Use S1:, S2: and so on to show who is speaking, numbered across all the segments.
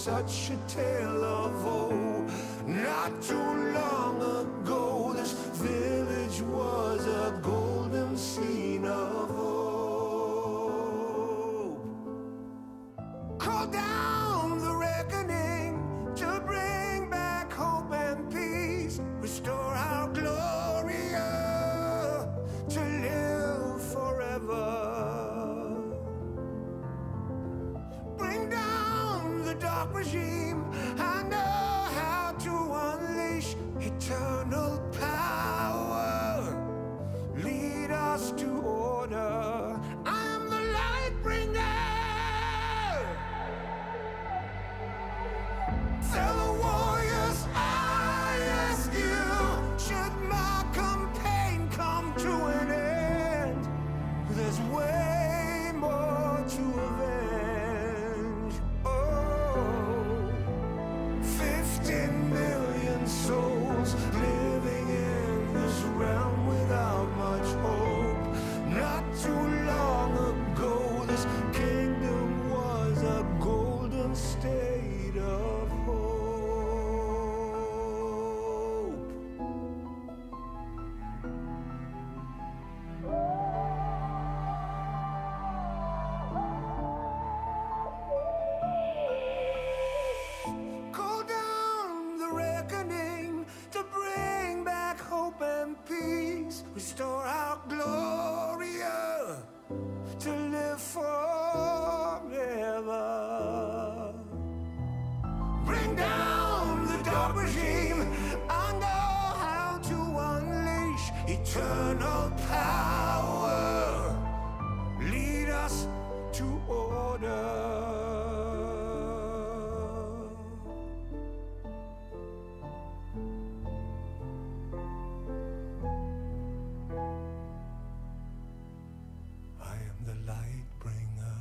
S1: such a tale of woe. Not too long ago, this village was a golden scene of hope. Call down the reckoning to bring back hope and peace. Restore our Gloria to live forever. Bring down the dark regime. I know how to unleash eternal power. Lead us to order. I am the light bringer. Fellow warriors, I ask you, should my campaign come to an end, there's way more to avenge. Oh, 15 million souls living in this realm without much hope. Not too long ago, this kingdom was a golden state of hope. Call down the reckoning to bring back hope and peace. Restore our Gloria to live forever. Bring down the dark regime. I know how to unleash eternal power. Lead us to order. I am the light bringer.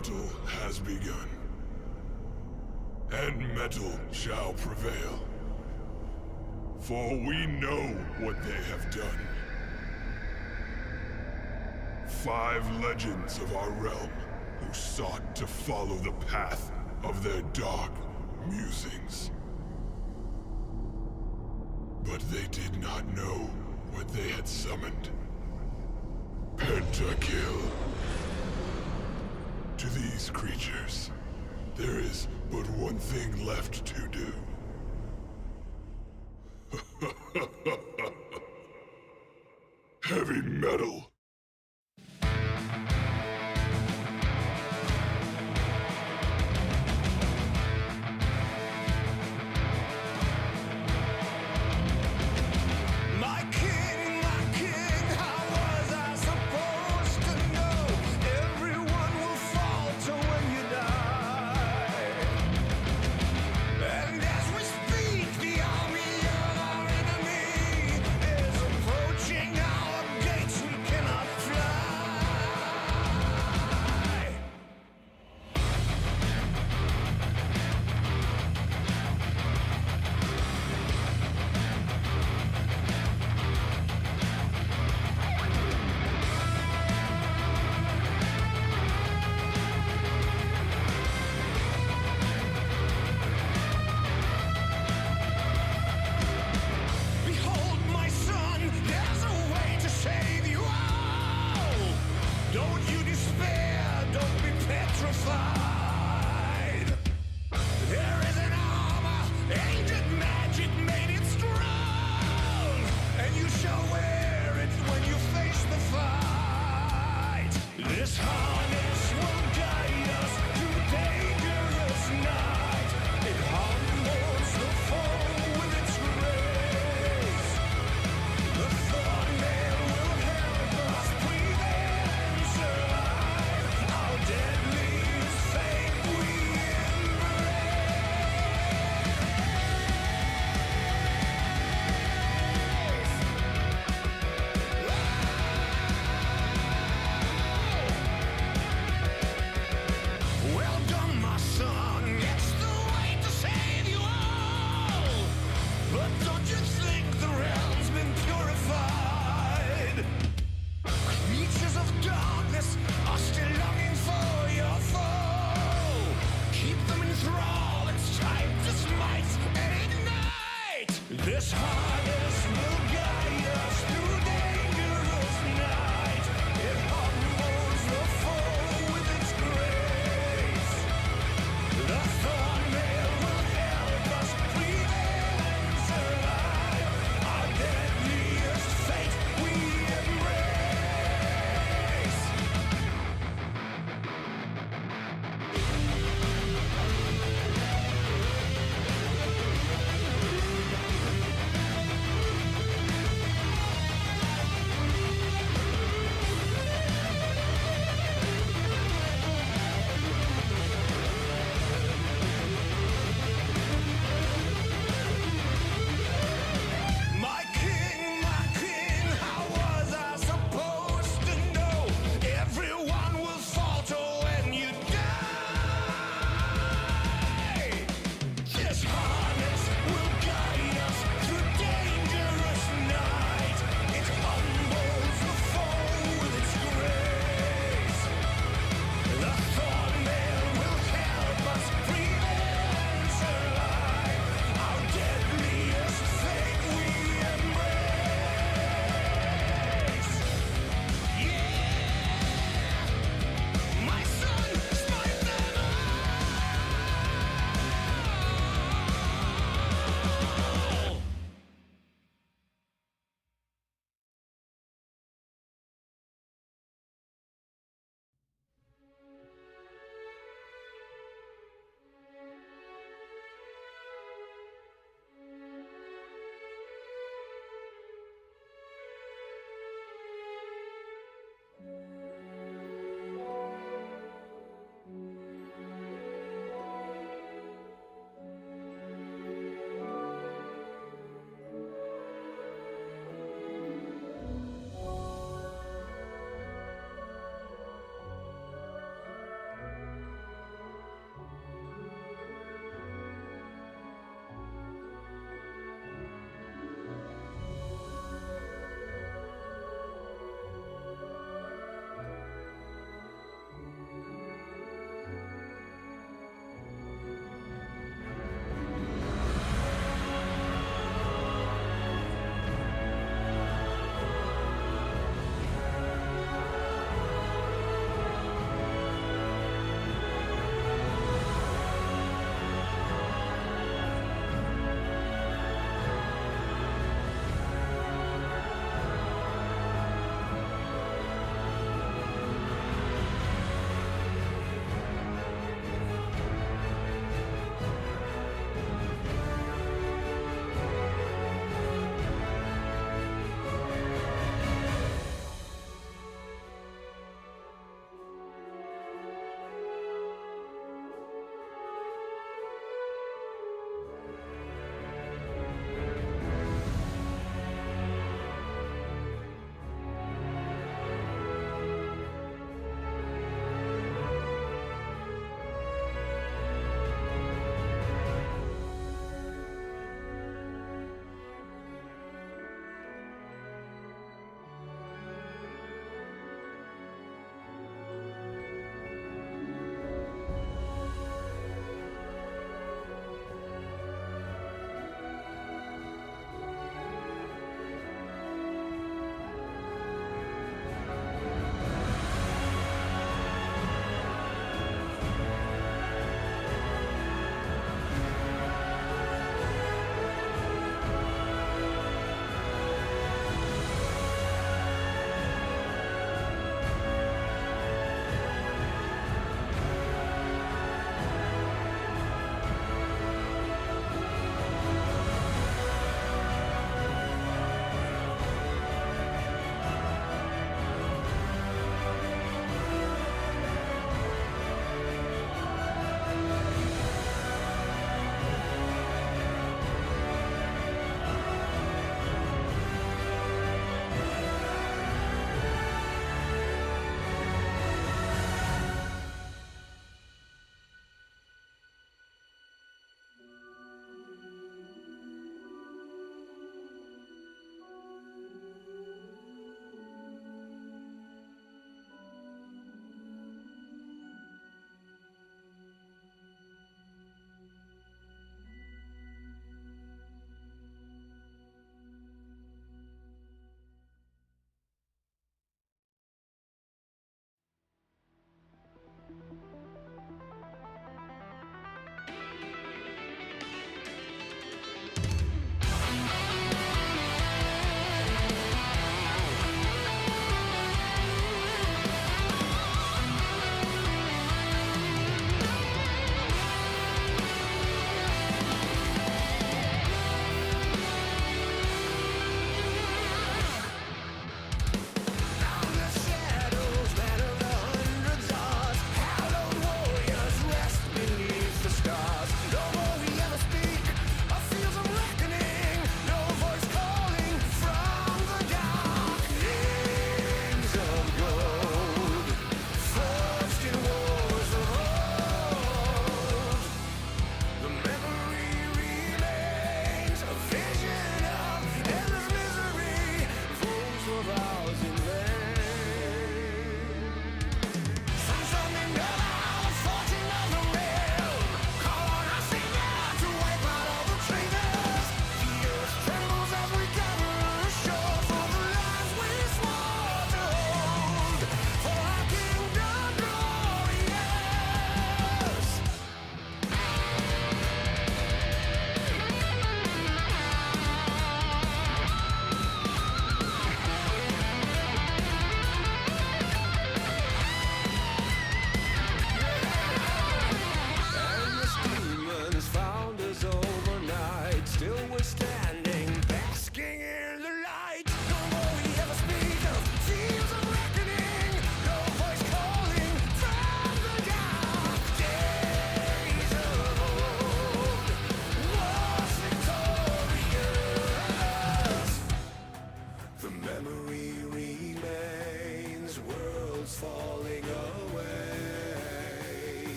S2: battle has begun, and metal shall prevail. For we know what they have done. 5 legends of our realm who sought to follow the path of their dark musings. But they did not know what they had summoned. Pentakill. To these creatures, there is but one thing left to do. Heavy metal.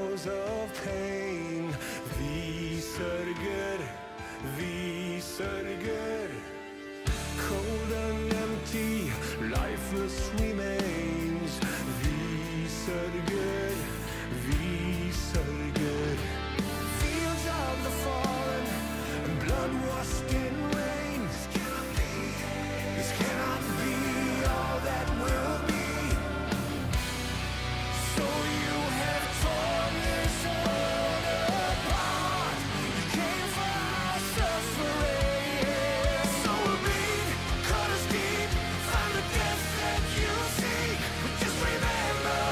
S1: shadows of pain. Vi sörger, vi sörger. Cold and empty, lifeless remains. Vi sörger, vi sörger. Fields of the fallen, and blood washed in rain. This cannot be all that will be. So you have torn this world apart. You came for our suffering. So we'll bleed, cut us deep, find the death that you seek. But just remember,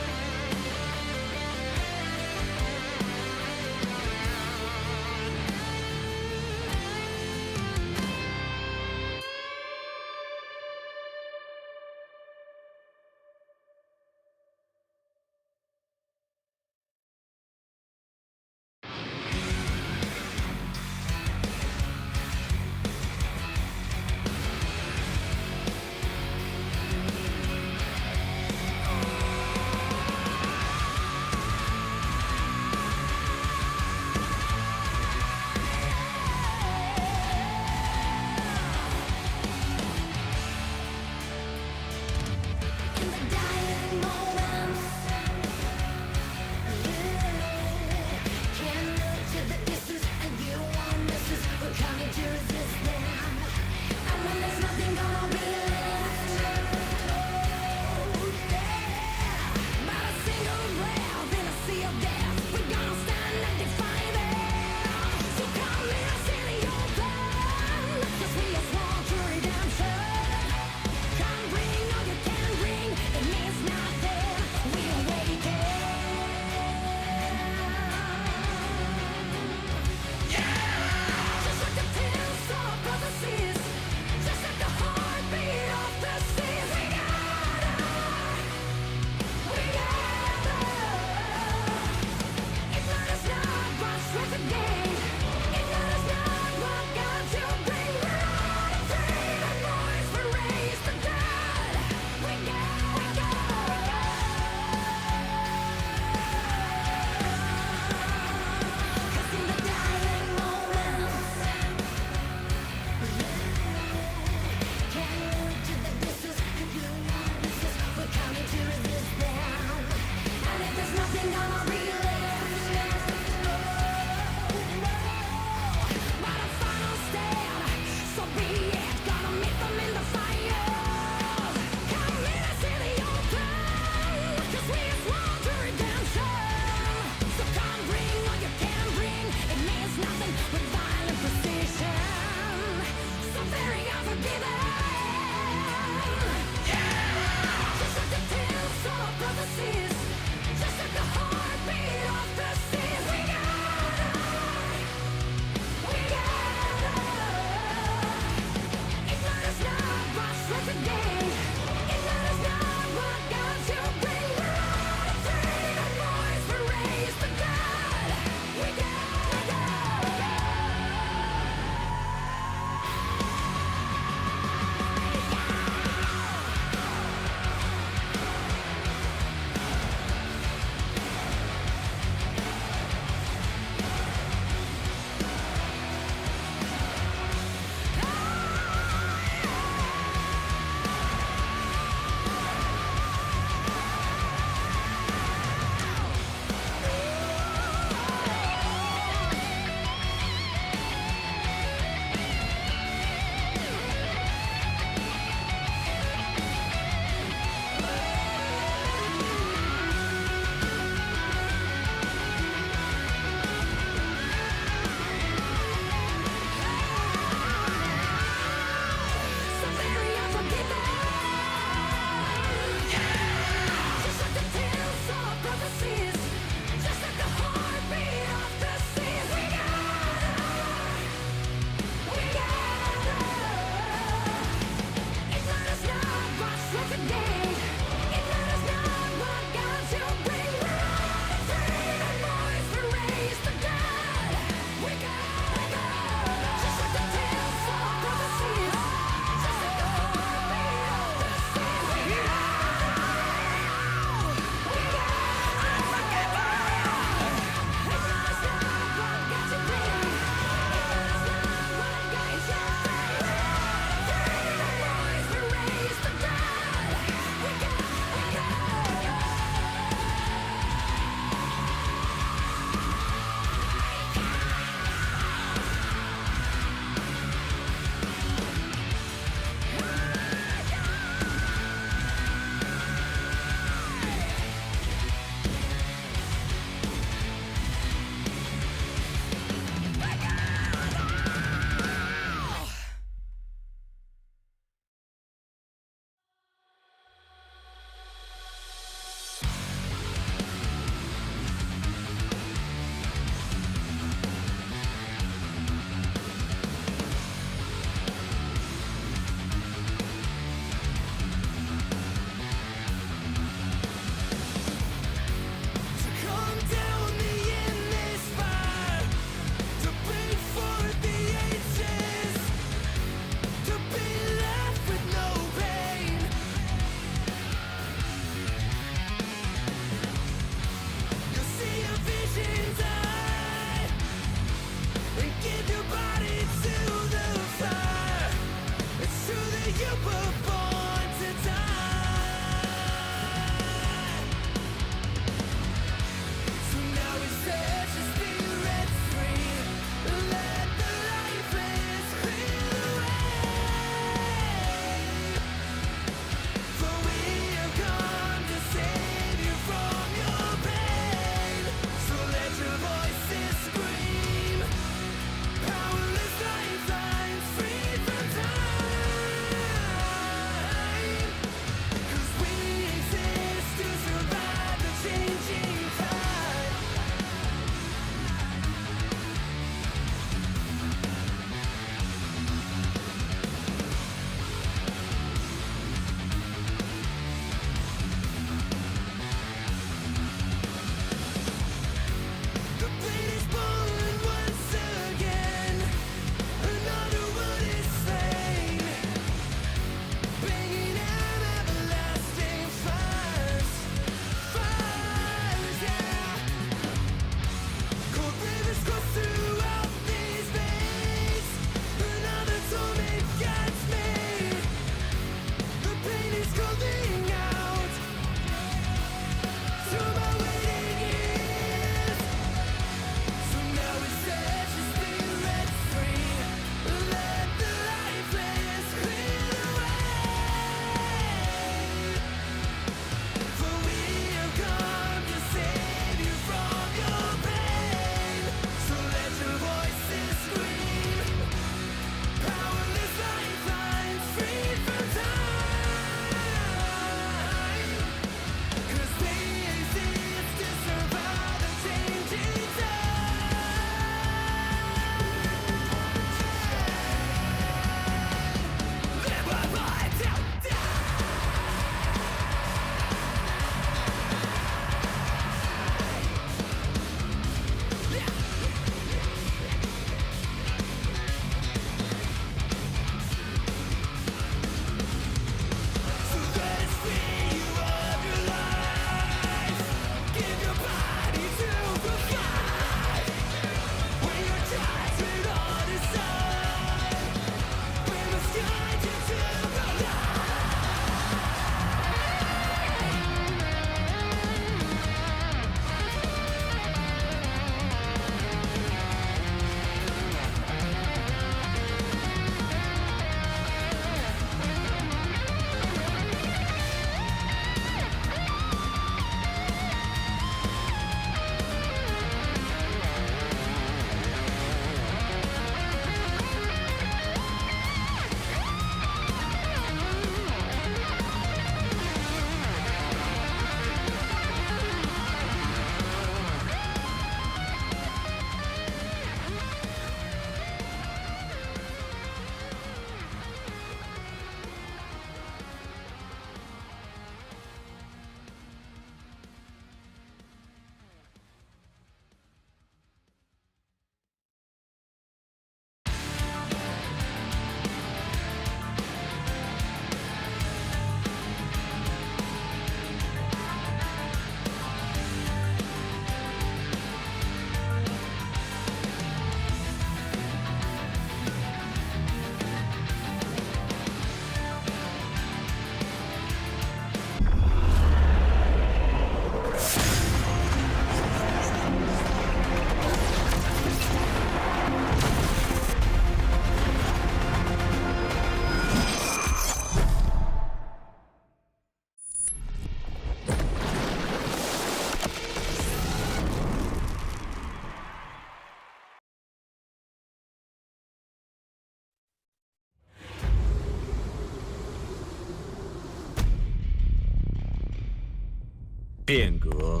S3: 变革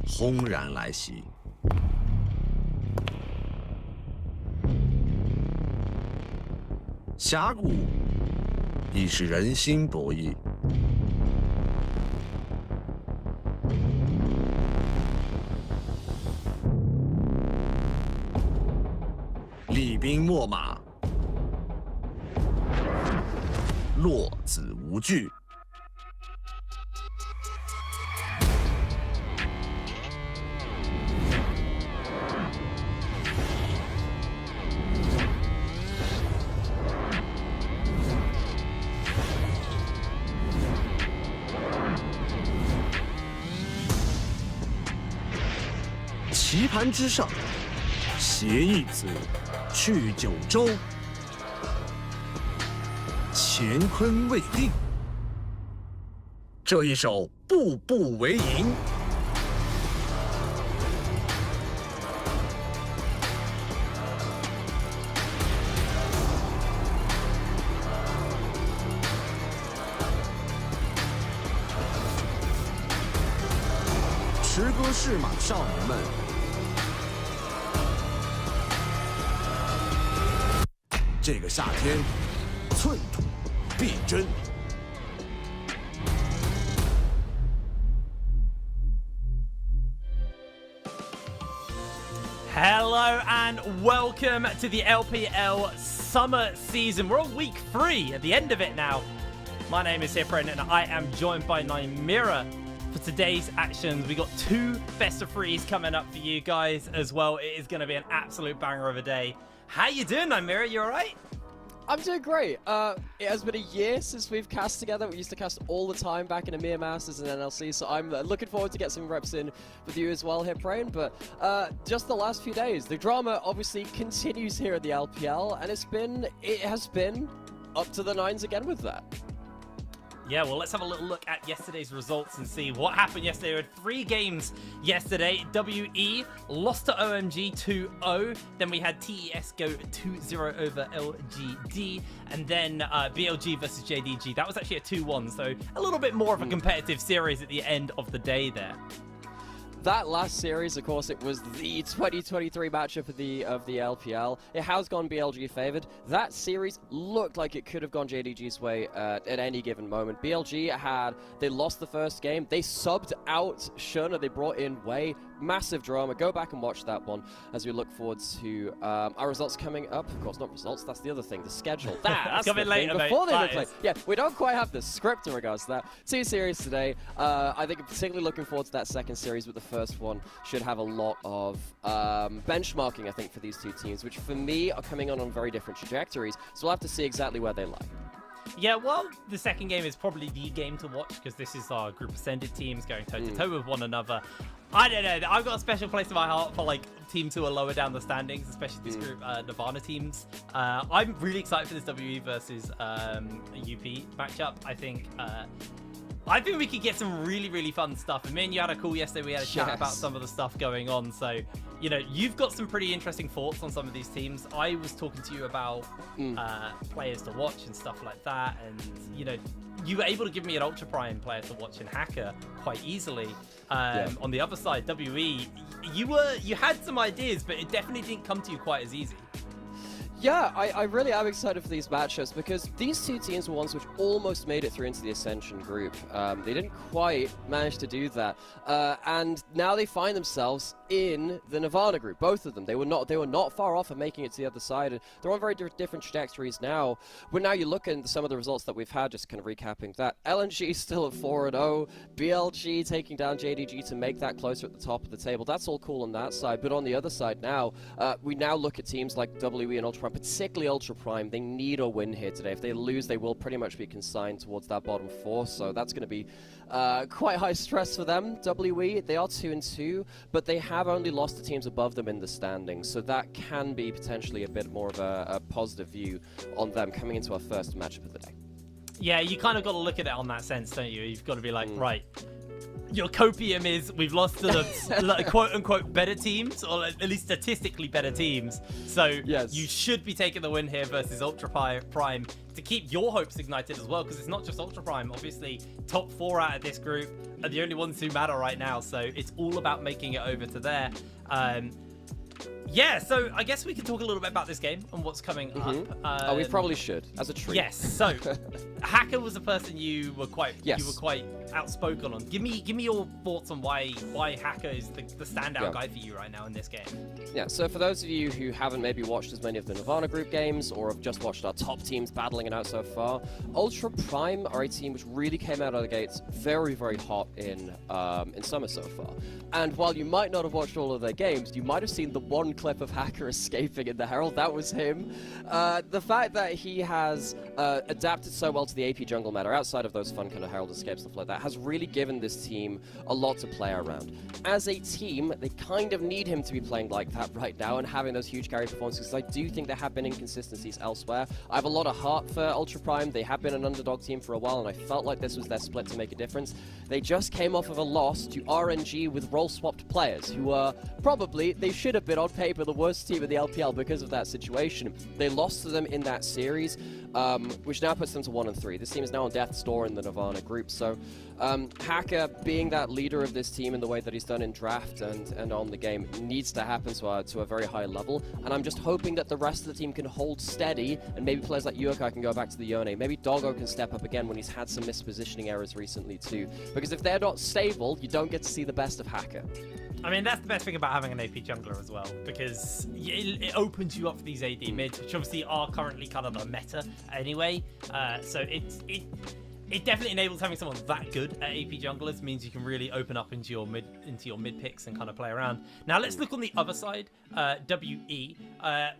S3: 轰然来袭。峡谷已是人心博弈。厉兵秣马，落子无惧。棋盘之上，携一子去九州，乾坤未定。这一手步步为营。驰歌试马少年们，这个夏天，寸土必争。
S4: Hello and welcome to the LPL Summer Season. We're on week 3, at the end of it now. My name is Hipron and I am joined by Nymira for today's actions. We got 2 best of 3s coming up for you guys as well. It is going to be an absolute banger of a day. How you doing, Nymira? You alright?
S5: I'm doing great. It has been a year since we've cast together. We used to cast all the time back in EMEA Masters and NLC, so I'm looking forward to get some reps in with you as well, Hiprain. But just the last few days, the drama obviously continues here at the LPL, and it has been up to the nines again with that.
S4: Yeah, well, let's have a little look at yesterday's results and see what happened yesterday. We had 3 games yesterday. WE lost to OMG 2-0. Then we had TES go 2-0 over LGD. And then BLG versus JDG. That was actually a 2-1, so a little bit more of a competitive series at the end of the day there.
S5: That last series, of course, it was the 2023 matchup of the LPL. It has gone BLG favored. That series looked like it could have gone JDG's way at any given moment. BLG they lost the first game. They subbed out Shunna. They brought in Wei. Massive drama. Go back and watch that one as we look forward to our results coming up. Of course, not results. That's the other thing. The schedule. That's
S4: coming
S5: the
S4: later,
S5: thing. Before
S4: mate.
S5: they play. Yeah, we don't quite have the script in regards to that. 2 series today. I think I'm particularly looking forward to that second series, but the first one should have a lot of benchmarking, I think, for these 2 teams, which for me are coming on very different trajectories. So we'll have to see exactly where they lie.
S4: Yeah, well, the second game is probably the game to watch because this is our group ascended teams going toe-to-toe with one another. I don't know. I've got a special place in my heart for like teams who are lower down the standings, especially this group Nirvana teams. I'm really excited for this WE versus UP matchup. I think we could get some really, really fun stuff. And me and you had a call yesterday. We had a chat about some of the stuff going on. So, you know, you've got some pretty interesting thoughts on some of these teams. I was talking to you about players to watch and stuff like that. And, you know, you were able to give me an Ultra Prime player to watch in Hacker quite easily. On the other side, WE, you had some ideas, but it definitely didn't come to you quite as easy.
S5: Yeah, I really am excited for these matchups because these 2 teams were ones which almost made it through into the Ascension group. They didn't quite manage to do that, and now they find themselves in the Nirvana group. Both of them, they were not far off of making it to the other side, and they're on very different trajectories now. But now you look at some of the results that we've had, just kind of recapping that. LNG still at 4-0, BLG taking down JDG to make that closer at the top of the table. That's all cool on that side, but on the other side now, we now look at teams like WE and Ultra Prime, particularly Ultra Prime. They need a win here today. If they lose, they will pretty much be consigned towards that bottom 4, so that's going to be quite high stress for them. WE, they are 2-2, but they have only lost to teams above them in the standings, so that can be potentially a bit more of a positive view on them coming into our first matchup of the day.
S4: Yeah, you kind of got to look at it on that sense, don't you? You've got to be like, right, your copium is we've lost to the quote-unquote better teams, or at least statistically better teams. So you should be taking the win here versus Ultra Prime to keep your hopes ignited as well, because it's not just Ultra Prime. Obviously, top 4 out of this group are the only ones who matter right now, so it's all about making it over to there. Yeah, so I guess we can talk a little bit about this game and what's coming up.
S5: We probably should, as a treat.
S4: Yes. So, Hacker was a person you were quite outspoken on. Give me your thoughts on why Hacker is the standout guy for you right now in this game.
S5: Yeah. So for those of you who haven't maybe watched as many of the Nirvana group games, or have just watched our top teams battling it out so far, Ultra Prime are a team which really came out of the gates very, very hot in summer so far. And while you might not have watched all of their games, you might have seen the one clip of Hacker escaping in the Herald. That was him. The fact that he has adapted so well to the AP jungle meta, outside of those fun kind of Herald escapes, stuff like that, has really given this team a lot to play around. As a team, they kind of need him to be playing like that right now and having those huge carry performances, because I do think there have been inconsistencies elsewhere. I have a lot of heart for Ultra Prime. They have been an underdog team for a while, and I felt like this was their split to make a difference. They just came off of a loss to RNG with role-swapped players, who are probably, they should have been on paper the worst team in the LPL because of that situation. They lost to them in that series, which now puts them to 1-3. This team is now on death's door in the Nirvana group, so Hacker being that leader of this team in the way that he's done in draft and on the game needs to happen to a very high level, and I'm just hoping that the rest of the team can hold steady, and maybe players like Yukai can go back to the Yone. Maybe Doggo can step up again when he's had some mispositioning errors recently too, because if they're not stable, you don't get to see the best of Hacker.
S4: I mean, that's the best thing about having an AP jungler as well, because it opens you up for these AD mids, which obviously are currently kind of the meta anyway. So it definitely enables having someone that good at AP junglers, means you can really open up into your mid picks and kind of play around. Now let's look on the other side, WE.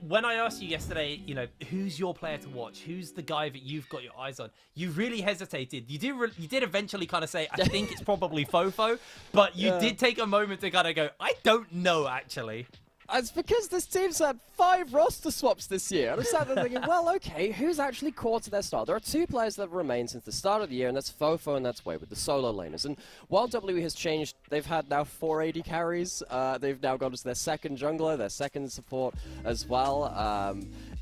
S4: When I asked you yesterday, who's your player to watch, who's the guy that you've got your eyes on, you really hesitated. You did eventually kind of say, I think it's probably Fofo, but you did take a moment to kind of go, I don't know actually.
S5: It's because this team's had 5 roster swaps this year. And I'm sat there thinking, well, okay, who's actually core to their start? There are 2 players that have remained since the start of the year, and that's Fofo and that's Wayward, the solo laners. And while WE has changed, they've had now 4 AD carries. They've now gone to their second jungler, their second support as well.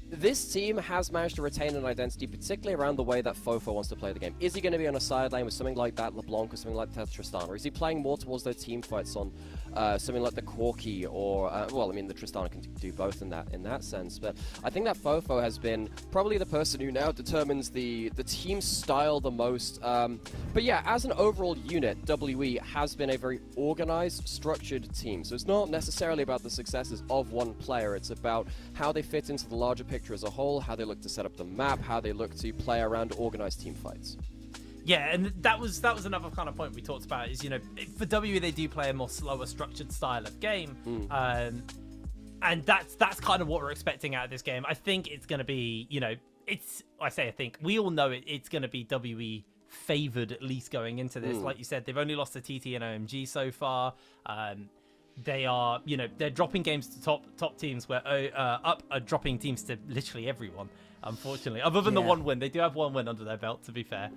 S5: This team has managed to retain an identity, particularly around the way that Fofo wants to play the game. Is he going to be on a side lane with something like that LeBlanc or something like that Tristana? Or is he playing more towards their team fights on something like the Corki or, well, I mean, the Tristana can do both in that sense. But I think that Fofo has been probably the person who now determines the team style the most. But yeah, as an overall unit, WE has been a very organized, structured team. So it's not necessarily about the successes of one player. It's about how they fit into the larger picture as a whole, how they look to set up the map, how they look to play around organized team fights.
S4: Yeah, and that was another kind of point we talked about, is, for W, they do play a more slower structured style of game. And that's kind of what we're expecting out of this game. I think it's going to be, I think we all know it's going to be WE favored, at least going into this. Like you said, they've only lost to TT and OMG so far. They are, they're dropping games to top teams, where Up are dropping teams to literally everyone, unfortunately. Other than the one win. They do have one win under their belt, to be fair.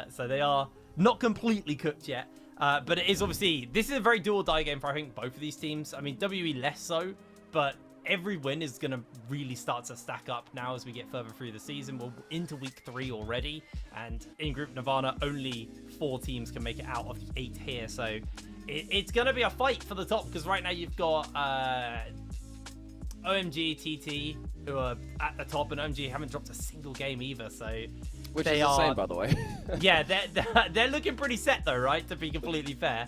S4: So they are not completely cooked yet. But it is obviously, this is a very do-or-die game for, I think, both of these teams. I mean, WE less so, but every win is going to really start to stack up now as we get further through the season. We're into week 3 already, and in Group Nirvana, only 4 teams can make it out of the 8 here. So it's going to be a fight for the top, because right now you've got OMG, TT, who are at the top, and OMG haven't dropped a single game either. So
S5: which is insane, by the way.
S4: Yeah, they're looking pretty set though, right? To be completely fair.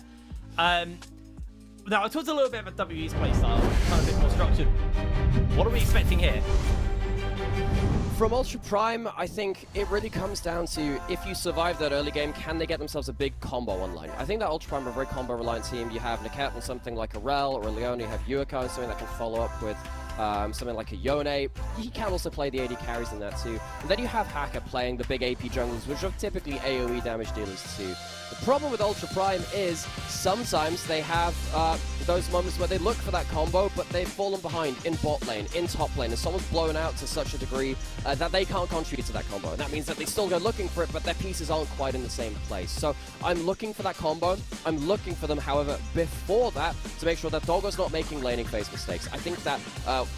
S4: Now, I talked a little bit about WE's playstyle, kind of a bit more structured. What are we expecting here?
S5: From Ultra Prime, I think it really comes down to, if you survive that early game, can they get themselves a big combo online? I think that Ultra Prime are a very combo-reliant team. You have Niket on something like a Rel, or a Leone, you have Yuka on something that can follow up with something like a Yone. He can also play the AD carries in that too. And then you have Hacker playing the big AP jungles, which are typically AoE damage dealers too. The problem with Ultra Prime is sometimes they have those moments where they look for that combo, but they've fallen behind in bot lane, in top lane, and someone's blown out to such a degree that they can't contribute to that combo. And that means that they still go looking for it, but their pieces aren't quite in the same place. So I'm looking for that combo. I'm looking for them, however, before that, to make sure that Doggo's not making laning phase mistakes. I think that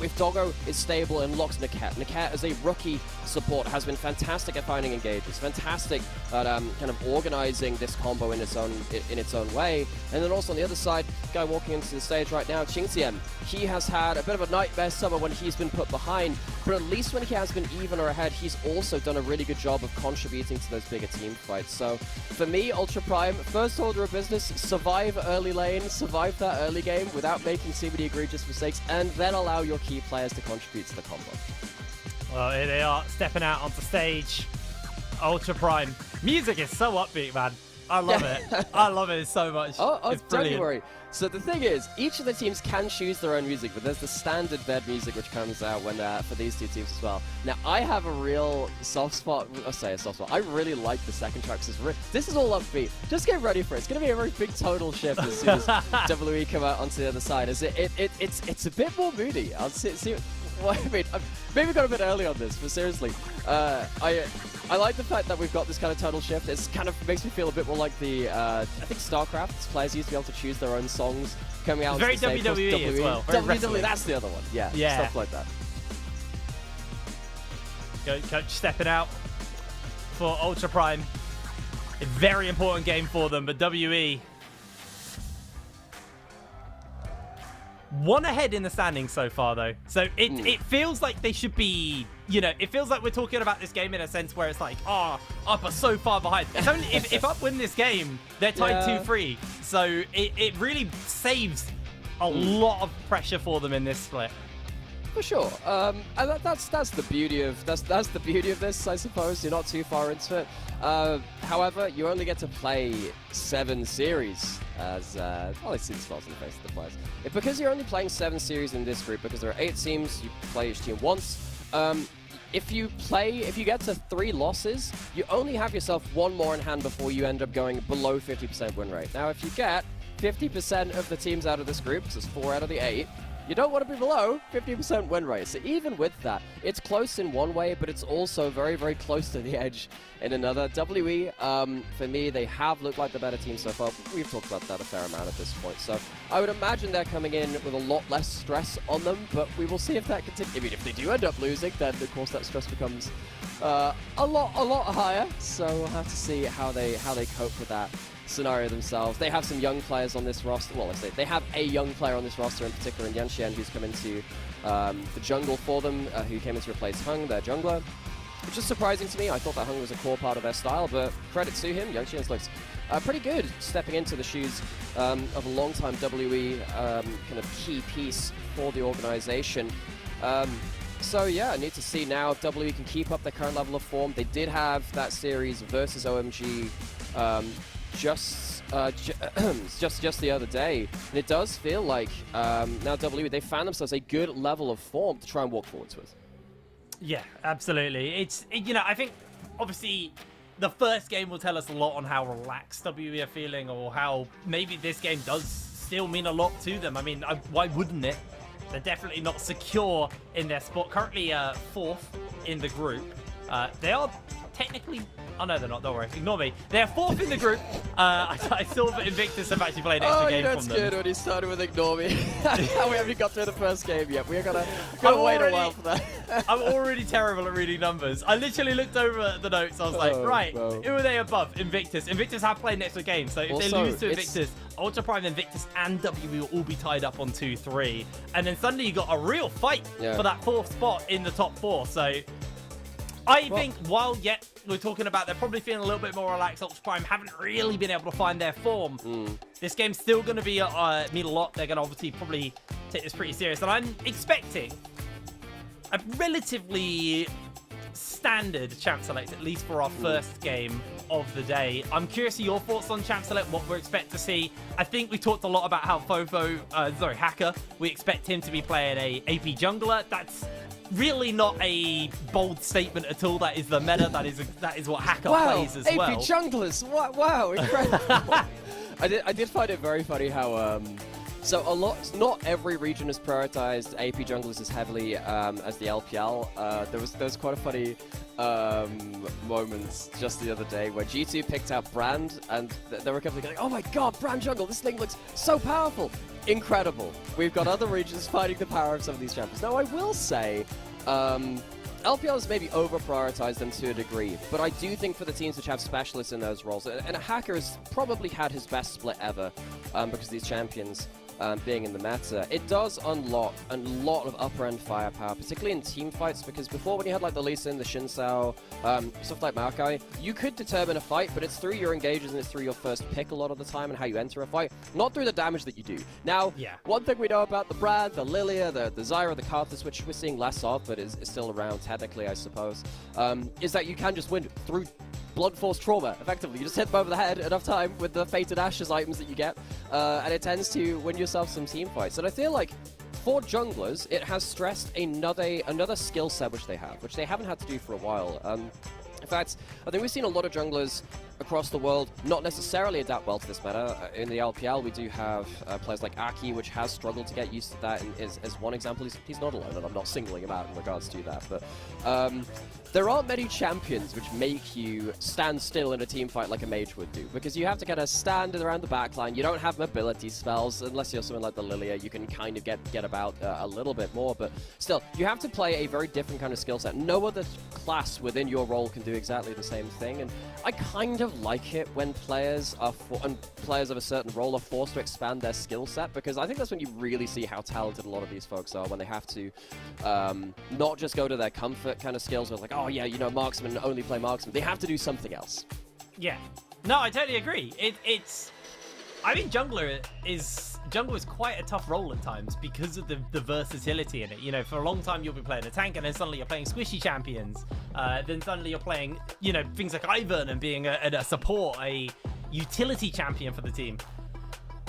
S5: if Doggo is stable and locks Niket as a rookie support has been fantastic at finding engages, fantastic at kind of organizing this combo in its own way. And then also on the other side, guy walking into the stage right now, Qingxian, he has had a bit of a nightmare summer when he's been put behind, but at least when he has been even or ahead, he's also done a really good job of contributing to those bigger team fights. So for me, Ultra Prime, first order of business, survive early lane, survive that early game without making too many egregious mistakes, and then allow your key players to contribute to the combo.
S4: Well, here they are, stepping out onto stage. Ultra Prime. Music is so upbeat, man. I love it. I love it so much. It's brilliant.
S5: Don't worry. So the thing is, each of the teams can choose their own music, but there's the standard bed music which comes out when for these two teams as well. Now, I have a real soft spot. I'll say a soft spot. I really like the second track. This is all upbeat. Just get ready for it. It's going to be a very big tonal shift as soon as WE come out onto the other side. It's a bit more moody. I'll see. Well, I mean, maybe got a bit early on this, but seriously, I like the fact that we've got this kind of tonal shift. It's kind of makes me feel a bit more like the, I think StarCraft. Players used to be able to choose their own songs coming out.
S4: It's very WWE as well.
S5: WWE, that's the other one. Yeah, stuff like that.
S4: Coach stepping out for Ultra Prime. A very important game for them, but WE one ahead in the standings so far, though. So it feels like they should be, it feels like we're talking about this game in a sense where it's like, Up are so far behind. It's only if Up win this game, they're tied 2-3. So it really saves a lot of pressure for them in this split.
S5: For sure, and that's the beauty of that's the beauty of this, I suppose. You're not too far into it. However, you only get to play 7 series as I see the smiles on the face of the players. Because you're only playing 7 series in this group, because there are 8 teams, you play each team once. If you get to 3 losses, you only have yourself 1 more in hand before you end up going below 50% win rate. Now, if you get 50% of the teams out of this group, so it's 4 out of the 8. You don't want to be below 50% win rate. So even with that, it's close in one way, but it's also very, very close to the edge in another. WE, for me, they have looked like the better team so far. We've talked about that a fair amount at this point. So I would imagine they're coming in with a lot less stress on them, but we will see if that continues. I mean, if they do end up losing, then of course that stress becomes a lot higher. So we'll have to see how they cope with that scenario themselves. They have some young players on this roster. Well, let's say they have a young player on this roster in particular, in Yanxian, who's come into the jungle for them, who came in to replace Hung, their jungler. Which is surprising to me. I thought that Hung was a core part of their style, but credit to him. Yanxian looks pretty good, stepping into the shoes of a long-time WE kind of key piece for the organization. So yeah, I need to see now if WE can keep up their current level of form. They did have that series versus OMG just the other day, and it does feel like now WE, they found themselves a good level of form to try and walk forwards with.
S4: Yeah, absolutely. I think obviously the first game will tell us a lot on how relaxed WE are feeling, or how maybe this game does still mean a lot to them. I mean, why wouldn't it? They're definitely not secure in their spot. Currently 4th in the group. They are technically... Oh, no, they're not. Don't worry. Ignore me. They're 4th in the group. I saw that Invictus have actually played an extra game from them.
S5: Oh, that's good when he started with ignore me. We haven't got through the first game yet. We're going to wait a while for that.
S4: I'm already terrible at reading numbers. I literally looked over the notes. I was like, right, who are they above? Invictus. Invictus have played an extra game. So if they lose to Invictus, Ultra Prime, Invictus, and WE will all be tied up on 2-3. And then suddenly you got a real fight for that 4th spot in the top 4. So... I think while we're talking about they're probably feeling a little bit more relaxed, Ultra Prime haven't really been able to find their form. This game's still going to be mean a lot. They're going to obviously probably take this pretty serious. And I'm expecting a relatively standard champ selects, at least for our first game of the day. I'm curious of your thoughts on champ select, what we're expected to see. I think we talked a lot about how Hacker, we expect him to be playing a AP jungler. That's really not a bold statement at all. That is the meta. That is what Hacker plays as well.
S5: AP junglers. Wow, incredible. I did find it very funny how so not every region has prioritized AP junglers as heavily as the LPL. There was quite a funny moment just the other day where G2 picked out Brand, and there were a couple of going, "Oh my God, Brand jungle! This thing looks so powerful, incredible." We've got other regions fighting the power of some of these champions. Now, I will say, LPL has maybe over-prioritized them to a degree, but I do think for the teams which have specialists in those roles, and Hacker has probably had his best split ever because these champions being in the meta, it does unlock a lot of upper-end firepower, particularly in team fights, because before, when you had like the Lee Sin, the Xin Sao, stuff like Maokai, you could determine a fight, but it's through your engages and it's through your first pick a lot of the time and how you enter a fight, not through the damage that you do. Now, one thing we know about the Brand, the Lilia, the Zyra, the Karthus, which we're seeing less of, but is still around technically, I suppose, is that you can just win through blunt force trauma, effectively. You just hit them over the head enough time with the Fated Ashes items that you get, and it tends to win yourself some team fights. And I feel like for junglers, it has stressed another skill set which they haven't had to do for a while. In fact, I think we've seen a lot of junglers across the world not necessarily adapt well to this meta. In the LPL, we do have players like Aki, which has struggled to get used to that, and as one example, he's not alone, and I'm not singling him out in regards to that, but there aren't many champions which make you stand still in a team fight like a mage would do, because you have to kind of stand around the backline. You don't have mobility spells, unless you're someone like the Lilia. You can kind of get about a little bit more, but still, you have to play a very different kind of skill set. No other class within your role can do exactly the same thing, and I kind of like it when players of a certain role are forced to expand their skill set, because I think that's when you really see how talented a lot of these folks are, when they have to not just go to their comfort kind of skills, where it's like, oh yeah, you know, marksman, only play marksman. They have to do something else.
S4: Yeah. No, I totally agree. I mean, jungle is quite a tough role at times because of the versatility in it. You know, for a long time you'll be playing a tank, and then suddenly you're playing squishy champions. Then suddenly you're playing, you know, things like Ivern and being a support, a utility champion for the team.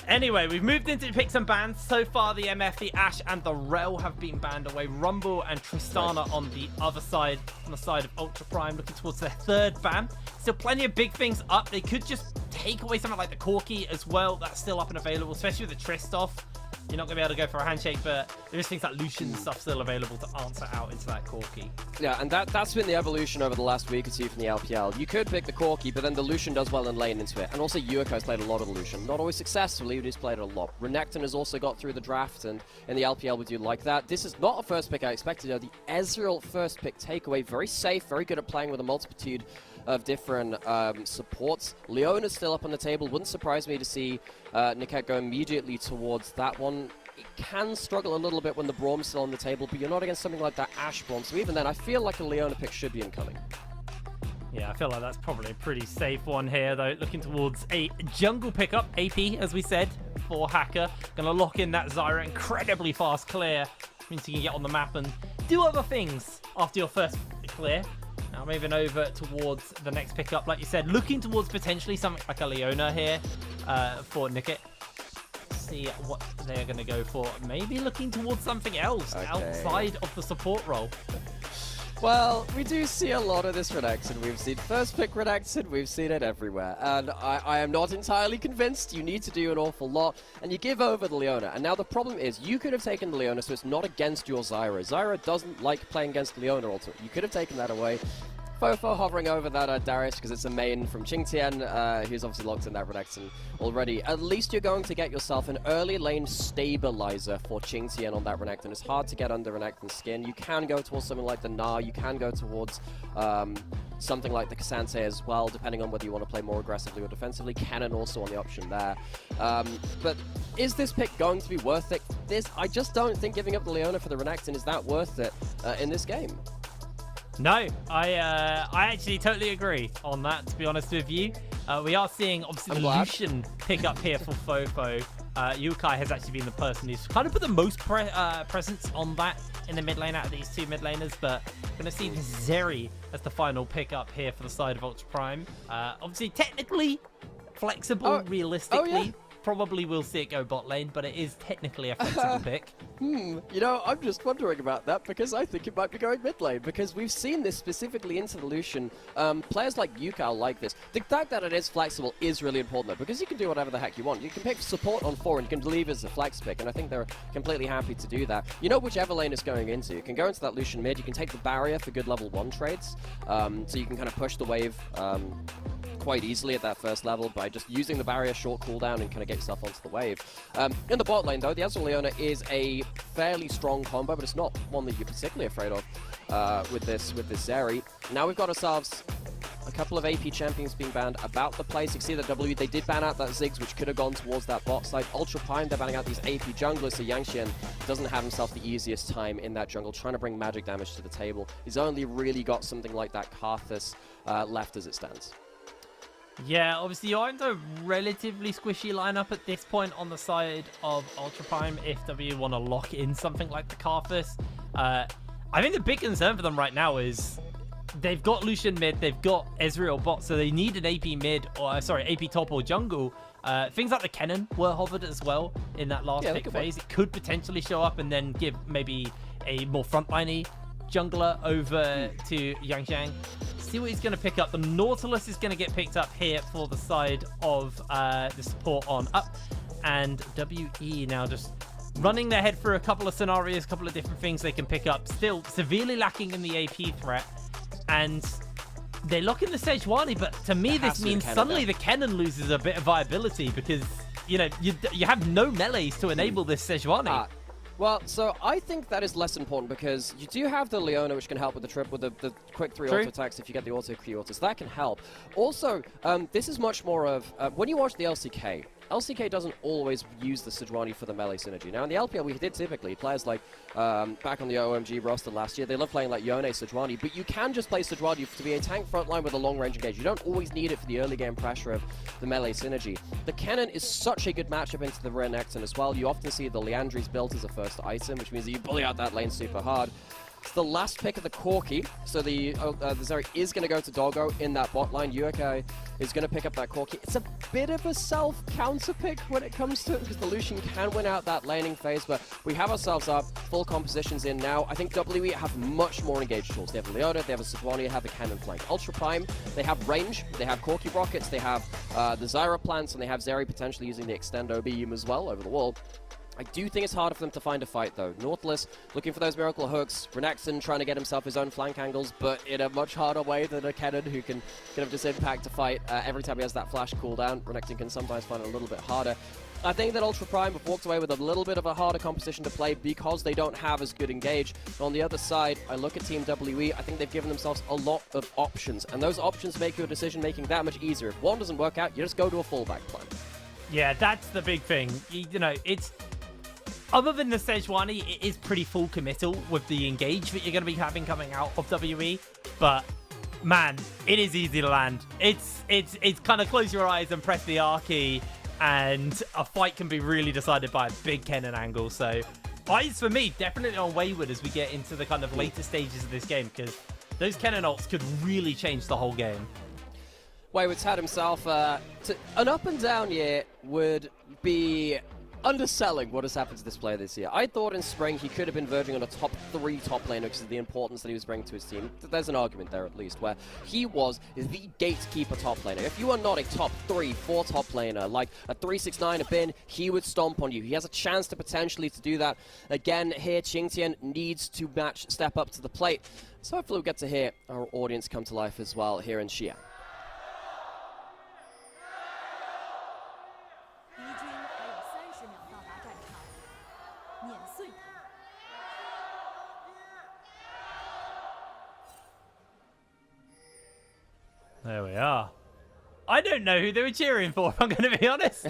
S4: Anyway, we've moved into picks and bans. So far, the MF, the Ashe, and the Rel have been banned away. Rumble and Tristana on the other side, on the side of Ultra Prime, looking towards their third ban. Still plenty of big things up. They could just take away something like the Corki as well. That's still up and available, especially with the Trist off. You're not going to be able to go for a handshake, but there's things like Lucian and stuff still available to answer out into that Corki. Yeah, and that's been the evolution over the last week or two from the LPL. You could pick the Corki, but then the Lucian does well in lane into it. And also Yuiko's played a lot of Lucian. Not always successfully, but he's played it a lot. Renekton has also got through the draft, and in the LPL we do like that. This is not a first pick I expected, though. The Ezreal first pick takeaway, very safe, very good at playing with a multitude of different supports. Leona's still up on the table. Wouldn't surprise me to see Niket go immediately towards that one. It can struggle a little bit when the Braum's still on the table, but you're not against something like that Ashe Braum, so even then I feel like a Leona pick should be incoming. Yeah, I feel like that's probably a pretty safe one here, though. Looking towards a jungle pickup, AP, as we said, for Hacker. Going to lock in that Zyra, incredibly fast clear. Means you can get on the map and do other things after your first clear. Now moving over towards the next pickup, like you said, looking towards potentially something like a Leona here for Niket. See what they're going to go for. Maybe looking towards something else outside of the support role. Well, we do see a lot of this Renekton. We've seen first pick Renekton, we've seen it everywhere. And I am not entirely convinced. You need to do an awful lot, and you give over the Leona. And now the problem is, you could have taken the Leona, so it's not against your Zyra. Zyra doesn't like playing against Leona ultimately. You could have taken that away. Fofo hovering over that Darius because it's a main from Qingtian, who's obviously locked in that Renekton already. At least you're going to get yourself an early lane stabilizer for Qingtian on that Renekton. It's hard to get under Renekton's skin. You can go towards something like the Gnar, you can go towards something like the K'Sante as well, depending on whether you want to play more aggressively or defensively. Cannon also on the option there. But is this pick going to be worth it? I just don't think giving up the Leona for the Renekton is that worth it in this game. No, I actually totally agree on that, to be honest with you. We are seeing, obviously, the Lucian pick up here for Fofo. Yukai has actually been the person who's kind of put the most presence on that in the mid lane out of these two mid laners, but going to see this Zeri as the final pickup here for the side of Ultra Prime. Obviously, technically flexible, realistically. Probably will see it go bot lane, but it is technically a flexible pick.
S5: You know, I'm just wondering about that because I think it might be going mid lane because we've seen this specifically into the Lucian. Players like Yukao like this. The fact that it is flexible is really important though because you can do whatever the heck you want. You can pick support on 4 and you can leave as a flex pick, and I think they're completely happy to do that. You know, whichever lane it's going into. You can go into that Lucian mid, you can take the barrier for good level 1 trades, so you can kind of push the wave quite easily at that first level by just using the barrier short cooldown and kind of get yourself onto the wave. In the bot lane though, the Ezreal Leona is a fairly strong combo, but it's not one that you're particularly afraid of with this Zeri. Now we've got ourselves a couple of AP champions being banned about the place. You can see that W, they did ban out that Ziggs, which could have gone towards that bot side. Ultra Prime, they're banning out these AP junglers, so Yangxian doesn't have himself the easiest time in that jungle, trying to bring magic damage to the table. He's only really got something like that Karthus left as it stands.
S4: Yeah, obviously you're in a relatively squishy lineup at this point on the side of Ultra Prime if W want to lock in something like the Karthus. I think the big concern for them right now is they've got Lucian mid, they've got Ezreal bot, so they need an AP mid, or sorry, AP top or jungle. Things like the Kennen were hovered as well in that last pick phase. It could potentially show up and then give maybe a more frontliney jungler over to Yangxian. See what he's going to pick up. The Nautilus is going to get picked up here for the side of the support on up. And WE now just running their head through a couple of scenarios, a couple of different things they can pick up. Still severely lacking in the AP threat. And they lock in the Sejuani, but to me this means suddenly the Kennen loses a bit of viability because, you know, you have no melees to enable this Sejuani.
S5: Well, so I think that is less important because you do have the Leona, which can help with the trip with the quick 3 auto attacks if you get the auto Q autos. That can help. Also, this is much more of when you watch the LCK. LCK doesn't always use the Sejuani for the melee synergy. Now, in the LPL, we did typically. Players like, back on the OMG roster last year, they love playing like Yone, Sejuani, but you can just play Sejuani to be a tank frontline with a long-range engage. You don't always need it for the early game pressure of the melee synergy. The Kennen is such a good matchup into the Renekton as well. You often see the Liandry's built as a first item, which means that you bully out that lane super hard. It's the last pick of the Corki, so the Zeri is going to go to Doggo in that bot line. Yukai is going to pick up that Corki. It's a bit of a self-counter pick when it comes to it, because the Lucian can win out that laning phase, but we have ourselves up, full compositions in now. I think WE have much more engaged tools. They have Leona, they have a Sejuani, they have a Cannon flank. Ultra Prime, they have range, they have Corki rockets, they have the Zyra plants, and they have Zeri potentially using the Extendo beam as well over the wall. I do think it's harder for them to find a fight, though. Nautilus looking for those miracle hooks. Renekton trying to get himself his own flank angles, but in a much harder way than a Kennen who can kind of just impact a fight every time he has that flash cooldown. Renekton can sometimes find it a little bit harder. I think that Ultra Prime have walked away with a little bit of a harder composition to play because they don't have as good engage. On the other side, I look at Team WE, I think they've given themselves a lot of options, and those options make your decision-making that much easier. If one doesn't work out, you just go to a fallback plan.
S4: Yeah, that's the big thing. You know, it's... Other than the Sejuani, it is pretty full committal with the engage that you're going to be having coming out of WE. But, man, it is easy to land. It's kind of close your eyes and press the R key, and a fight can be really decided by a big Kennen angle. So, eyes for me, definitely on Wayward as we get into the kind of later stages of this game, because those Kennen ults could really change the whole game.
S5: Wayward's had himself an up and down year would be underselling what has happened to this player this year. I thought in spring he could have been verging on a top 3 top laner because of the importance that he was bringing to his team. There's an argument there at least, where he was the gatekeeper top laner. If you are not a top 3, 4 top laner, like a 369 a bin, he would stomp on you. He has a chance to potentially to do that. Again, here, Qingtian needs to step up to the plate. So hopefully we'll get to hear our audience come to life as well here in Xi'an.
S4: There we are. I don't know who they were cheering for, if I'm going to be honest.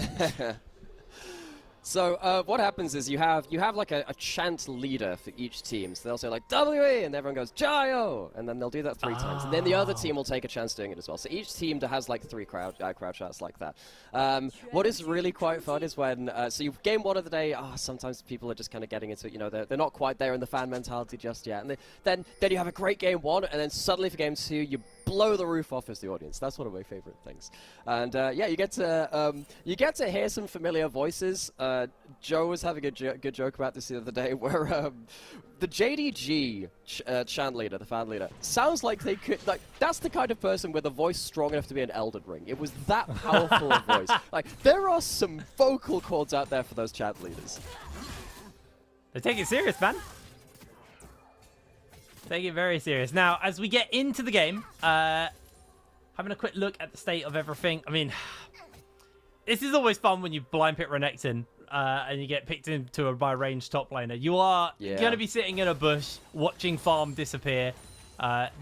S5: So what happens is you have like a chant leader for each team. So they'll say like WE, and everyone goes Jayo, and then they'll do that 3 times, and then the other team will take a chance doing it as well. So each team has like 3 crowd chants like that. What is really quite fun is when so you game 1 of the day. Sometimes people are just kind of getting into it. You know, they're not quite there in the fan mentality just yet, and then you have a great game 1, and then suddenly for game 2 you blow the roof off as the audience. That's one of my favorite things. And yeah, you get to hear some familiar voices. Joe was having a good joke about this the other day, where the JDG chant leader, the fan leader, sounds like they could, like, that's the kind of person with a voice strong enough to be in Elden Ring. It was that powerful a voice. Like, there are some vocal cords out there for those chant leaders.
S4: They take it serious, man. Take it very serious. Now, as we get into the game, having a quick look at the state of everything. I mean, this is always fun when you blind pick Renekton and you get picked into by a ranged top laner. You are going to be sitting in a bush watching farm disappear.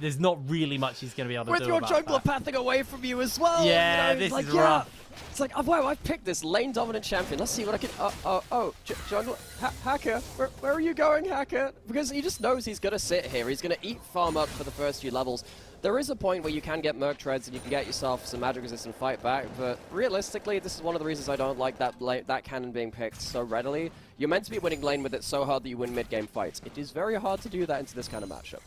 S4: There's not really much he's going to be able to do about that.
S5: With your jungler pathing away from you as well.
S4: Yeah,
S5: you know,
S4: this
S5: like,
S4: is rough.
S5: It's like, oh wow, I've picked this lane dominant champion. Let's see what I can. Jungler, Hacker, where are you going, Hacker? Because he just knows he's gonna sit here. He's gonna eat farm up for the first few levels. There is a point where you can get Merc Treads and you can get yourself some magic resistant fight back, but realistically, this is one of the reasons I don't like that cannon being picked so readily. You're meant to be winning lane with it so hard that you win mid-game fights. It is very hard to do that into this kind of matchup.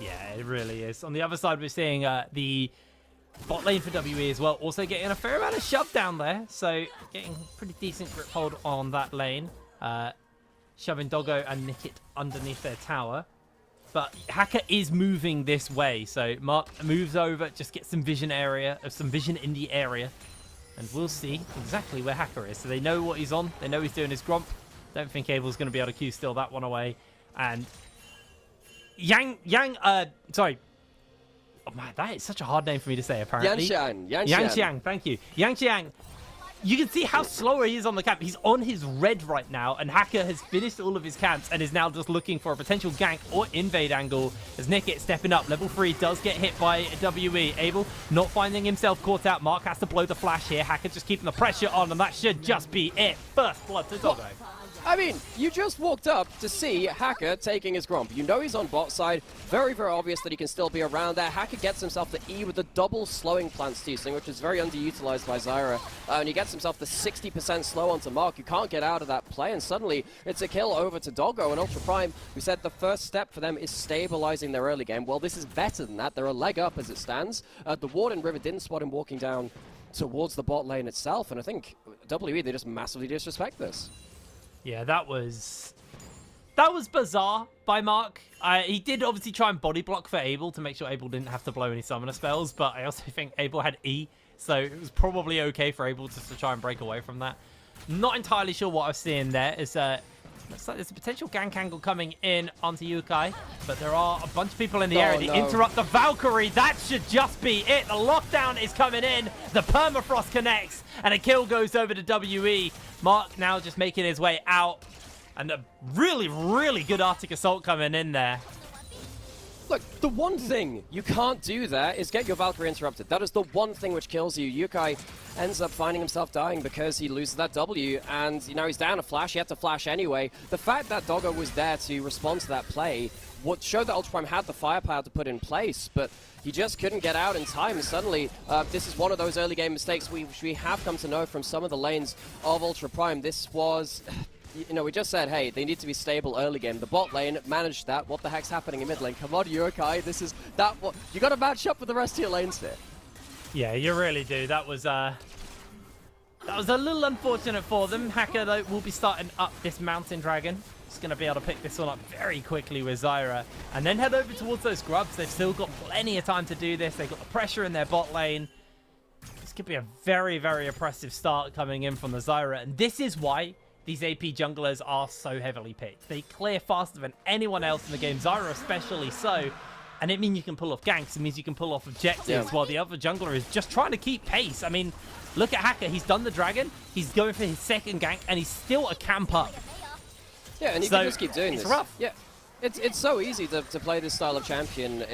S4: Yeah, it really is. On the other side, we're seeing the bot lane for WE as well, also getting a fair amount of shove down there, so getting pretty decent grip hold on that lane. Shoving Doggo and Nickit underneath their tower. But Hacker is moving this way, so Mark moves over, just gets some vision in the area, and we'll see exactly where Hacker is. So they know what he's on, they know he's doing his Gromp. Don't think Abel's going to be able to Q-steal that one away. And sorry. Oh man, that is such a hard name for me to say, apparently. Yanxiang, thank you. Yanxiang, you can see how slow he is on the camp. He's on his red right now, and Hacker has finished all of his camps and is now just looking for a potential gank or invade angle as Nickit stepping up. Level 3 does get hit by WE. Abel not finding himself caught out. Mark has to blow the flash here. Hacker just keeping the pressure on, and that should just be it. First blood to Doggo.
S5: I mean, you just walked up to see Hacker taking his Gromp. You know he's on bot side. Very, very obvious that he can still be around there. Hacker gets himself the E with the double slowing plant stealing, which is very underutilized by Zyra. And he gets himself the 60% slow onto Mark. You can't get out of that play, and suddenly it's a kill over to Doggo and Ultra Prime, who said the first step for them is stabilizing their early game. Well, this is better than that. They're a leg up as it stands. The ward in River didn't spot him walking down towards the bot lane itself, and I think WE, they just massively disrespect this.
S4: Yeah, that was bizarre by Mark. He did obviously try and body block for Abel to make sure Abel didn't have to blow any summoner spells, but I also think Abel had E, so it was probably okay for Abel just to try and break away from that. Not entirely sure what I was seeing there. Looks like there's a potential gank angle coming in onto Yukai, but there are a bunch of people in the area. They interrupt the Valkyrie. That should just be it. The lockdown is coming in. The permafrost connects, and a kill goes over to WE. Mark now just making his way out, and a really, really good Arctic Assault coming in there.
S5: Look, the one thing you can't do there is get your Valkyrie interrupted. That is the one thing which kills you. Yukai ends up finding himself dying because he loses that W, and you know he's down a flash. He had to flash anyway. The fact that Doggo was there to respond to that play would show that Ultra Prime had the firepower to put in place, but he just couldn't get out in time. And suddenly, this is one of those early game mistakes we have come to know from some of the lanes of Ultra Prime. This was, you know, we just said, hey, they need to be stable early game. The bot lane managed that. What the heck's happening in mid lane? Come on, Yukai. This is that. You got to match up with the rest of your lanes here.
S4: Yeah, you really do. That was a little unfortunate for them. Hacker, though, will be starting up this Mountain Dragon. He's going to be able to pick this one up very quickly with Zyra and then head over towards those grubs. They've still got plenty of time to do this. They've got the pressure in their bot lane. This could be a very, very oppressive start coming in from the Zyra, and this is why these AP junglers are so heavily picked. They clear faster than anyone else in the game, Zyra especially so. And it means you can pull off ganks. It means you can pull off objectives while the other jungler is just trying to keep pace. I mean, look at Hacker. He's done the dragon. He's going for his second gank, and he's still a camp up.
S5: Yeah, and you can just keep doing this.
S4: It's rough.
S5: Yeah, it's so easy to play this style of champion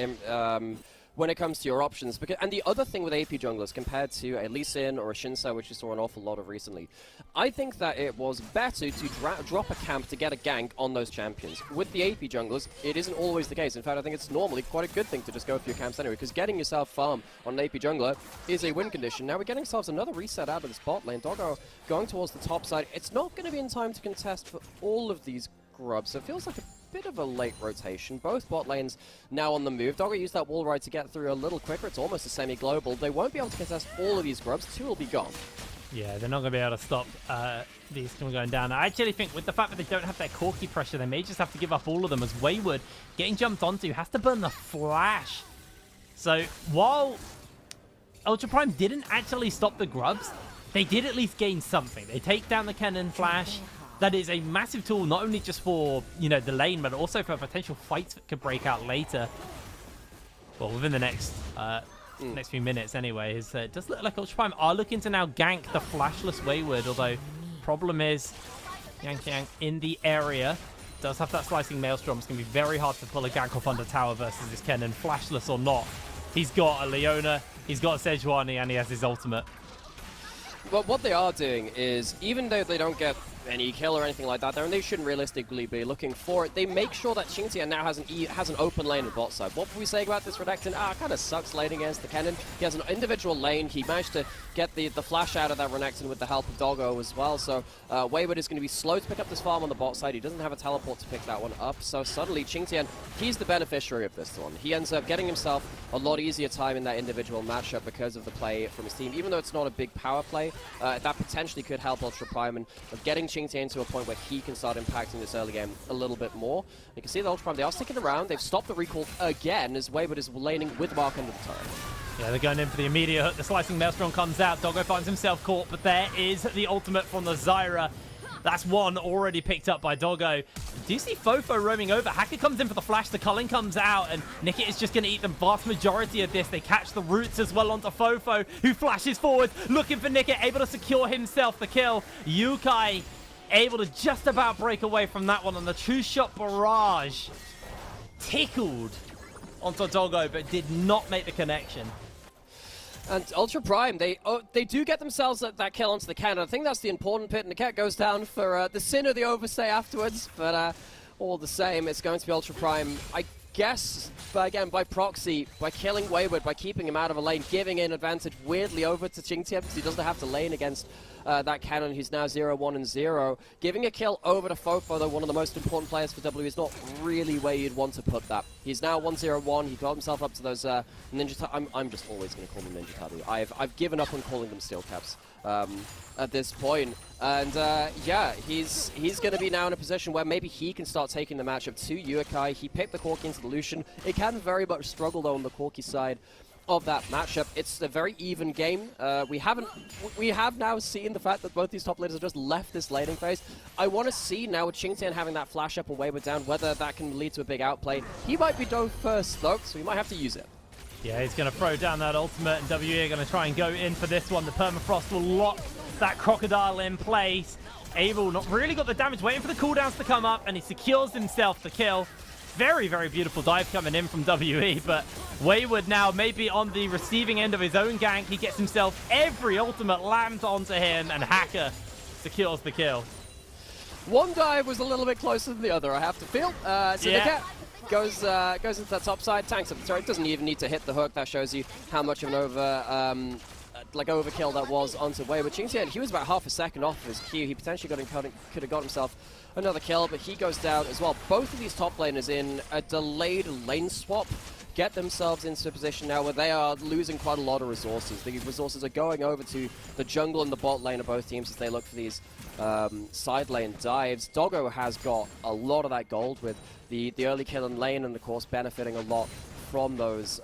S5: when it comes to your options. And the other thing with AP junglers compared to a Lee Sin or a Shinso, which you saw an awful lot of recently, I think that it was better to drop a camp to get a gank on those champions. With the AP junglers, it isn't always the case. In fact, I think it's normally quite a good thing to just go for your camps anyway, because getting yourself farm on an AP jungler is a win condition. Now we're getting ourselves another reset out of this bot lane. Doggo going towards the top side. It's not going to be in time to contest for all of these grubs, so it feels like a bit of a late rotation. Both bot lanes now on the move. Doggo used that wall ride to get through a little quicker. It's almost a semi-global. They won't be able to contest all of these grubs. Two will be gone.
S4: Yeah, they're not going to be able to stop these from going down. I actually think with the fact that they don't have their Corki pressure, they may just have to give up all of them, as Wayward, getting jumped onto, has to burn the flash. So while Ultra Prime didn't actually stop the grubs, they did at least gain something. They take down the cannon flash. That is a massive tool, not only just for, you know, the lane, but also for potential fights that could break out later. Well, within the next few minutes anyway. It does look like Ultra Prime are looking to now gank the flashless Wayward, although problem is Yang in the area does have that slicing Maelstrom. It's going to be very hard to pull a gank off under tower versus this Kennen, flashless or not. He's got a Leona, he's got a Sejuani, and he has his ultimate.
S5: But what they are doing is, even though they don't get any kill or anything like that, and they shouldn't realistically be looking for it, they make sure that Xingtian now has an open lane on bot side. What were we saying about this Renekton? Kind of sucks laning against the Kennen. He has an individual lane. He managed to get the flash out of that Renekton with the help of Doggo as well. So Wayward is going to be slow to pick up this farm on the bot side. He doesn't have a teleport to pick that one up. So suddenly Xingtian, he's the beneficiary of this one. He ends up getting himself a lot easier time in that individual matchup because of the play from his team. Even though it's not a big power play, that potentially could help Ultra Prime and getting Xingtian to a point where he can start impacting this early game a little bit more. You can see the Ultra Prime, they are sticking around. They've stopped the recall again as Wayward is laning with Mark under the turret.
S4: Yeah, they're going in for the immediate hook. The slicing Maelstrom comes out. Doggo finds himself caught, but there is the ultimate from the Zyra. That's one already picked up by Doggo. Do you see Fofo roaming over? Hacker comes in for the flash. The Culling comes out, and Nickit is just going to eat the vast majority of this. They catch the roots as well onto Fofo, who flashes forward, looking for Nickit, able to secure himself the kill. Yukai able to just about break away from that one, and the true shot barrage tickled onto Doggo, but did not make the connection.
S5: And Ultra Prime, they do get themselves that kill onto the cannon. I think that's the important bit, and the cat goes down for the sin of the overstay afterwards, but all the same, it's going to be Ultra Prime, I guess, but again, by proxy, by killing Wayward, by keeping him out of a lane, giving an advantage weirdly over to Xingtian, because he doesn't have to lane against that cannon who's now 0-1 and 0. Giving a kill over to Fofo, though one of the most important players for W, is not really where you'd want to put that. He's now 1-0-1, he got himself up to those Ninja I'm just always going to call them Ninja Tattoo. I've given up on calling them Steel Caps at this point. And yeah, he's going to be now in a position where maybe he can start taking the matchup to Yukai. He picked the Corki into the Lucian. It can very much struggle, though, on the Corki side of that matchup. It's a very even game. We have now seen the fact that both these top laners have just left this laning phase. I want to see now with Xingtian having that flash up and Wayward down, whether that can lead to a big outplay. He might be dove first, though, so we might have to use it.
S4: Yeah, he's going to throw down that ultimate, and WE are going to try and go in for this one. The Permafrost will lock that Crocodile in place. Abel not really got the damage, waiting for the cooldowns to come up, and he secures himself the kill. Very, very beautiful dive coming in from WE, but Wayward now maybe on the receiving end of his own gank. He gets himself every ultimate lammed onto him, and Hacker secures the kill.
S5: One dive was a little bit closer than the other, I have to feel. So the cat goes into that top side, tanks up the turret, doesn't even need to hit the hook. That shows you how much of an overkill that was onto Wayward. Xingtian, he was about half a second off of his Q. He potentially could have got himself another kill, but he goes down as well. Both of these top laners in a delayed lane swap get themselves into a position now where they are losing quite a lot of resources. The resources are going over to the jungle and the bot lane of both teams as they look for these side lane dives. Doggo has got a lot of that gold with the early kill in lane, and of course benefiting a lot from those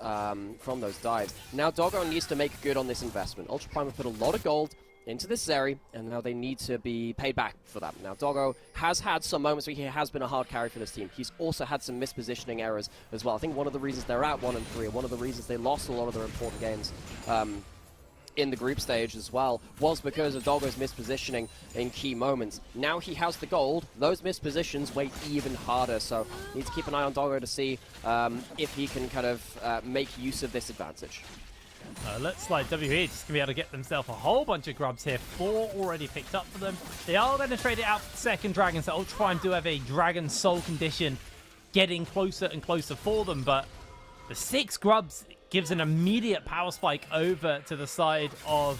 S5: dives. Now Doggo needs to make good on this investment. Ultra Prime have put a lot of gold into this Zeri, and now they need to be paid back for that. Now Doggo has had some moments where he has been a hard carry for this team. He's also had some mispositioning errors as well. I think one of the reasons they're at 1-3, and one of the reasons they lost a lot of their important games in the group stage as well was because of Doggo's mispositioning in key moments. Now he has the gold, those mispositions weigh even harder, so need to keep an eye on Doggo to see if he can kind of make use of this advantage.
S4: Looks like WE just going to be able to get themselves a whole bunch of grubs here. 4 already picked up for them. They are going to trade it out for the second dragon, so Ultra Prime do have a dragon soul condition getting closer and closer for them, but the 6 grubs gives an immediate power spike over to the side of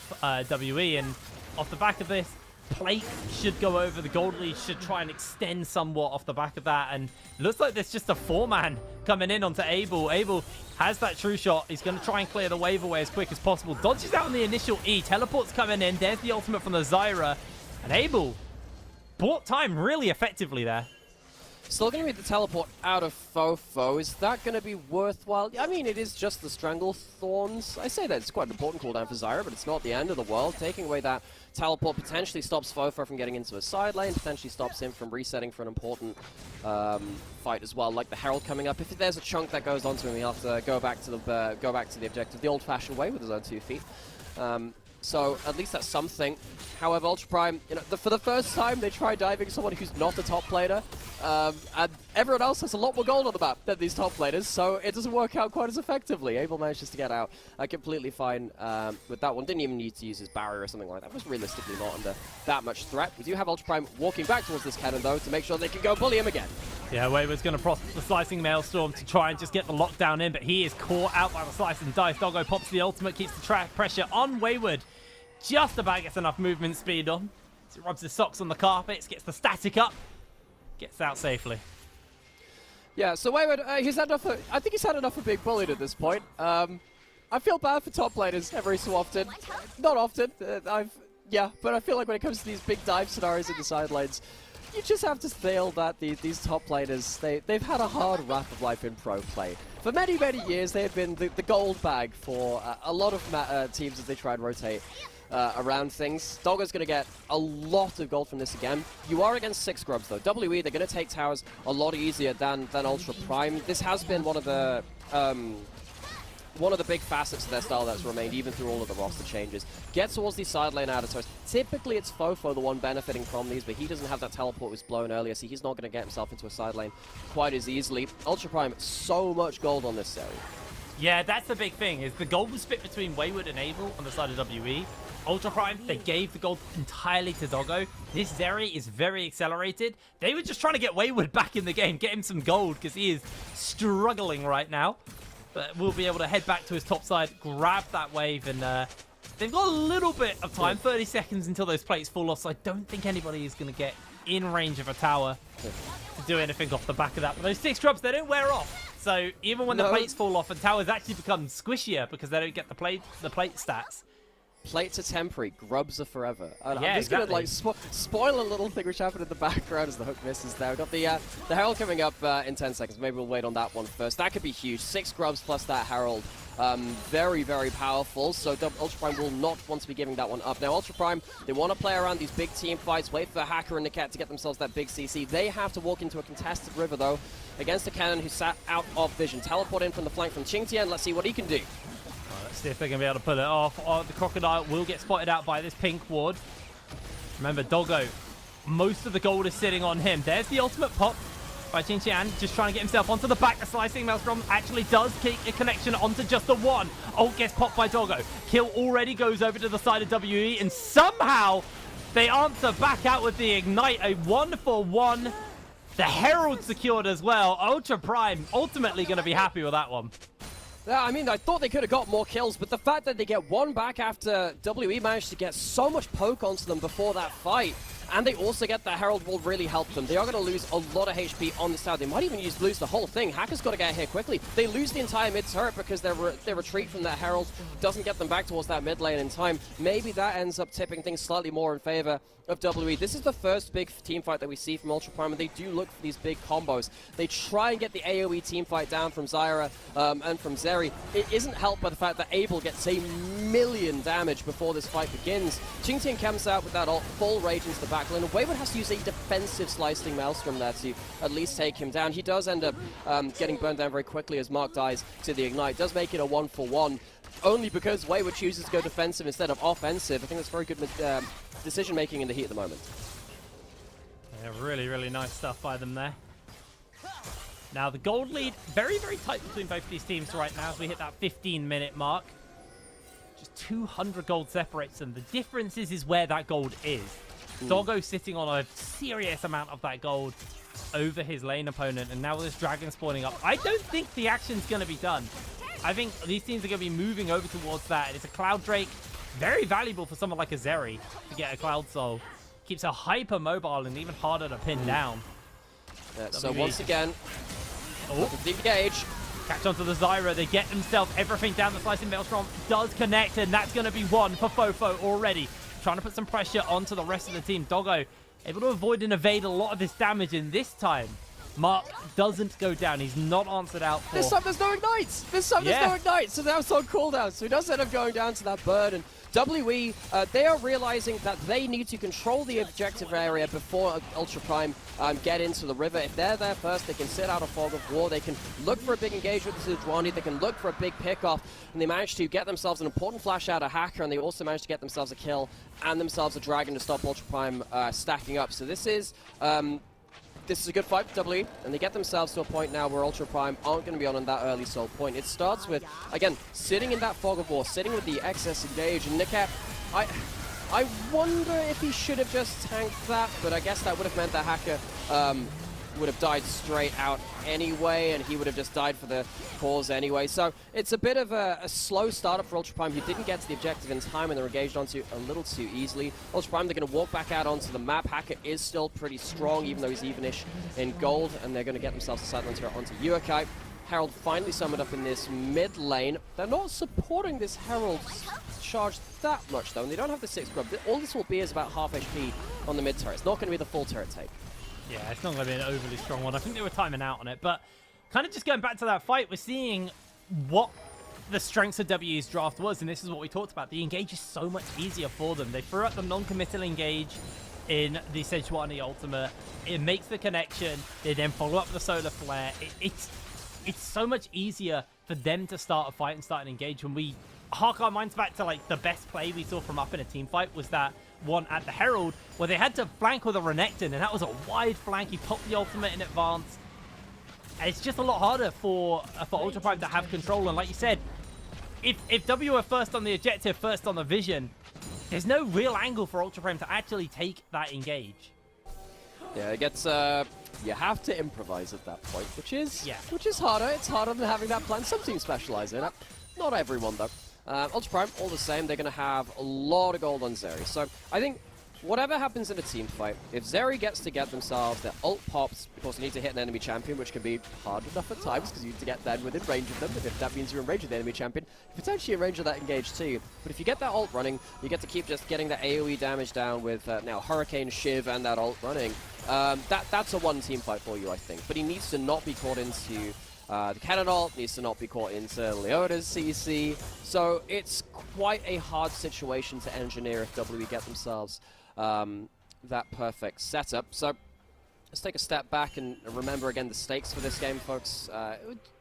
S4: WE, and off the back of this, Plate should go over. The gold lead should try and extend somewhat off the back of that, and looks like there's just a 4-man coming in onto Abel. Abel has that true shot. He's going to try and clear the wave away as quick as possible. Dodges out on the initial E. Teleport's coming in. There's the ultimate from the Zyra, and Abel bought time really effectively there.
S5: Still going to be the teleport out of Fofo. Is that going to be worthwhile? I mean, it is just the Strangle Thorns. I say that it's quite an important cooldown for Zyra, but it's not the end of the world. Taking away that teleport potentially stops Fofo from getting into a side lane, potentially stops him from resetting for an important fight as well, like the Herald coming up. If there's a chunk that goes onto him, he'll have to go back to the objective the old-fashioned way with his own 2 feet. So at least that's something. However, Ultra Prime, you know, for the first time, they try diving someone who's not a top laner, and everyone else has a lot more gold on the map than these top laners, so it doesn't work out quite as effectively. Abel manages to get out completely fine with that one. Didn't even need to use his barrier or something like that. Was realistically not under that much threat. We do have Ultra Prime walking back towards this cannon, though, to make sure they can go bully him again.
S4: Yeah, Wayward's going to prosper the Slicing Maelstrom to try and just get the lockdown in, but he is caught out by the Slice and Dice. Doggo pops the ultimate, keeps the track pressure on Wayward. Just about gets enough movement speed on. So he rubs his socks on the carpets, gets the static up, gets out safely.
S5: Yeah, so Wayward, he's had enough. I think he's had enough of being bullied at this point. I feel bad for top laners every so often. Not often. But I feel like when it comes to these big dive scenarios in the side lanes, you just have to feel that these top laners, they've had a hard rap of life in pro play. For many, many years, they have been the gold bag for a lot of teams as they try and rotate around things. Doggo's going to get a lot of gold from this again. You are against 6 grubs, though. WE, they're going to take towers a lot easier than Ultra Prime. This has been one of the big facets of their style that's remained even through all of the roster changes. Get towards these side lane out of toast. Typically it's Fofo the one benefiting from these, but he doesn't have that teleport was blown earlier, so he's not going to get himself into a side lane quite as easily. Ultra Prime, so much gold on this area.
S4: Yeah, that's the big thing, is the gold was split between Wayward and Abel on the side of WE. Ultra Prime, they gave the gold entirely to Doggo. This Zeri is very accelerated. They were just trying to get Wayward back in the game, get him some gold, because he is struggling right now. But we'll be able to head back to his top side, grab that wave, and they've got a little bit of time, 30 seconds until those plates fall off, so I don't think anybody is going to get in range of a tower to do anything off the back of that. But those 6 drops, they don't wear off. So even when the plates fall off, and towers actually become squishier because they don't get the plate stats.
S5: Plates are temporary, grubs are forever. And
S4: Yeah,
S5: I'm just going to like spoil a little thing which happened in the background as the hook misses there. We've got the Herald coming up in 10 seconds. Maybe we'll wait on that one first. That could be huge. 6 grubs plus that Herald. Very, very powerful. So Ultra Prime will not want to be giving that one up. Now, Ultra Prime, they want to play around these big team fights, wait for Hacker and Niket to get themselves that big CC. They have to walk into a contested river, though, against a cannon who sat out of vision. Teleport in from the flank from Qingtian. Let's see what he can do.
S4: Let's see if they're going to be able to pull it off. The Crocodile will get spotted out by this pink ward. Remember, Doggo, most of the gold is sitting on him. There's the ultimate pop by Qingtian, just trying to get himself onto the back. The Slicing Maelstrom actually does keep a connection onto just the one. Ult gets popped by Doggo. Kill already goes over to the side of WE, and somehow they answer back out with the Ignite. A 1-for-1. The Herald secured as well. Ultra Prime ultimately going to be happy with that one.
S5: Yeah, I mean, I thought they could have got more kills, but the fact that they get one back after WE managed to get so much poke onto them before that fight, and they also get the Herald will really help them. They are going to lose a lot of HP on this tower. They might even lose the whole thing. Hacker's got to get here quickly. They lose the entire mid turret because their retreat from that Herald doesn't get them back towards that mid lane in time. Maybe that ends up tipping things slightly more in favor of WE. This is the first big team fight that we see from Ultra Prime, and they do look for these big combos. They try and get the AoE team fight down from Zyra and from Zeri. It isn't helped by the fact that Abel gets a million damage before this fight begins. Qingtian comes out with that ult, full rage into the back lane. Wayward has to use a defensive Slicing Maelstrom there to at least take him down. He does end up getting burned down very quickly as Mark dies to the Ignite. Does make it a 1-for-1. only because Wayward chooses to go defensive instead of offensive. I think that's very good decision making in the heat at the moment.
S4: Yeah, really, really nice stuff by them there. Now the gold lead, very, very tight between both these teams right now as we hit that 15-minute mark. Just 200 gold separates them. The difference is where that gold is. Doggo sitting on a serious amount of that gold over his lane opponent, and now with this dragon spawning up, I don't think the action's going to be done. I think these teams are going to be moving over towards that, and it's a Cloud Drake, very valuable for someone like a Zeri to get a Cloud Soul. Keeps her hyper mobile and even harder to pin down.
S5: So once again, deep engage.
S4: Catch onto the Zyra, they get themselves everything down. The Slicing Maelstrom does connect, and that's going to be one for Fofo already. Trying to put some pressure onto the rest of the team. Doggo able to avoid and evade a lot of this damage, and this time, Mark doesn't go down. He's not answered out for...
S5: This time there's no ignites! This time there's no ignites, so now it's on cooldown. So he does end up going down to that bird, and WE, they are realizing that they need to control the objective area before Ultra Prime get into the river. If they're there first, they can sit out a fog of war, they can look for a big engagement with Sejuani, they can look for a big pickoff, and they manage to get themselves an important flash out of Hacker, and they also manage to get themselves a kill and themselves a dragon to stop Ultra Prime stacking up. So this is a good fight for WE, and they get themselves to a point now where Ultra Prime aren't going to be on that early soul point. It starts with, again, sitting in that fog of war, sitting with the excess engage, and Nickap, I wonder if he should have just tanked that, but I guess that would have meant that Hacker would have died straight out anyway, and he would have just died for the cause anyway. So it's a bit of a slow startup for Ultra Prime, who didn't get to the objective in time and they're engaged onto a little too easily. Ultra Prime, they're going to walk back out onto the map. Hacker is still pretty strong, even though he's evenish in gold, and they're going to get themselves a side launcher onto Yuakai. Herald finally summoned up in this mid lane. They're not supporting this Herald charge that much though, and they don't have the 6 grub. All this will be is about half HP on the mid turret. It's not going to be the full turret take.
S4: Yeah, it's not going to be an overly strong one. I think they were timing out on it. But kind of just going back to that fight, we're seeing what the strengths of W's draft was. And this is what we talked about. The engage is so much easier for them. They threw out the non-committal engage in the Sejuani ultimate. It makes the connection. They then follow up with the solar flare. It's so much easier for them to start a fight and start an engage. When we hark our minds back to like the best play we saw from Up in a team fight was that one at the Herald, where they had to flank with a Renekton, and that was a wide flank. He popped the ultimate in advance. And it's just a lot harder for Ultra Prime to have control. And like you said, if W are first on the objective, first on the vision, there's no real angle for Ultra Prime to actually take that engage.
S5: Yeah, it gets you have to improvise at that point, which is harder. It's harder than having that plan. Some teams specialize in it. Not everyone though. Ultra Prime, all the same, they're going to have a lot of gold on Zeri. So I think whatever happens in a team fight, if Zeri gets to get themselves their ult pops, of course you need to hit an enemy champion, which can be hard enough at times because you need to get them within range of them. If that means you're in range of the enemy champion, potentially in range of that engage too. But if you get that ult running, you get to keep just getting the AoE damage down with now Hurricane, Shiv, and that ult running. That's a one team fight for you, I think. But he needs to not be caught into the cannon ult, needs to not be caught into Leona's CC. So it's quite a hard situation to engineer if WE get themselves that perfect setup. So let's take a step back and remember again the stakes for this game, folks.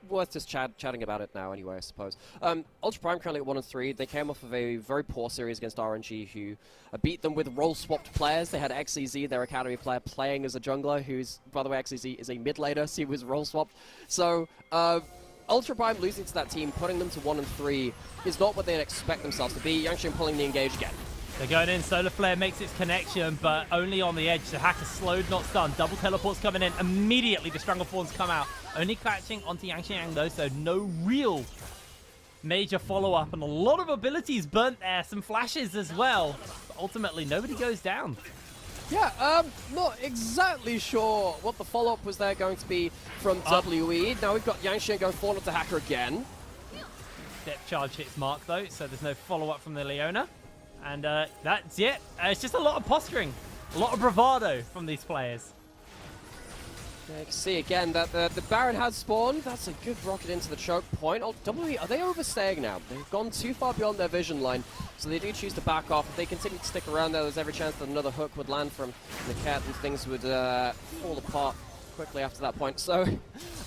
S5: Worth just chatting about it now anyway, I suppose. Ultra Prime currently at 1-3. They came off of a very poor series against RNG, who beat them with role-swapped players. They had XEZ, their academy player, playing as a jungler, who's, by the way, XEZ is a mid laner, so he was role-swapped. So, Ultra Prime losing to that team, putting them to 1-3, is not what they'd expect themselves to be. Yangshin pulling the engage again.
S4: They're going in, Solar Flare makes its connection, but only on the edge. The Hacker slowed, not stunned. Double teleports coming in. Immediately, the Stranglethorns come out. Only catching onto Yang though, so no real major follow-up. And a lot of abilities burnt there. Some flashes as well. But ultimately, nobody goes down.
S5: Yeah, not exactly sure what the follow-up was there going to be from WE. Now we've got Yangshin going forward to Hacker again.
S4: Depth charge hits Mark, though, so there's no follow-up from the Leona. And that's it. It's just a lot of posturing, a lot of bravado from these players.
S5: Yeah, you can see again that the Baron has spawned. That's a good rocket into the choke point. Oh, WE, are they overstaying now? They've gone too far beyond their vision line, so they do choose to back off. If they continue to stick around there, there's every chance that another hook would land from the cat and things would fall apart quickly after that point. So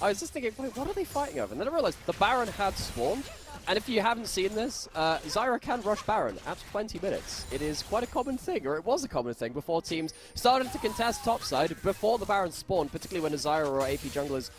S5: I was just thinking, wait, what are they fighting over? And then I realized the Baron had spawned. And if you haven't seen this, Zyra can rush Baron at 20 minutes. It is quite a common thing, or it was a common thing before teams started to contest topside, before the Baron spawned, particularly when a Zyra or AP junglers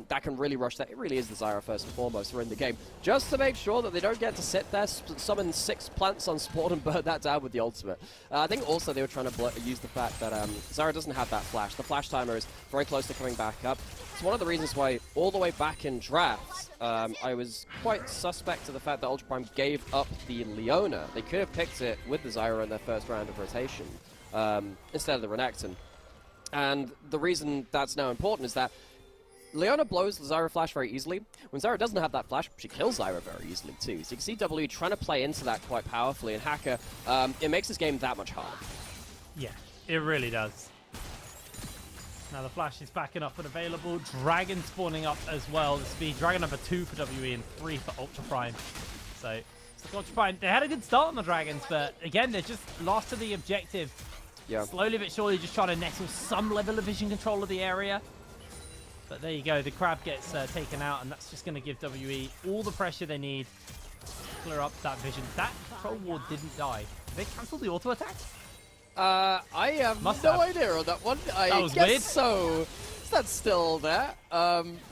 S5: that can really rush that. It really is the Zyra first and foremost who are in the game, just to make sure that they don't get to sit there, summon 6 plants on spawn and burn that down with the ultimate. I think also they were trying to use the fact that Zyra doesn't have that flash. The flash timer is very close to coming back up. It's one of the reasons why, all the way back in drafts, I was quite suspect to the fact that Ultra Prime gave up the Leona. They could have picked it with the Zyra in their first round of rotation, instead of the Renekton. And the reason that's now important is that Leona blows the Zyra flash very easily. When Zyra doesn't have that flash, she kills Zyra very easily too. So you can see W trying to play into that quite powerfully, and Hacker, it makes this game that much harder.
S4: Yeah, it really does. Now the flash is backing up and available. Dragon spawning up as well. The speed. Dragon number 2 for WE and 3 for Ultra Prime. So, Ultra Prime, they had a good start on the Dragons, but again, they're just lost to the objective.
S5: Yeah.
S4: Slowly but surely just trying to nestle some level of vision control of the area. But there you go, the crab gets taken out, and that's just going to give WE all the pressure they need to clear up that vision. That control ward didn't die. Did they cancel the auto attack?
S5: I have no idea on that one. I
S4: was
S5: guess
S4: weird.
S5: so. That's still there.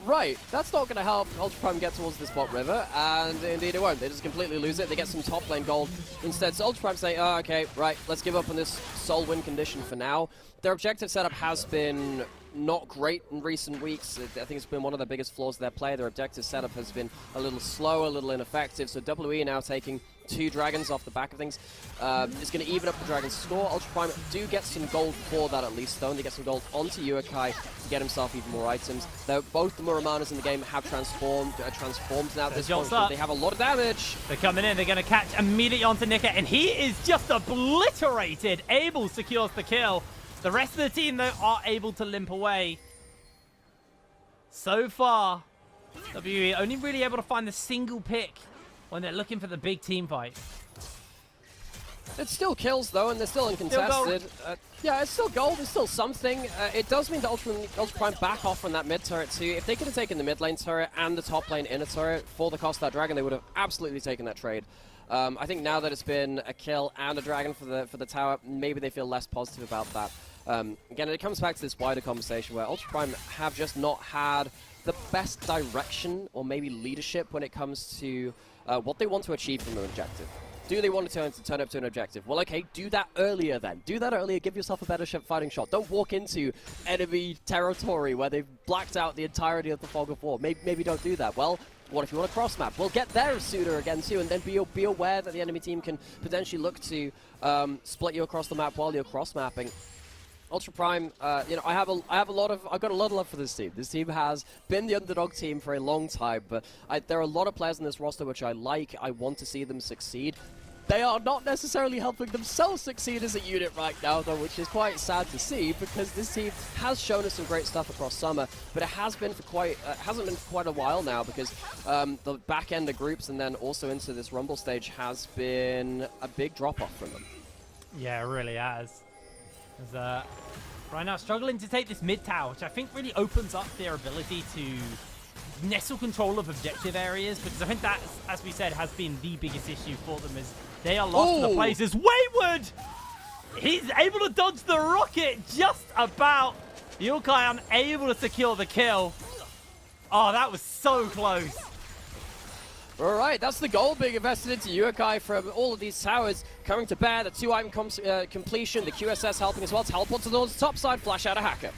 S5: Right, that's not going to help Ultra Prime get towards this bot river, and indeed it won't. They just completely lose it. They get some top lane gold instead. So Ultra Prime say, oh, okay, right, let's give up on this soul win condition for now. Their objective setup has been not great in recent weeks. I think it's been one of the biggest flaws of their play. Their objective setup has been a little slow, a little ineffective. So WE now taking 2 dragons off the back of things. It's going to even up the dragon's score. Ultra Prime do get some gold for that at least, though. And they get some gold onto Yukai to get himself even more items. Though both the Muramanas in the game have transformed now at this point. So they have a lot of damage.
S4: They're coming in. They're going to catch immediately onto Nika, and he is just obliterated. Abel secures the kill. The rest of the team, though, are able to limp away. So far, WE only really able to find the single pick when they're looking for the big team fight.
S5: It still kills, though, and they're still uncontested. Yeah, it's still gold. It's still something. It does mean that Ultra Prime back off from that mid turret, too. If they could have taken the mid lane turret and the top lane inner turret for the cost of that dragon, they would have absolutely taken that trade. I think now that it's been a kill and a dragon for the tower, maybe they feel less positive about that. Again, it comes back to this wider conversation where Ultra Prime have just not had the best direction or maybe leadership when it comes to what they want to achieve from an objective. Do they want to turn up to an objective? Well, okay, do that earlier then. Do that earlier, give yourself a better fighting shot. Don't walk into enemy territory where they've blacked out the entirety of the fog of war. Maybe don't do that. Well, what if you want to cross-map? Well, get there sooner again, too, and then be aware that the enemy team can potentially look to split you across the map while you're cross-mapping. Ultra Prime, you know, I've got a lot of love for this team. This team has been the underdog team for a long time, but there are a lot of players in this roster which I like. I want to see them succeed. They are not necessarily helping themselves succeed as a unit right now, though, which is quite sad to see, because this team has shown us some great stuff across summer, but it has been for hasn't been for quite a while now, because the back end of groups and then also into this Rumble stage has been a big drop-off from them.
S4: Yeah, it really has. Right now struggling to take this mid tower, which I think really opens up their ability to nestle control of objective areas, because I think that, as we said, has been the biggest issue for them, is they are lost to the places. Wayward! He's able to dodge the rocket just about. Yukai unable to secure the kill. Oh, that was so close.
S5: All right, that's the gold being invested into Yukai from all of these towers coming to bear. The 2-item completion, the QSS helping as well. Teleport to the top side, flash out a Hacker.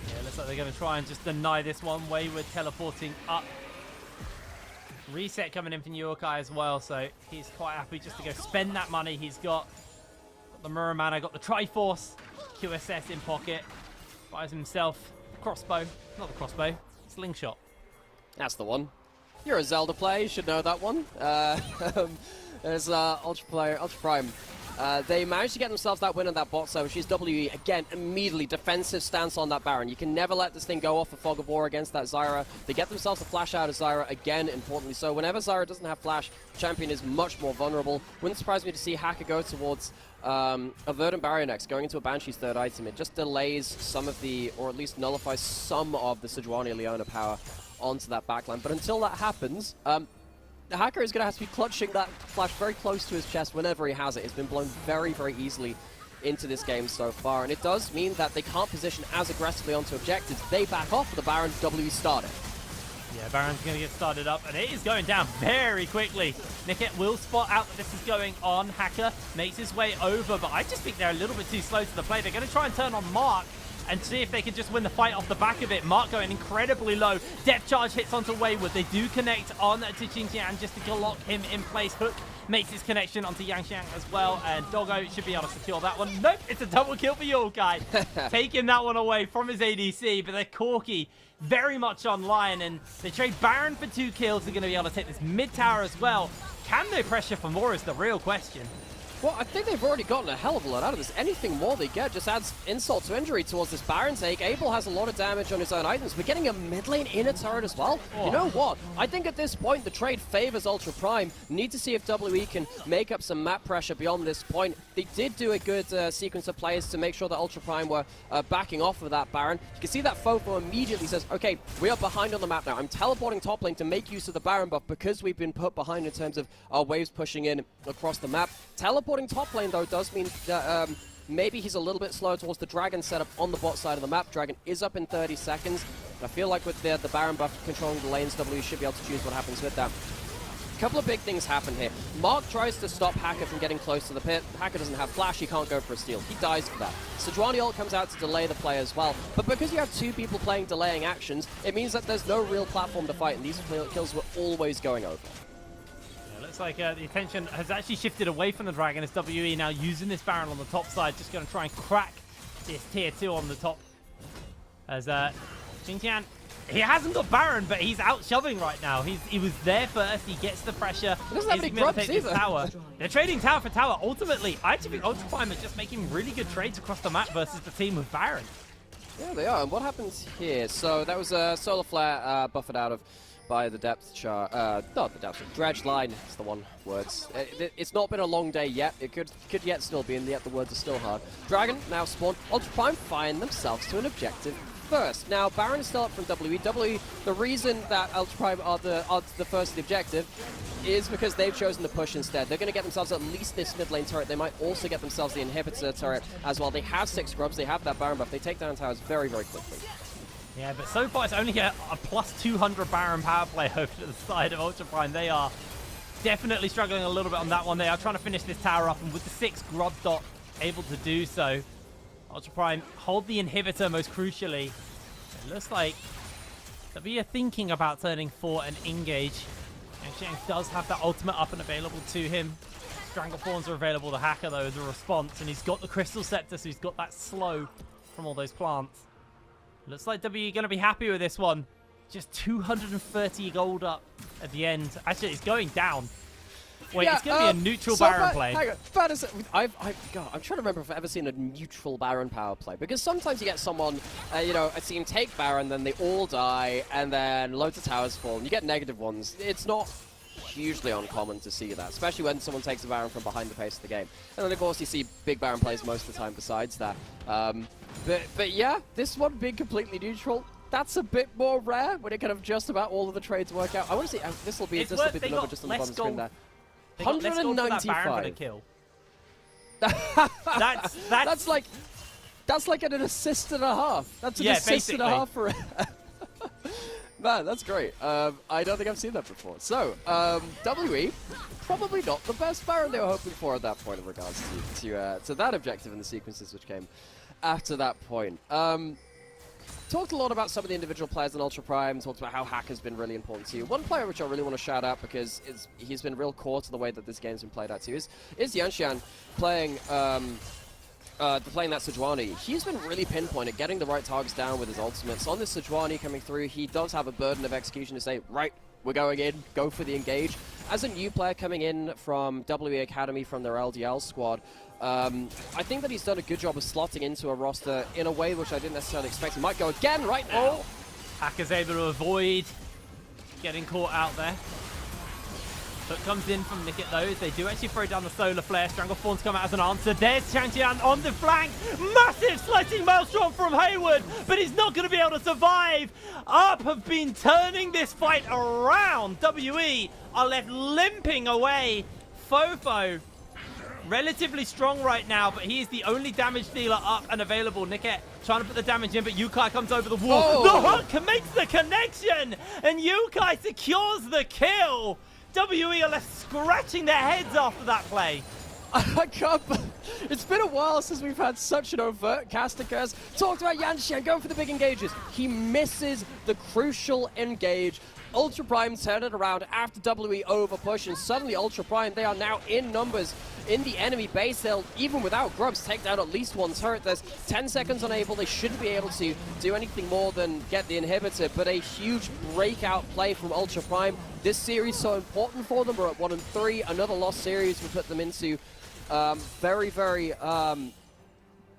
S4: Yeah, looks like they're going to try and just deny this one. Wayward teleporting up. Reset coming in from Yukai as well, so he's quite happy just to go spend that money. He's got the Muramana, got the Triforce, QSS in pocket. Buys himself crossbow, not the crossbow, slingshot.
S5: That's the one. You're a Zelda player, you should know that one. There's Ultra Prime. They managed to get themselves that win on that bot side, which is WE. Again, immediately defensive stance on that Baron. You can never let this thing go off the Fog of War against that Zyra. They get themselves a flash out of Zyra, again, importantly so. Whenever Zyra doesn't have flash, champion is much more vulnerable. Wouldn't surprise me to see Hacker go towards a Verdant Barrier next, going into a Banshee's third item. It just delays some of the, or at least nullifies some of the Sejuani Leona power onto that backline. But until that happens, Hacker is going to have to be clutching that flash very close to his chest whenever he has it. It's been blown very, very easily into this game so far, and it does mean that they can't position as aggressively onto objectives. They back off for the Baron. W started.
S4: Yeah, Baron's going to get started up, and it is going down very quickly. Nicket will spot out that this is going on. Hacker makes his way over, but I just think they're a little bit too slow to the play. They're going to try and turn on Mark and see if they can just win the fight off the back of it. Mark going incredibly low. Depth charge hits onto Wayward. They do connect on to Xinjiang just to lock him in place. Hook makes his connection onto Yangxiang as well, and Doggo should be able to secure that one. Nope, it's a double kill for Yorkai. Taking that one away from his ADC, but they're Corki very much online, and they trade Baron for 2 kills. They're going to be able to take this mid tower as well. Can they pressure for more is the real question.
S5: Well, I think they've already gotten a hell of a lot out of this. Anything more they get just adds insult to injury towards this Baron take. Abel has a lot of damage on his own items. We're getting a mid lane inner turret as well.
S4: Oh.
S5: You know what? I think at this point the trade favors Ultra Prime. Need to see if WE can make up some map pressure beyond this point. They did do a good sequence of players to make sure that Ultra Prime were backing off of that Baron. You can see that Fofo immediately says, okay, we are behind on the map now. I'm teleporting top lane to make use of the Baron buff because we've been put behind in terms of our waves pushing in across the map. Teleporting top lane, though, does mean that maybe he's a little bit slow towards the Dragon setup on the bot side of the map. Dragon is up in 30 seconds. I feel like with the Baron buff controlling the lanes, W should be able to choose what happens with that. A couple of big things happen here. Mark tries to stop Hacker from getting close to the pit. Hacker doesn't have flash, he can't go for a steal. He dies for that. Sejuani ult comes out to delay the play as well. But because you have 2 people playing delaying actions, it means that there's no real platform to fight, and these kills were always going over.
S4: Looks like the attention has actually shifted away from the Dragon as WE now using this Baron on the top side, just going to try and crack this tier 2 on the top. As Xinjiang, he hasn't got Baron, but he's out shoving right now. He was there first, he gets the pressure.
S5: He doesn't have any grubs either.
S4: Tower. They're trading tower for tower. Ultimately, I actually think Ultra Prime is just making really good trades across the map versus the team with Baron.
S5: Yeah, they are. And what happens here? So that was a Solar Flare buffered out of by the depth chart, not the depth, dredge line is the one words. It's not been a long day yet. It could yet still be, and yet the words are still hard. Dragon now spawned. Ultra Prime find themselves to an objective first. Now Baron is still up from WE. The reason that Ultra Prime are the first of the objective is because they've chosen to push instead. They're going to get themselves at least this mid lane turret. They might also get themselves the inhibitor turret as well. They have 6 scrubs. They have that Baron buff. They take down towers very, very quickly.
S4: Yeah, but so far it's only a plus 200 Baron power play over to the side of Ultra Prime. They are definitely struggling a little bit on that one. They are trying to finish this tower up, and with the 6 grub dot able to do so, Ultra Prime hold the inhibitor most crucially. It looks like that we are thinking about turning 4 and engage. And Xiang does have that ultimate up and available to him. Stranglethorns are available to Hacker though as a response, and he's got the Crystal Scepter, so he's got that slow from all those plants. Looks like W going to be happy with this one. Just 230 gold up at the end. Actually, it's going down. Wait,
S5: yeah,
S4: it's going to be a neutral Baron play.
S5: Hang on. God, I'm trying to remember if I've ever seen a neutral Baron power play. Because sometimes you get someone, you know, a team take Baron, then they all die, and then loads of towers fall, and you get negative ones. It's not hugely uncommon to see that, especially when someone takes a Baron from behind the pace of the game. And then, of course, you see big Baron plays most of the time besides that. But yeah, this one being completely neutral, that's a bit more rare when it kind of just about all of the trades work out. I want to see, this will be the number just on the bottom screen there. 195.
S4: Kill.
S5: That's like an assist and a half. That's an assist
S4: basically.
S5: And a half for it. Man, that's great. I don't think I've seen that before. So, WE, probably not the best Baron they were hoping for at that point in regards to that objective and the sequences which came after that point. Talked a lot about some of the individual players in Ultra Prime, talked about how Hacker's been really important to you. One player which I really want to shout out because he's been real core to the way that this game's been played out too is Yanxian playing playing that Sejuani. He's been really pinpointed, getting the right targets down with his ultimates. On this Sejuani coming through, he does have a burden of execution to say, right, we're going in, go for the engage. As a new player coming in from WE Academy from their LDL squad, I think that he's done a good job of slotting into a roster in a way which I didn't necessarily expect. He might go again right now.
S4: Hacker's able to avoid getting caught out there. Hook comes in from Nickit though. They do actually throw down the solar flare. Stranglethorns come out as an answer. There's Changjian on the flank. Massive slicing maelstrom from Hayward, but he's not going to be able to survive. Up have been turning this fight around. WE are left limping away. Fofo, relatively strong right now, but he is the only damage dealer up and available. Nickit trying to put the damage in, but Yukai comes over the wall.
S5: Oh.
S4: The hook makes the connection, and Yukai secures the kill. WE are left scratching their heads after that play.
S5: I can't. It's been a while since we've had such an overt casting curse. Talked about Yanshan going for the big engages. He misses the crucial engage. Ultra Prime turned it around after WE over push, and suddenly Ultra Prime, they are now in numbers in the enemy base. They'll, even without grubs, take down at least one turret. There's 10 seconds unable. They shouldn't be able to do anything more than get the inhibitor, but a huge breakout play from Ultra Prime. This series so important for them. We're at 1-3. Another lost series will put them into very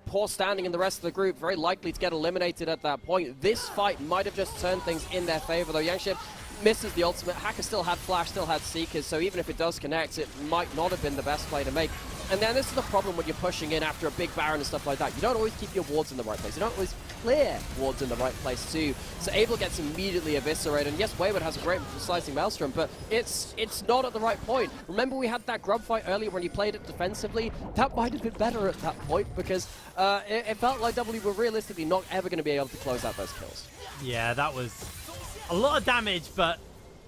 S5: poor standing in the rest of the group, very likely to get eliminated at that point. This fight might have just turned things in their favor, though. Yangshin misses the ultimate. Hacker still had Flash, still had Seekers, so even if it does connect, it might not have been the best play to make. And then this is the problem when you're pushing in after a big Baron and stuff like that. You don't always keep your wards in the right place. You don't always clear wards in the right place too. So Abel gets immediately eviscerated. And yes, Wayward has a great slicing Maelstrom, but it's not at the right point. Remember we had that grub fight earlier when you played it defensively? That might have been better at that point because it felt like W were realistically not ever going to be able to close out those kills.
S4: Yeah, that was a lot of damage, but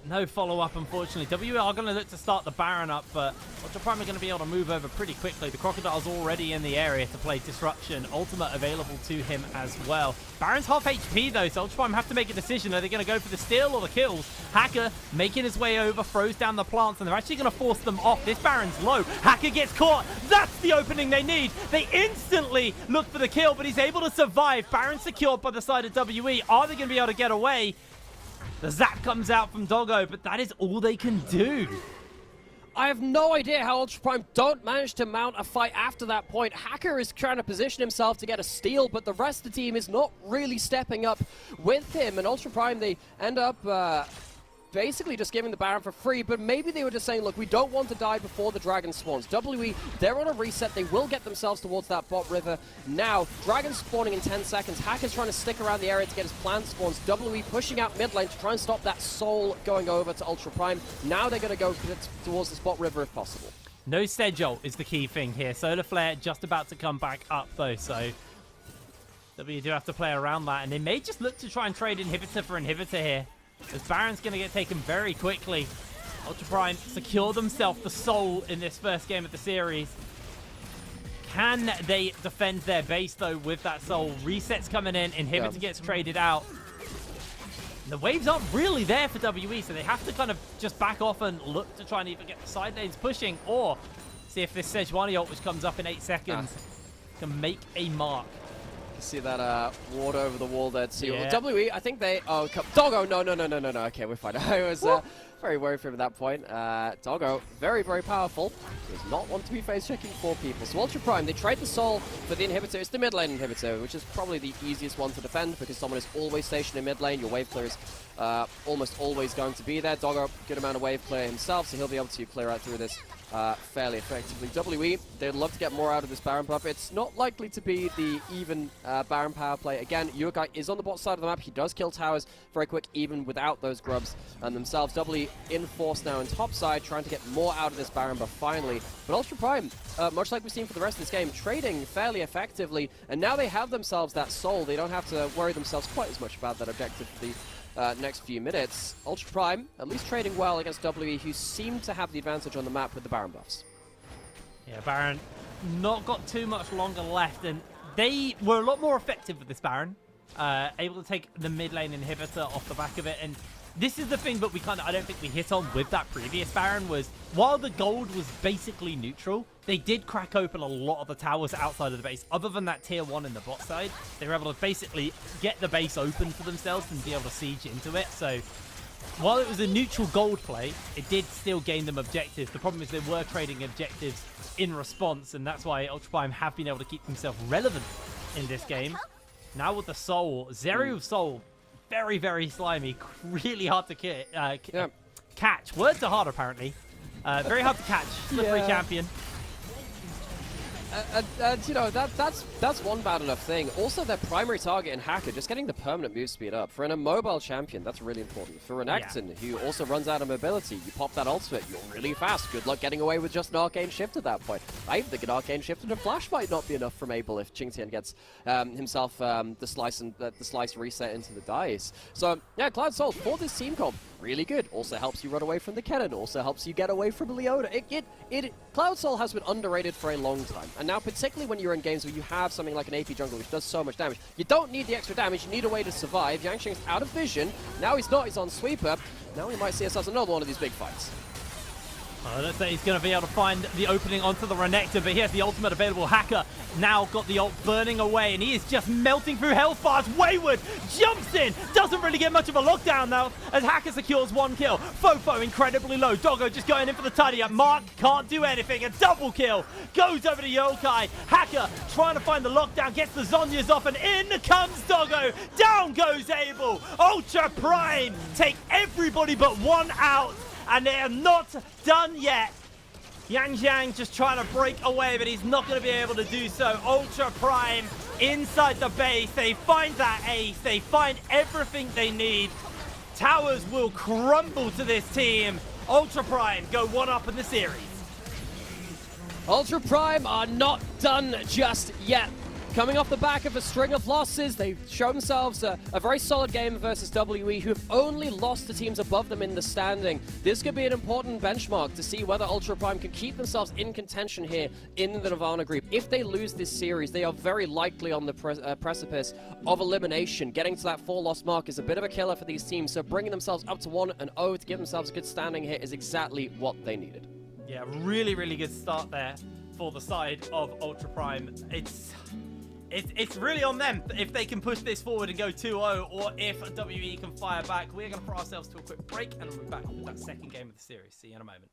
S4: no follow-up, unfortunately. W are going to look to start the Baron up, but Ultra Prime are going to be able to move over pretty quickly. The Crocodile's already in the area to play Disruption. Ultimate available to him as well. Baron's half HP, though, so Ultra Prime have to make a decision. Are they going to go for the steal or the kills? Hacker making his way over, throws down the plants, and they're actually going to force them off. This Baron's low. Hacker gets caught. That's the opening they need. They instantly look for the kill, but he's able to survive. Baron secured by the side of WE. Are they going to be able to get away? The zap comes out from Doggo, but that is all they can do.
S5: I have no idea how Ultra Prime don't manage to mount a fight after that point. Hacker is trying to position himself to get a steal, but the rest of the team is not really stepping up with him. And Ultra Prime, they end up basically just giving the Baron for free, but maybe they were just saying, look, we don't want to die before the Dragon spawns. WE, they're on a reset. They will get themselves towards that bot river. Now, Dragon spawning in 10 seconds. Hacker's trying to stick around the area to get his plant spawns. WE pushing out mid lane to try and stop that soul going over to Ultra Prime. Now they're going to go towards the spot river if possible.
S4: No Sedge ult is the key thing here. Solar Flare just about to come back up, though, so W do have to play around that, and they may just look to try and trade inhibitor for inhibitor here. As Baron's going to get taken very quickly. Ultra Prime secure themselves the soul in this first game of the series. Can they defend their base, though, with that soul? Resets coming in. Inhibitor gets traded out. The waves aren't really there for WE, so they have to kind of just back off and look to try and either get the side lanes pushing or see if this Sejuani ult, which comes up in 8 seconds, can make a mark.
S5: See that ward over the wall there too.
S4: Yeah.
S5: Well, WE, I think they... Oh, Doggo, no. Okay, we're fine. I was very worried for him at that point. Doggo, very powerful. Does not want to be face-checking 4 people. So Ultra Prime, they trade the soul for the inhibitor. It's the mid lane inhibitor, which is probably the easiest one to defend because someone is always stationed in mid lane. Your wave clear is almost always going to be there. Doggo, good amount of wave clear himself, so he'll be able to clear out through this fairly effectively. WE, they'd love to get more out of this Baron buff. It's not likely to be the even Baron power play. Again, Yukai is on the bot side of the map. He does kill towers very quick, even without those grubs and themselves. WE in force now in top side, trying to get more out of this Baron buff finally. But Ultra Prime, much like we've seen for the rest of this game, trading fairly effectively, and now they have themselves that soul. They don't have to worry themselves quite as much about that objective for the next few minutes. Ultra Prime, at least trading well against WE, who seem to have the advantage on the map with the Baron buffs.
S4: Yeah, Baron not got too much longer left, and they were a lot more effective with this Baron. Able to take the mid lane inhibitor off the back of it, and this is the thing that I don't think we hit on with that previous Baron was, while the gold was basically neutral, they did crack open a lot of the towers outside of the base. Other than that tier 1 in the bot side, they were able to basically get the base open for themselves and be able to siege into it. So while it was a neutral gold play, it did still gain them objectives. The problem is they were trading objectives in response, and that's why Ultra Prime have been able to keep themselves relevant in this game. Now with the soul, Zeri with soul, very slimy, really hard to catch. Words are hard apparently. Very hard to catch. Slippery
S5: Yeah.
S4: champion.
S5: And you know, that's one bad enough thing. Also, their primary target in Hacker, just getting the permanent move speed up. For an immobile champion, that's really important. For Renekton, who also runs out of mobility, you pop that ultimate, you're really fast. Good luck getting away with just an Arcane Shift at that point. I even think an Arcane Shift and a Flash might not be enough from Abel if Qingtian gets himself the slice reset into the dice. So, yeah, Cloud Soul, for this team comp, really good. Also helps you run away from the cannon, also helps you get away from Leona. Cloud Soul has been underrated for a long time. And now, particularly when you're in games where you have something like an AP jungle which does so much damage, you don't need the extra damage, you need a way to survive. Yangqing's out of vision. Now he's not, he's on sweeper. Now we might see ourselves another one of these big fights.
S4: I don't think he's going to be able to find the opening onto the Renekton, but he has the ultimate available. Hacker now got the ult burning away, and he is just melting through health bars. Wayward jumps in, doesn't really get much of a lockdown now, as Hacker secures 1 kill. Fofo incredibly low. Doggo just going in for the tidy up. Mark can't do anything. A double kill goes over to Yokai. Hacker trying to find the lockdown, gets the Zhonya's off, and in comes Doggo. Down goes Abel. Ultra Prime take everybody but one out. And they are not done yet. Yang Jiang just trying to break away, but he's not going to be able to do so. Ultra Prime inside the base. They find that ace. They find everything they need. Towers will crumble to this team. Ultra Prime go 1-up in the series.
S5: Ultra Prime are not done just yet. Coming off the back of a string of losses, they've shown themselves a very solid game versus WE, who have only lost to teams above them in the standing. This could be an important benchmark to see whether Ultra Prime can keep themselves in contention here in the Nirvana group. If they lose this series, they are very likely on the precipice of elimination. Getting to that 4-loss mark is a bit of a killer for these teams, so bringing themselves up to 1-0 to give themselves a good standing here is exactly what they needed.
S4: Yeah, really, really good start there for the side of Ultra Prime. It's really on them if they can push this forward and go 2-0, or if WE can fire back. We're going to put ourselves to a quick break, and we'll be back with that second game of the series. See you in a moment.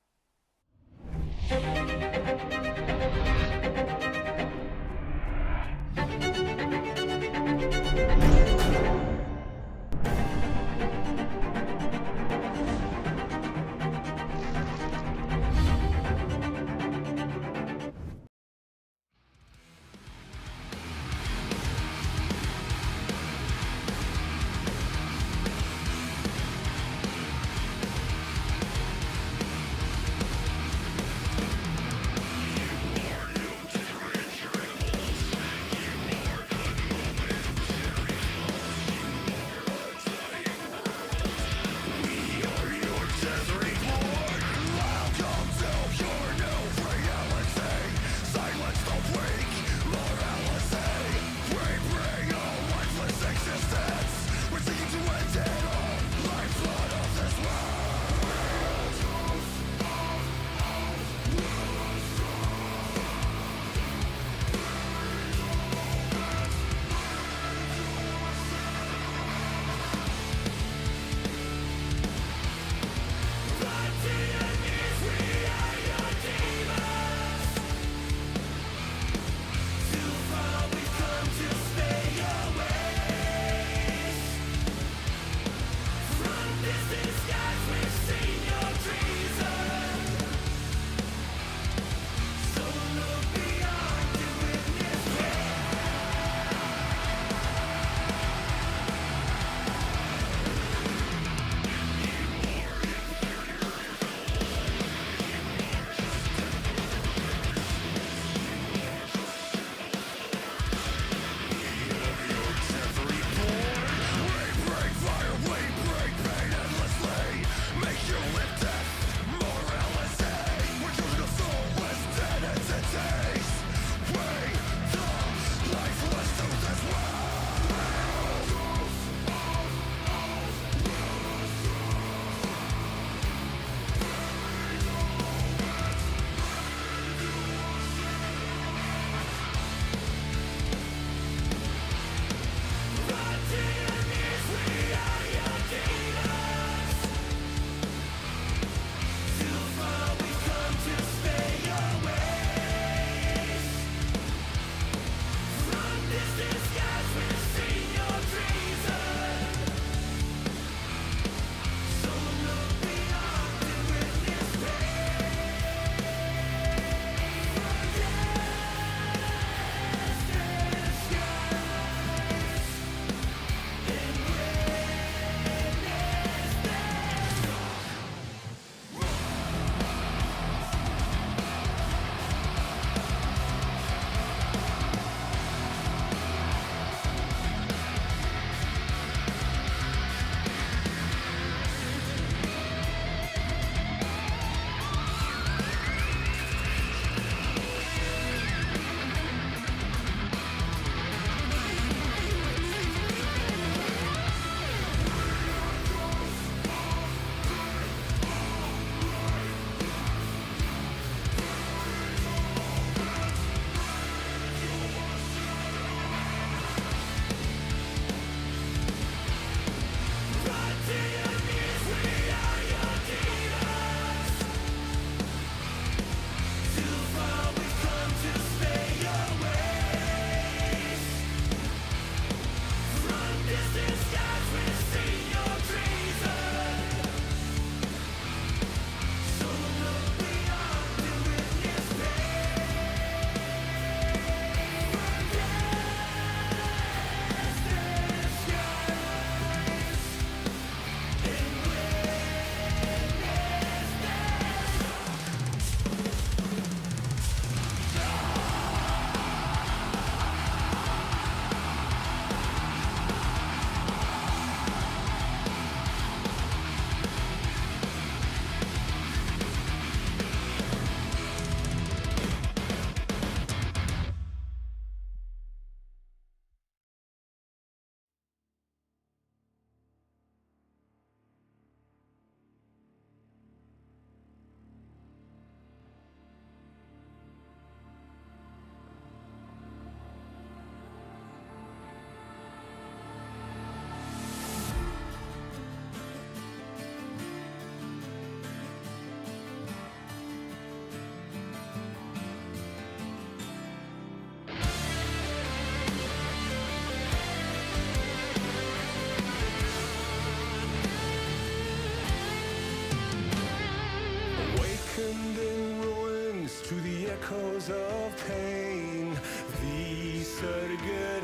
S1: echoes of pain. Vi sörger,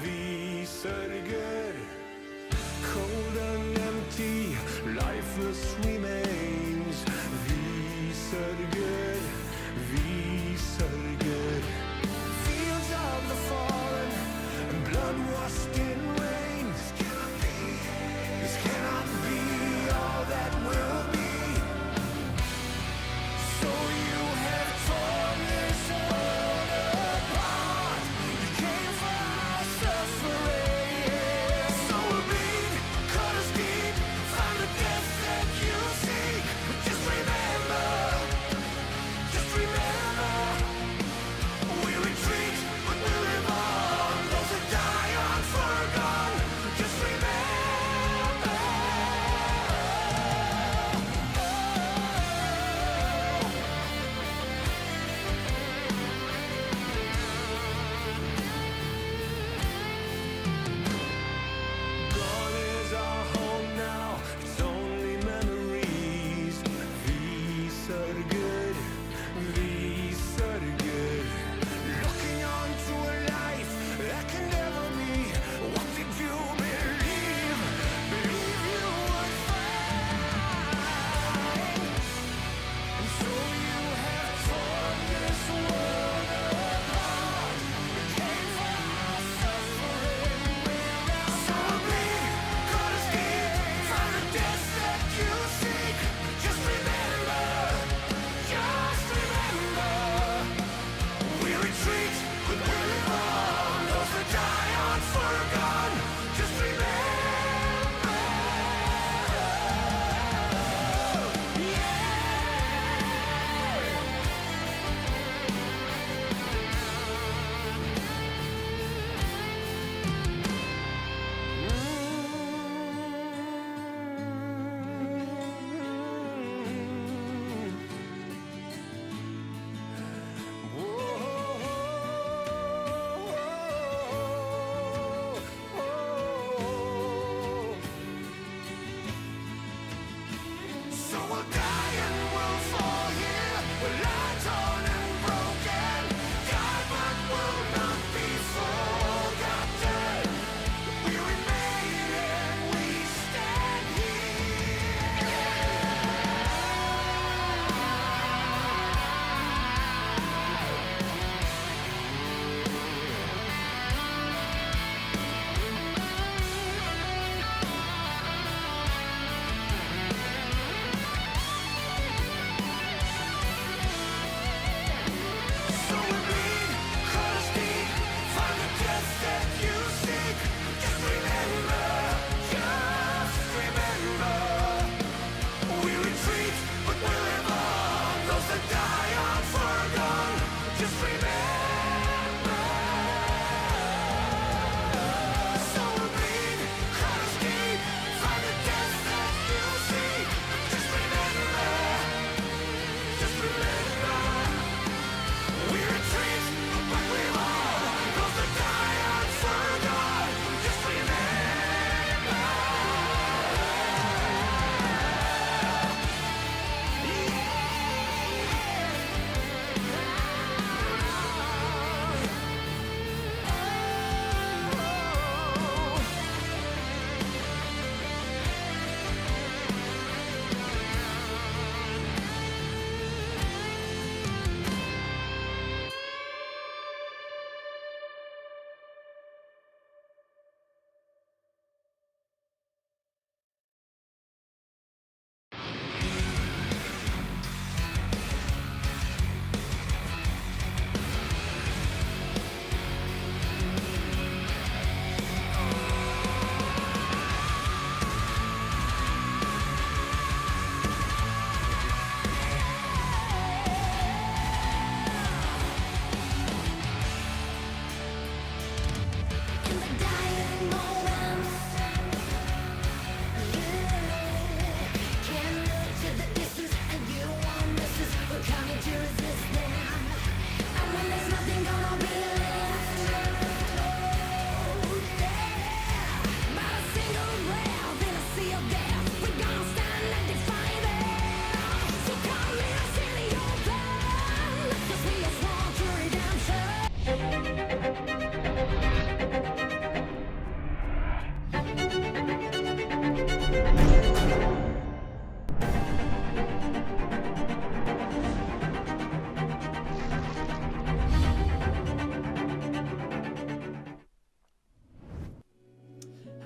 S1: vi sörger. Cold and empty, lifeless remains. Vi sörger, vi sörger. Fields of the fallen, blood-washed in rain. This cannot be all that will be. So you have torn this world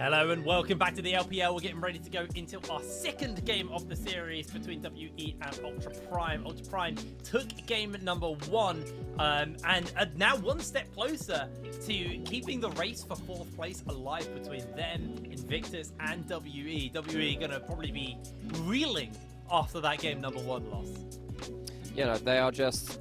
S4: Hello and welcome back to the LPL. We're getting ready to go into our second game of the series between WE and Ultra Prime. Ultra Prime took game number 1 and are now one step closer to keeping the race for 4th place alive between them, Invictus, and WE. WE gonna probably be reeling after that game number 1 loss.
S5: You know, they are just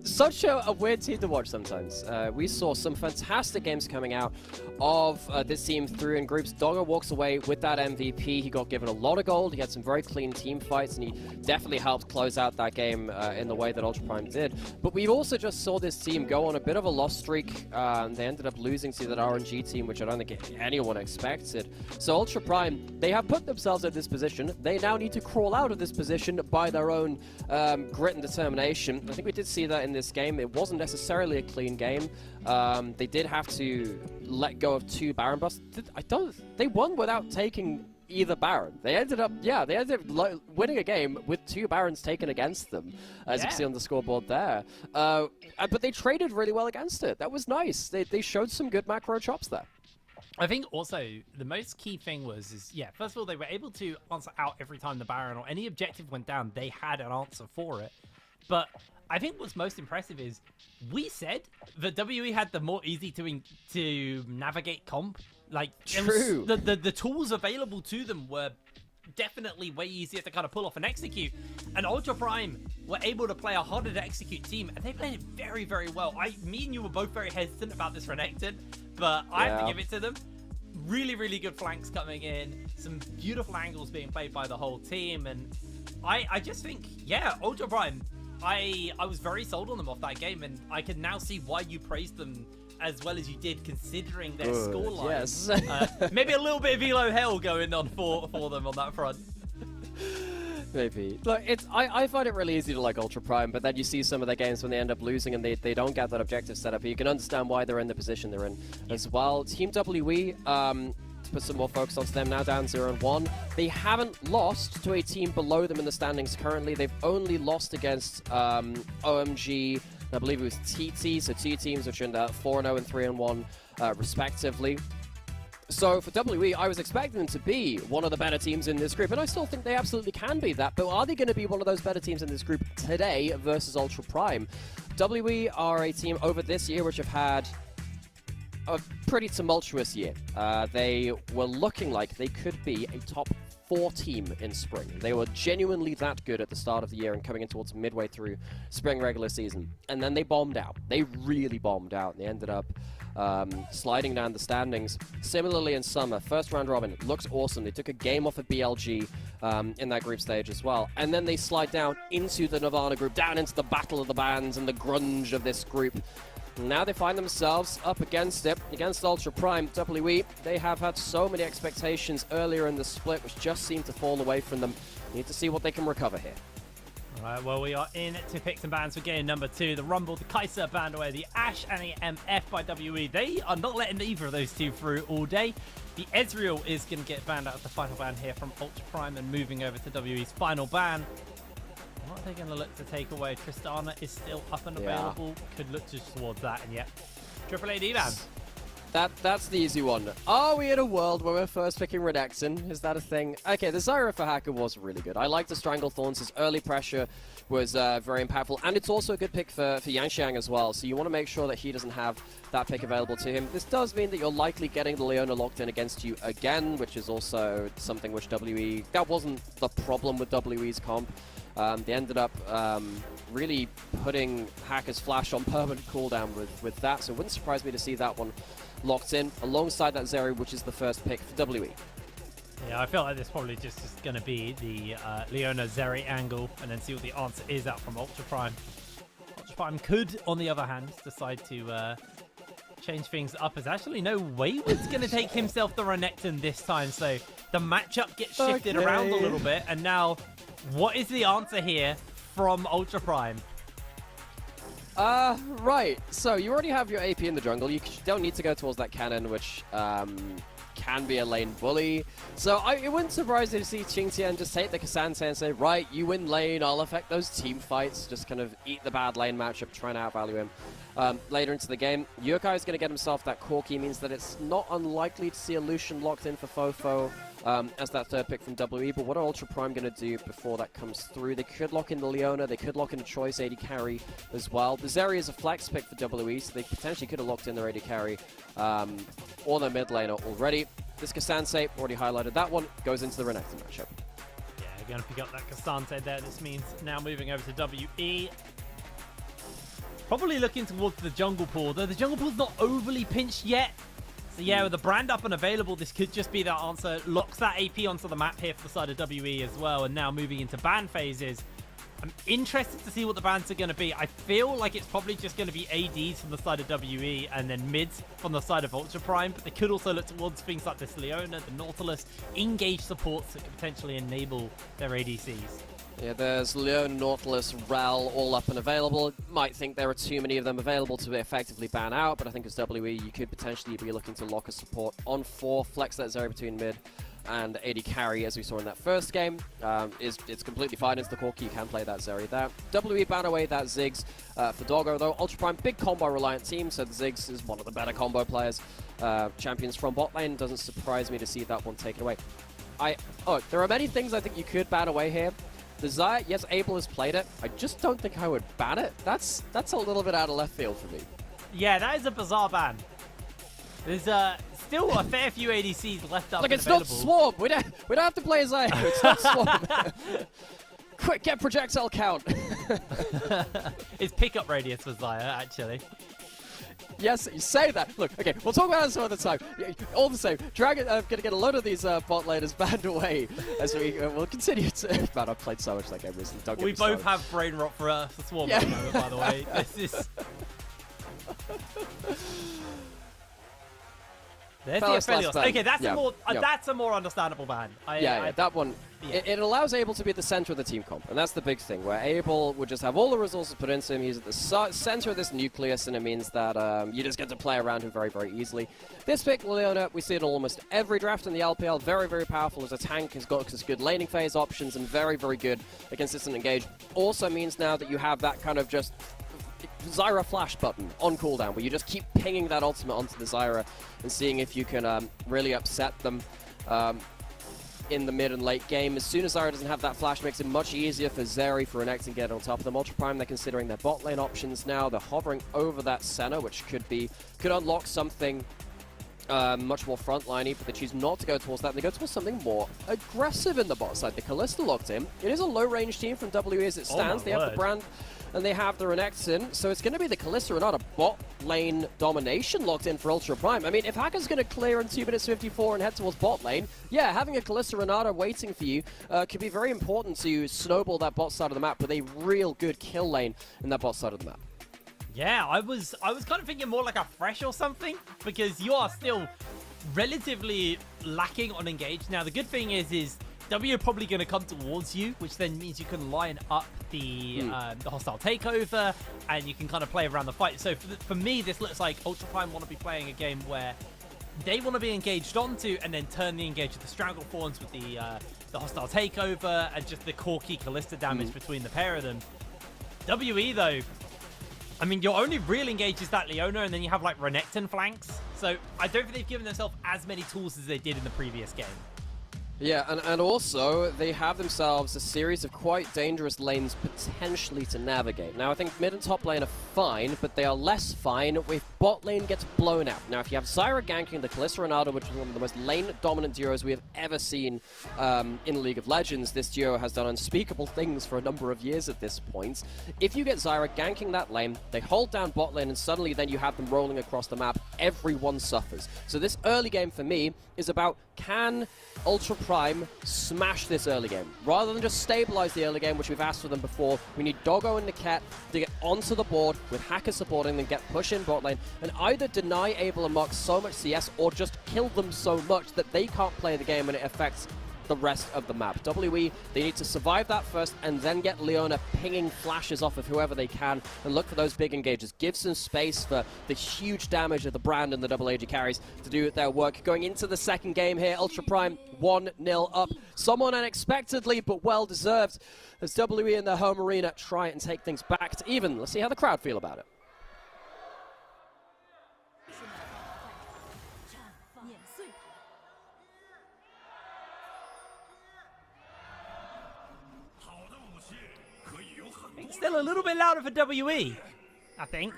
S5: such a weird team to watch sometimes. We saw some fantastic games coming out of this team through in groups. Doggo walks away with that MVP. He got given a lot of gold. He had some very clean team fights, and he definitely helped close out that game in the way that Ultra Prime did. But we also just saw this team go on a bit of a loss streak. They ended up losing to that RNG team, which I don't think anyone expected. So Ultra Prime, they have put themselves in this position. They now need to crawl out of this position by their own grit and determination. I think we did see that in this game. It wasn't necessarily a clean game. They did have to let go of 2 Baron busts. They won without taking either Baron. They ended up winning a game with 2 Barons taken against them, as you can see on the scoreboard there. But they traded really well against it. That was nice. They showed some good macro chops there.
S4: I think also the most key thing was, first of all, they were able to answer out every time the Baron or any objective went down. They had an answer for it. But I think what's most impressive is we said that WE had the more easy to navigate comp. Like,
S5: true.
S4: The tools available to them were definitely way easier to kind of pull off and execute. And Ultra Prime were able to play a harder to execute team, and they played it very, very well. Me and you were both very hesitant about this Renekton, but I have to give it to them. Really, really good flanks coming in, some beautiful angles being played by the whole team, and I just think, Ultra Prime, I was very sold on them off that game, and I can now see why you praised them as well as you did, considering their scoreline.
S5: Yes.
S4: Maybe a little bit of Elo hell going on for them on that front.
S5: Maybe. Look, I find it really easy to like Ultra Prime, but then you see some of their games when they end up losing and they don't get that objective set up. You can understand why they're in the position they're in as well. Team WE, to put some more focus onto them, now down 0-1. They haven't lost to a team below them in the standings currently. They've only lost against OMG, I believe it was TT, so 2 teams which are in 4-0 and 3-1 respectively. So for WE, I was expecting them to be one of the better teams in this group, and I still think they absolutely can be that, but are they going to be one of those better teams in this group today versus Ultra Prime? WE are a team over this year which have had a pretty tumultuous year. They were looking like they could be a top 4 team in spring. They were genuinely that good at the start of the year and coming in towards midway through spring regular season. And then they bombed out. They really bombed out. They ended up sliding down the standings. Similarly in summer, first round robin, looks awesome. They took a game off of BLG in that group stage as well. And then they slide down into the Nirvana group, down into the battle of the bands and the grunge of this group. Now they find themselves up against it, against Ultra Prime. WE, they have had so many expectations earlier in the split, which just seem to fall away from them. Need to see what they can recover here.
S4: All right, well, we are in to pick some bans for game number 2. The Rumble, the Kaiser banned away, the Ashe and the MF by WE. They are not letting either of those 2 through all day. The Ezreal is going to get banned out of the final ban here from Ultra Prime and moving over to WE's final ban. What are they going to look to take away? Tristana is still up and available. Could look just towards that, and Triple AD ban.
S5: That's the easy one. Are we in a world where we're first picking Renekton? Is that a thing? Okay, the Zyra for Hacker was really good. I like the Strangle Thorns. His early pressure was very impactful, and it's also a good pick for Yanxiang as well, so you want to make sure that he doesn't have that pick available to him. This does mean that you're likely getting the Leona locked in against you again, which is also something which WE... That wasn't the problem with WE's comp. They ended up really putting Hacker's Flash on permanent cooldown with that, so it wouldn't surprise me to see that one locked in alongside that Zeri, which is the first pick for WE.
S4: Yeah, I feel like this probably just is going to be the Leona Zeri angle, and then see what the answer is out from Ultra Prime. Ultra Prime could, on the other hand, decide to change things up, as actually no Wayward's going to take himself the Renekton this time, so the matchup gets shifted around a little bit, and now what is the answer here from Ultra Prime?
S5: Right. So you already have your AP in the jungle. You don't need to go towards that cannon, which can be a lane bully. So it wouldn't surprise me to see Qingtian just take the Cassandra and say, right, you win lane, I'll affect those team fights. Just kind of eat the bad lane matchup, try and outvalue him. Later into the game, Yukai is going to get himself that Corki, means that it's not unlikely to see a Lucian locked in for Fofo as that third pick from WE. But what are Ultra Prime going to do before that comes through? They could lock in the Leona, they could lock in a Choice AD carry as well. The Zeri is a flex pick for WE, so they potentially could have locked in their AD carry or their mid laner already. This Cassandra, already highlighted that one, goes into the Renekton matchup.
S4: Yeah, going to pick up that Cassandra there. This means now moving over to WE. Probably looking towards the jungle pool, though the jungle pool's not overly pinched yet. So yeah, with the brand up and available, this could just be that answer. Locks that AP onto the map here for the side of WE as well, and now moving into ban phases. I'm interested to see what the bans are going to be. I feel like it's probably just going to be ADs from the side of WE and then mids from the side of Ultra Prime, but they could also look towards things like this Leona, the Nautilus, engage supports that could potentially enable their ADCs.
S5: Yeah, there's Leona, Nautilus, Rel, all up and available. Might think there are too many of them available to effectively ban out, but I think as WE, you could potentially be looking to lock a support on 4, flex that Zeri between mid and AD carry, as we saw in that first game. It's completely fine. It's the Corki. You can play that Zeri there. WE ban away that Ziggs for Doggo, though. Ultra Prime, big combo-reliant team, so the Ziggs is one of the better combo players. Champions from bot lane. Doesn't surprise me to see that one taken away. There are many things I think you could ban away here. The Xayah, yes, Abel has played it. I just don't think I would ban it. That's a little bit out of left field for me.
S4: Yeah, that is a bizarre ban. There's still a fair few ADCs left up.
S5: Look,
S4: and
S5: it's
S4: available.
S5: not Swarm. We don't have to play Xayah. It's not Swarm. Quick, get projectile count.
S4: It's pickup radius for Xayah, actually.
S5: Yes, you say that. Look, okay, we'll talk about it some other time. All the same, Dragon, I'm going to get a load of these bot laners banned away as we will continue to... Man, I've played so much that game recently. Don't get
S4: We
S5: me
S4: both
S5: started.
S4: have brain rot for Swarm
S5: Yeah.
S4: at the moment, by the way. This is... There's
S5: Fellas,
S4: the Aphelios.
S5: last ban.
S4: Okay, that's
S5: Yeah.
S4: that's a more understandable ban.
S5: That one.
S4: Yeah.
S5: It allows Abel to be at the center of the team comp, and that's the big thing, where Abel would just have all the resources put into him. He's at the center of this nucleus, and it means that you just get to play around him very, very easily. This pick, Leona, we see it in almost every draft in the LPL. Very, very powerful as a tank. Has got good laning phase options and very, very good at consistent engage. Also means now that you have that kind of just Zyra flash button on cooldown, where you just keep pinging that ultimate onto the Zyra and seeing if you can really upset them in the mid and late game. As soon as Zyra doesn't have that flash, makes it much easier for Zeri, for Renekton to get on top of them. Ultra Prime, they're considering their bot lane options now. They're hovering over that Senna, which could unlock something much more frontliney, but they choose not to go towards that. They go towards something more aggressive in the bot side. The Kalista locked in. It is a low-range team from WE as it stands. They have the brand and they have the Renekton, so it's going to be the Kalista and not a bot lane domination locked in for Ultra Prime. I mean, if Hacker's going to clear in 2 minutes 54 and head towards bot lane, yeah, having a Kalista Renata waiting for you could be very important to snowball that bot side of the map with a real good kill lane in that bot side of the map.
S4: Yeah, I was kind of thinking more like a fresh or something, because you are still relatively lacking on engage. Now, the good thing is W are probably going to come towards you, which then means you can line up the hostile takeover, and you can kind of play around the fight. So for me, this looks like Ultra Prime want to be playing a game where they want to be engaged onto, and then turn the engage of the Stranglethorns with the hostile takeover, and just the Corki Kalista damage between the pair of them. WE, though, I mean, your only real engage is that Leona, and then you have, like, Renekton flanks. So I don't think they've given themselves as many tools as they did in the previous game.
S5: Yeah, and also, they have themselves a series of quite dangerous lanes potentially to navigate. Now, I think mid and top lane are fine, but they are less fine if bot lane gets blown out. Now, if you have Zyra ganking the Kalista Renata, which is one of the most lane-dominant duos we have ever seen in League of Legends, this duo has done unspeakable things for a number of years at this point. If you get Zyra ganking that lane, they hold down bot lane, and suddenly then you have them rolling across the map, everyone suffers. So this early game for me is about, can Ultra Prime smash this early game? Rather than just stabilize the early game, which we've asked for them before, we need Doggo and Niket to get onto the board with Hacker supporting them, get push in bot lane, and either deny Abel and Mox so much CS or just kill them so much that they can't play the game and it affects the rest of the map. WE, they need to survive that first and then get Leona pinging flashes off of whoever they can and look for those big engages. Give some space for the huge damage of the Brand and the double AG carries to do their work. Going into the second game here, Ultra Prime 1-0 up. Somewhat unexpectedly, but well deserved, as WE in their home arena try and take things back to even. Let's see how the crowd feel about it.
S4: It's still a little bit louder for WE, I think.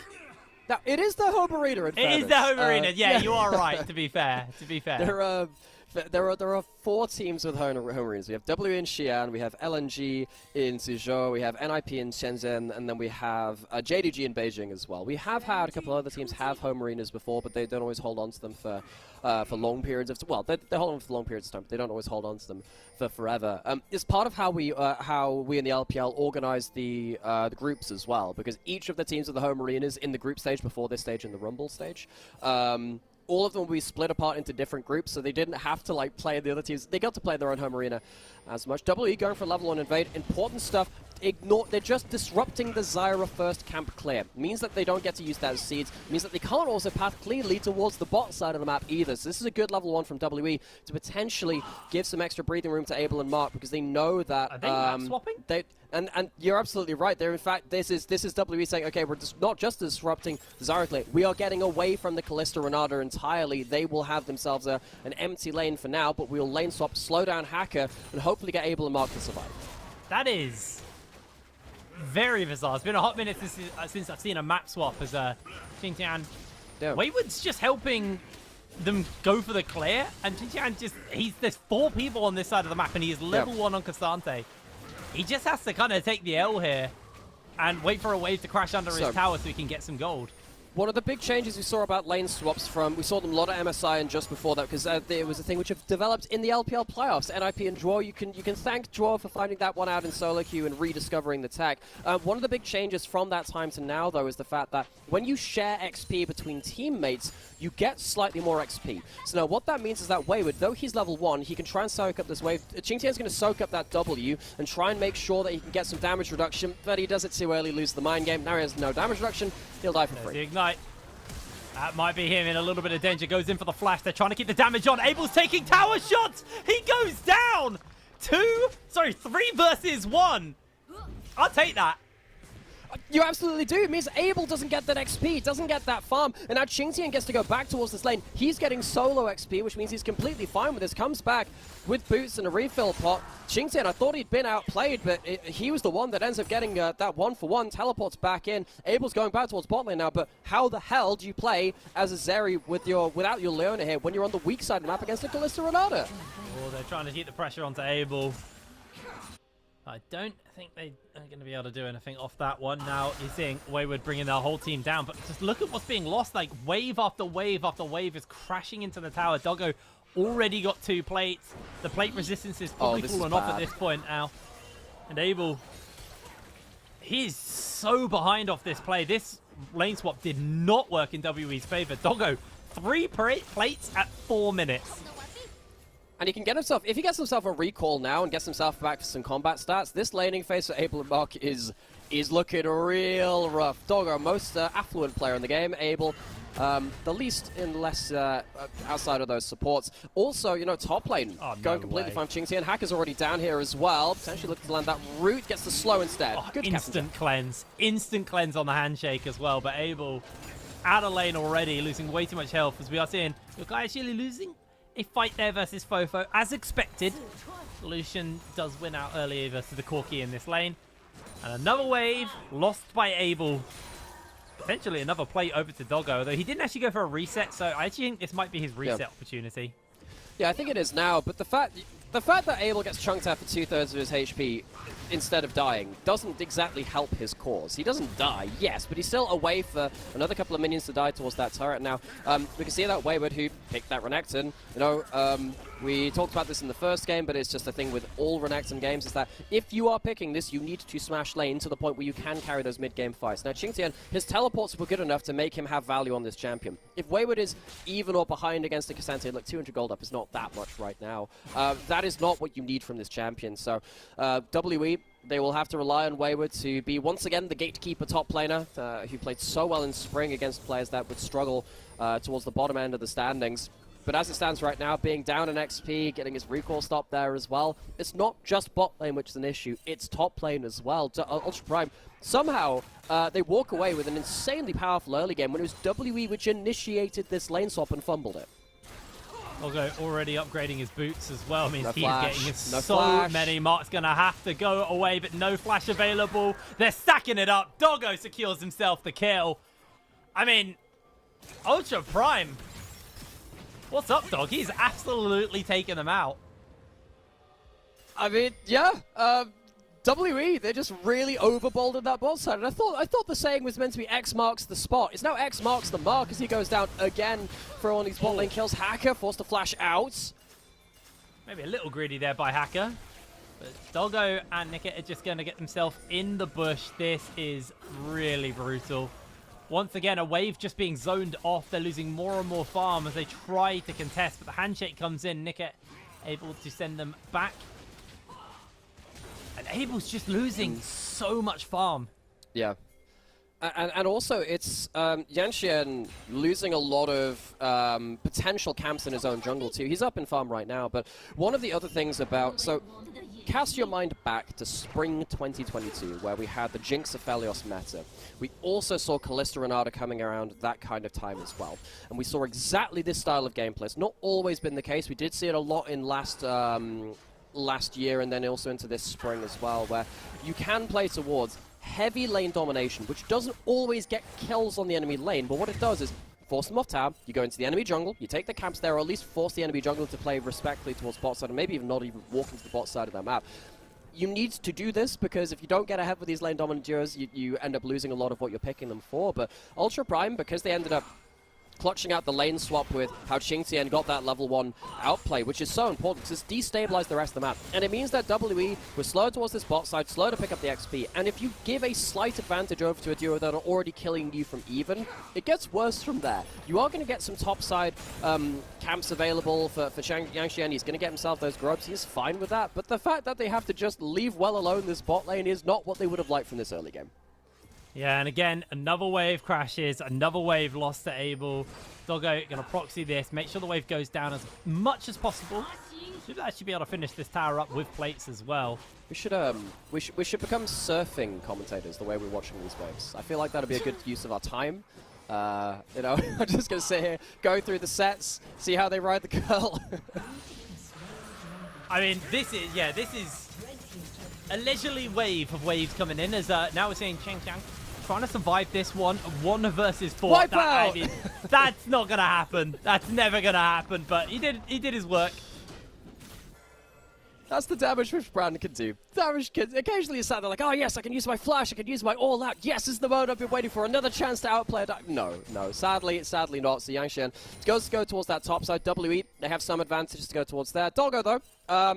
S5: Now, it is the home arena, in fairness.
S4: It is the home arena. Yeah, you are right, to be fair. To be fair.
S5: There are 4 teams with home arenas. We have WE in Xi'an, we have LNG in Suzhou, we have NIP in Shenzhen, and then we have JDG in Beijing as well. We have had a couple of other teams have home arenas before, but they don't always hold on to them for long periods of time. Well, they hold on for long periods of time, but they don't always hold on to them for forever. It's part of how we in the LPL organize the groups as well, because each of the teams with the home arenas in the group stage before this stage in the Rumble stage. All of them will be split apart into different groups, so they didn't have to like play the other teams. They got to play their own home arena as much. WE going for level 1 invade. Important stuff. They're just disrupting the Zyra first camp clear. Means that they don't get to use that as seeds. Means that they can't also path cleanly towards the bot side of the map either. So this is a good level 1 from WE to potentially give some extra breathing room to Abel and Mark, because they know that
S4: Are they map swapping?
S5: And you're absolutely right. They're in fact, this is WE saying, okay, we're just not just disrupting the Zyra clear. We are getting away from the Kalista Renata entirely. They will have themselves an empty lane for now, but we'll lane swap, slow down Hacker, and hopefully get Abel and Mark to survive.
S4: That is very bizarre. It's been a hot minute since I've seen a map swap as Xingtian.
S5: Yeah.
S4: Wayward's just helping them go for the clear, and Xingtian there's 4 people on this side of the map, and he is level 1 on Cassante. He just has to kind of take the L here and wait for a wave to crash under his tower so he can get some gold.
S5: One of the big changes we saw about lane swaps we saw them a lot at MSI and just before that, because there was a thing which have developed in the LPL playoffs. NIP and Draw, you can thank Draw for finding that one out in solo queue and rediscovering the tech. One of the big changes from that time to now, though, is the fact that when you share XP between teammates, you get slightly more XP. So now what that means is that Wayward, though he's level 1, he can try and soak up this wave. Xingtian's going to soak up that W and try and make sure that he can get some damage reduction, but he does it too early, loses the mind game. Now he has no damage reduction, he'll die for free.
S4: The ignite. That might be him in a little bit of danger. Goes in for the flash. They're trying to keep the damage on. Abel's taking tower shots. He goes down. 3 versus 1. I'll take that.
S5: You absolutely do. It means Abel doesn't get that XP, doesn't get that farm, and now Xingtian gets to go back towards this lane. He's getting solo XP, which means he's completely fine with this. Comes back with boots and a refill pot. Xingtian, I thought he'd been outplayed, but he was the one that ends up getting that 1-for-1, teleports back in. Abel's going back towards bot lane now, but how the hell do you play as a Zeri without your Leona here when you're on the weak side of the map against the Kalista Renata?
S4: Oh, they're trying to keep the pressure onto Abel. I don't think they are going to be able to do anything off that one. Now you're seeing Wayward bringing their whole team down, but just look at what's being lost. Like wave after wave after wave is crashing into the tower. Doggo already got 2 plates. The plate resistance is probably fallen off at this point now. And Abel, he's so behind off this play. This lane swap did not work in WE's favor. Doggo, 3 plates at 4 minutes.
S5: And he can get himself, if he gets himself a recall now and gets himself back to some combat stats, this laning phase for Abel and Mark is looking real rough. Doggo, most affluent player in the game. Abel, the least in less outside of those supports. Also, you know, top lane going completely fine. Xingtian Hacker's already down here as well. Potentially looking to land that root, gets the slow instead. Good
S4: instant cleanse. Instant cleanse on the handshake as well, but Abel out of lane already, losing way too much health, as we are seeing your guy actually losing a fight there versus Fofo, as expected. Lucian does win out early versus the Corki in this lane. And another wave lost by Abel. Potentially another plate over to Doggo, although he didn't actually go for a reset, so I actually think this might be his reset opportunity.
S5: Yeah, I think it is now, but the fact that Abel gets chunked out for 2/3 of his HP, instead of dying doesn't exactly help his cause. He doesn't die, yes, but he's still away for another couple of minions to die towards that turret. Now, we can see that Wayward, who picked that Renekton, you know, we talked about this in the first game, but it's just a thing with all Renekton games, is that if you are picking this, you need to smash lane to the point where you can carry those mid-game fights. Now, Qingtian, his teleports were good enough to make him have value on this champion. If Wayward is even or behind against a Cassandra, look, 200 gold up is not that much right now. That is not what you need from this champion. So, WE, they will have to rely on Wayward to be, once again, the gatekeeper top laner, who played so well in Spring against players that would struggle towards the bottom end of the standings. But as it stands right now, being down in XP, getting his recall stop there as well, it's not just bot lane which is an issue, it's top lane as well. Ultra Prime, somehow, they walk away with an insanely powerful early game when it was WE which initiated this lane swap and fumbled it.
S4: Doggo already upgrading his boots as well, means
S5: No
S4: he's
S5: flash,
S4: getting
S5: no
S4: so
S5: flash.
S4: many marks. Gonna have to go away, but no flash available. They're stacking it up. Doggo secures himself the kill. I mean, Ultra Prime. What's up, dog? He's absolutely taking them out.
S5: I mean, yeah, WE, they just really overbolded that bot side. And I thought the saying was meant to be X marks the spot. It's now X marks the mark as he goes down again for all these bot lane kills. Hacker forced to flash out.
S4: Maybe a little greedy there by Hacker. But Doggo and Nickit are just going to get themselves in the bush. This is really brutal. Once again, a wave just being zoned off. They're losing more and more farm as they try to contest. But the handshake comes in. Nickit able to send them back. And Abel's just losing so much farm.
S5: Yeah. And also, it's Yanxian losing a lot of potential camps in his own jungle too. He's up in farm right now, but one of the other things about... So, cast your mind back to spring 2022, where we had the Jinx Aphelios meta. We also saw Kalista Renata coming around that kind of time as well. And we saw exactly this style of gameplay. It's not always been the case. We did see it a lot in last year and then also into this spring as well, where you can play towards heavy lane domination, which doesn't always get kills on the enemy lane, but what it does is force them off tower, you go into the enemy jungle, you take the camps there, or at least force the enemy jungle to play respectfully towards bot side, and maybe even not even walk into the bot side of that map. You need to do this, because if you don't get ahead with these lane dominant duos, you end up losing a lot of what you're picking them for. But Ultra Prime, because they ended up clutching out the lane swap with how Qingtian got that level 1 outplay, which is so important because it's destabilized the rest of the map. And it means that WE was slow towards this bot side, slow to pick up the XP. And if you give a slight advantage over to a duo that are already killing you from even, it gets worse from there. You are going to get some top side camps available for Yanxian. He's going to get himself those grubs. He's fine with that. But the fact that they have to just leave well alone this bot lane is not what they would have liked from this early game.
S4: Yeah, and again, another wave crashes, another wave lost to Abel. Doggo gonna proxy this, make sure the wave goes down as much as possible. Should actually be able to finish this tower up with plates as well.
S5: We should become surfing commentators the way we're watching these waves. I feel like that'd be a good use of our time. You know, I'm just gonna sit here, go through the sets, see how they ride the curl.
S4: I mean, this is a leisurely wave of waves coming in as now we're seeing Cheng Chang trying to survive this one versus 4.
S5: Wipe out!
S4: I mean, that's not gonna happen. That's never gonna happen. But he did his work.
S5: That's the damage which Brandon can do. Damage can occasionally you sat there like, oh yes, I can use my flash, I can use my all out. Yes, this is the mode I've been waiting for. Another chance to outplay it. No, sadly not. So Yanxian goes to go towards that top side. WE, they have some advantages to go towards there. Doggo though,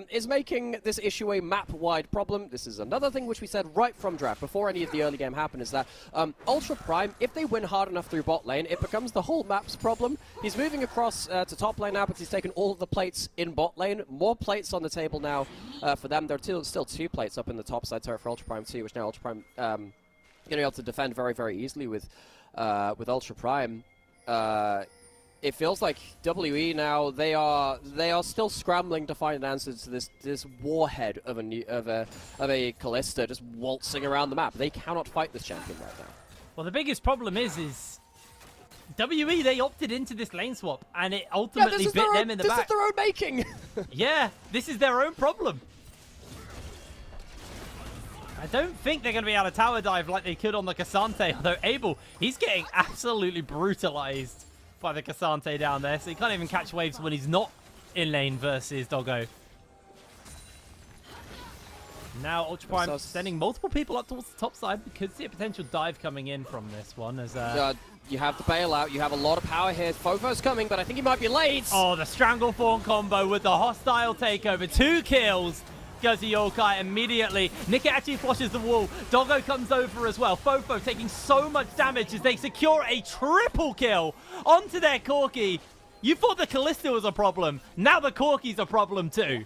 S5: is making this issue a map-wide problem. This is another thing which we said right from draft, before any of the early game happened, is that Ultra Prime, if they win hard enough through bot lane, it becomes the whole map's problem. He's moving across to top lane now, but he's taken all of the plates in bot lane. More plates on the table now for them. There are still 2 plates up in the top side turret for Ultra Prime 2, which now Ultra Prime going to be able to defend very, very easily with Ultra Prime. It feels like WE now, they are still scrambling to find an answer to this warhead of a Kalista just waltzing around the map. They cannot fight this champion right now.
S4: Well, the biggest problem is WE, they opted into this lane swap, and it ultimately bit them in the back.
S5: This is their own making!
S4: Yeah, this is their own problem. I don't think they're going to be able to tower dive like they could on the Cassante, although Abel, he's getting absolutely brutalized by the Cassante down there, so he can't even catch waves when he's not in lane versus Doggo. Now Ultra Prime
S5: So-
S4: sending multiple people up towards the top side. We could see a potential dive coming in from this one as
S5: You have the bailout. You have a lot of power here. Fofo's coming, but I think he might be late.
S4: oh, the Stranglethorn combo with the hostile takeover. 2 kills. Goes to Yokai immediately. Nickit actually flushes the wall. Doggo comes over as well. Fofo taking so much damage as they secure a triple kill onto their Corki. You thought the Callista was a problem. Now the Corki's a problem too.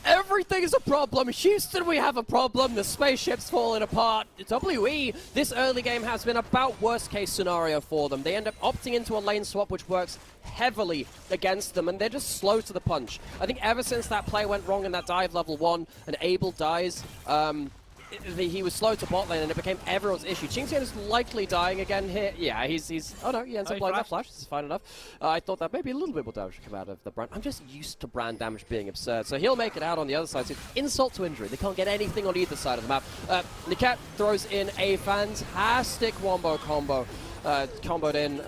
S5: Everything is a problem. Houston, we have a problem. The spaceship's falling apart. WE, this early game has been about worst case scenario for them. They end up opting into a lane swap, which works heavily against them, and they're just slow to the punch. I think ever since that play went wrong in that dive level 1, and Abel dies, he was slow to bot lane, and it became everyone's issue. Qingtian is likely dying again here. Yeah, he's oh no, he ends up blowing that flash. This is fine enough. I thought that maybe a little bit more damage would come out of the brand. I'm just used to brand damage being absurd. So he'll make it out on the other side. So insult to injury. They can't get anything on either side of the map. Niket throws in a fantastic wombo combo. Comboed in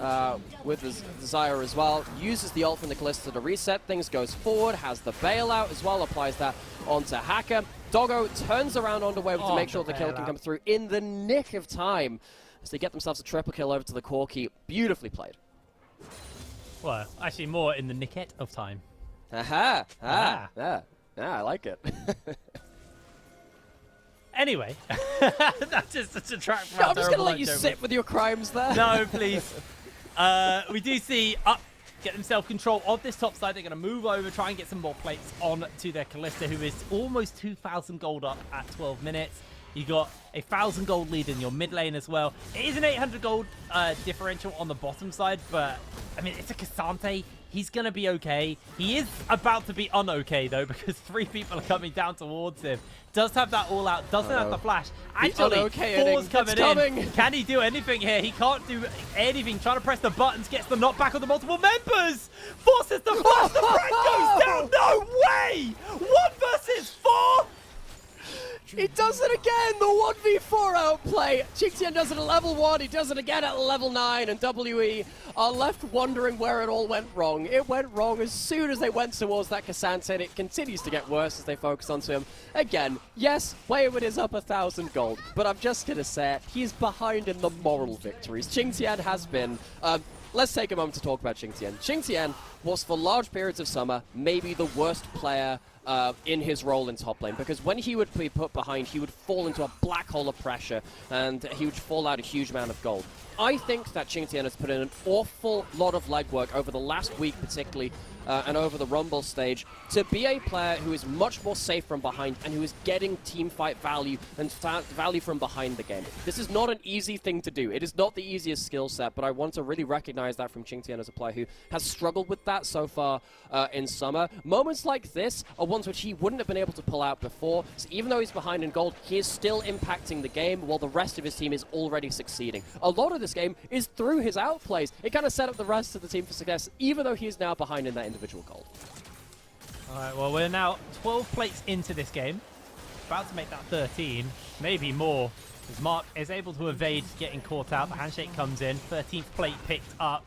S5: with his Desire as well. Uses the ult from the Callista to reset things, goes forward, has the bailout as well, applies that onto Hacker. Doggo turns around onto Wave to make sure the kill can come through in the nick of time as they get themselves a triple kill over to the Corki. Beautifully played.
S4: Well, actually more in the Nickit of time.
S5: Aha! Yeah, I like it.
S4: Anyway, that's just such a track.
S5: No, I'm just gonna let you sit with your crimes there.
S4: No, please. We do see up get themselves control of this top side. They're going to move over, try and get some more plates on to their Callista, who is almost 2,000 gold up at 12 minutes. You got a 1,000 gold lead in your mid lane as well. It is an 800 gold differential on the bottom side, but I mean, it's a Cassante. He's going to be okay. He is about to be un-okay, though, because 3 people are coming down towards him. Does have that all out, doesn't have the flash. Actually, 4's coming in. Can he do anything here? He can't do anything. Trying to press the buttons, gets the knockback on the multiple members. Forces the flash, the frag goes down. No way! 1 versus 4.
S5: He does it again, the 1v4 outplay. Qingtian does it at level 1, he does it again at level 9, and WE are left wondering where it all went wrong. It went wrong as soon as they went towards that Cassante, and it continues to get worse as they focus onto him. Again, yes, Wayward is up 1,000 gold, but I'm just gonna say it, he's behind in the moral victories. Qingtian has been... let's take a moment to talk about Qingtian. Qingtian was, for large periods of summer, maybe the worst player in his role in top lane, because when he would be put behind, he would fall into a black hole of pressure, and he would fall out a huge amount of gold. I think that Qingtian has put in an awful lot of legwork over the last week, particularly, and over the Rumble stage, to be a player who is much more safe from behind and who is getting teamfight value and value from behind the game. This is not an easy thing to do. It is not the easiest skill set, but I want to really recognize that from Qingtian as a player who has struggled with that so far in summer. Moments like this are ones which he wouldn't have been able to pull out before, so even though he's behind in gold, he is still impacting the game while the rest of his team is already succeeding. A lot of this game is through his outplays. It kind of set up the rest of the team for success, even though he is now behind in that individual gold.
S4: Alright, well, we're now 12 plates into this game. About to make that 13, maybe more. As Mark is able to evade getting caught out. The handshake comes in. 13th plate picked up.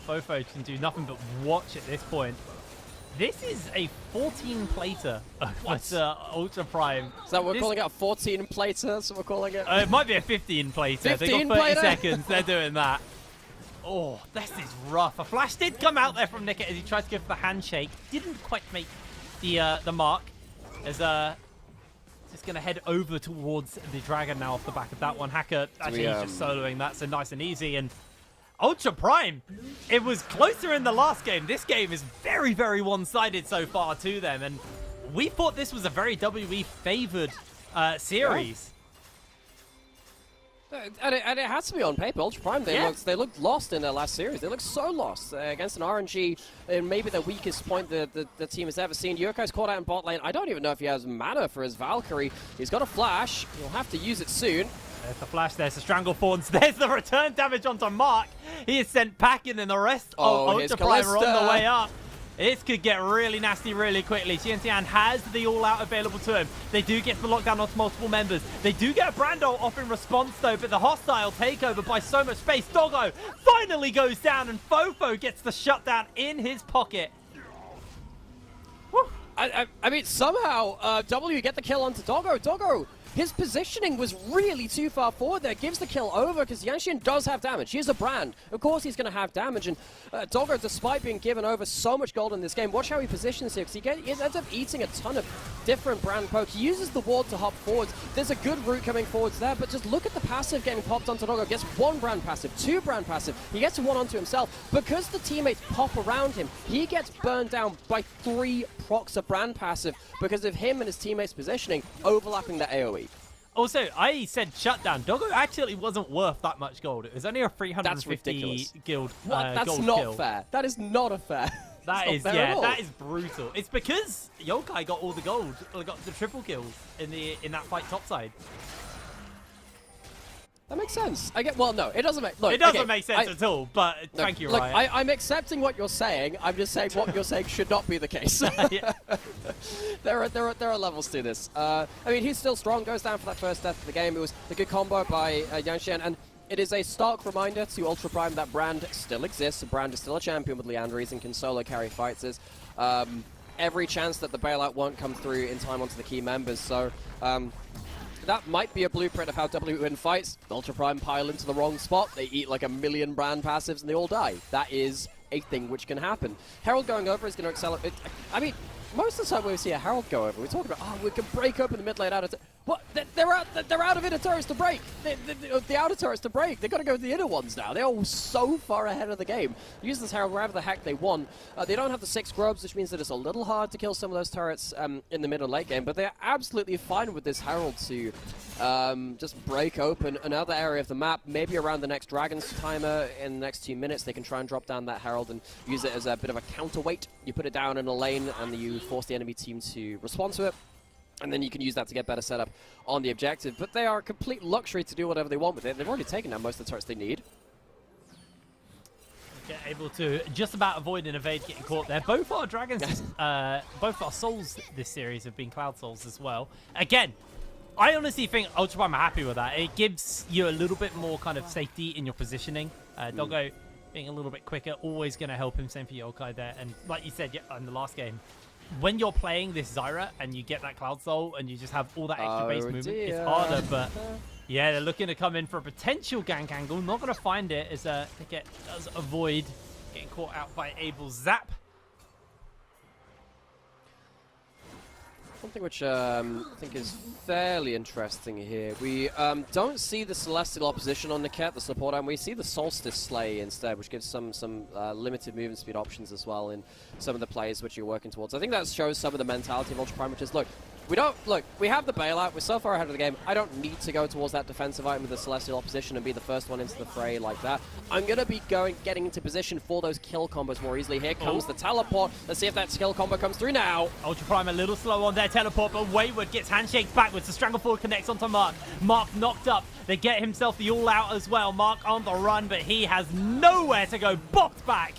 S4: Fofo can do nothing but watch at this point. This is a 14-plater over Ultra Prime.
S5: Is that what we're calling it? A 14-plater? That's what we're calling it?
S4: It might be a 15-plater. They got 30 seconds. They're doing that. Oh, this is rough. A flash did come out there from Nickit as he tried to go for the handshake. Didn't quite make the mark. As just going to head over towards the Dragon now off the back of that one. Hacker, actually, he's just soloing that, so nice and easy. And Ultra Prime, it was closer in the last game. This game is very, very one-sided so far to them. And we thought this was a very WE-favored series.
S5: And it has to be on paper. Ultra Prime, they looked lost in their last series. They looked so lost against an RNG in maybe the weakest point the team has ever seen. Yurkai's caught out in bot lane. I don't even know if he has mana for his Valkyrie. He's got a flash. He'll have to use it soon.
S4: There's the flash, there's the Stranglethorns, there's the return damage onto Mark. He is sent packing and the rest of Ultra Prime are on the way up. This could get really nasty really quickly. Qingtian has the all-out available to him. They do get the lockdown onto multiple members. They do get a Brando off in response though, but the hostile takeover by so much space. Doggo finally goes down and Fofo gets the shutdown in his pocket. Woo.
S5: I mean, somehow, W get the kill onto Doggo. Doggo, his positioning was really too far forward there. Gives the kill over because Yanxian does have damage. He's a brand. Of course he's going to have damage. And Doggo, despite being given over so much gold in this game, watch how he positions here because he ends up eating a ton of different brand poke. He uses the ward to hop forwards. There's a good route coming forwards there, but just look at the passive getting popped onto Doggo. Gets 1 brand passive, 2 brand passive. He gets 1 onto himself. Because the teammates pop around him, he gets burned down by 3 procs of brand passive because of him and his teammates' positioning overlapping the AoE.
S4: Also, I said shutdown. Doggo actually wasn't worth that much gold. It was only a 350 guild
S5: That's
S4: gold
S5: not
S4: kill.
S5: fair. That is not a fair.
S4: That is, yeah, that is brutal. It's because Yokai got all the gold, or got the triple kills in that fight topside.
S5: That makes sense. Well, no, it doesn't make. Look,
S4: it doesn't make sense at all. But thank you,
S5: look,
S4: Riot.
S5: I'm accepting what you're saying. I'm just saying what you're saying should not be the case. There are levels to this. I mean, he's still strong. Goes down for that first death of the game. It was a good combo by Yanxian, and it is a stark reminder to Ultra Prime that Brand still exists. Brand is still a champion with Leandries and can solo carry fights. Every chance that the bailout won't come through in time onto the key members. So. That might be a blueprint of how W win fights. Ultra Prime pile into the wrong spot. They eat like 1,000,000 brand passives and they all die. That is a thing which can happen. Herald going over is going to accelerate. I mean, most of the time when we see a Herald go over, we talk about, oh, we can break open the mid lane out of what? They're out of inner turrets to break. The outer turrets to break. They've got to go to the inner ones now. They're all so far ahead of the game. Use this Herald wherever the heck they want. They don't have the 6 grubs, which means that it's a little hard to kill some of those turrets in the mid and late game, but they're absolutely fine with this Herald to just break open another area of the map, maybe around the next Dragon's timer in the next 2 minutes. They can try and drop down that Herald and use it as a bit of a counterweight. You put it down in a lane and you force the enemy team to respond to it. And then you can use that to get better setup on the objective. But they are a complete luxury to do whatever they want with it. They've already taken down most of the turrets they need.
S4: Get able to just about avoid and evade getting caught there. Both our dragons, both our souls this series have been Cloud Souls as well. Again, I honestly think Ultra Prime are happy with that. It gives you a little bit more kind of safety in your positioning. Doggo being a little bit quicker, always going to help him. Same for Yokai there. And like you said in the last game, when you're playing this Zyra and you get that Cloud Soul and you just have all that extra base movement, it's harder. But yeah, they're looking to come in for a potential gank angle. Not going to find it as they does avoid getting caught out by Abel's zap.
S5: Something which I think is fairly interesting here. We don't see the Celestial opposition on Niket, the support item. We see the Solstice Slay instead, which gives some limited movement speed options as well in some of the plays which you're working towards. I think that shows some of the mentality of Ultra Prime, which is, look, we have the bailout. We're so far ahead of the game. I don't need to go towards that defensive item with the Celestial opposition and be the first one into the fray like that. I'm going to be getting into position for those kill combos more easily. Here comes the teleport. Let's see if that skill combo comes through now.
S4: Ultra Prime a little slow on their teleport, but Wayward gets handshakes backwards. The Strangleforward connects onto Mark. Mark knocked up. They get himself the all-out as well. Mark on the run, but he has nowhere to go. Bopped back.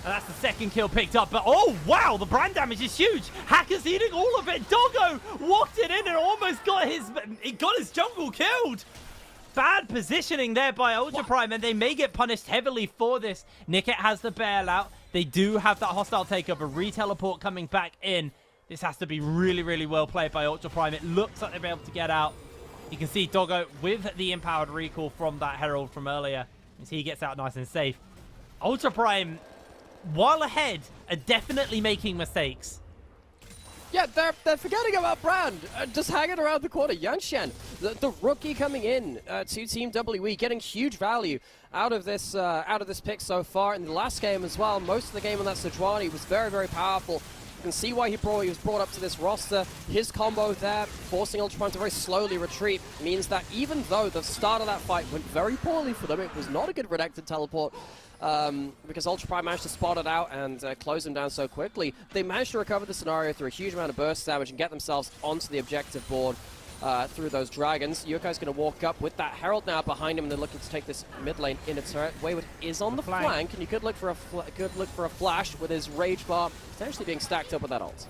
S4: And that's the second kill picked up, but oh wow, the brand damage is huge. Hacker's eating all of it. Doggo walked it in and almost got his jungle killed. Bad positioning there by Ultra Prime, and they may get punished heavily for this. Niket has the bailout. They do have that hostile takeover, re-teleport coming back in. This has to be really, really well played by Ultra Prime. It looks like they'll be able to get out. You can see Doggo with the empowered recall from that Herald from earlier, as he gets out nice and safe. Ultra Prime, while ahead, are definitely making mistakes.
S5: Yeah, they're forgetting about Brand. Just hanging around the corner. Yanxian, the rookie coming in to Team WE, getting huge value out of this pick so far. In the last game as well, most of the game on that Sejuani was very, very powerful. You can see why he was brought up to this roster. His combo there, forcing Ultra Prime to very slowly retreat, means that even though the start of that fight went very poorly for them, it was not a good Redacted teleport. Because Ultra Prime managed to spot it out and close him down so quickly. They managed to recover the scenario through a huge amount of burst damage and get themselves onto the objective board through those dragons. Yokai's going to walk up with that Herald now behind him, and they're looking to take this mid lane in a turret. Wayward is on the flank, and you could look for a flash with his rage bar potentially being stacked up with that ult.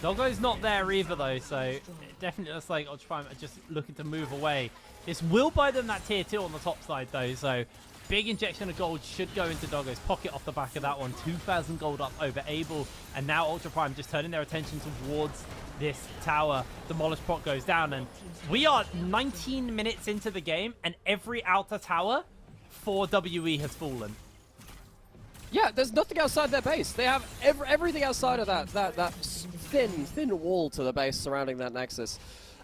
S4: Doggo's not there either though, so it definitely looks like Ultra Prime are just looking to move away. This will buy them that tier 2 on the top side though, so big injection of gold should go into Doggo's pocket off the back of that one. 2,000 gold up over Abel. And now Ultra Prime just turning their attention towards this tower. Demolish Pot goes down. And we are 19 minutes into the game, and every outer tower for WE has fallen.
S5: Yeah, there's nothing outside their base. They have everything outside of that thin wall to the base surrounding that Nexus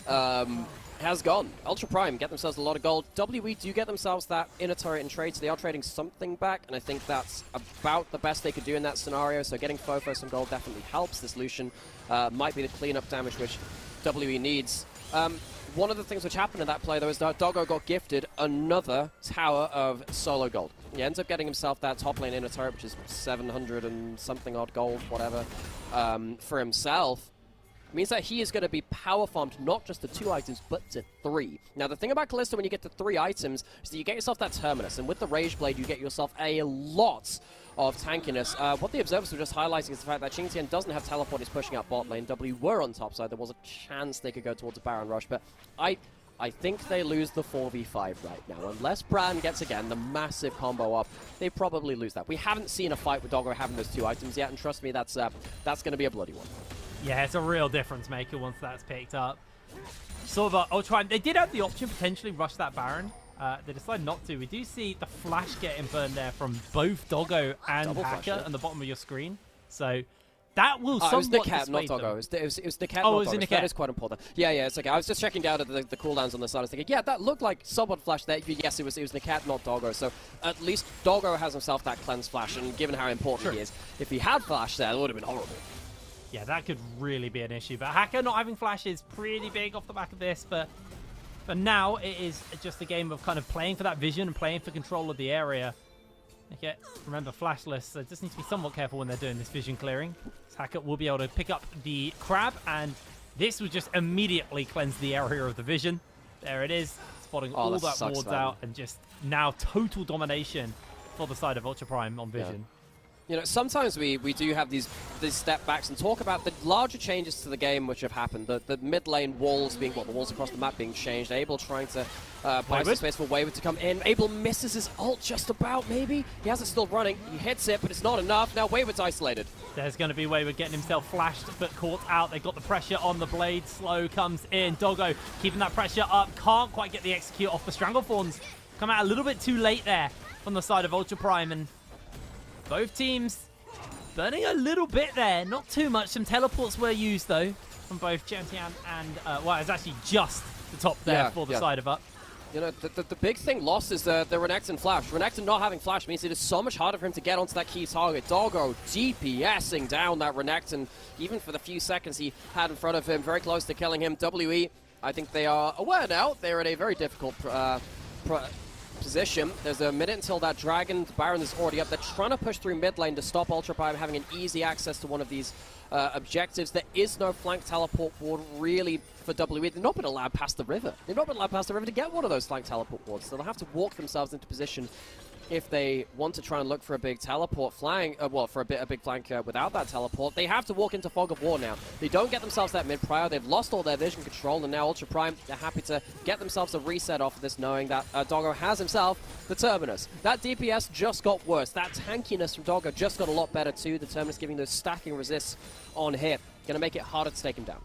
S5: has gone. Ultra Prime get themselves a lot of gold. WE do get themselves that inner turret in trade, so they are trading something back, and I think that's about the best they could do in that scenario. So getting Fofo some gold definitely helps. This Lucian might be the cleanup damage which WE needs. One of the things which happened in that play, though, is that Doggo got gifted another tower of solo gold. He ends up getting himself that top lane inner turret, which is 700 and something odd gold, whatever, for himself. Means that he is going to be power farmed not just to 2 items, but to 3. Now, the thing about Kalista when you get to 3 items is that you get yourself that Terminus, and with the Rage Blade, you get yourself a lot of tankiness. What the observers were just highlighting is the fact that Qingtian doesn't have teleport, he's pushing out bot lane. W were on top side, there was a chance they could go towards a Baron Rush, but I think they lose the 4v5 right now. Unless Bran gets, again, the massive combo up, they probably lose that. We haven't seen a fight with Doggo having those 2 items yet, and trust me, that's going to be a bloody one.
S4: Yeah, it's a real difference maker once that's picked up. Sort of, Ultra Prime, they did have the option potentially rush that Baron. They decided not to. We do see the flash getting burned there from both Doggo and Hacker on the bottom of your screen. So that will somewhat
S5: it was Niket, not
S4: dissuade
S5: Doggo.
S4: them.
S5: It was Niket,
S4: Oh,
S5: not
S4: it was
S5: Doggo.
S4: Niket.
S5: That is quite important. Yeah, it's okay. I was just checking down at the cooldowns on the side. I was thinking, yeah, that looked like someone flashed there. Yes, it was Niket, not Doggo. So at least Doggo has himself that cleanse flash, and given how important he is, if he had flash there, it would have been horrible.
S4: Yeah, that could really be an issue. But Hacker not having flash is pretty big off the back of this. But for now, it is just a game of kind of playing for that vision and playing for control of the area. Okay, remember, flashless, so just need to be somewhat careful when they're doing this vision clearing. So Hacker will be able to pick up the crab, and this will just immediately cleanse the area of the vision. There it is, spotting all that wards out, and just now total domination for the side of Ultra Prime on vision.
S5: Yeah. You know, sometimes we do have these step backs and talk about the larger changes to the game which have happened. The mid lane walls being, the walls across the map being changed. Abel trying to buy some space for Wayward to come in. Abel misses his ult just about, maybe. He has it still running. He hits it, but it's not enough. Now Wayward's isolated. There's
S4: going to be Wayward getting himself flashed, but caught out. They've got the pressure on the blade. Slow comes in. Doggo keeping that pressure up. Can't quite get the execute off the Stranglethorns. Come out a little bit too late there from the side of Ultra Prime, and both teams burning a little bit there, not too much. Some teleports were used though from both Qingtian and well, it's actually just the top there for the side of up.
S5: You know, the big thing lost is the Renekton flash. Renekton not having flash means it is so much harder for him to get onto that key target. Doggo DPSing down that Renekton, even for the few seconds he had in front of him, very close to killing him. WE, I think they are aware now. They're in a very difficult position. There's a minute until that Dragon. The Baron is already up. They're trying to push through mid lane to stop Ultra Prime having an easy access to one of these objectives. There is no flank teleport ward really for WE. They've not been allowed past the river. They've not been allowed past the river to get one of those flank teleport wards. So they'll have to walk themselves into position if they want to try and look for a big teleport flank, for a big flank without that teleport. They have to walk into Fog of War now. They don't get themselves that mid-prior. They've lost all their vision control, and now Ultra Prime, they're happy to get themselves a reset off of this, knowing that Doggo has himself the Terminus. That DPS just got worse. That tankiness from Doggo just got a lot better too. The Terminus giving those stacking resists on hit. Gonna make it harder to take him down.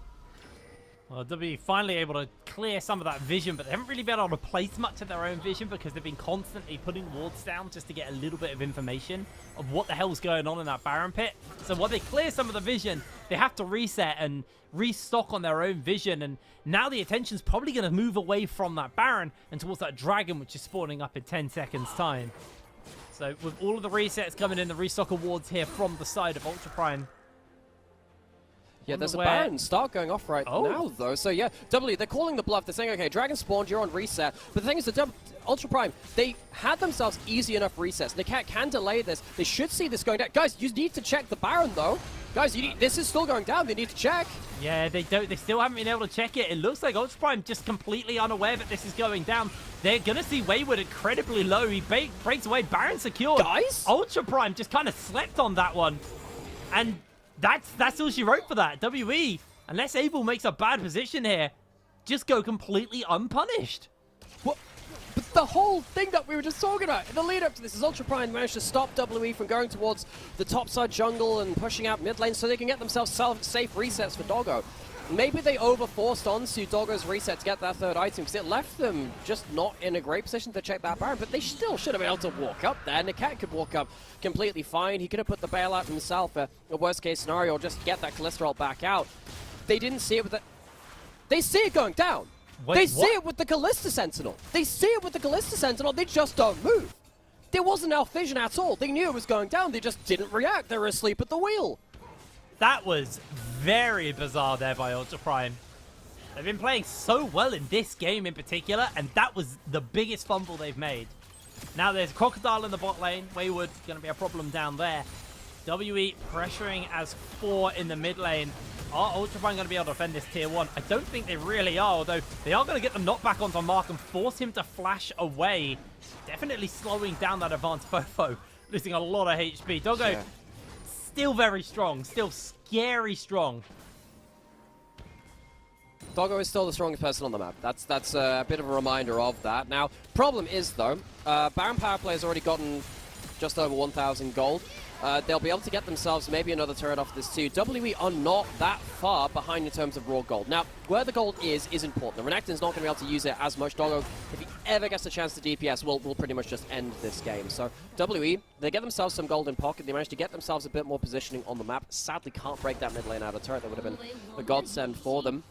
S4: Well, WE finally able to clear some of that vision, but they haven't really been able to place much of their own vision because they've been constantly putting wards down just to get a little bit of information of what the hell's going on in that Baron pit. So while they clear some of the vision, they have to reset and restock on their own vision, and now the attention's probably going to move away from that Baron and towards that Dragon, which is spawning up in 10 seconds time. So with all of the resets coming in, the restock awards here from the side of Ultra Prime.
S5: Yeah, there's a Baron start going off right now, though. So, yeah, W, they're calling the bluff. They're saying, okay, Dragon spawned, you're on reset. But the thing is, the Ultra Prime, they had themselves easy enough resets. They can delay this. They should see this going down. Guys, you need to check the Baron, though. Guys, this is still going down. They need to check.
S4: Yeah, they still haven't been able to check it. It looks like Ultra Prime just completely unaware that this is going down. They're going to see Wayward incredibly low. He breaks away. Baron secured.
S5: Guys?
S4: Ultra Prime just kind of slept on that one. And that's all she wrote for that. WE, unless Abel makes a bad position here, just go completely unpunished.
S5: What? But the whole thing that we were just talking about. In the lead up to this is Ultra Prime managed to stop WE from going towards the topside jungle and pushing out mid lane so they can get themselves safe resets for Doggo. Maybe they overforced onto Doggo's reset to get that third item because it left them just not in a great position to check that Baron, but they still should have been able to walk up there. Niket could walk up completely fine. He could have put the bailout himself, a worst case scenario, or just get that cholesterol back out. They didn't see it with the... They see it going down.
S4: Wait,
S5: they see it with the Callista Sentinel. They see it with the Callista Sentinel. They just don't move. There wasn't elf vision at all. They knew it was going down. They just didn't react. They were asleep at the wheel.
S4: That was very bizarre there by Ultra Prime. They've been playing so well in this game in particular, and that was the biggest fumble they've made. Now there's Crocodile in the bot lane. Wayward going to be a problem down there. WE pressuring as 4 in the mid lane. Are Ultra Prime going to be able to defend this tier 1? I don't think they really are, although they are going to get the knockback onto Mark and force him to flash away. Definitely slowing down that advanced Fofo, losing a lot of HP. Doggo...
S5: Yeah.
S4: Still very strong, still scary strong.
S5: Doggo is still the strongest person on the map. That's a bit of a reminder of that. Now, problem is, though, Baron Power Play has already gotten just over 1,000 gold. They'll be able to get themselves maybe another turret off this too. WE are not that far behind in terms of raw gold. Now, where the gold is important. The Renekton's not going to be able to use it as much. Doggo, if he ever gets a chance to DPS, will pretty much just end this game. So, WE, they get themselves some gold in pocket. They managed to get themselves a bit more positioning on the map. Sadly, can't break that mid lane out of turret. That would have been a godsend for them.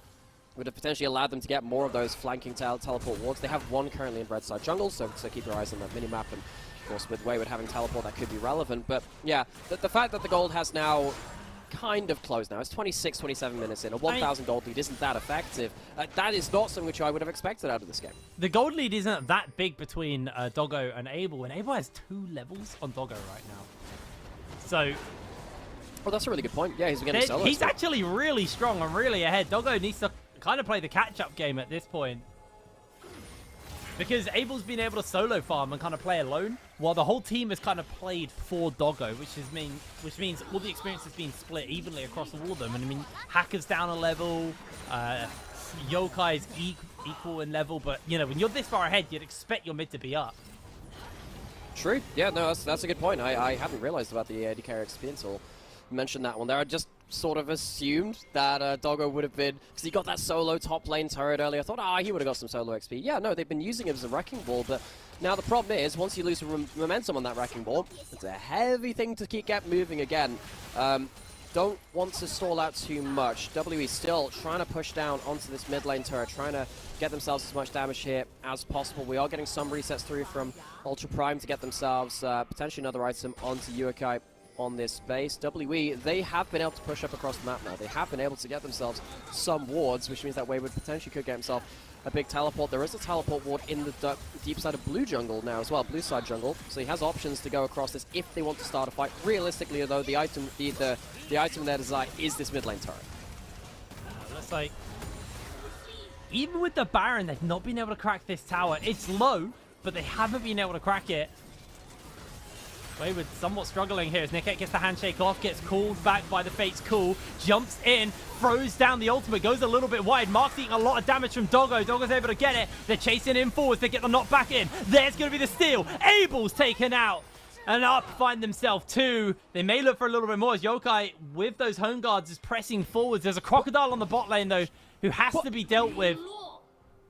S5: Would have potentially allowed them to get more of those flanking teleport wards. They have one currently in red side jungle, so keep your eyes on that mini-map. And of course, with Wayward having teleport, that could be relevant. But yeah, the fact that the gold has now kind of closed now. It's 26, 27 minutes in. A 1,000 gold lead isn't that effective. That is not something which I would have expected out of this game.
S4: The gold lead isn't that big between Doggo and Abel, and Abel has 2 levels on Doggo right now. So...
S5: Well, that's a really good point. Yeah, he's getting solo.
S4: He's actually really strong and really ahead. Doggo needs to kind of play the catch-up game at this point. Because Abel's been able to solo farm and kind of play alone, while the whole team has kind of played for Doggo, which means all the experience has been split evenly across all of them. And I mean, Hacker's down a level, Yokai's equal in level, but you know, when you're this far ahead, you'd expect your mid to be up.
S5: True. Yeah, no, that's a good point. I hadn't realized about the AD carry XP until you mentioned that one there. I just sort of assumed that Doggo would have been, because he got that solo top lane turret earlier. I thought, he would have got some solo XP. Yeah, no, they've been using it as a wrecking ball, but now the problem is, once you lose momentum on that wrecking ball, it's a heavy thing to get moving again. Don't want to stall out too much. WE still trying to push down onto this mid lane turret, trying to get themselves as much damage here as possible. We are getting some resets through from Ultra Prime to get themselves potentially another item onto Yukai on this base. WE, they have been able to push up across the map now. They have been able to get themselves some wards, which means that Wayward potentially could get himself a big teleport. There is a teleport ward in the deep side of blue jungle now as well, blue side jungle. So he has options to go across this if they want to start a fight. Realistically, though, the item in their design is this mid lane turret.
S4: Looks like even with the Baron, they've not been able to crack this tower. It's low, but they haven't been able to crack it. Wayward somewhat struggling here as Niket gets the handshake off, gets called back by the Fates Cool, jumps in, throws down the ultimate, goes a little bit wide. Mark's eating a lot of damage from Doggo. Doggo's able to get it. They're chasing him forwards. They get the knockback in. There's going to be the steal. Abel's taken out. And up find themselves 2. They may look for a little bit more as Yokai, with those home guards, is pressing forwards. There's a Crocodile on the bot lane, though, who has to be dealt with.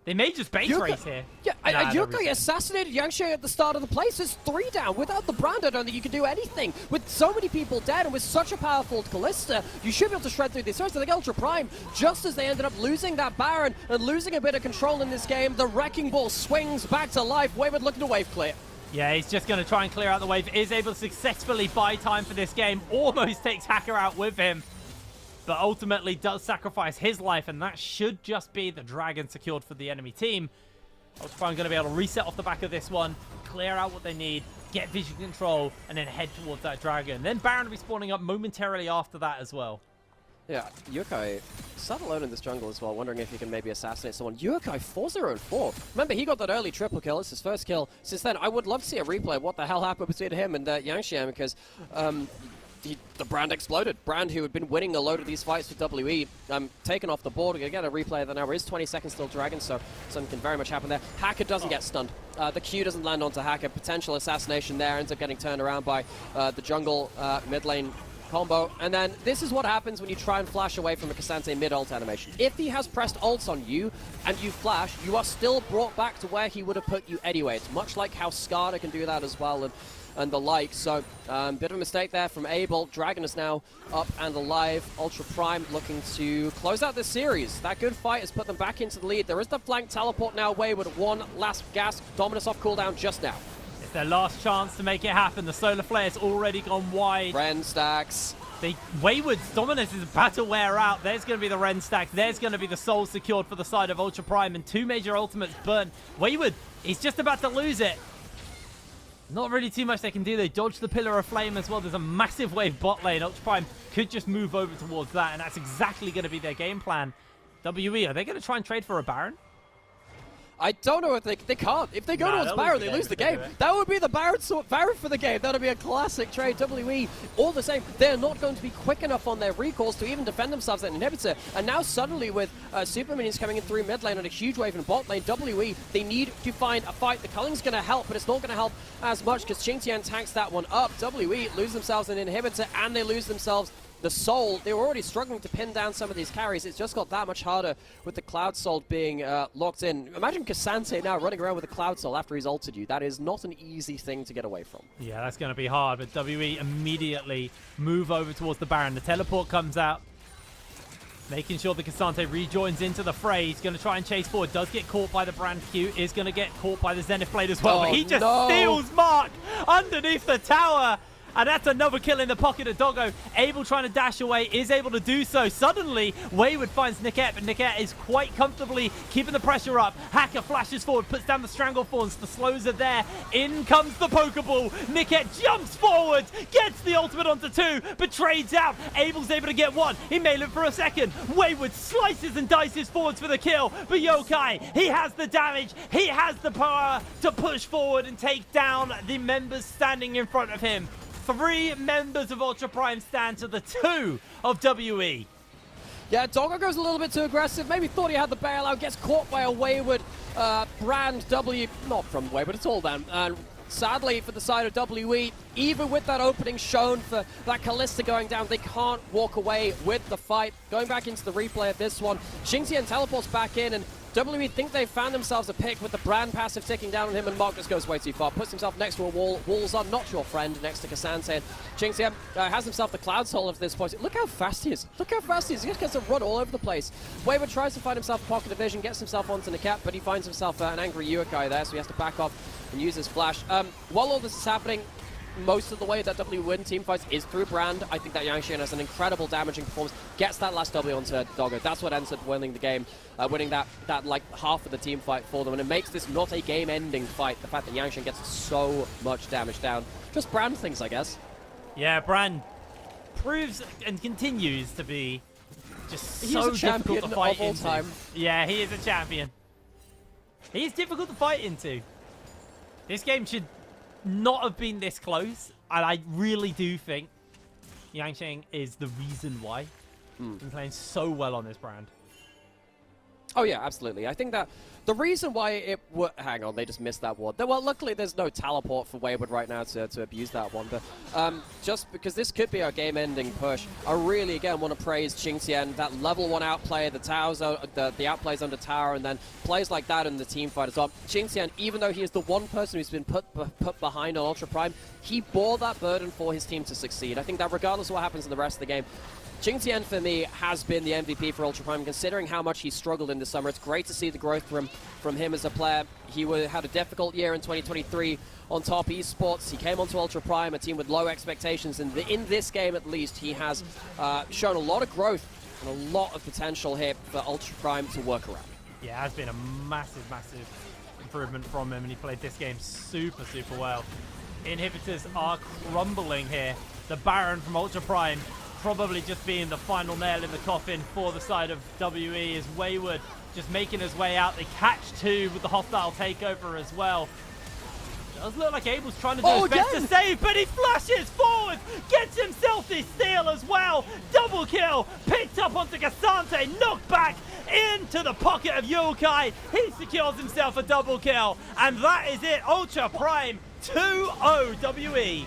S4: They may just base race here.
S5: Yeah, Yukai assassinated Yangshe at the start of the place. There's 3 down. Without the brand, I don't think you can do anything. With so many people dead and with such a powerful Callista, you should be able to shred through these turrets. I think Ultra Prime, just as they ended up losing that Baron and losing a bit of control in this game, the Wrecking Ball swings back to life. Wayward looking to wave clear.
S4: Yeah, he's just going to try and clear out the wave. Is able to successfully buy time for this game. Almost takes Hacker out with him. But ultimately does sacrifice his life, and that should just be the dragon secured for the enemy team. Ultra Prime going to be able to reset off the back of this one, clear out what they need, get vision control, and then head towards that dragon. Then Baron will be spawning up momentarily after that as well.
S5: Yeah, Yukai sat alone in this jungle as well, wondering if he can maybe assassinate someone. Yukai 4-0-4. Remember, he got that early triple kill. It's his first kill since then. I would love to see a replay of what the hell happened between him and Yangshian, because the Brand exploded. Brand, who had been winning a load of these fights for WE, taken off the board. We're going to get a replay of that now. There is 20 seconds still Dragon, so something can very much happen there. Hacker doesn't get stunned. The Q doesn't land onto Hacker. Potential assassination there. Ends up getting turned around by the jungle mid lane combo. And then this is what happens when you try and flash away from a Cassante mid-ult animation. If he has pressed ults on you and you flash, you are still brought back to where he would have put you anyway. It's much like how Skada can do that as well and the like. So bit of a mistake there from Abel. Dragon is now up and alive. Ultra Prime looking to close out this series. That good fight has put them back into the lead. There is the flank teleport now away with one last gas. Dominus off cooldown just now.
S4: It's their last chance to make it happen. The Solar Flare's already gone wide.
S5: Ren stacks.
S4: The Wayward's Dominus is about to wear out. There's going to be the Ren stack. There's going to be the soul secured for the side of Ultra Prime, and 2 major ultimates burn. Wayward, he's just about to lose it. Not really too much they can do. They dodge the Pillar of Flame as well. There's a massive wave bot lane. Ultra Prime could just move over towards that, and that's exactly going to be their game plan. WE, are they going to try and trade for a Baron?
S5: I don't know if they can't. If they go towards Baron, they lose the game. That would be the Baron for the game. That would be a classic trade. WE, all the same, they're not going to be quick enough on their recalls to even defend themselves at an inhibitor. And now suddenly with super minions coming in through mid lane and a huge wave in bot lane, WE, they need to find a fight. The culling's going to help, but it's not going to help as much because Qingtian tanks that one up. WE lose themselves an inhibitor and they lose themselves the Soul. They were already struggling to pin down some of these carries. It's just got that much harder with the Cloud Soul being locked in. Imagine Cassante now running around with a Cloud Soul after he's ulted you. That is not an easy thing to get away from.
S4: Yeah, that's going to be hard, but WE immediately move over towards the Baron. The teleport comes out, making sure the Cassante rejoins into the fray. He's going to try and chase forward. Does get caught by the Brand Q. Is going to get caught by the Zenith Blade as well. But he just steals Mark underneath the tower. And that's another kill in the pocket of Doggo. Abel trying to dash away, is able to do so. Suddenly, Wayward finds Niket, but Niket is quite comfortably keeping the pressure up. Hacker flashes forward, puts down the Stranglethorns. The slows are there. In comes the Pokeball. Niket jumps forward, gets the ultimate onto 2, but trades out. Abel's able to get 1. He may live for a second. Wayward slices and dices forwards for the kill. But Yokai, he has the damage. He has the power to push forward and take down the members standing in front of him. 3 members of Ultra Prime stand to the 2 of WE.
S5: Yeah, Doggo goes a little bit too aggressive. Maybe thought he had the bailout. Gets caught by a Wayward Brand W. Not from Wayward at all, then. And sadly, for the side of WE, even with that opening shown for that Kalista going down, they can't walk away with the fight. Going back into the replay of this one, Xingtian teleports back in, and WE think they found themselves a pick with the Brand passive ticking down on him, and Mark just goes way too far. Puts himself next to a wall. Walls are not your friend next to Cassante. And Xingtian has himself the Cloud Soul at this point. Look how fast he is. Look how fast he is. He just gets to run all over the place. Wayward tries to find himself a pocket of vision, gets himself onto Niket, but he finds himself an angry Yokai there, so he has to back off and use his flash. While all this is happening, most of the way that W win team fights is through Brand. I think that Yangshan has an incredible damaging performance, gets that last W onto Doggo. That's what ends up winning the game, winning that like half of the team fight for them, and it makes this not a game-ending fight. The fact that Yangshan gets so much damage down. Just Brand things, I guess.
S4: Yeah, Brand proves and continues to be just so difficult to fight into. Time. Yeah, he is a champion. He is difficult to fight into. This game should not have been this close, and I really do think Yangshan is the reason why. He's been playing so well on this Brand.
S5: Oh yeah, absolutely. I think that the reason why it would... Hang on, they just missed that one. Well, luckily there's no teleport for Wayward right now to abuse that one, but just because this could be a game-ending push, I really, again, want to praise Xingtian, that level 1 outplay, the towers, the outplays under tower, and then plays like that in the team fight as well. Xingtian, even though he is the one person who's been put behind on Ultra Prime, he bore that burden for his team to succeed. I think that regardless of what happens in the rest of the game, Xingtian, for me, has been the MVP for Ultra Prime, considering how much he struggled in the summer. It's great to see the growth from him as a player. He had a difficult year in 2023 on top esports. He came onto Ultra Prime, a team with low expectations, and in this game at least, he has shown a lot of growth and a lot of potential here for Ultra Prime to work around.
S4: Yeah, it has been a massive, massive improvement from him, and he played this game super, super well. Inhibitors are crumbling here. The Baron from Ultra Prime probably just being the final nail in the coffin for the side of WE is Wayward just making his way out. They catch 2 with the hostile takeover as well. does look like Abel's trying to do his best to save, but he flashes forward, gets himself this steal as well. Double kill, picked up onto Gasante, knocked back into the pocket of Yokai. He secures himself a double kill, and that is it. Ultra Prime 2-0 WE.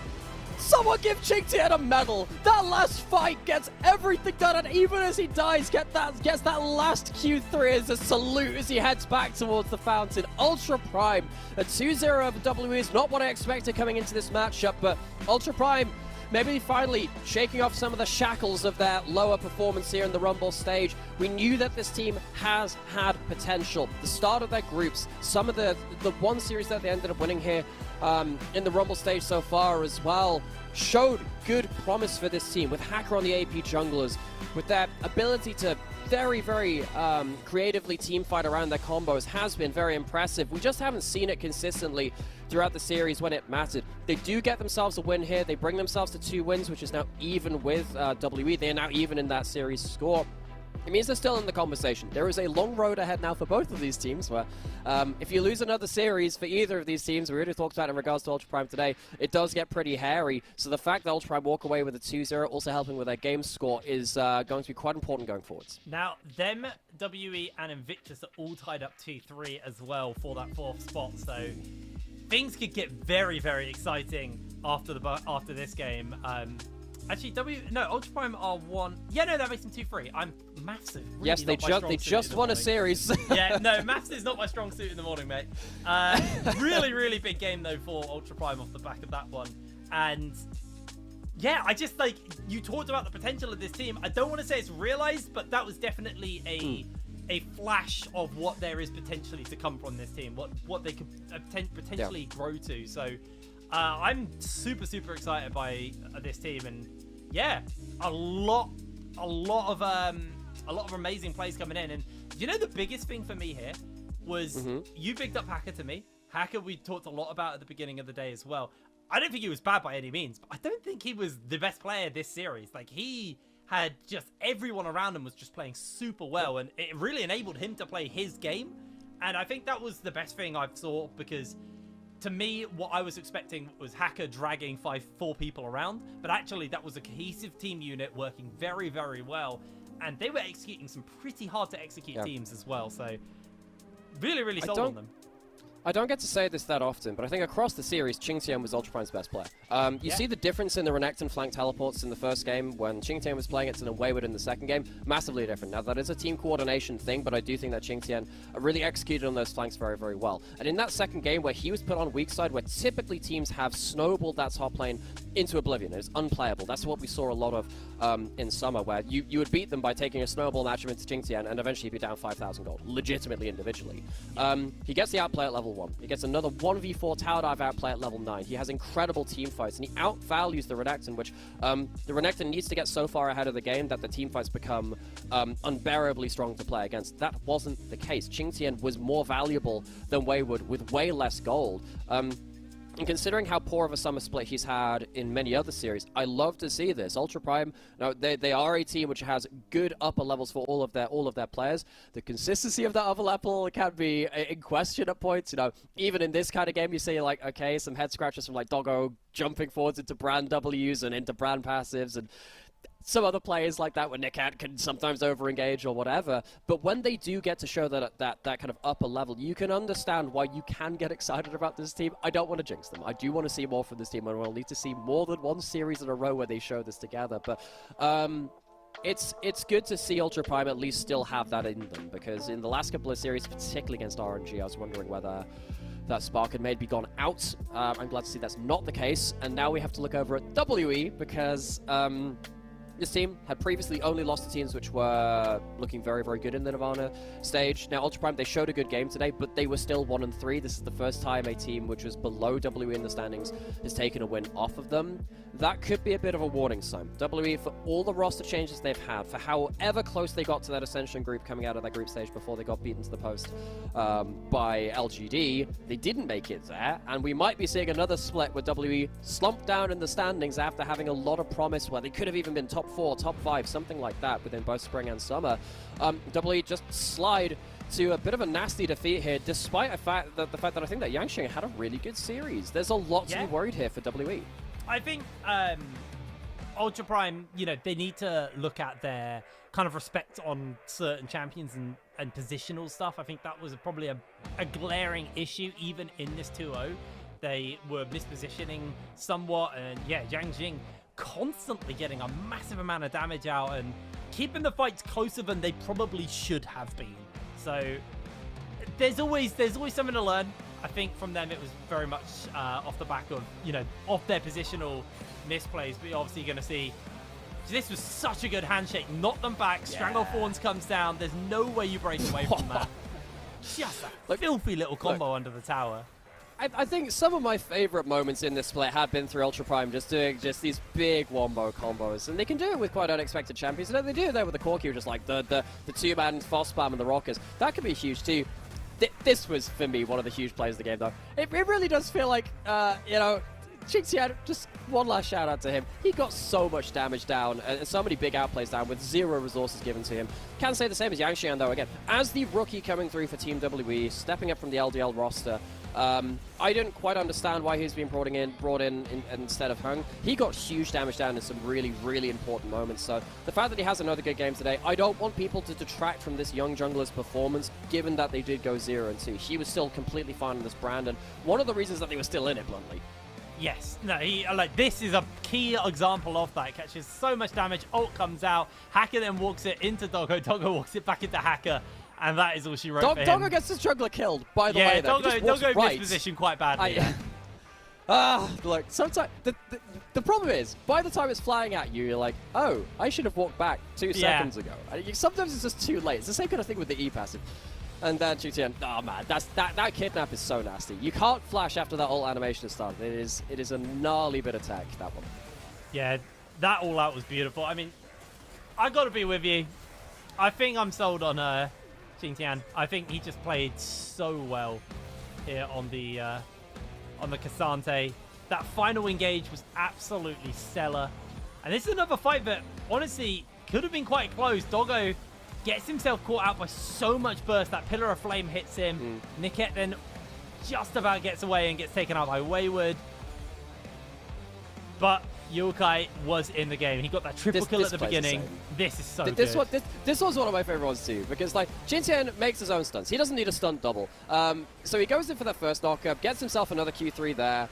S5: Someone give Chingtian a medal. That last fight gets everything done, and even as he dies, gets that last Q3 as a salute as he heads back towards the fountain. Ultra Prime, a 2-0 over WE is not what I expected coming into this matchup, but Ultra Prime maybe finally shaking off some of the shackles of their lower performance here in the Rumble stage. We knew that this team has had potential. The start of their groups, some of the one series that they ended up winning here in the Rumble stage so far as well, showed good promise for this team with Hacker on the AP junglers, with their ability to very, very creatively team fight around their combos has been very impressive. We just haven't seen it consistently throughout the series when it mattered. They do get themselves a win here. They bring themselves to 2 wins, which is now even with WE. They are now even in that series score. It means they're still in the conversation. There is a long road ahead now for both of these teams, where if you lose another series for either of these teams, we already talked about in regards to Ultra Prime today, it does get pretty hairy. So the fact that Ultra Prime walk away with a 2-0, also helping with their game score, is going to be quite important going forwards.
S4: Now, them, WE, and Invictus are all tied up 2-3 as well for that 4th spot, so things could get very, very exciting after this game. Actually, Ultra Prime are 1. Yeah, no, that makes them 2-3. I'm maths. Really
S5: yes, they just won a series.
S4: Yeah, no, maths is not my strong suit in the morning, mate. Really, really big game though for Ultra Prime off the back of that one. And yeah, I just you talked about the potential of this team. I don't want to say it's realized, but that was definitely a flash of what there is potentially to come from this team, what they could potentially grow to. So I'm super, super excited by this team, and yeah, a lot of amazing plays coming in. And you know, the biggest thing for me here was you picked up Hacker to me. Hacker, we talked a lot about at the beginning of the day as well. I don't think he was bad by any means, but I don't think he was the best player this series. Like, he had just everyone around him was just playing super well, and it really enabled him to play his game. And I think that was the best thing I saw, because to me, what I was expecting was Hacker dragging 4 people around, but actually that was a cohesive team unit working very, very well, and they were executing some pretty hard to execute teams as well, so really, really sold on them.
S5: I don't get to say this that often, but I think across the series, Qingtian was Ultra Prime's best player. You see the difference in the Renekton flank teleports in the first game when Qingtian was playing it and Wayward in the second game. Massively different. Now, that is a team coordination thing, but I do think that Qingtian really executed on those flanks very, very well. And in that second game where he was put on weak side, where typically teams have snowballed that top lane into oblivion, it's unplayable. That's what we saw a lot of in Summer, where you would beat them by taking a snowball matchup into Qingtian and eventually be down 5,000 gold, legitimately individually. He gets the outplay at level 1. He gets another 1v4 tower dive outplay at level 9. He has incredible team fights, and he outvalues the Renekton, which the Renekton needs to get so far ahead of the game that the team fights become unbearably strong to play against. That wasn't the case. Qingtian was more valuable than Wayward with way less gold. And considering how poor of a summer split he's had in many other series, I love to see this. Ultra Prime, now they are a team which has good upper levels for all of their players. The consistency of that upper level can be in question at points. You know, even in this kind of game, you see like, okay, some head scratches from like Doggo jumping forwards into Brand Ws and into Brand passives, and some other players like that where Nikat can sometimes over-engage or whatever. But when they do get to show that kind of upper level, you can understand why you can get excited about this team. I don't want to jinx them. I do want to see more from this team, and we'll need to see more than one series in a row where they show this together. But it's good to see Ultra Prime at least still have that in them, because in the last couple of series, particularly against RNG, I was wondering whether that spark had maybe gone out. I'm glad to see that's not the case. And now we have to look over at WE, because this team had previously only lost to teams which were looking very, very good in the Nirvana stage. Now, Ultra Prime, they showed a good game today, but they were still 1-3. This is the first time a team which was below WE in the standings has taken a win off of them. That could be a bit of a warning sign. WE, for all the roster changes they've had, for however close they got to that Ascension group coming out of that group stage before they got beaten to the post by LGD, they didn't make it there, and we might be seeing another split where WE slumped down in the standings after having a lot of promise where they could have even been top 4, top 5, something like that within both spring and summer. WE just slide to a bit of a nasty defeat here, despite the fact that I think that Yangsheng had a really good series. There's a lot to be worried here for WE.
S4: I think Ultra Prime, you know, they need to look at their kind of respect on certain champions and positional stuff. I think that was probably a glaring issue even in this 2-0. They were mispositioning somewhat, and yeah, Yang Jing constantly getting a massive amount of damage out and keeping the fights closer than they probably should have been. So there's always something to learn. I think from them it was very much off the back of, you know, off their positional misplays. But you're obviously going to see this was such a good handshake. Knock them back. Stranglethorns comes down. There's no way you break away from that. Just a filthy little combo under the tower.
S5: I think some of my favorite moments in this split have been through Ultra Prime, just doing these big wombo combos, and they can do it with quite unexpected champions. You know, they do it there with the Corki, just like the two-man Foss Spam and the Rockers. That could be huge too. This was, for me, one of the huge plays of the game, though. It really does feel like, you know, Qingqian, just one last shout out to him. He got so much damage down and so many big outplays down with 0 resources given to him. Can say the same as Yangxian, though, again. As the rookie coming through for Team WE, stepping up from the LDL roster, I didn't quite understand why he's been brought in instead of Hung. He got huge damage down in some really, really important moments. So the fact that he has another good game today, I don't want people to detract from this young jungler's performance, given that they did go 0-2. He was still completely fine in this brand, and one of the reasons that they were still in it, bluntly.
S4: Yes, no, this is a key example of that. Catches so much damage, ult comes out, Hacker then walks it into Doggo, Doggo walks it back into Hacker, and that is all she wrote for him.
S5: Doggo gets his jungler killed, by the way.
S4: Doggo mispositioned quite badly.
S5: Look, sometimes the problem is, by the time it's flying at you, you're like, oh, I should have walked back 2 seconds ago. Sometimes it's just too late. It's the same kind of thing with the E passive. And then Qingqian, oh man, that kidnap is so nasty. You can't flash after that ult animation has started. It is a gnarly bit of tech, that one.
S4: Yeah, that all out was beautiful. I mean, I got to be with you. I think I'm sold on Qingqian. I think he just played so well here on the Cassante. That final engage was absolutely stellar. And this is another fight that honestly could have been quite close. Doggo gets himself caught out by so much burst. That Pillar of Flame hits him. Niket then just about gets away and gets taken out by Wayward. But Yokai was in the game. He got that triple kill at the beginning. This is so good.
S5: This was one of my favorite ones too, because like Qingqian makes his own stunts. He doesn't need a stunt double. So he goes in for that first knockup, gets himself another Q3 there,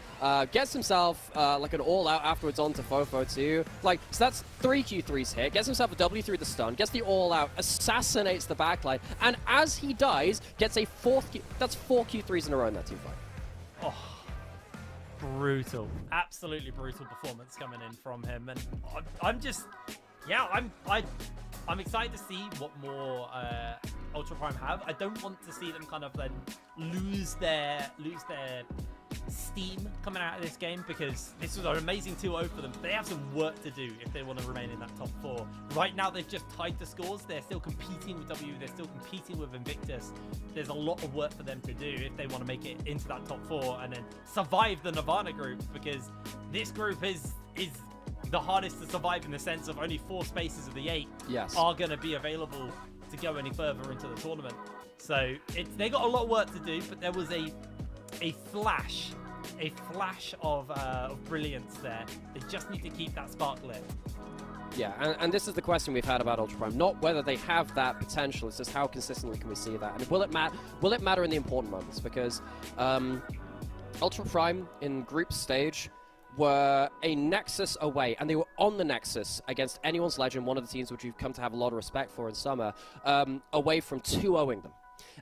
S5: gets himself like an all-out afterwards onto Fofo too. Like, so that's 3 Q3s hit, gets himself a W through the stun, gets the all-out, assassinates the backline, and as he dies, gets a that's 4 Q3s in a row in that team fight.
S4: Oh. Brutal, absolutely brutal performance coming in from him, and I'm just, yeah, I'm excited to see what more Ultra Prime have. I don't want to see them kind of then lose their steam coming out of this game, because this was an amazing 2-0 for them. They have some work to do if they want to remain in that top 4. Right now, they've just tied the scores. They're still competing with W. They're still competing with Invictus. There's a lot of work for them to do if they want to make it into that top 4 and then survive the Nirvana group, because this group is the hardest to survive in the sense of only 4 spaces of the 8 are going to be available to go any further into the tournament. So they got a lot of work to do, but there was a flash of brilliance there. They just need to keep that spark lit.
S5: Yeah, and this is the question we've had about Ultra Prime. Not whether they have that potential, it's just how consistently can we see that. And will it matter in the important moments? Because Ultra Prime in group stage were a Nexus away, and they were on the Nexus against Anyone's Legend, one of the teams which we've come to have a lot of respect for in summer, away from 2-0ing them.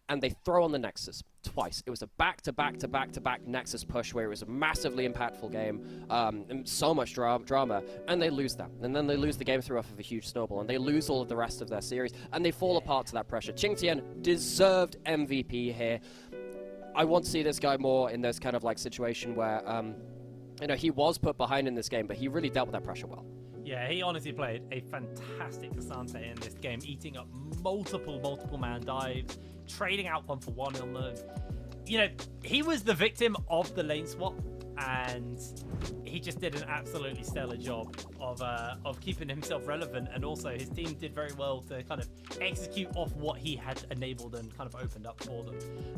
S5: And they throw on the Nexus twice. It was a back-to-back-to-back-to-back Nexus push where it was a massively impactful game, and so much drama, and they lose that. And then they lose the game through off of a huge snowball, and they lose all of the rest of their series, and they fall apart to that pressure. Qingqian deserved MVP here. I want to see this guy more in this kind of like situation where, you know, he was put behind in this game, but he really dealt with that pressure well.
S4: Yeah, he honestly played a fantastic Cassante in this game, eating up multiple man dives, trading out 1-for-1 on them. You know, he was the victim of the lane swap, and he just did an absolutely stellar job of keeping himself relevant, and also his team did very well to kind of execute off what he had enabled and kind of opened up for them.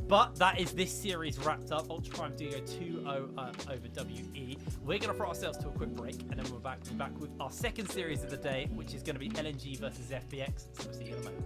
S4: But that is this series wrapped up. Ultra Prime do go 2-0 over WE. We're going to throw ourselves to a quick break, and then we're back with our second series of the day, which is going to be LNG versus FPX. So we'll see you in a moment.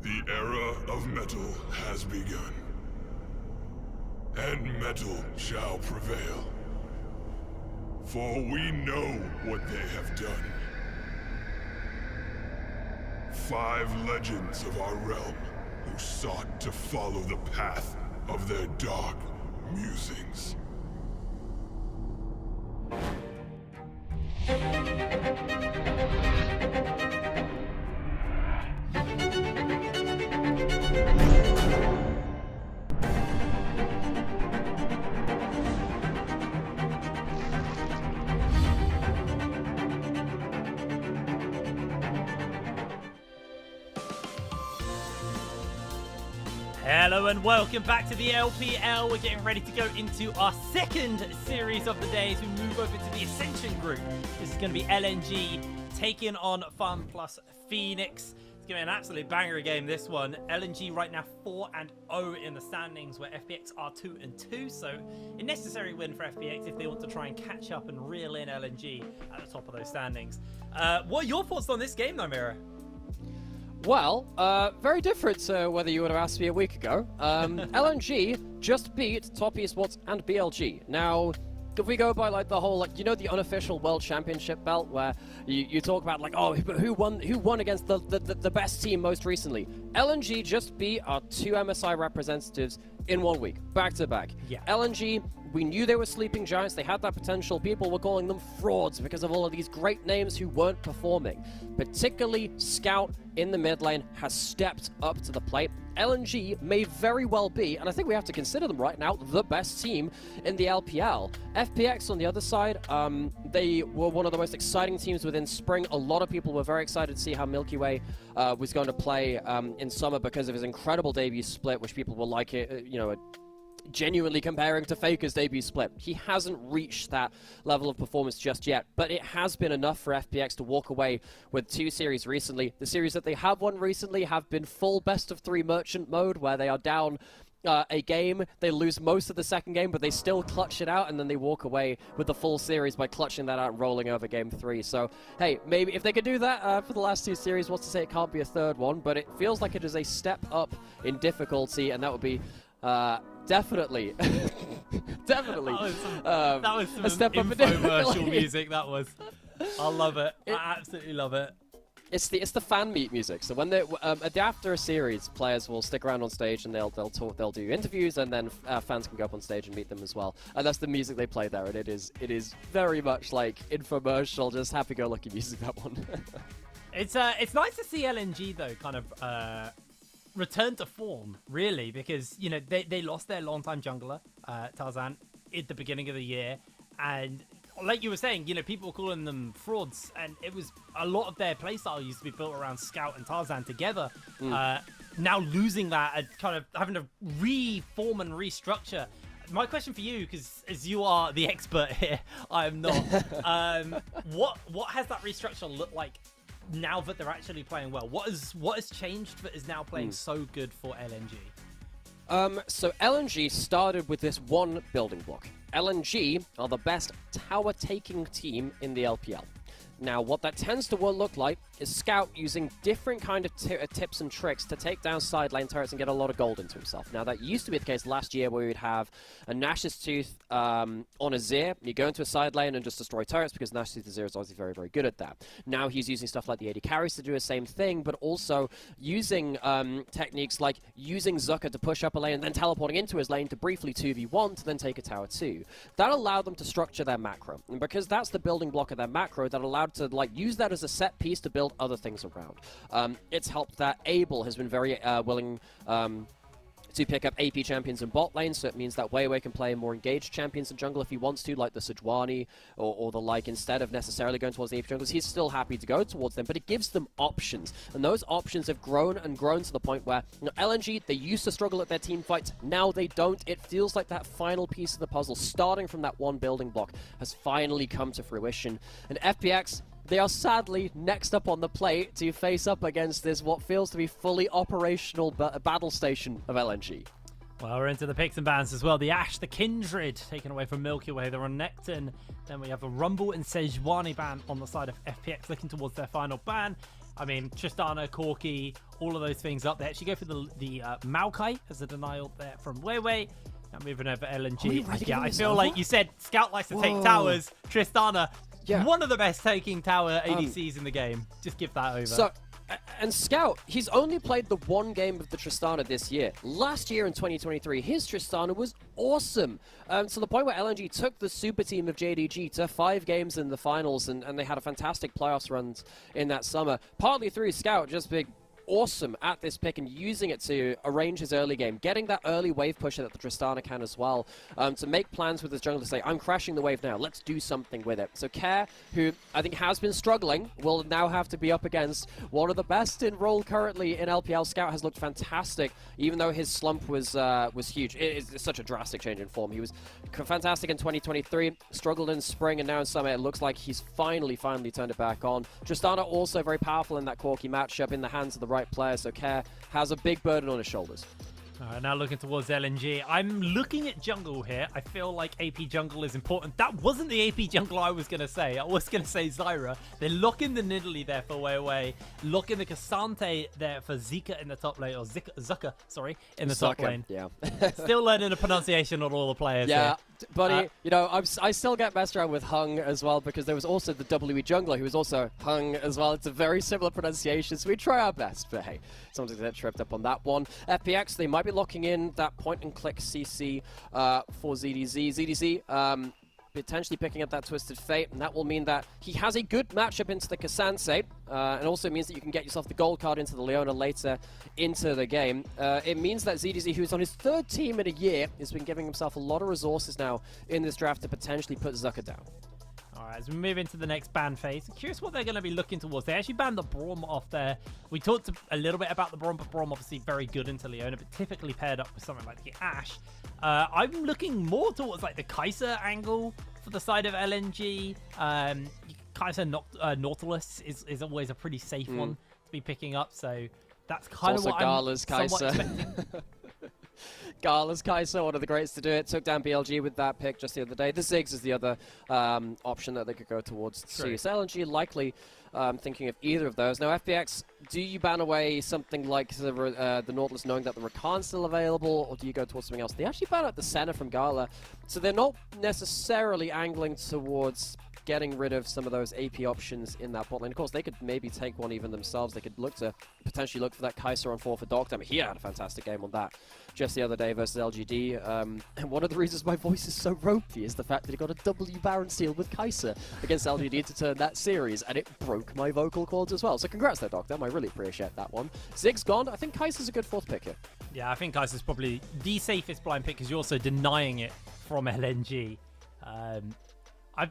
S2: The era of metal has begun. And metal shall prevail. For we know what they have done. 5 legends of our realm who sought to follow the path of their dark musings.
S4: Hello and welcome back to the LPL. We're getting ready to go into our second series of the day as we move over to the Ascension group. This is going to be LNG taking on Fun plus Phoenix. It's going to be an absolute banger game, this one. LNG right now 4-0 in the standings, where FPX are 2-2. So a necessary win for FPX if they want to try and catch up and reel in LNG at the top of those standings. What are your thoughts on this game though, Mira?
S5: Well, very different to whether you would have asked me a week ago. LNG just beat Top Esports and BLG. Now, if we go by like the whole, like, you know, the unofficial World Championship belt where you talk about like, oh, but who won against the best team most recently? LNG just beat our 2 MSI representatives in 1 week, back to back.
S4: Yeah.
S5: LNG, we knew they were sleeping giants. They had that potential. People were calling them frauds because of all of these great names who weren't performing. Particularly Scout in the mid lane has stepped up to the plate. LNG may very well be, and I think we have to consider them right now, the best team in the LPL. FPX on the other side, they were one of the most exciting teams within spring. A lot of people were very excited to see how Milky Way was going to play in summer because of his incredible debut split, which people will like it, genuinely comparing to Faker's debut split. He hasn't reached that level of performance just yet, but it has been enough for FPX to walk away with 2 series recently. The series that they have won recently have been full best of 3 merchant mode, where they are down a game, they lose most of the second game, but they still clutch it out, and then they walk away with the full series by clutching that out and rolling over game 3. So, hey, maybe if they could do that for the last 2 series, what's to say it can't be a third one, but it feels like it is a step up in difficulty, and that would be definitely
S4: That was some
S5: a step up in
S4: infomercial music. That was. I love it. I absolutely love it.
S5: It's the fan meet music. So when they after a series, players will stick around on stage and they'll talk, they'll do interviews, and then fans can go up on stage and meet them as well. And that's the music they play there, and it is very much like infomercial, just happy-go-lucky music. That one.
S4: It's nice to see LNG though, kind of return to form, really, because they lost their longtime jungler Tarzan at the beginning of the year, and like you were saying, people were calling them frauds, and it was a lot of their playstyle used to be built around Scout and Tarzan together. Now losing that and kind of having to reform and restructure. My question for you, because as you are the expert here, I am not. What has that restructure looked like now that they're actually playing well? What has changed that is now playing so good for LNG?
S5: So LNG started with this one building block. LNG are the best tower-taking team in the LPL. Now, what that tends to look like is Scout using different kind of tips and tricks to take down side lane turrets and get a lot of gold into himself. Now, that used to be the case last year, where we would have a Nash's Tooth on Azir. You go into a side lane and just destroy turrets, because Nash's Tooth Azir is obviously very, very good at that. Now he's using stuff like the AD carries to do the same thing, but also using techniques like using Zucker to push up a lane and then teleporting into his lane to briefly 2v1 to then take a tower 2. That allowed them to structure their macro. And because that's the building block of their macro, that allowed to use that as a set piece to build other things around. It's helped that Abel has been very willing to pick up AP champions in bot lane, so it means that Weiwei can play more engaged champions in jungle if he wants to, like the Sejuani or the like, instead of necessarily going towards the AP junglers. He's still happy to go towards them, but it gives them options, and those options have grown and grown to the point where LNG, they used to struggle at their team fights, now they don't. It feels like that final piece of the puzzle, starting from that one building block, has finally come to fruition. And FPX, they are sadly next up on the plate to face up against this, what feels to be fully operational battle station of LNG.
S4: Well, we're into the picks and bans as well. The Ashe, the Kindred, taken away from Milky Way. They're on Necton. Then we have a Rumble and Sejuani ban on the side of FPX, looking towards their final ban. I mean, Tristana, Corki, all of those things up there. Actually go for the Maokai as a denial there from Weiwei. Now moving over LNG.
S5: Really
S4: Yeah, I feel like you said Scout likes to take towers. Tristana, one of the best taking tower ADCs in the game. Just give that over.
S5: So, and Scout, he's only played the one game of the Tristana this year. Last year in 2023, his Tristana was awesome. To the point where LNG took the super team of JDG to 5 games in the finals, and they had a fantastic playoffs runs in that summer. Partly through Scout just being awesome at this pick and using it to arrange his early game, getting that early wave push that the Tristana can as well, to make plans with his jungle to say, I'm crashing the wave now, let's do something with it. So Care, who I think has been struggling, will now have to be up against one of the best in role currently in LPL. Scout has looked fantastic, even though his slump was huge. It is such a drastic change in form. He was fantastic in 2023, struggled in spring, and now in summer it looks like he's finally turned it back on. Tristana also very powerful in that Corki matchup in the hands of the right player, so Care has a big burden on his shoulders.
S4: All right, now looking towards LNG. I'm looking at jungle here. I feel like AP jungle is important. That wasn't the AP jungle I was going to say. I was going to say Zyra. They're locking the Nidalee there for Weiwei. Locking the Cassante there for Zika in the top lane. Or Zucker, sorry, in the top lane.
S5: Yeah.
S4: Still learning the pronunciation on all the players
S5: Yeah,
S4: here.
S5: buddy, you know, I still get messed around with Hung as well, because there was also the WE jungler who was also Hung as well. It's a very similar pronunciation, so we try our best. But hey, someone's going to get tripped up on that one. FPX, they might be locking in that point-and-click CC for ZDZ. ZDZ potentially picking up that Twisted Fate, and that will mean that he has a good matchup into the Cassante, and also means that you can get yourself the gold card into the Leona later into the game. It means that ZDZ, who's on his 3rd team in a year, has been giving himself a lot of resources now in this draft to potentially put Zucker down.
S4: Alright, as we move into the next ban phase, I'm curious what they're going to be looking towards. They actually banned the Braum off there. We talked a little bit about the Braum, but Braum obviously very good into Leona, but typically paired up with something like the Ashe. I'm looking more towards like the Kai'Sa angle for the side of LNG. Kai'Sa Nautilus is always a pretty safe one to be picking up, so that's kind of what
S5: Gala's
S4: I'm somewhat
S5: Kai'Sa.
S4: expecting.
S5: Gala's Kai'Sa, one of the greats to do it. Took down BLG with that pick just the other day. The Ziggs is the other option that they could go towards too. So LNG likely thinking of either of those. Now FPX, do you ban away something like the Nautilus knowing that the Rakan's still available, or do you go towards something else? They actually ban out the Senna from Gala, so they're not necessarily angling towards getting rid of some of those AP options in that bot lane. Of course, they could maybe take one even themselves. They could potentially look for that Kai'Sa on 4 for Dogtime. He had a fantastic game on that just the other day versus LGD. And one of the reasons my voice is so ropey is the fact that he got a W Baron seal with Kai'Sa against LGD to turn that series, and it broke my vocal cords as well. So congrats there, Dogtime. I really appreciate that one. Zig's gone. I think Kai'Sa's a good 4th pick here.
S4: Yeah, I think Kai'Sa's probably the safest blind pick because you're also denying it from LNG.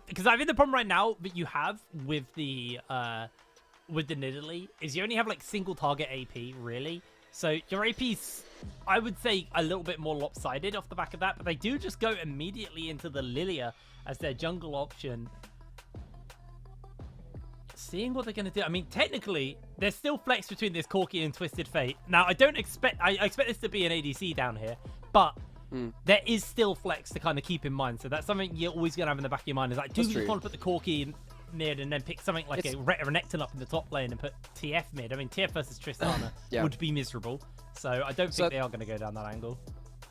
S4: Because I think the problem right now that you have with the Nidalee is you only have like single target AP really. So your AP's, I would say, a little bit more lopsided off the back of that, but they do just go immediately into the Lilia as their jungle option. Seeing what they're going to do. I mean, technically, there's still flex between this Corki and Twisted Fate. Now, I expect this to be an ADC down here, but there is still flex to kind of keep in mind. So that's something you're always going to have in the back of your mind. Is like, do you want to put the Corki mid and then pick something like a Renekton up in the top lane and put TF mid? I mean, TF versus Tristana would be miserable. So I don't think they are going to go down that angle.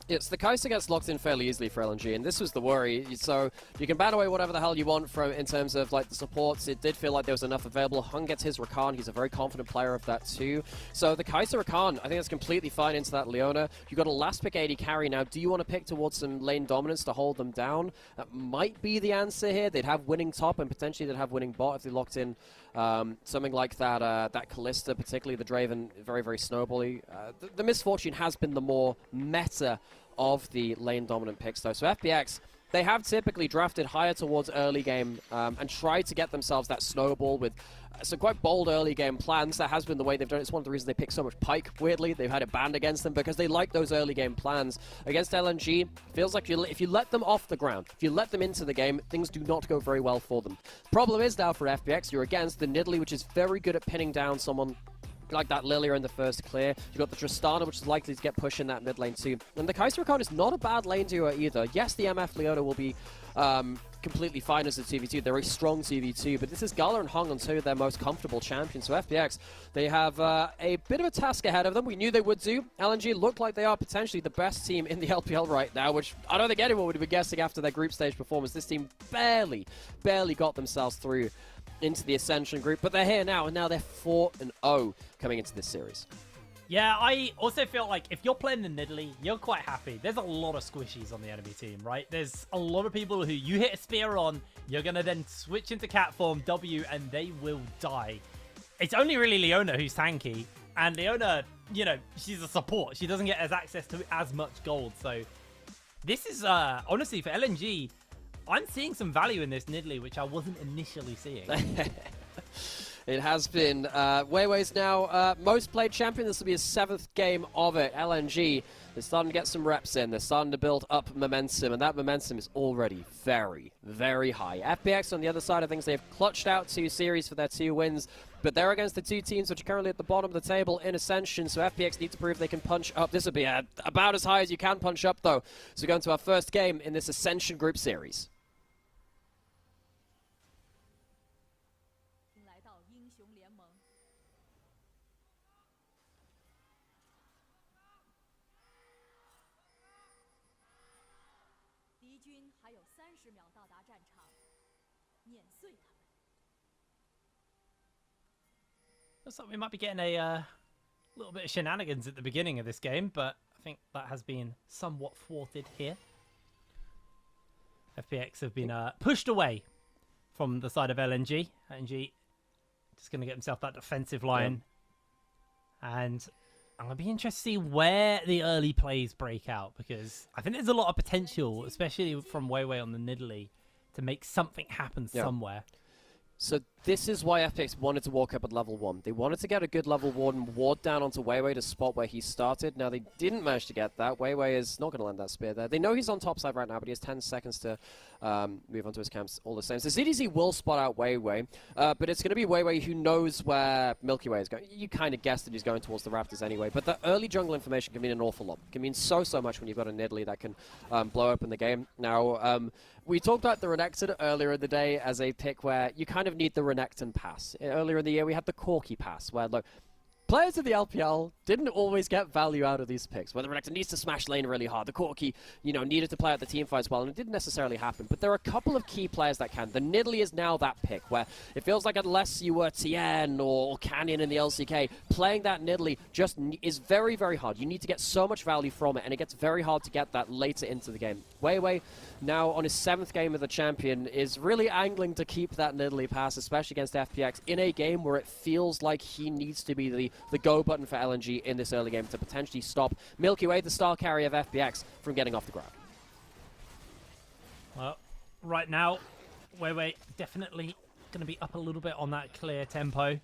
S5: Yes, the Kai'Sa gets locked in fairly easily for LNG, and this was the worry. So you can ban away whatever the hell you want from in terms of like the supports. It did feel like there was enough available. Hung gets his Rakan. He's a very confident player of that too. So the Kai'Sa Rakan, I think that's completely fine into that Leona. You got a last pick AD carry now. Do you want to pick towards some lane dominance to hold them down? That might be the answer here. They'd have winning top and potentially they'd have winning bot if they locked in something like that. That Callista, particularly the Draven, very very snowbally. The misfortune has been the more meta of the lane dominant picks though. So FPX, they have typically drafted higher towards early game and tried to get themselves that snowball with some quite bold early game plans. That has been the way they've done it. It's one of the reasons they pick so much Pyke, weirdly. They've had it banned against them because they like those early game plans. Against LNG, feels like if you let them off the ground, if you let them into the game, things do not go very well for them. Problem is now for FPX, you're against the Nidalee, which is very good at pinning down someone like that Lilia in the first clear. You've got the Tristana, which is likely to get pushed in that mid lane too. And the Kaiser Rakan is not a bad lane duo either. Yes, the MF Leona will be completely fine as a 2v2. They're a strong 2v2, but this is Gala and Hung on two of their most comfortable champions. So FPX, they have a bit of a task ahead of them. We knew they would do. LNG look like they are potentially the best team in the LPL right now, which I don't think anyone would be guessing after their group stage performance. This team barely got themselves through into the Ascension group, but they're here now, and now they're 4-0 coming into this series.
S4: Yeah, I also feel like if you're playing the Nidalee, you're quite happy. There's a lot of squishies on the enemy team, right? There's a lot of people who you hit a spear on, you're going to then switch into cat form, W, and they will die. It's only really Leona who's tanky, and Leona, you know, she's a support. She doesn't get access to as much gold, so this is, honestly, for LNG, I'm seeing some value in this Nidalee, which I wasn't initially seeing.
S5: It has been. Weiwei's now most played champion. This will be his 7th game of it. LNG, they're starting to get some reps in. They're starting to build up momentum, and that momentum is already very, very high. FPX, on the other side of things, they've clutched out 2 series for their 2 wins, but they're against the 2 teams which are currently at the bottom of the table in Ascension, so FPX need to prove they can punch up. This will be about as high as you can punch up, though. So we're going to our first game in this Ascension Group Series.
S4: Looks like we might be getting a little bit of shenanigans at the beginning of this game, but I think that has been somewhat thwarted here. FPX have been pushed away from the side of LNG. LNG just going to get himself that defensive line. Yeah. And I'm going to be interested to see where the early plays break out, because I think there's a lot of potential, especially from Weiwei on the Nidalee, to make something happen somewhere.
S5: So this is why FPX wanted to walk up at level 1. They wanted to get a good level 1 ward down onto Weiwei to spot where he started. Now, they didn't manage to get that. Weiwei is not going to land that spear there. They know he's on top side right now, but he has 10 seconds to move onto his camps all the same. So ZDZ will spot out Weiwei, but it's going to be Weiwei who knows where Milky Way is going. You kind of guessed that he's going towards the Raptors anyway, but the early jungle information can mean an awful lot. It can mean so much when you've got a Nidalee that can blow open the game. Now, we talked about the Renekton earlier in the day as a pick where you kind of need the Renekton pass. Earlier in the year, we had the Corki pass, where, look, players in the LPL didn't always get value out of these picks. Where the Renekton needs to smash lane really hard. The Corki, you know, needed to play out the team fight as well, and it didn't necessarily happen. But there are a couple of key players that can. The Nidalee is now that pick, where it feels like unless you were Tien or Canyon in the LCK, playing that Nidalee just is very, very hard. You need to get so much value from it, and it gets very hard to get that later into the game. Weiwei, now on his 7th game of the champion, is really angling to keep that Nidalee pass, especially against FPX, in a game where it feels like he needs to be the go button for LNG in this early game to potentially stop Milky Way, the star carry of FPX, from getting off the ground.
S4: Well, right now, Weiwei definitely going to be up a little bit on that clear tempo.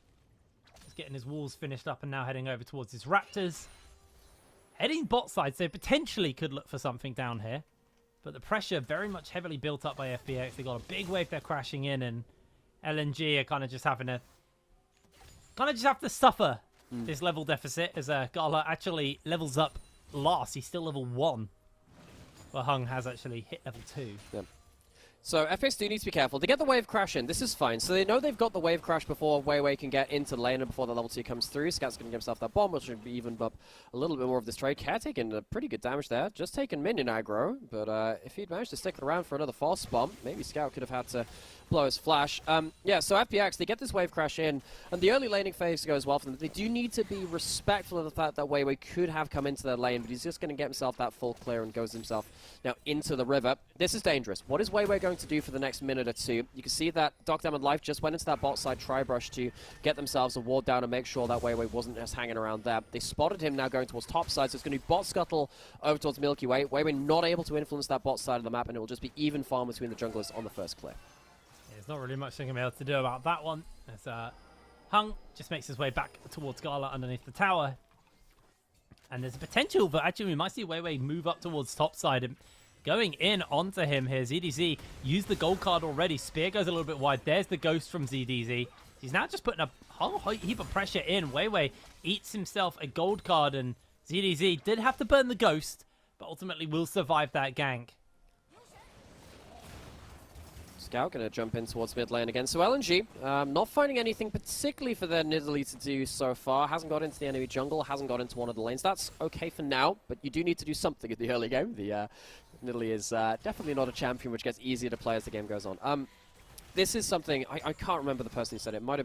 S4: He's getting his walls finished up and now heading over towards his Raptors. Heading bot side, so potentially could look for something down here. But the pressure very much heavily built up by FPX. They got a big wave they're crashing in, and LNG are kind of just having to have to suffer this level deficit as Gala actually levels up last. He's still level 1. But Hung has actually hit level 2.
S5: Yeah. So FPX do need to be careful. They get the wave crash in. This is fine. So they know they've got the wave crash before Weiwei can get into the lane and before the level 2 comes through. Scout's going to give himself that bomb, which should be evened up a little bit more of this trade. Cat taking pretty good damage there. Just taking minion aggro. But if he'd managed to stick around for another false bomb, maybe Scout could have had to blow his flash. Yeah, so FPX, they get this wave crash in, and the early laning phase goes well for them. They do need to be respectful of the fact that Weiwei could have come into their lane, but he's just going to get himself that full clear and goes himself now into the river. This is dangerous. What is Weiwei going to do for the next minute or two? You can see that Doc Diamond Life just went into that bot side tri-brush to get themselves a ward down and make sure that Weiwei wasn't just hanging around there. They spotted him now going towards top side, so it's going to be bot scuttle over towards Milky Way. Weiwei not able to influence that bot side of the map, and it will just be even farm between the junglers on the first clear.
S4: There's not really much they're going to be able to do about that one. As Hung just makes his way back towards Gala underneath the tower. And there's a potential that actually we might see Weiwei move up towards topside. And going in onto him here, ZDZ used the gold card already. Spear goes a little bit wide. There's the ghost from ZDZ. He's now just putting a whole heap of pressure in. Weiwei eats himself a gold card, and ZDZ did have to burn the ghost, but ultimately will survive that gank.
S5: Scout going to jump in towards mid lane again. So LNG, not finding anything particularly for their Nidalee to do so far. Hasn't got into the enemy jungle, hasn't got into one of the lanes. That's okay for now, but you do need to do something in the early game. The Nidalee is definitely not a champion, which gets easier to play as the game goes on. This is something, I can't remember the person who said it. It might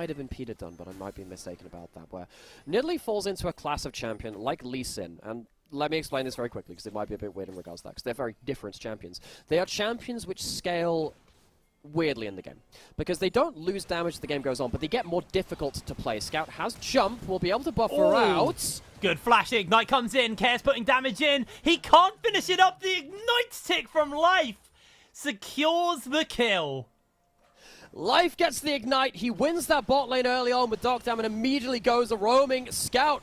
S5: have been Peter Dunn, but I might be mistaken about that, where Nidalee falls into a class of champion like Lee Sin, and let me explain this very quickly, because it might be a bit weird in regards to that, because they're very different champions. They are champions which scale weirdly in the game, because they don't lose damage as the game goes on, but they get more difficult to play. Scout has jump, will be able to buffer out.
S4: Good flash, the Ignite comes in, Care's putting damage in. He can't finish it up, the Ignite tick from Life secures the kill.
S5: Life gets the Ignite, he wins that bot lane early on with Dark Dam and immediately goes a roaming. Scout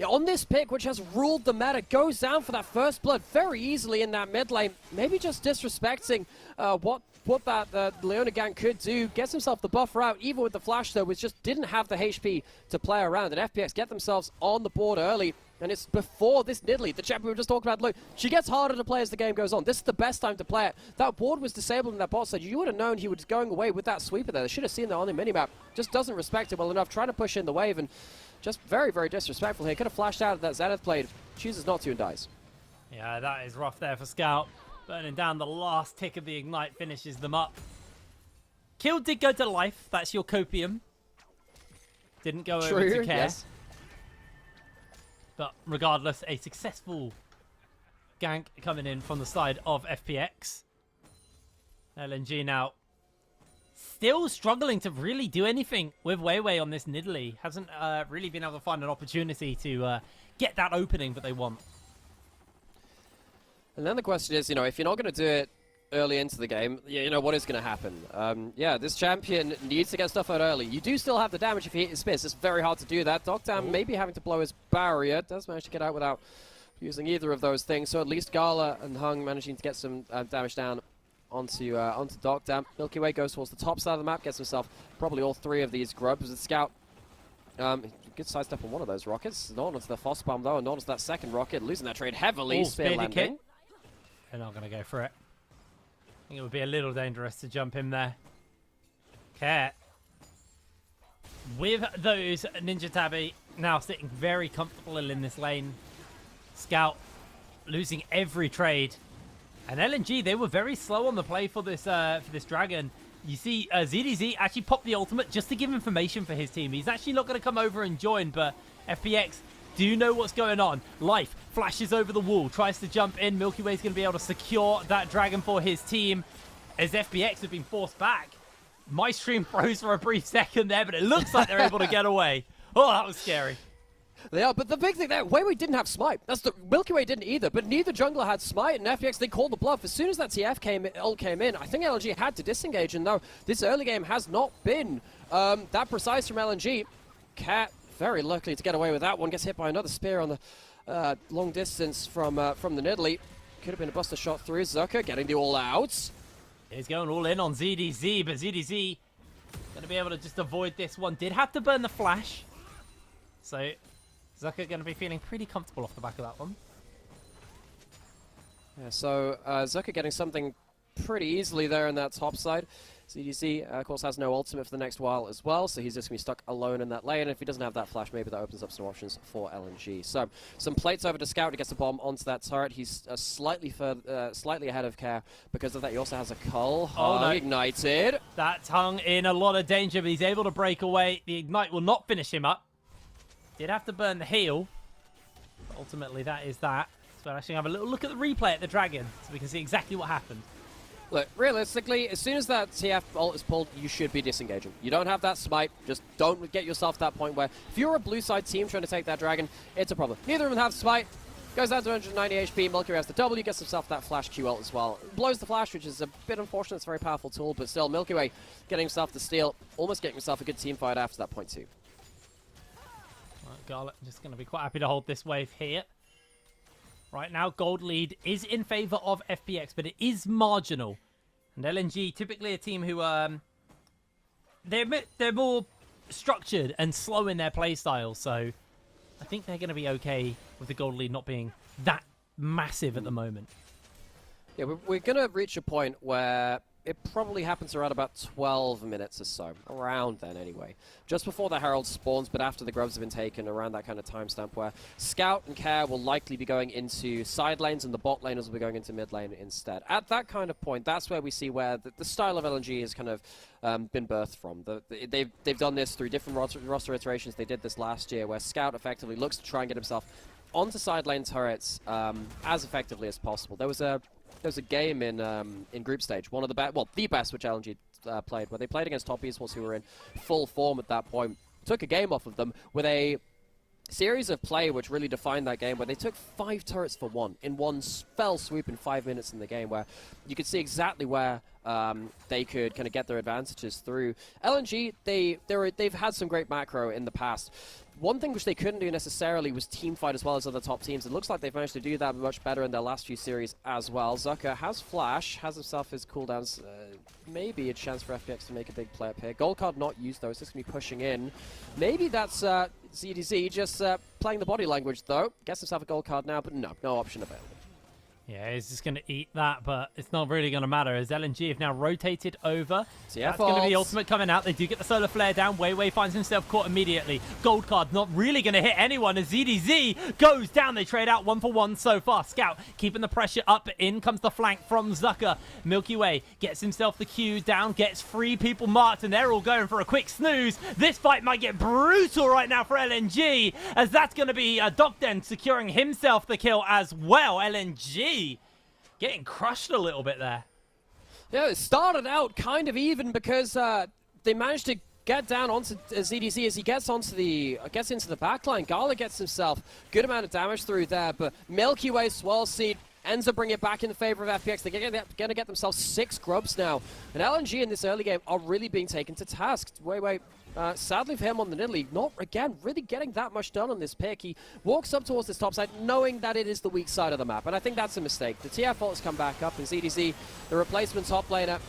S5: on this pick, which has ruled the meta, goes down for that first blood very easily in that mid lane. Maybe just disrespecting what that Leona gang could do. Gets himself the buffer out, even with the flash though, which just didn't have the HP to play around. And FPX get themselves on the board early. And it's before this Nidalee, the champion we were just talking about, look, she gets harder to play as the game goes on. This is the best time to play it. That ward was disabled in that bot side. You would have known he was going away with that sweeper there. They should have seen that on the minimap. Just doesn't respect it well enough. Trying to push in the wave and just very, very disrespectful here. Could have flashed out of that Zenith blade. Chooses not to and dies.
S4: Yeah, that is rough there for Scout. Burning down the last tick of the Ignite finishes them up. Kill did go to Life. That's your copium. Didn't go over to Care.
S5: Yes.
S4: But regardless, a successful gank coming in from the side of FPX. LNG now still struggling to really do anything with Weiwei on this Nidalee. Hasn't really been able to find an opportunity to get that opening that they want.
S5: And then the question is, if you're not going to do it early into the game, what is going to happen? Yeah, this champion needs to get stuff out early. You do still have the damage if you hit his spears. It's very hard to do that. Dogdam maybe having to blow his barrier. Does manage to get out without using either of those things. So at least Gala and Hung managing to get some damage down onto Dogdam. Milky Way goes towards the top side of the map, gets himself probably all three of these grubs. With Scout, good sidestep on one of those rockets. Not onto the Foss Bomb though, and not onto that second rocket. Losing that trade heavily. Spear landing.
S4: They're not going to go for it. I think it would be a little dangerous to jump in there. Care. With those Ninja Tabi now sitting very comfortable in this lane. Scout losing every trade. And LNG, they were very slow on the play for this dragon. You see ZDZ actually popped the ultimate just to give information for his team. He's actually not going to come over and join, but FPX do know what's going on. Life flashes over the wall, tries to jump in. Milky Way's going to be able to secure that dragon for his team as FPX have been forced back. My stream froze for a brief second there, but it looks like they're able to get away. Oh, that was scary.
S5: They are, but the big thing there, Weiwei didn't have Smite. Milky Way didn't either, but neither jungler had Smite, and FPX, they called the bluff. As soon as that TF came in, I think LNG had to disengage, and no, this early game has not been that precise from LNG. Cat, very lucky to get away with that one, gets hit by another spear on the long distance from the Nidalee. Could have been a buster shot through. Zucker getting the all-out.
S4: He's going all in on ZDZ, but ZDZ going to be able to just avoid this one. Did have to burn the flash, so Zucker going to be feeling pretty comfortable off the back of that one. Yeah,
S5: so Zucker getting something pretty easily there in that top side. ZDZ, of course, has no ultimate for the next while as well, so he's just going to be stuck alone in that lane. And if he doesn't have that flash, maybe that opens up some options for LNG. So, some plates over to Scout. He gets the bomb onto that turret. He's slightly ahead of Care. Because of that, he also has a Cull.
S4: Oh, no.
S5: Ignited.
S4: That's Hung in a lot of danger, but he's able to break away. The Ignite will not finish him up. Did have to burn the heal. But ultimately, that is that. So, we'll actually have a little look at the replay at the Dragon, so we can see exactly what happened.
S5: Look, realistically, as soon as that TF ult is pulled, you should be disengaging. You don't have that smite, just don't get yourself to that point where if you're a blue side team trying to take that dragon, it's a problem. Neither of them have smite, goes down to 190 HP, Milky Way has the W, gets himself that flash Q ult as well. Blows the flash, which is a bit unfortunate, it's a very powerful tool, but still, Milky Way getting himself the steal, almost getting himself a good team fight after that point too.
S4: Right, Garlet just going to be quite happy to hold this wave here. Right now, gold lead is in favor of FPX, but it is marginal. And LNG, typically a team who they're more structured and slow in their play style, so I think they're going to be okay with the gold lead not being that massive at the moment.
S5: Yeah, we're going to reach a point where it probably happens around about 12 minutes or so. Around then, anyway. Just before the Herald spawns, but after the grubs have been taken, around that kind of timestamp where Scout and Care will likely be going into side lanes and the bot laners will be going into mid lane instead. At that kind of point, that's where we see where the style of LNG has kind of been birthed from. They've done this through different roster iterations. They did this last year, where Scout effectively looks to try and get himself onto side lane turrets as effectively as possible. There was a game in group stage, one of the best, well, the best which LNG played, where they played against top esports who were in full form at that point. Took a game off of them with a series of play which really defined that game, where they took 5 turrets for 1 in one fell swoop in 5 minutes in the game, where you could see exactly where they could kind of get their advantages through. LNG, they've had some great macro in the past. One thing which they couldn't do necessarily was team fight as well as other top teams. It looks like they've managed to do that much better in their last few series as well. Zucker has flash, has himself his cooldowns. Maybe a chance for FPX to make a big play up here. Gold card not used though, it's just going to be pushing in. Maybe that's ZDZ just playing the body language though. Gets himself a gold card now, but no option available.
S4: Yeah, he's just going to eat that, but it's not really going to matter as LNG have now rotated over. That's going to be the ultimate coming out. They do get the solar flare down. Wei finds himself caught immediately. Gold card not really going to hit anyone as ZDZ goes down. They trade out 1 for 1 so far. Scout keeping the pressure up. In comes the flank from Zucker. Milky Way gets himself the Q down, gets 3 people marked, and they're all going for a quick snooze. This fight might get brutal right now for LNG, as that's going to be Docden securing himself the kill as well. LNG getting crushed a little bit there.
S5: Yeah, it started out kind of even because they managed to get down onto ZDZ as he gets into the backline. Gala gets himself good amount of damage through there, but Milky Way Swirl Seed ends up bringing it back in favor of FPX. They're going to get themselves 6 grubs now. And LNG in this early game are really being taken to task. Wei, sadly for him on the Nidalee, not, again, really getting that much done on this pick. He walks up towards this top side, knowing that it is the weak side of the map, and I think that's a mistake. The TF ult has come back up, and ZDZ, the replacement top laner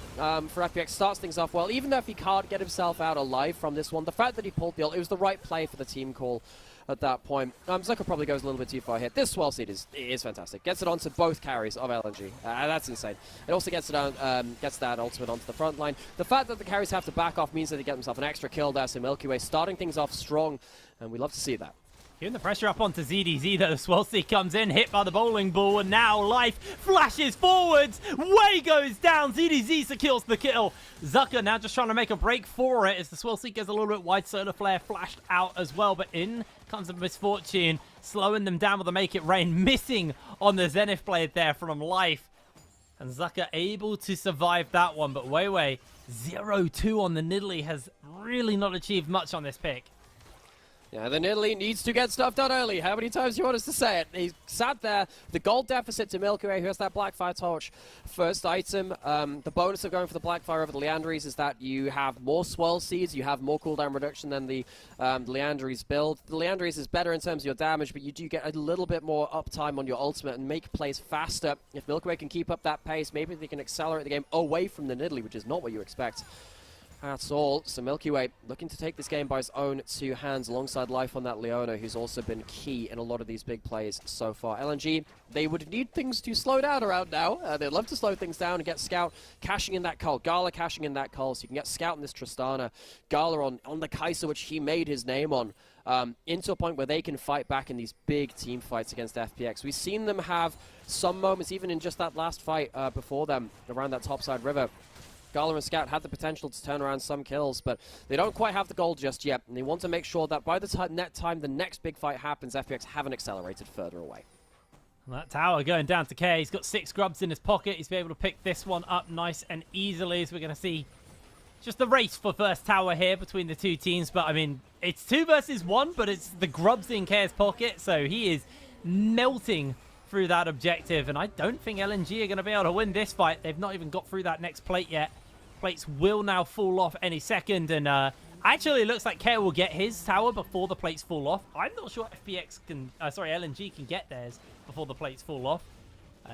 S5: for FPX, starts things off well. Even though if he can't get himself out alive from this one, the fact that he pulled the ult, it was the right play for the team call at that point. Zucker probably goes a little bit too far here. This Swell Seed is fantastic. Gets it onto both carries of LNG. That's insane. It also gets that ultimate onto the front line. The fact that the carries have to back off means that they get themselves an extra kill there, so Milky Way starting things off strong, and we love to see that.
S4: Giving the pressure up onto ZDZ, though. Swelsey comes in, hit by the bowling ball, and now Life flashes forwards. Way goes down. ZDZ secures the kill. Zucker now just trying to make a break for it as the Swelsey gets a little bit wide. Solar Flare flashed out as well, but in comes a Misfortune, slowing them down with the Make It Rain, missing on the Zenith blade there from Life. And Zucker able to survive that one, but Wei 0-2 on the Nidalee has really not achieved much on this pick.
S5: Yeah, the Nidalee needs to get stuff done early. How many times do you want us to say it? He sat there. The gold deficit to Milky Way, who has that Blackfire Torch first item. The bonus of going for the Blackfire over the Leandries is that you have more Swirl Seeds, you have more cooldown reduction than the Leandries build. The Leandries is better in terms of your damage, but you do get a little bit more uptime on your ultimate and make plays faster. If Milky Way can keep up that pace, maybe they can accelerate the game away from the Nidalee, which is not what you expect at all. So Milky Way looking to take this game by his own 2 hands alongside Life on that Leona, who's also been key in a lot of these big plays so far. LNG, they would need things to slow down around now. They'd love to slow things down and get Scout cashing in that call. Gala cashing in that call, so you can get Scout in this Tristana. Gala on the Kai'Sa, which he made his name on, into a point where they can fight back in these big team fights against FPX. We've seen them have some moments, even in just that last fight before them, around that topside river. Gala and Scout had the potential to turn around some kills, but they don't quite have the gold just yet, and they want to make sure that by the time the next big fight happens, FPX haven't accelerated further away.
S4: That tower going down to K. He's got 6 grubs in his pocket. He's been able to pick this one up nice and easily, as we're going to see just the race for first tower here between the 2 teams. But, I mean, it's 2 versus 1, but it's the grubs in K's pocket, so he is melting through that objective, and I don't think LNG are going to be able to win this fight. They've not even got through that next plate yet. Plates will now fall off any second, and actually it looks like K will get his tower before the plates fall off. I'm not sure FPX can, LNG can get theirs before the plates fall off.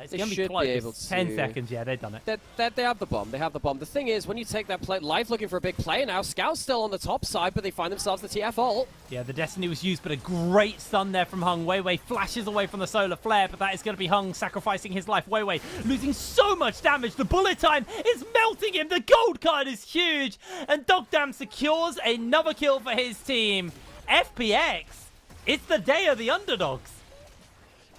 S4: It's
S5: They
S4: going to be
S5: should
S4: close.
S5: be able
S4: 10
S5: to.
S4: seconds, yeah, they've done it.
S5: They have the bomb. They have the bomb. The thing is, when you take that play, Life looking for a big play now. Scout's still on the top side, but they find themselves the TF ult.
S4: Yeah, the Destiny was used, but a great stun there from Hung. Weiwei flashes away from the solar flare, but that is going to be Hung sacrificing his life. Weiwei losing so much damage. The bullet time is melting him. The gold card is huge. And Dogdam secures another kill for his team. FPX, it's the day of the underdogs.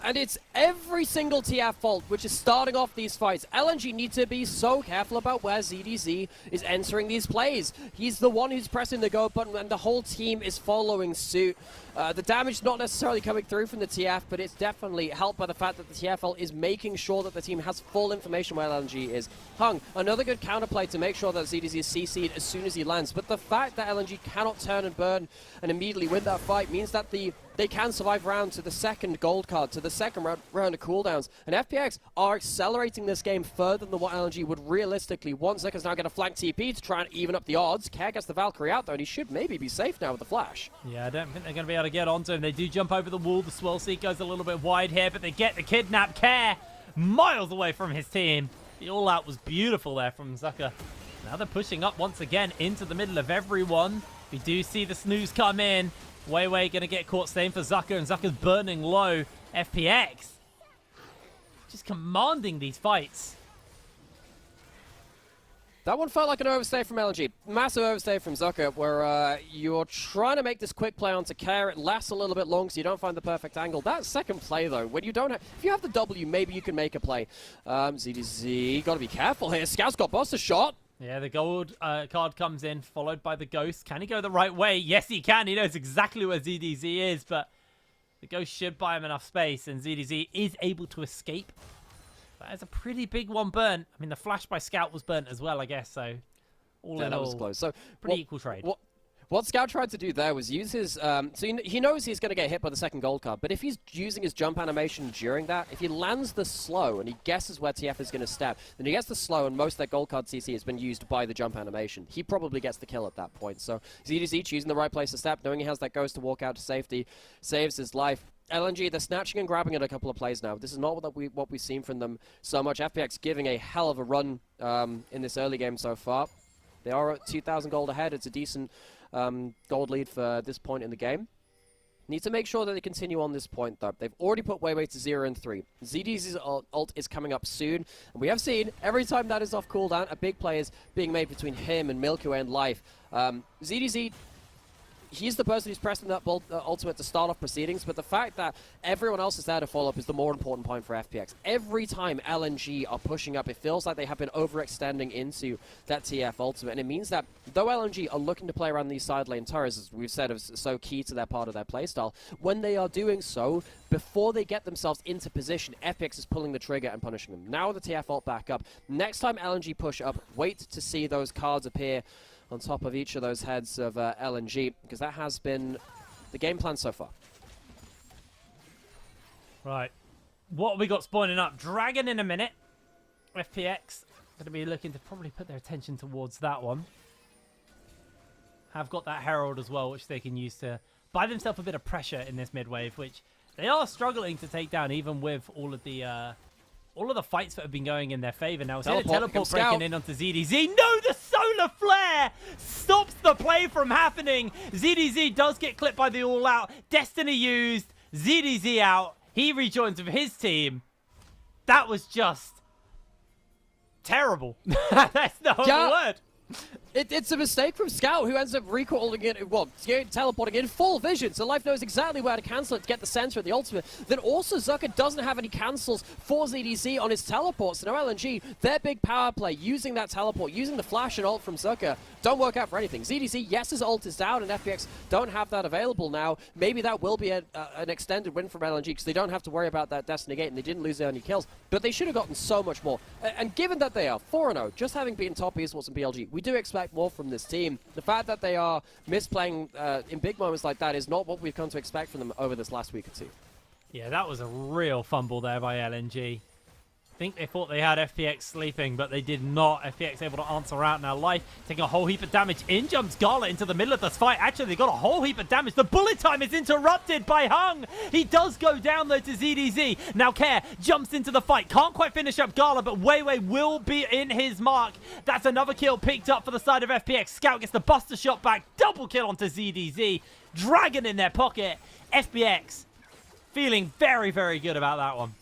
S5: And it's every single TF fault which is starting off these fights. LNG need to be so careful about where ZDZ is entering these plays. He's the one who's pressing the go button and the whole team is following suit. The damage not necessarily coming through from the TF, but it's definitely helped by the fact that the TFL is making sure that the team has full information where LNG is. Hung, another good counterplay to make sure that ZDZ is CC'd as soon as he lands. But the fact that LNG cannot turn and burn and immediately win that fight means that they can survive round to the second gold card, to the second round of cooldowns. And FPX are accelerating this game further than what LNG would realistically want. Zucker's now going to flank TP to try and even up the odds. Care gets the Valkyrie out though, and he should maybe be safe now with the flash.
S4: Yeah, I don't think they're going to be able to get onto him. They do jump over the wall. The swirl seek goes a little bit wide here, but they get the kidnap. Care miles away from his team. The all-out was beautiful there from Zucker. Now they're pushing up once again into the middle of everyone. We do see the snooze come in. Weiwei going to get caught staying for Zucker, and Zucker's burning low. FPX just commanding these fights.
S5: That one felt like an overstay from LNG. Massive overstay from Zucker, where you're trying to make this quick play onto Care. It lasts a little bit long, so you don't find the perfect angle. That second play, though, when you don't have... If you have the W, maybe you can make a play. ZDZ, got to be careful here. Scout's got Buster Shot.
S4: Yeah, the gold card comes in, followed by the Ghost. Can he go the right way? Yes, he can. He knows exactly where ZDZ is, but the Ghost should buy him enough space, and ZDZ is able to escape. That is a pretty big one burnt. I mean, the flash by Scout was burnt as well, I guess, so all in
S5: that
S4: all,
S5: was close. So
S4: pretty equal trade.
S5: What Scout tried to do there was use his... so he knows he's going to get hit by the second gold card, but if he's using his jump animation during that, if he lands the slow and he guesses where TF is going to stab, then he gets the slow, and most of that gold card CC has been used by the jump animation. He probably gets the kill at that point. So ZDZ choosing the right place to stab, knowing he has that Ghost to walk out to safety, saves his life. LNG, they're snatching and grabbing at a couple of plays now. This is not what we've seen from them so much. FPX giving a hell of a run in this early game so far. They are at 2,000 gold ahead. It's a decent gold lead for this point in the game. Need to make sure that they continue on this point, though. They've already put Weiwei to 0 and 3. ZDZ's ult is coming up soon. And we have seen, every time that is off cooldown, a big play is being made between him and Milky Way and Life. ZDZ... He's the person who's pressing that ultimate to start off proceedings, but the fact that everyone else is there to follow up is the more important point for FPX. Every time LNG are pushing up, it feels like they have been overextending into that TF ultimate, and it means that though LNG are looking to play around these side lane turrets, as we've said, is so key to their part of their playstyle, when they are doing so, before they get themselves into position, FPX is pulling the trigger and punishing them. Now the TF ult back up. Next time LNG push up, wait to see those cards appear on top of each of those heads of LNG, because that has been the game plan so far.
S4: Right. What have we got spawning up? Dragon in a minute. FPX going to be looking to probably put their attention towards that one. Have got that Herald as well, which they can use to buy themselves a bit of pressure in this mid-wave, which they are struggling to take down, even with all of the fights that have been going in their favor. Now, it's a teleport breaking in onto ZDZ. No, the solar flare stops the play from happening. ZDZ does get clipped by the all-out. Destiny used. ZDZ out. He rejoins with his team. That was just terrible. That's the whole word.
S5: It's a mistake from Scout, who ends up recalling it, well, teleporting in full vision, so Life knows exactly where to cancel it to get the center of the ultimate. Then also Zucker doesn't have any cancels for ZDZ on his teleport, so now LNG, their big power play, using that teleport, using the flash and ult from Zucker, don't work out for anything. ZDZ, yes, his ult is down, and FPX don't have that available now. Maybe that will be an extended win from LNG, because they don't have to worry about that Destiny Gate, and they didn't lose any kills, but they should have gotten so much more. And given that they are 4-0, just having beaten top esports and BLG, we do expect more from this team. The fact that they are misplaying in big moments like that is not what we've come to expect from them over this last week or two.
S4: Yeah, that was a real fumble there by LNG. think they thought they had FPX sleeping, but they did not. FPX able to answer out now. Life taking a whole heap of damage. In jumps Gala into the middle of this fight. Actually, they got a whole heap of damage. The bullet time is interrupted by Hung. He does go down, though, to ZDZ. Now, Care jumps into the fight. Can't quite finish up Gala, but Weiwei will be in his mark. That's another kill picked up for the side of FPX. Scout gets the buster shot back. Double kill onto ZDZ. Dragon in their pocket. FPX feeling very, very good about that one.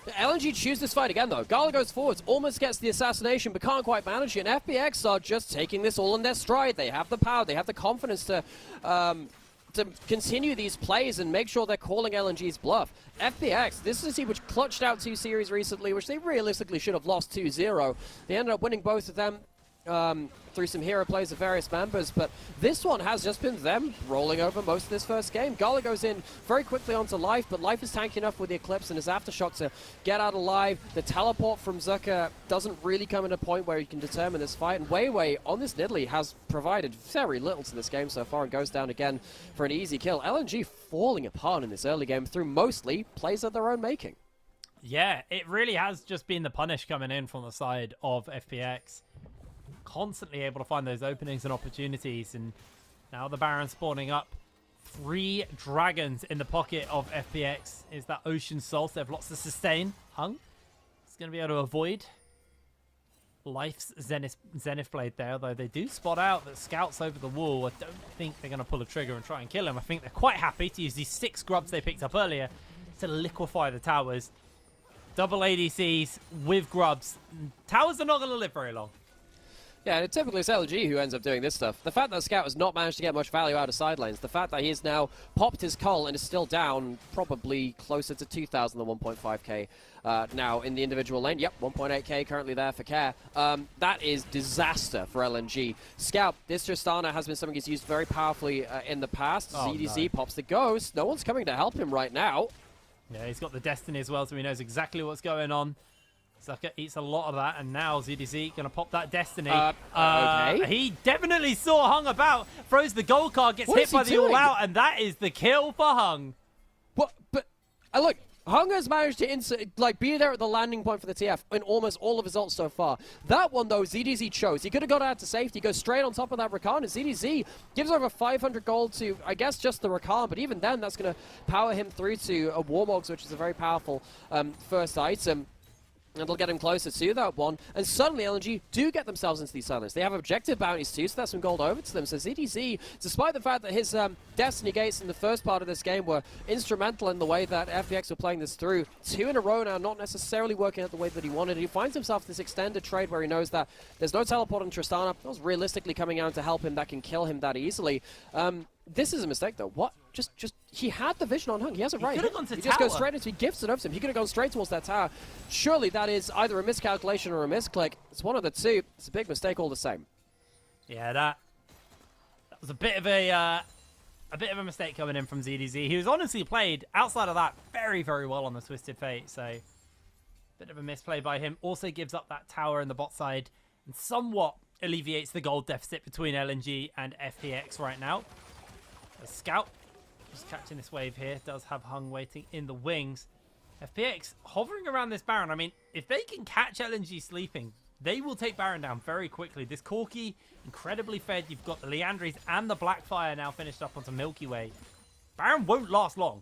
S5: LNG choose this fight again, though. Gala goes forwards, almost gets the assassination, but can't quite manage it. And FPX are just taking this all in their stride. They have the power, they have the confidence to continue these plays and make sure they're calling LNG's bluff. FPX, this is a team which clutched out 2 series recently, which they realistically should have lost 2-0. They ended up winning both of them through some hero plays of various members, but this one has just been them rolling over most of this first game. Gala goes in very quickly onto Life, but Life is tanky enough with the Eclipse and his Aftershock to get out alive. The teleport from Zucker doesn't really come in a point where you can determine this fight, and Weiwei on this Nidalee has provided very little to this game so far and goes down again for an easy kill. LNG falling apart in this early game through mostly plays of their own making.
S4: Yeah, it really has just been the punish coming in from the side of FPX. Constantly able to find those openings and opportunities, and now the Baron spawning up. 3 dragons in the pocket of FPX is that Ocean Soul. So they have lots of sustain. Hung is going to be able to avoid Life's Zenith Blade there, although they do spot out that Scout's over the wall. I don't think they're going to pull a trigger and try and kill him. I think they're quite happy to use these 6 grubs they picked up earlier to liquefy the towers. Double ADCs with grubs. Towers are not going to live very long.
S5: Yeah, and typically it's LNG who ends up doing this stuff. The fact that Scout has not managed to get much value out of sidelines, the fact that he has now popped his cull and is still down probably closer to 2,000 than 1.5k now in the individual lane. Yep, 1.8k currently there for Care. That is disaster for LNG. Scout, this Tristana has been something he's used very powerfully in the past. ZDZ pops the Ghost. No one's coming to help him right now.
S4: Yeah, he's got the Destiny as well, so he knows exactly what's going on. Zucker eats a lot of that, and now ZDZ going to pop that Destiny.
S5: Okay.
S4: He definitely saw Hung about, throws the gold card, gets hit by the all-out, and that is the kill for Hung.
S5: What? But, look, Hung has managed to be there at the landing point for the TF in almost all of his ults so far. That one, though, ZDZ chose. He could have got out to safety, goes straight on top of that Rakan, and ZDZ gives over 500 gold to, I guess, just the Rakan, but even then, that's going to power him through to a Warmogs, which is a very powerful first item. It'll get him closer to that one, and suddenly LNG do get themselves into these silence. They have objective bounties too, so that's some gold over to them. So ZDZ, despite the fact that his Destiny Gates in the first part of this game were instrumental in the way that FPX were playing this through, 2 in a row now, not necessarily working out the way that he wanted. He finds himself this extended trade where he knows that there's no teleport on Tristana. That was realistically coming out to help him that can kill him that easily. This is a mistake, though. What? Just he had the vision on Hung. He has it right. He just goes straight into. He gifts it up to him. He could have gone straight towards that tower. Surely that is either a miscalculation or a misclick. It's one of the two. It's a big mistake all the same.
S4: Yeah, that was a bit of a mistake coming in from ZDZ. He was honestly played outside of that very, very well on the Twisted Fate. So bit of a misplay by him. Also gives up that tower in the bot side and somewhat alleviates the gold deficit between LNG and FPX right now. A Scout just catching this wave here, does have Hung waiting in the wings. FPX hovering around this Baron. I mean, if they can catch LNG sleeping, they will take Baron down very quickly. This Corki, incredibly fed. You've got the Leandries and the Blackfire now finished up onto Milky Way. Baron won't last long.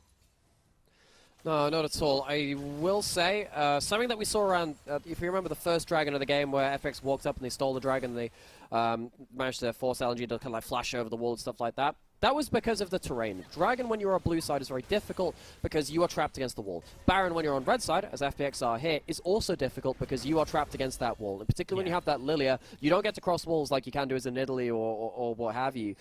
S5: No, not at all. I will say, something that we saw around, if you remember the first dragon of the game where FX walked up and they stole the dragon, they managed to force LNG to kind of flash over the wall and stuff like that. That was because of the terrain. Dragon, when you're on blue side, is very difficult because you are trapped against the wall. Baron, when you're on red side, as FPX are here, is also difficult because you are trapped against that wall. And particularly when you have that Lilia, you don't get to cross walls like you can do as a Nidalee or what have you.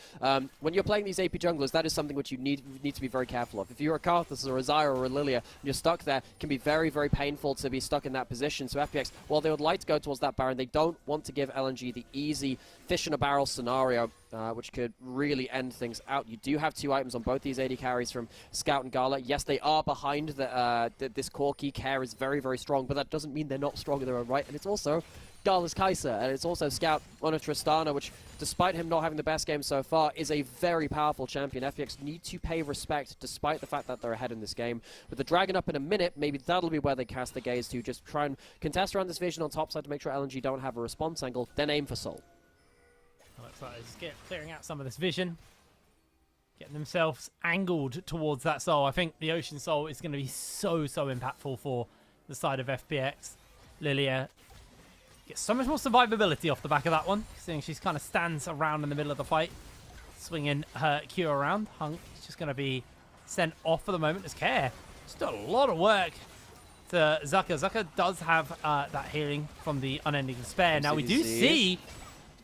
S5: When you're playing these AP junglers, that is something which you need to be very careful of. If you're a Karthus or a Zyra or a Lilia, and you're stuck there, it can be very, very painful to be stuck in that position. So FPX, while they would like to go towards that Baron, they don't want to give LNG the easy fish-in-a-barrel scenario, which could really end things out. You do have 2 items on both these AD carries from Scout and Gala. Yes, they are behind this Corki. Care is very, very strong, but that doesn't mean they're not strong in their own right. And it's also Gala's Kai'Sa, and it's also Scout on a Tristana, which, despite him not having the best game so far, is a very powerful champion. FPX need to pay respect, despite the fact that they're ahead in this game. With the Dragon up in a minute, maybe that'll be where they cast the gaze to just try and contest around this vision on top side to make sure LNG don't have a response angle, then aim for Soul.
S4: Looks like they're just clearing out some of this vision. Getting themselves angled towards that Soul. I think the Ocean Soul is going to be so impactful for the side of FPX. Lilia gets so much more survivability off the back of that one, seeing she's kind of stands around in the middle of the fight, swinging her Q around. Hunk is just going to be sent off for the moment as Care. Just a lot of work to Zucker. Zucker does have that healing from the Unending Despair. Now we do see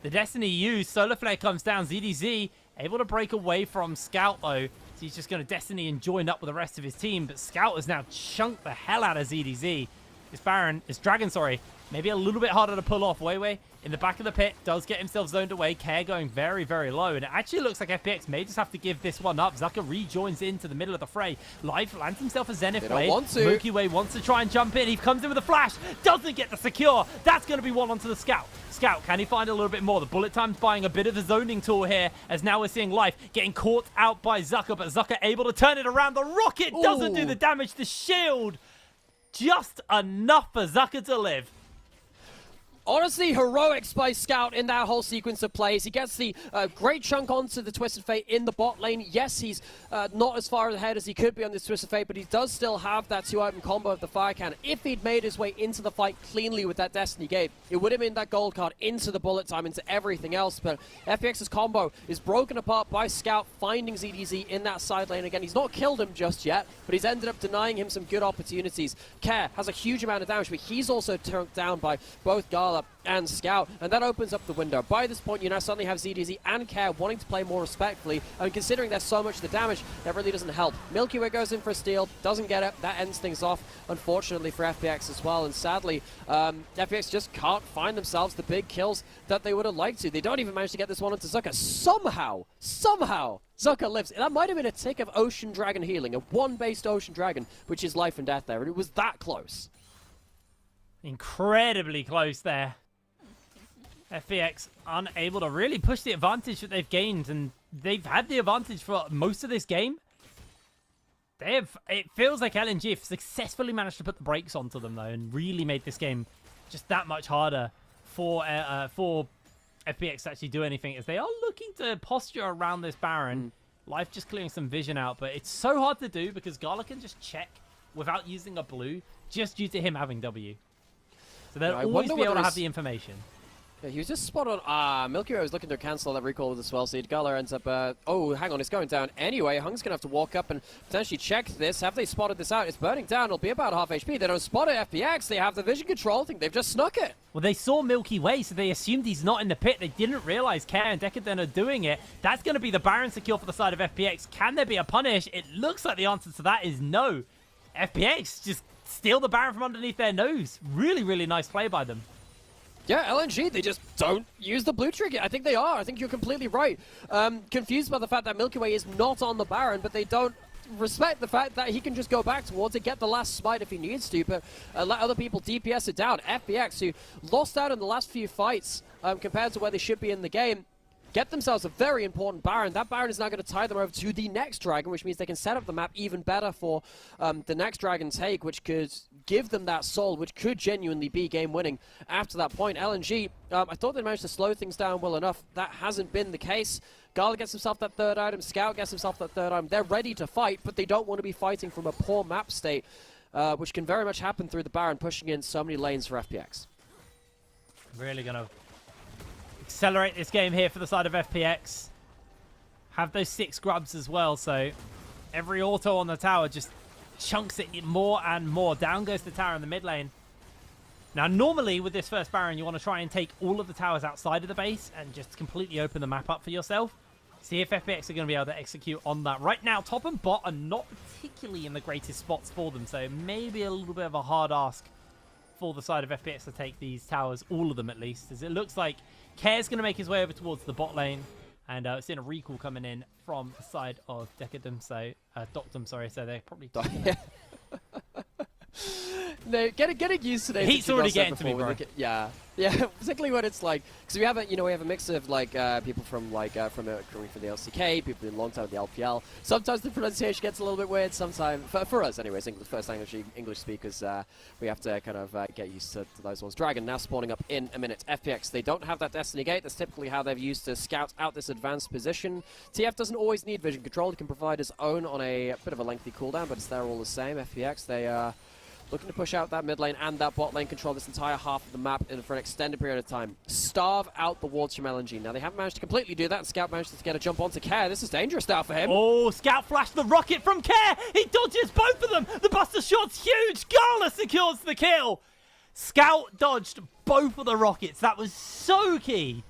S4: the Destiny used. Solar Flare comes down. ZDZ able to break away from Scout, though. So he's just going to Destiny and join up with the rest of his team. But Scout has now chunked the hell out of ZDZ. This Dragon, maybe a little bit harder to pull off. Weiwei in the back of the pit does get himself zoned away. Care going very low. And it actually looks like FPX may just have to give this one up. Zucker rejoins into the middle of the fray. Life lands himself a Zenith Blade. Mookie Way wants to try and jump in. He comes in with a flash. Doesn't get the secure. That's going to be one onto the Scout. Scout, can he find a little bit more? The Bullet Time's buying a bit of a zoning tool here, as now we're seeing Life getting caught out by Zucker, but Zucker able to turn it around. The rocket doesn't do the damage. The shield, just enough for Zucker to live.
S5: Honestly, heroics by Scout in that whole sequence of plays. He gets the great chunk onto the Twisted Fate in the bot lane. Yes, he's not as far ahead as he could be on this Twisted Fate, but he does still have that 2-item combo of the Fire Cannon. If he'd made his way into the fight cleanly with that Destiny Gate, it would have been that gold card into the Bullet Time, into everything else. But FPX's combo is broken apart by Scout finding ZDZ in that side lane again. He's not killed him just yet, but he's ended up denying him some good opportunities. Care has a huge amount of damage, but he's also turned down by both Gala and Scout, and that opens up the window. By this point, you now suddenly have ZDZ and Care wanting to play more respectfully, and considering there's so much of the damage, that really doesn't help. Milky Way goes in for a steal, doesn't get it. That ends things off, unfortunately, for FPX as well, and sadly, FPX just can't find themselves the big kills that they would have liked to. They don't even manage to get this one into Zucker. Somehow, Zucker lives. And that might have been a tick of Ocean Dragon healing, a one-based Ocean Dragon, which is life and death there, and it was that close.
S4: Incredibly close there. FPX unable to really push the advantage that they've gained, and they've had the advantage for most of this game. It feels like LNG have successfully managed to put the brakes onto them, though, and really made this game just that much harder for FPX to actually do anything, as they are looking to posture around this Baron. Life just clearing some vision out, but it's so hard to do because Gala can just check without using a blue, just due to him having W. So they'll always be able to have the information.
S5: Yeah, he was just spot on. Milky Way was looking to cancel that recall with the Swell Seed. Gala ends up, oh, hang on, it's going down anyway. Hung's going to have to walk up and potentially check this. Have they spotted this out? It's burning down. It'll be about half HP. They don't spot it. FPX, they have the vision control. I think they've just snuck it.
S4: Well, they saw Milky Way, so they assumed he's not in the pit. They didn't realize Care and Decadent are doing it. That's going to be the Baron secure for the side of FPX. Can there be a punish? It looks like the answer to that is no. FPX just steal the Baron from underneath their nose. Really nice play by them.
S5: Yeah, LNG, they just don't use the blue trigger. I think they are. I think you're completely right. Confused by the fact that Milky Way is not on the Baron, but they don't respect the fact that he can just go back towards it, get the last smite if he needs to, but let other people DPS it down. FPX, who lost out in the last few fights compared to where they should be in the game, get themselves a very important Baron. That Baron is now going to tie them over to the next Dragon, which means they can set up the map even better for the next Dragon take, which could give them that soul, which could genuinely be game-winning after that point. LNG, I thought they managed to slow things down well enough. That hasn't been the case. Gala gets himself that third item. Scout gets himself that third item. They're ready to fight, but they don't want to be fighting from a poor map state, which can very much happen through the Baron, pushing in so many lanes for FPX.
S4: Really going to accelerate this game here for the side of FPX. Have those 6 grubs as well, so every auto on the tower just chunks it more and more. Down goes the tower in the mid lane. Now, normally with this first Baron, you want to try and take all of the towers outside of the base and just completely open the map up for yourself. See if FPX are going to be able to execute on that. Right now, top and bot are not particularly in the greatest spots for them, so maybe a little bit of a hard ask for the side of FPX to take these towers, all of them at least, as it looks like Care's going to make his way over towards the bot lane, and seeing a recall coming in from the side of Decadent, so Doctum, sorry, so they're probably
S5: no, getting used to this.
S4: He's already getting to me, bro.
S5: Yeah. Yeah, particularly when it's like, because we have a mix of like people from like coming from the LCK, people who've been long time with the LPL. Sometimes the pronunciation gets a little bit weird. Sometimes, for us anyways, first language English speakers, we have to kind of get used to those ones. Dragon now spawning up in a minute. FPX, they don't have that Destiny Gate. That's typically how they've used to scout out this advanced position. TF doesn't always need vision control. He can provide his own on a bit of a lengthy cooldown, but it's there all the same. FPX, they are looking to push out that mid lane and that bot lane, control this entire half of the map for an extended period of time. Starve out the wards from LNG. Now, they haven't managed to completely do that. Scout managed to get a jump onto Care. This is dangerous now for him.
S4: Oh, Scout flashed the rocket from Care. He dodges both of them. The Buster Shot's huge. Gala secures the kill. Scout dodged both of the rockets. That was so key.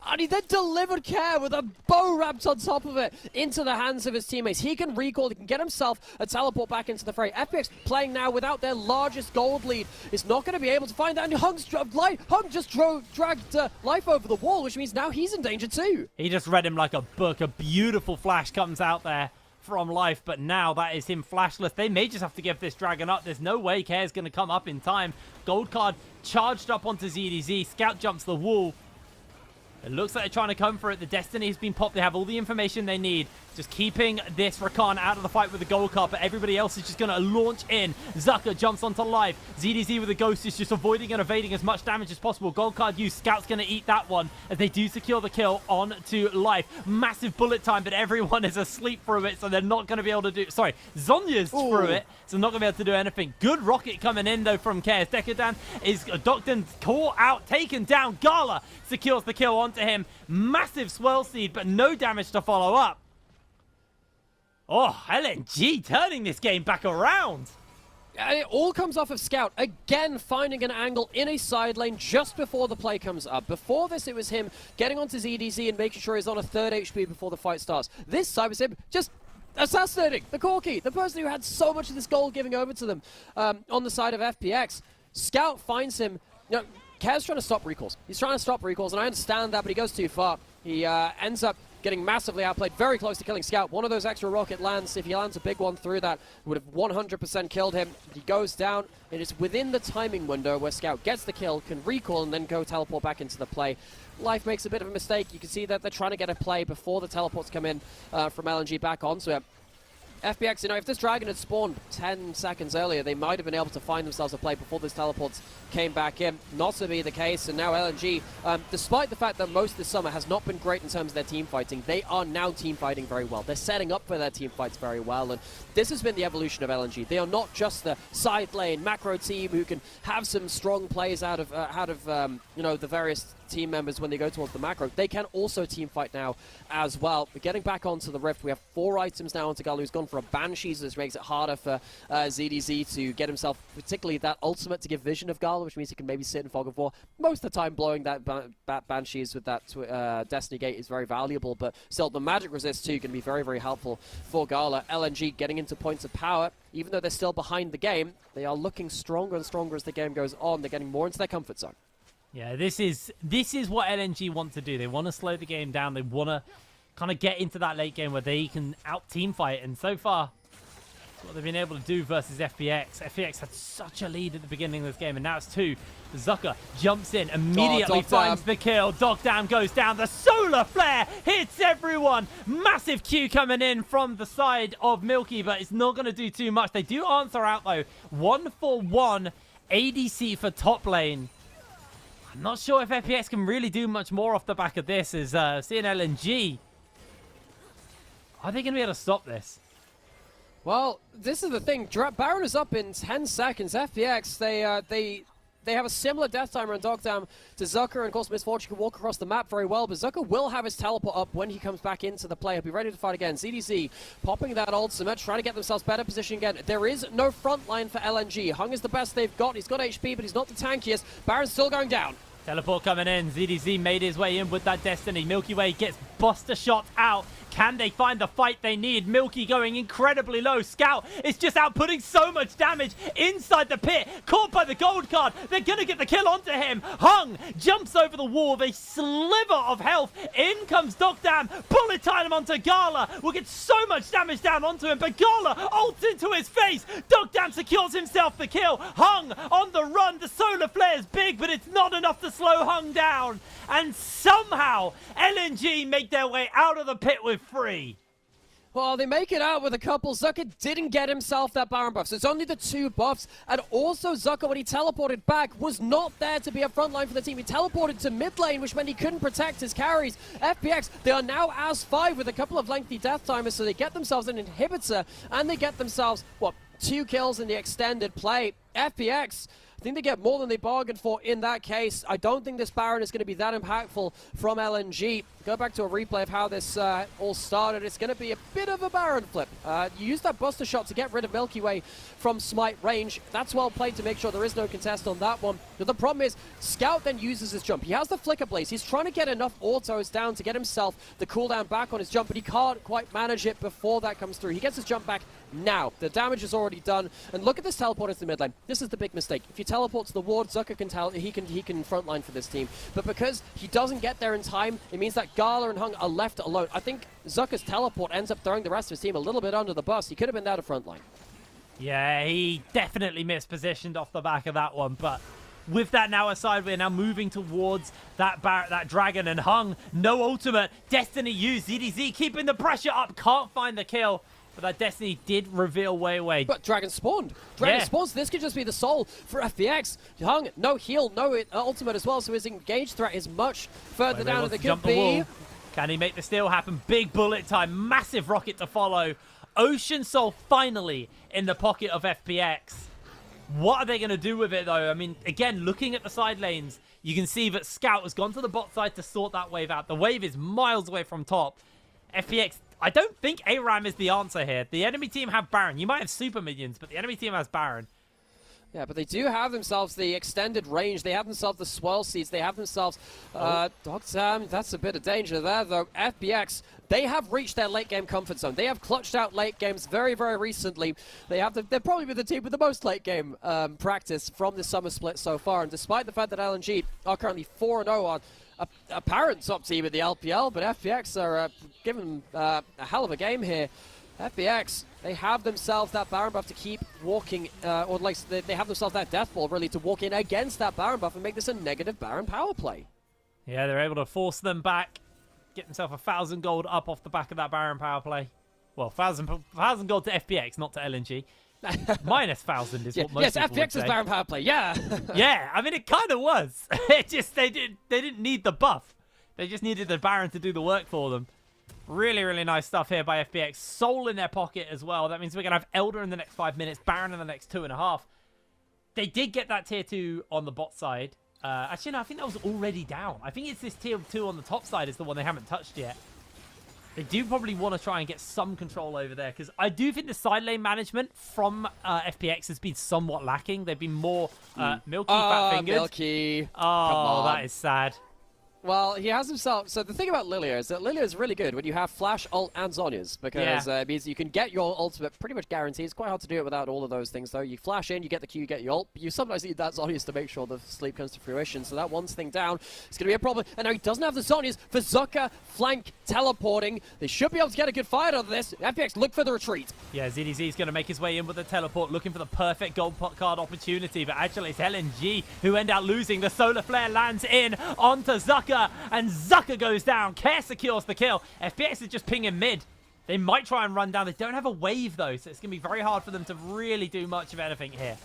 S5: And he then delivered Care with a bow wrapped on top of it into the hands of his teammates. He can recall, he can get himself a teleport back into the fray. FPX playing now without their largest gold lead is not going to be able to find that. And Hung just dragged Life over the wall, which means now he's in danger too.
S4: He just read him like a book. A beautiful flash comes out there from Life, but now that is him flashless. They may just have to give this Dragon up. There's no way Care's going to come up in time. Gold card charged up onto ZDZ. Scout jumps the wall. It looks like they're trying to come for it. The Destiny has been popped. They have all the information they need. Just keeping this Rakan out of the fight with the gold card, but everybody else is just going to launch in. Zucker jumps onto Life. ZDZ with the Ghost is just avoiding and evading as much damage as possible. Gold card use. Scout's going to eat that one as they do secure the kill onto Life. Massive bullet time, but everyone is asleep through it, so they're not going to be able to do... Sorry, Zonya's through it, so not going to be able to do anything. Good rocket coming in, though, from Chaos. Decadan is Docton caught out, taken down. Gala secures the kill onto him. Massive swirl seed, but no damage to follow up. Oh, LNG turning this game back around.
S5: And it all comes off of Scout, again finding an angle in a side lane just before the play comes up. Before this, it was him getting onto ZDZ and making sure he's on a 3rd HP before the fight starts. This side was him just assassinating the Corki, the person who had so much of this gold giving over to them on the side of FPX. Scout finds him. You know, Care's trying to stop recalls. He's trying to stop recalls, and I understand that, but he goes too far. He ends up getting massively outplayed, very close to killing Scout. One of those extra rocket lands, if he lands a big one through that, would have 100% killed him. He goes down. It is within the timing window where Scout gets the kill, can recall, and then go teleport back into the play. Life makes a bit of a mistake. You can see that they're trying to get a play before the teleports come in from LNG back onto it. FPX, you know, if this Dragon had spawned 10 seconds earlier, they might have been able to find themselves a play before those teleports came back in. Not to be the case, and now LNG, despite the fact that most this summer has not been great in terms of their team fighting, they are now team fighting very well. They're setting up for their team fights very well, and this has been the evolution of LNG. They are not just the side lane macro team who can have some strong plays out of you know, the various team members when they go towards the macro. They can also team fight now as well. But getting back onto the Rift, we have 4 items now onto Gala, who's gone for a Banshees, which makes it harder for ZDZ to get himself, particularly that ultimate to give vision of Gala, which means he can maybe sit in Fog of War. Most of the time blowing that Banshees with that Destiny Gate is very valuable, but still the magic resist too can be very, very helpful for Gala. LNG getting into points of power. Even though they're still behind the game, they are looking stronger and stronger as the game goes on. They're getting more into their comfort zone.
S4: Yeah, this is what LNG want to do. They want to slow the game down. They want to kind of get into that late game where they can out-team fight. And so far, that's what they've been able to do versus FPX. FPX had such a lead at the beginning of this game, and now it's 2. Zucker jumps in, immediately finds the kill. Dogdam goes down. The solar flare hits everyone. Massive Q coming in from the side of Milky, but it's not going to do too much. They do answer out, though. 1-for-1 ADC for top lane. I'm not sure if FPX can really do much more off the back of this, as seeing LNG. Are they going to be able to stop this?
S5: Well, this is the thing. Baron is up in 10 seconds. FPX, they have a similar death timer on Dogdam to Zucker, and of course Misfortune can walk across the map very well, but Zucker will have his teleport up when he comes back into the play. He'll be ready to fight again. ZDZ popping that ultimate, trying to get themselves better position again. There is no front line for LNG. Hung is the best they've got. He's got HP, but he's not the tankiest. Baron's still going down.
S4: Teleport coming in. ZDZ made his way in with that Destiny. Milky Way gets Buster shot out. Can they find the fight they need? Milky going incredibly low. Scout is just out putting so much damage inside the pit. Caught by the gold card. They're going to get the kill onto him. Hung jumps over the wall with a sliver of health. In comes Dogdam. Bullet time onto Gala. Will get so much damage down onto him, but Gala ults into his face. Dogdam secures himself the kill. Hung on the run. The solar flare is big, but it's not enough to slow Hung down. And somehow LNG make their way out of the pit with 3.
S5: Well, they make it out with a couple. Zucker didn't get himself that Baron buff, so it's only the 2 buffs. And also Zucker, when he teleported back, was not there to be a front line for the team. He teleported to mid lane, which meant he couldn't protect his carries. FPX, they are now as 5 with a couple of lengthy death timers, so they get themselves an inhibitor, and they get themselves, what, 2 kills in the extended play. FPX, I think they get more than they bargained for in that case. I don't think this Baron is going to be that impactful from LNG. Go back to a replay of how this all started. It's going to be a bit of a Baron flip. You use that Buster shot to get rid of Milky Way from smite range. That's well played to make sure there is no contest on that one. But the problem is, Scout then uses his jump. He has the Flicker Blaze. He's trying to get enough autos down to get himself the cooldown back on his jump, but he can't quite manage it before that comes through. He gets his jump back now. The damage is already done. And look at this teleport into the mid lane. This is the big mistake. If you teleport to the ward, Zucker can tell he can frontline for this team. But because he doesn't get there in time, it means that Gala and Hung are left alone. I think Zucker's teleport ends up throwing the rest of his team a little bit under the bus. He could have been there to frontline.
S4: Yeah, he definitely mispositioned off the back of that one, but with that now aside, we're now moving towards that dragon, and Hung, no ultimate. Destiny used. ZDZ keeping the pressure up, can't find the kill. But that Destiny did reveal way.
S5: But Dragon spawned. Dragon spawns. This could just be the soul for FPX. Hung, no heal, no ultimate as well, so his engage threat is much further down than it could be.
S4: Can he make the steal happen? Big bullet time, massive rocket to follow. Ocean Soul finally in the pocket of FPX. What are they going to do with it, though? I mean, again, looking at the side lanes, you can see that Scout has gone to the bot side to sort that wave out. The wave is miles away from top. FPX, I don't think ARAM is the answer here. The enemy team have Baron. You might have super minions, but the enemy team has Baron.
S5: Yeah, but they do have themselves the extended range. They have themselves the swirl seeds. They have themselves... Dogdam, that's a bit of danger there, though. FPX, they have reached their late-game comfort zone. They have clutched out late games very recently. They're probably been the team with the most late-game practice from this summer split so far. And despite the fact that LNG are currently 4-0 on a apparent top team in the LPL, but FPX are giving a hell of a game here. FPX, they have themselves that Baron buff to keep walking, or like they have themselves that death ball really to walk in against that Baron buff and make this a negative Baron power play.
S4: Yeah, they're able to force them back, get themselves 1,000 gold up off the back of that Baron power play. Well, 1,000 gold to FPX, not to LNG. Minus 1,000 is what most people would say.
S5: FPX's Baron power play, yeah.
S4: Yeah, I mean, it kind of was. It just, they didn't need the buff. They just needed the Baron to do the work for them. Really nice stuff here by FPX. Soul in their pocket as well. That means we're going to have Elder in the next 5 minutes, Baron in the next 2.5. They did get that tier 2 on the bot side. Actually, no, I think that was already down. I think it's this tier 2 on the top side is the one they haven't touched yet. They do probably want to try and get some control over there, because I do think the side lane management from FPX has been somewhat lacking. They've been more milky, fat-fingered.
S5: Milky.
S4: Oh, that is sad.
S5: Well, he has himself... So the thing about Lilia is that Lilia is really good when you have Flash, Ult, and Zhonya's, because it means you can get your ultimate pretty much guaranteed. It's quite hard to do it without all of those things, though. You flash in, you get the Q, you get your ult. You sometimes need that Zhonya's to make sure the sleep comes to fruition, so that one thing down is going to be a problem. And now he doesn't have the Zhonya's for Zucker flank teleporting. They should be able to get a good fight out of this. FPX, look for the retreat.
S4: Yeah, ZDZ is going to make his way in with the teleport, looking for the perfect gold card opportunity, but actually it's LNG who end up losing. The solar flare lands in onto Zucker, and Zucker goes down. Care secures the kill. FPX is just pinging mid. They might try and run down. They don't have a wave, though, so it's going to be very hard for them to really do much of anything here.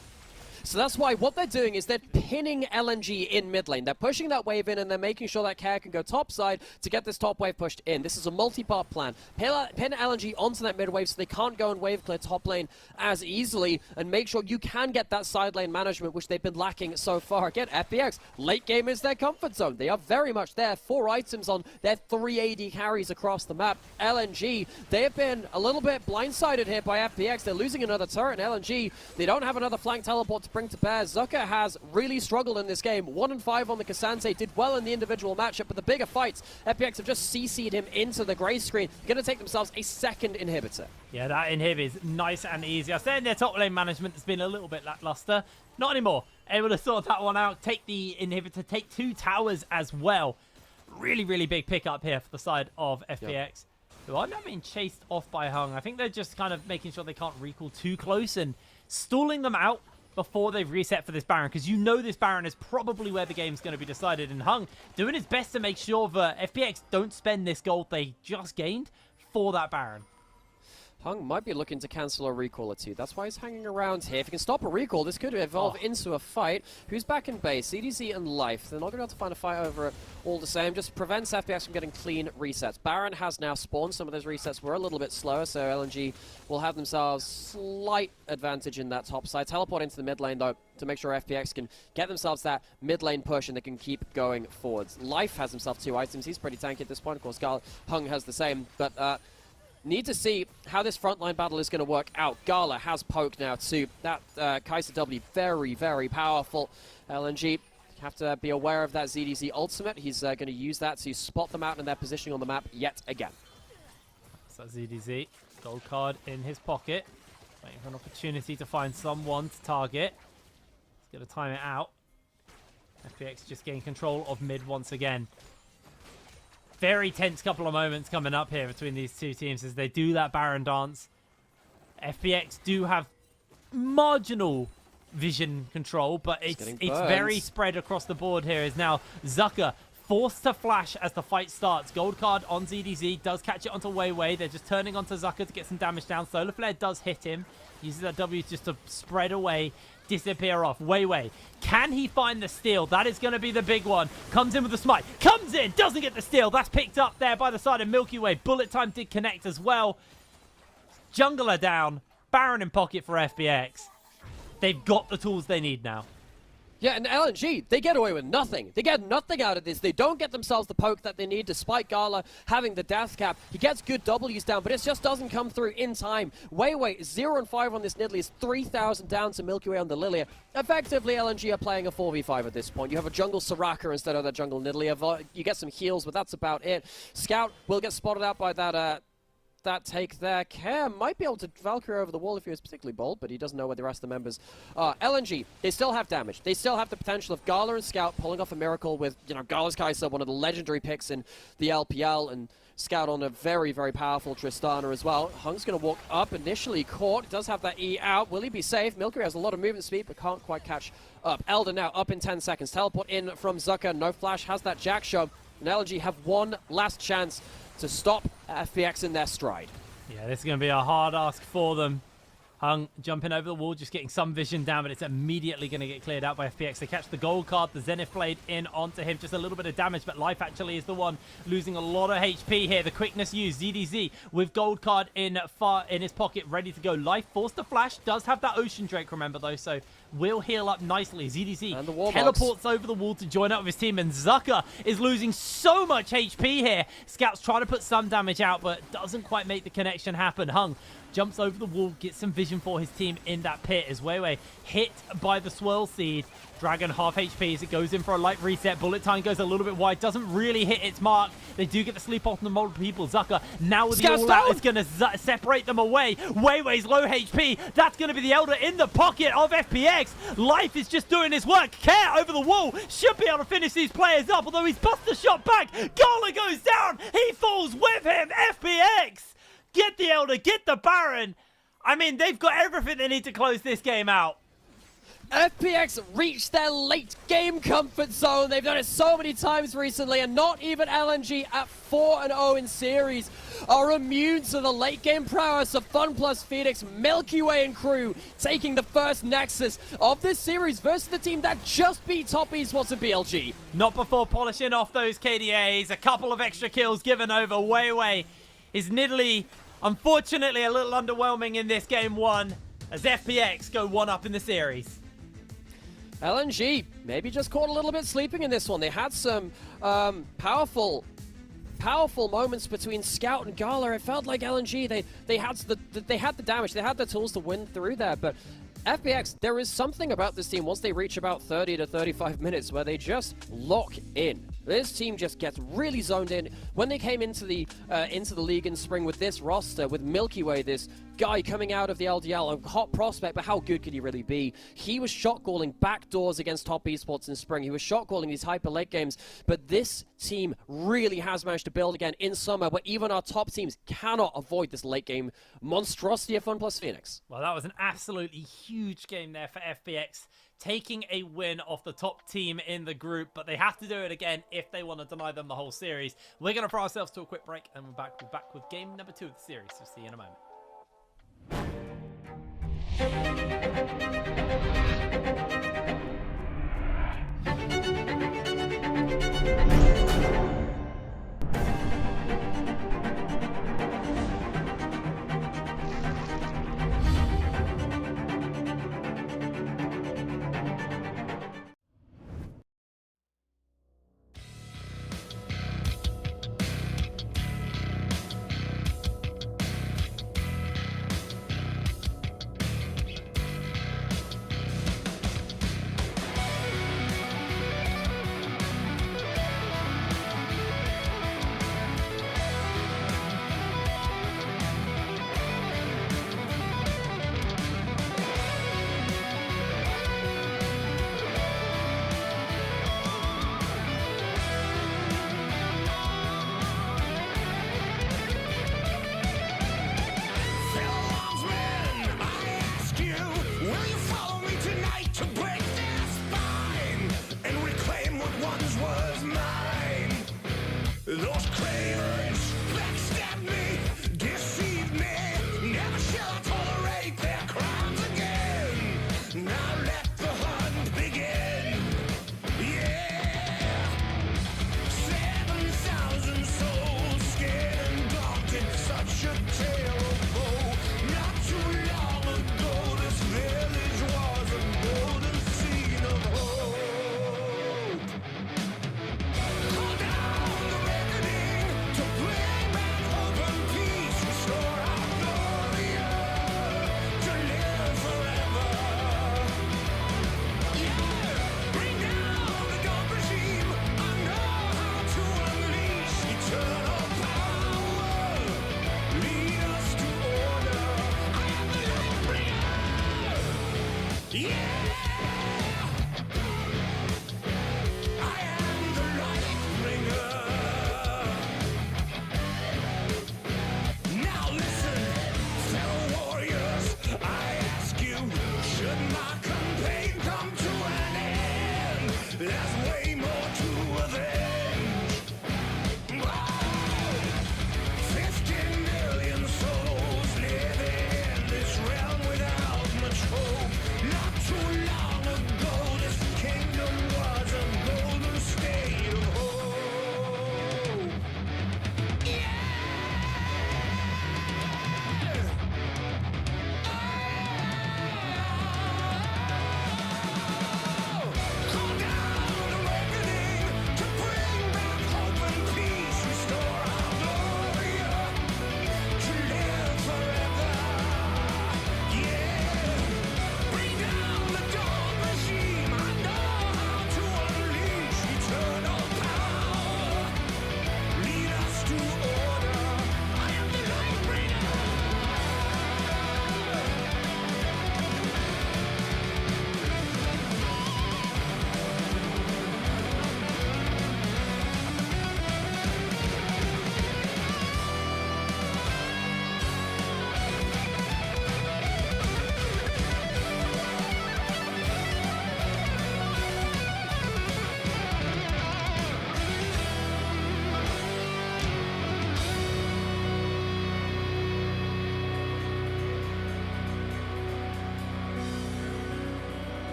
S5: So that's why what they're doing is they're pinning LNG in mid lane. They're pushing that wave in, and they're making sure that Care can go top side to get this top wave pushed in. This is a multi-part plan. Pin LNG onto that mid wave so they can't go and wave clear top lane as easily, and make sure you can get that side lane management, which they've been lacking so far. Again, FPX, late game is their comfort zone. They are very much there. 4 items on their 3 AD carries across the map. LNG, they have been a little bit blindsided here by FPX. They're losing another turret in LNG. They don't have another flank teleport to bring to bear. Zucker has really struggled in this game. 1-5 on the Cassante, did well in the individual matchup, but the bigger fights, FPX have just CC'd him into the grey screen. Going to take themselves a second inhibitor.
S4: Yeah, that inhib is nice and easy. I said their top lane management has been a little bit lackluster. Not anymore. Able to sort that one out, take the inhibitor, take 2 towers as well. Really, really big pickup here for the side of FPX. Yep. Who are now being chased off by Hung. I think they're just kind of making sure they can't recall too close and stalling them out before they've reset for this Baron, because you know this Baron is probably where the game's going to be decided, and Hung doing his best to make sure that FPX don't spend this gold they just gained for that Baron.
S5: Hung might be looking to cancel a recall or two. That's why he's hanging around here. If he can stop a recall, this could evolve into a fight. Who's back in base? CDZ and Life. They're not going to be able to find a fight over it all the same. Just prevents FPX from getting clean resets. Baron has now spawned. Some of those resets were a little bit slower, so LNG will have themselves slight advantage in that top side. Teleport into the mid lane, though, to make sure FPX can get themselves that mid lane push and they can keep going forwards. Life has himself 2 items. He's pretty tanky at this point. Of course, Hung has the same, but need to see how this frontline battle is going to work out. Gala has poke now too. That Kaiser W, very, very powerful. LNG have to be aware of that ZDZ ultimate. He's going to use that to spot them out in their positioning on the map yet again.
S4: So ZDZ, gold card in his pocket. Waiting for an opportunity to find someone to target. He's going to time it out. FPX just gain control of mid once again. Very tense couple of moments coming up here between these two teams as they do that Baron dance. FPX do have marginal vision control, but it's very spread across the board here. Is now Zucker forced to flash as the fight starts. Gold card on ZDZ, does catch it onto Weiwei. They're just turning onto Zucker to get some damage down. Solar Flare does hit him. Uses that W just to spread away, disappear off. Weiwei, can he find the steal? That is going to be the big one. Comes in with the smite. Comes in, doesn't get the steal. That's picked up there by the side of Milky Way. Bullet time did connect as well. Jungler down. Baron in pocket for FPX. They've got the tools they need now.
S5: Yeah, and LNG, they get away with nothing. They get nothing out of this. They don't get themselves the poke that they need, despite Gala having the death cap. He gets good W's down, but it just doesn't come through in time. Weiwei, 0-5 on this Nidalee, is 3,000 down to Milky Way on the Lilia. Effectively, LNG are playing a 4v5 at this point. You have a jungle Soraka instead of that jungle Nidalee. You get some heals, but that's about it. Scout will get spotted out by that take there. Care might be able to Valkyrie over the wall if he was particularly bold, but he doesn't know where the rest of the members are. LNG, they still have damage. They still have the potential of Gala and Scout pulling off a miracle with, Gala's Kaiser, one of the legendary picks in the LPL, and Scout on a very, very powerful Tristana as well. Hung's going to walk up, initially caught. Does have that E out. Will he be safe? Milky has a lot of movement speed, but can't quite catch up. Elder now up in 10 seconds. Teleport in from Zucker. No flash. Has that Jack show. And LNG have one last chance to stop FPX in their stride.
S4: Yeah, this is going to be a hard ask for them. Hung jumping over the wall, just getting some vision down, but it's immediately going to get cleared out by FPX. They catch the gold card, the Zenith Blade in onto him. Just a little bit of damage, but Life actually is the one losing a lot of HP here. The quickness used, ZDZ with gold card in his pocket, ready to go. Life forced to flash, does have that Ocean Drake, remember, though, so will heal up nicely. ZDZ teleports over the wall to join up with his team, and Zucker is losing so much HP here. Scout's trying to put some damage out, but doesn't quite make the connection happen. Hung jumps over the wall, gets some vision for his team in that pit as Weiwei hit by the Swirl Seed. Dragon half HP as it goes in for a light reset. Bullet time goes a little bit wide, doesn't really hit its mark. They do get the sleep off the multiple people. Zucker now with the all-out is going to separate them away. Weiwei's low HP. That's going to be the Elder in the pocket of FPX. Life is just doing his work. Care over the wall. Should be able to finish these players up, although he's bust the shot back. Gala goes down. He falls with him. FPX. Get the Elder, get the Baron. I mean, they've got everything they need to close this game out.
S5: FPX reached their late game comfort zone. They've done it so many times recently, and not even LNG at 4-0 in series are immune to the late game prowess of Fun Plus Phoenix, Milky Way and crew taking the first Nexus of this series versus the team that just beat Top Esports and BLG.
S4: Not before polishing off those KDAs. A couple of extra kills given over. Weiwei is Nidalee, unfortunately, a little underwhelming in this game one as FPX go 1-up in the series.
S5: LNG maybe just caught a little bit sleeping in this one. They had some powerful moments between Scout and Gala. It felt like LNG, they had the damage, they had the tools to win through there, but FPX, there is something about this team once they reach about 30 to 35 minutes where they just lock in. This team just gets really zoned in. When they came into the league in spring with this roster, with Milky Way, this guy coming out of the LDL, a hot prospect, but how good could he really be? He was shot calling backdoors against top esports in spring. He was shot calling these hyper late games, but this team really has managed to build again in summer, where even our top teams cannot avoid this late game monstrosity of FUN+ Phoenix.
S4: Well, that was an absolutely huge game there for FPX, taking a win off the top team in the group, but they have to do it again if they want to deny them the whole series. We're going to throw ourselves to a quick break, and we're back with game number 2 of the series. So see you in a moment.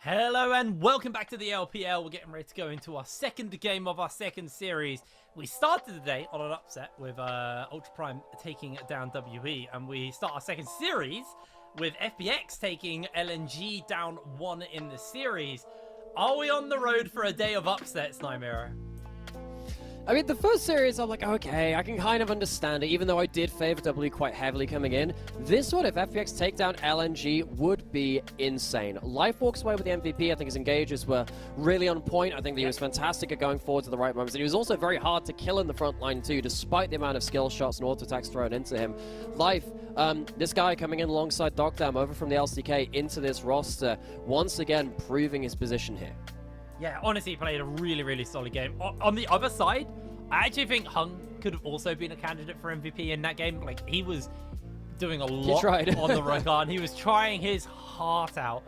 S4: Hello and welcome back to the LPL. We're getting ready to go into our second game of our second series. We started the day on an upset with Ultra Prime taking down WE, and we start our second series with FPX taking LNG down 1 in the series. Are we on the road for a day of upsets, Nymera?
S5: I mean, the first series, I'm like, okay, I can kind of understand it, even though I did favor W quite heavily coming in. This one, if FPX take down LNG, would be insane. Life walks away with the MVP. I think his engages were really on point. I think that he was fantastic at going forward to the right moments. And he was also very hard to kill in the front line too, despite the amount of skill shots and auto attacks thrown into him. Life, this guy coming in alongside Dogdam over from the LCK into this roster, once again proving his position here.
S4: Yeah, honestly, he played a really, really solid game. On the other side, I actually think Hung could have also been a candidate for MVP in that game. Like, he was doing a lot on the Rakan. He was trying his heart out.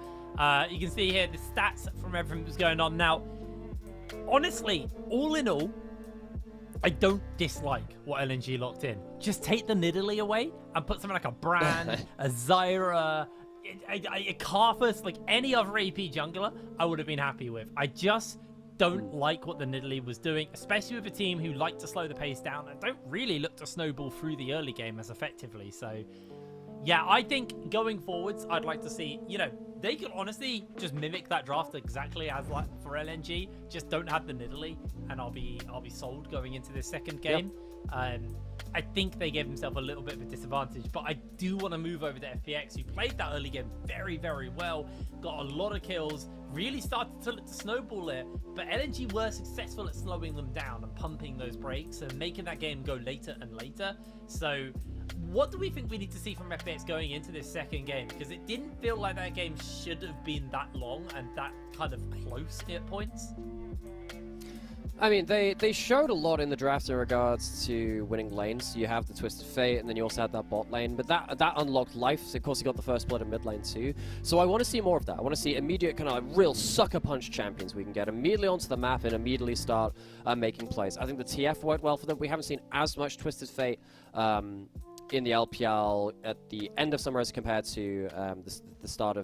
S4: You can see here the stats from everything that was going on. Now, honestly, all in all, I don't dislike what LNG locked in. Just take the Nidalee away and put something like a Brand, a Zyra, a Karthus, like any other AP jungler, I would have been happy with. I just don't like what the Nidalee was doing, especially with a team who like to slow the pace down and don't really look to snowball through the early game as effectively. So, yeah, I think going forwards, I'd like to see, you know, they could honestly just mimic that draft exactly as like for LNG. Just don't have the Nidalee, and I'll be sold going into this second game. Yep. I think they gave themselves a little bit of a disadvantage, but I do want to move over to FPX, who played that early game very, very well, got a lot of kills, really started to snowball it, but LNG were successful at slowing them down and pumping those breaks and making that game go later and later. So what do we think we need to see from FPX going into this second game? Because it didn't feel like that game should have been that long and that kind of close at points.
S5: I mean, they showed a lot in the draft in regards to winning lanes. You have the Twisted Fate, and then you also had that bot lane. But that unlocked life. So of course, you got the first split in mid lane too. So I want to see more of that. I want to see immediate kind of like real sucker punch champions we can get immediately onto the map and immediately start making plays. I think the TF worked well for them. We haven't seen as much Twisted Fate in the LPL at the end of summer as compared to the start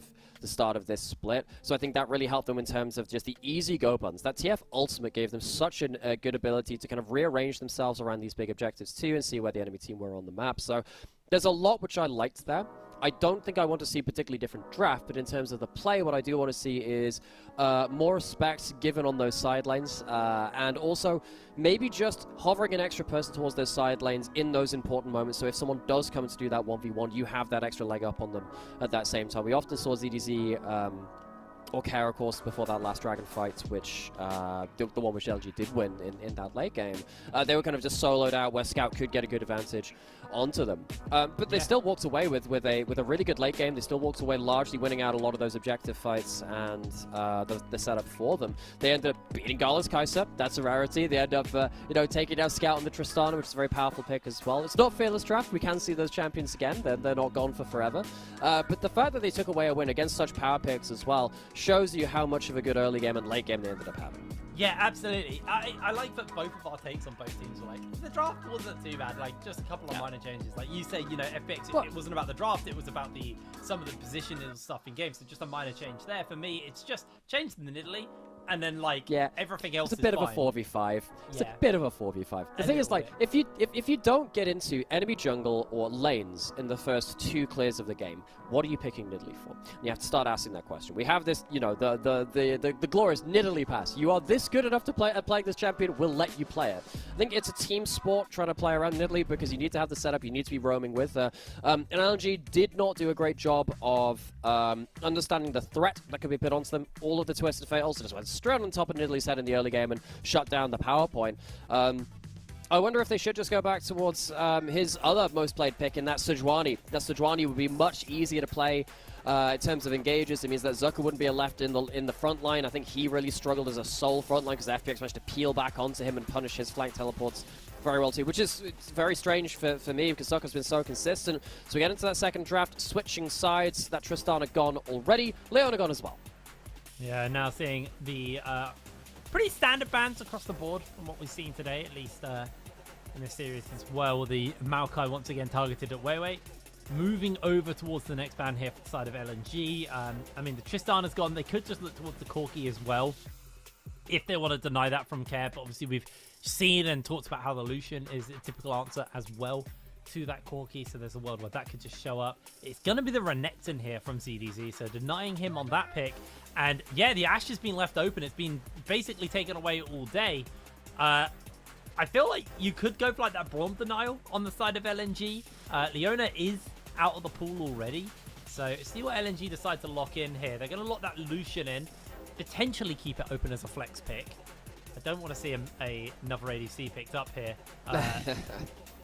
S5: of this split. So I think that really helped them in terms of just the easy go buttons. That TF ultimate gave them such a good ability to kind of rearrange themselves around these big objectives too and see where the enemy team were on the map. So there's a lot which I liked there. I don't think I want to see a particularly different draft, but in terms of the play, what I do want to see is more respect given on those side lanes, and also maybe just hovering an extra person towards those side lanes in those important moments. So if someone does come to do that 1v1, you have that extra leg up on them at that same time. We often saw ZDZ or Care, of course, before that last Dragon fight, which the one which LG did win in that late game. They were kind of just soloed out where Scout could get a good advantage onto them. But they still walked away with a really good late game. They still walked away largely winning out a lot of those objective fights and the setup for them. They ended up beating Gala's Kai'Sa. That's a rarity. They end up taking down Scout and the Tristana, which is a very powerful pick as well. It's not Fearless Draft. We can see those champions again. They're not gone for forever. But the fact that they took away a win against such power picks as well shows you how much of a good early game and late game they ended up having.
S4: Yeah, absolutely. I like that both of our takes on both teams were like, the draft wasn't too bad, like just a couple of minor changes. Like you say, FPX, it wasn't about the draft, it was about some of the position and stuff in games, so just a minor change there. For me, it's just changed the Nidalee, and then everything else is
S5: a bit
S4: fine.
S5: of a 4v5. It's a bit of a 4v5. The thing is, like, if you don't get into enemy jungle or lanes in the first 2 clears of the game, what are you picking Nidalee for? And you have to start asking that question. We have this, the glorious Nidalee pass. You are this good enough to play at playing this champion, we'll let you play it. I think it's a team sport trying to play around Nidalee because you need to have the setup, you need to be roaming with. And LNG did not do a great job of understanding the threat that could be put onto them. All of the Twisted Fate also just went straight on top of Nidalee's head in the early game and shut down the power point. I wonder if they should just go back towards his other most played pick, and that's Sejuani. That Sejuani would be much easier to play in terms of engages. It means that Zucker wouldn't be left in the front line. I think he really struggled as a sole front line because FPX managed to peel back onto him and punish his flank teleports very well too, which is very strange for me because Zucker's been so consistent. So we get into that second draft, switching sides. That Tristana gone already. Leona gone as well.
S4: Yeah, now seeing the pretty standard bans across the board from what we've seen today, at least in this series as well. The Maokai once again targeted at Weiwei. moving over towards the next ban here for the side of LNG. I mean, the Tristana's gone. They could just look towards the Corki as well if they want to deny that from Care, but obviously we've seen and talked about how the Lucian is a typical answer as well to that Corki, so there's a world where that could just show up. It's going to be the Renekton here from ZDZ, so denying him on that pick. And yeah, the Ashe has been left open. It's been basically taken away all day. I feel like you could go for like that Braum denial on the side of LNG. Leona is out of the pool already, so see what LNG decide to lock in here. They're going to lock that Lucian in, potentially keep it open as a flex pick. I don't want to see another ADC picked up here.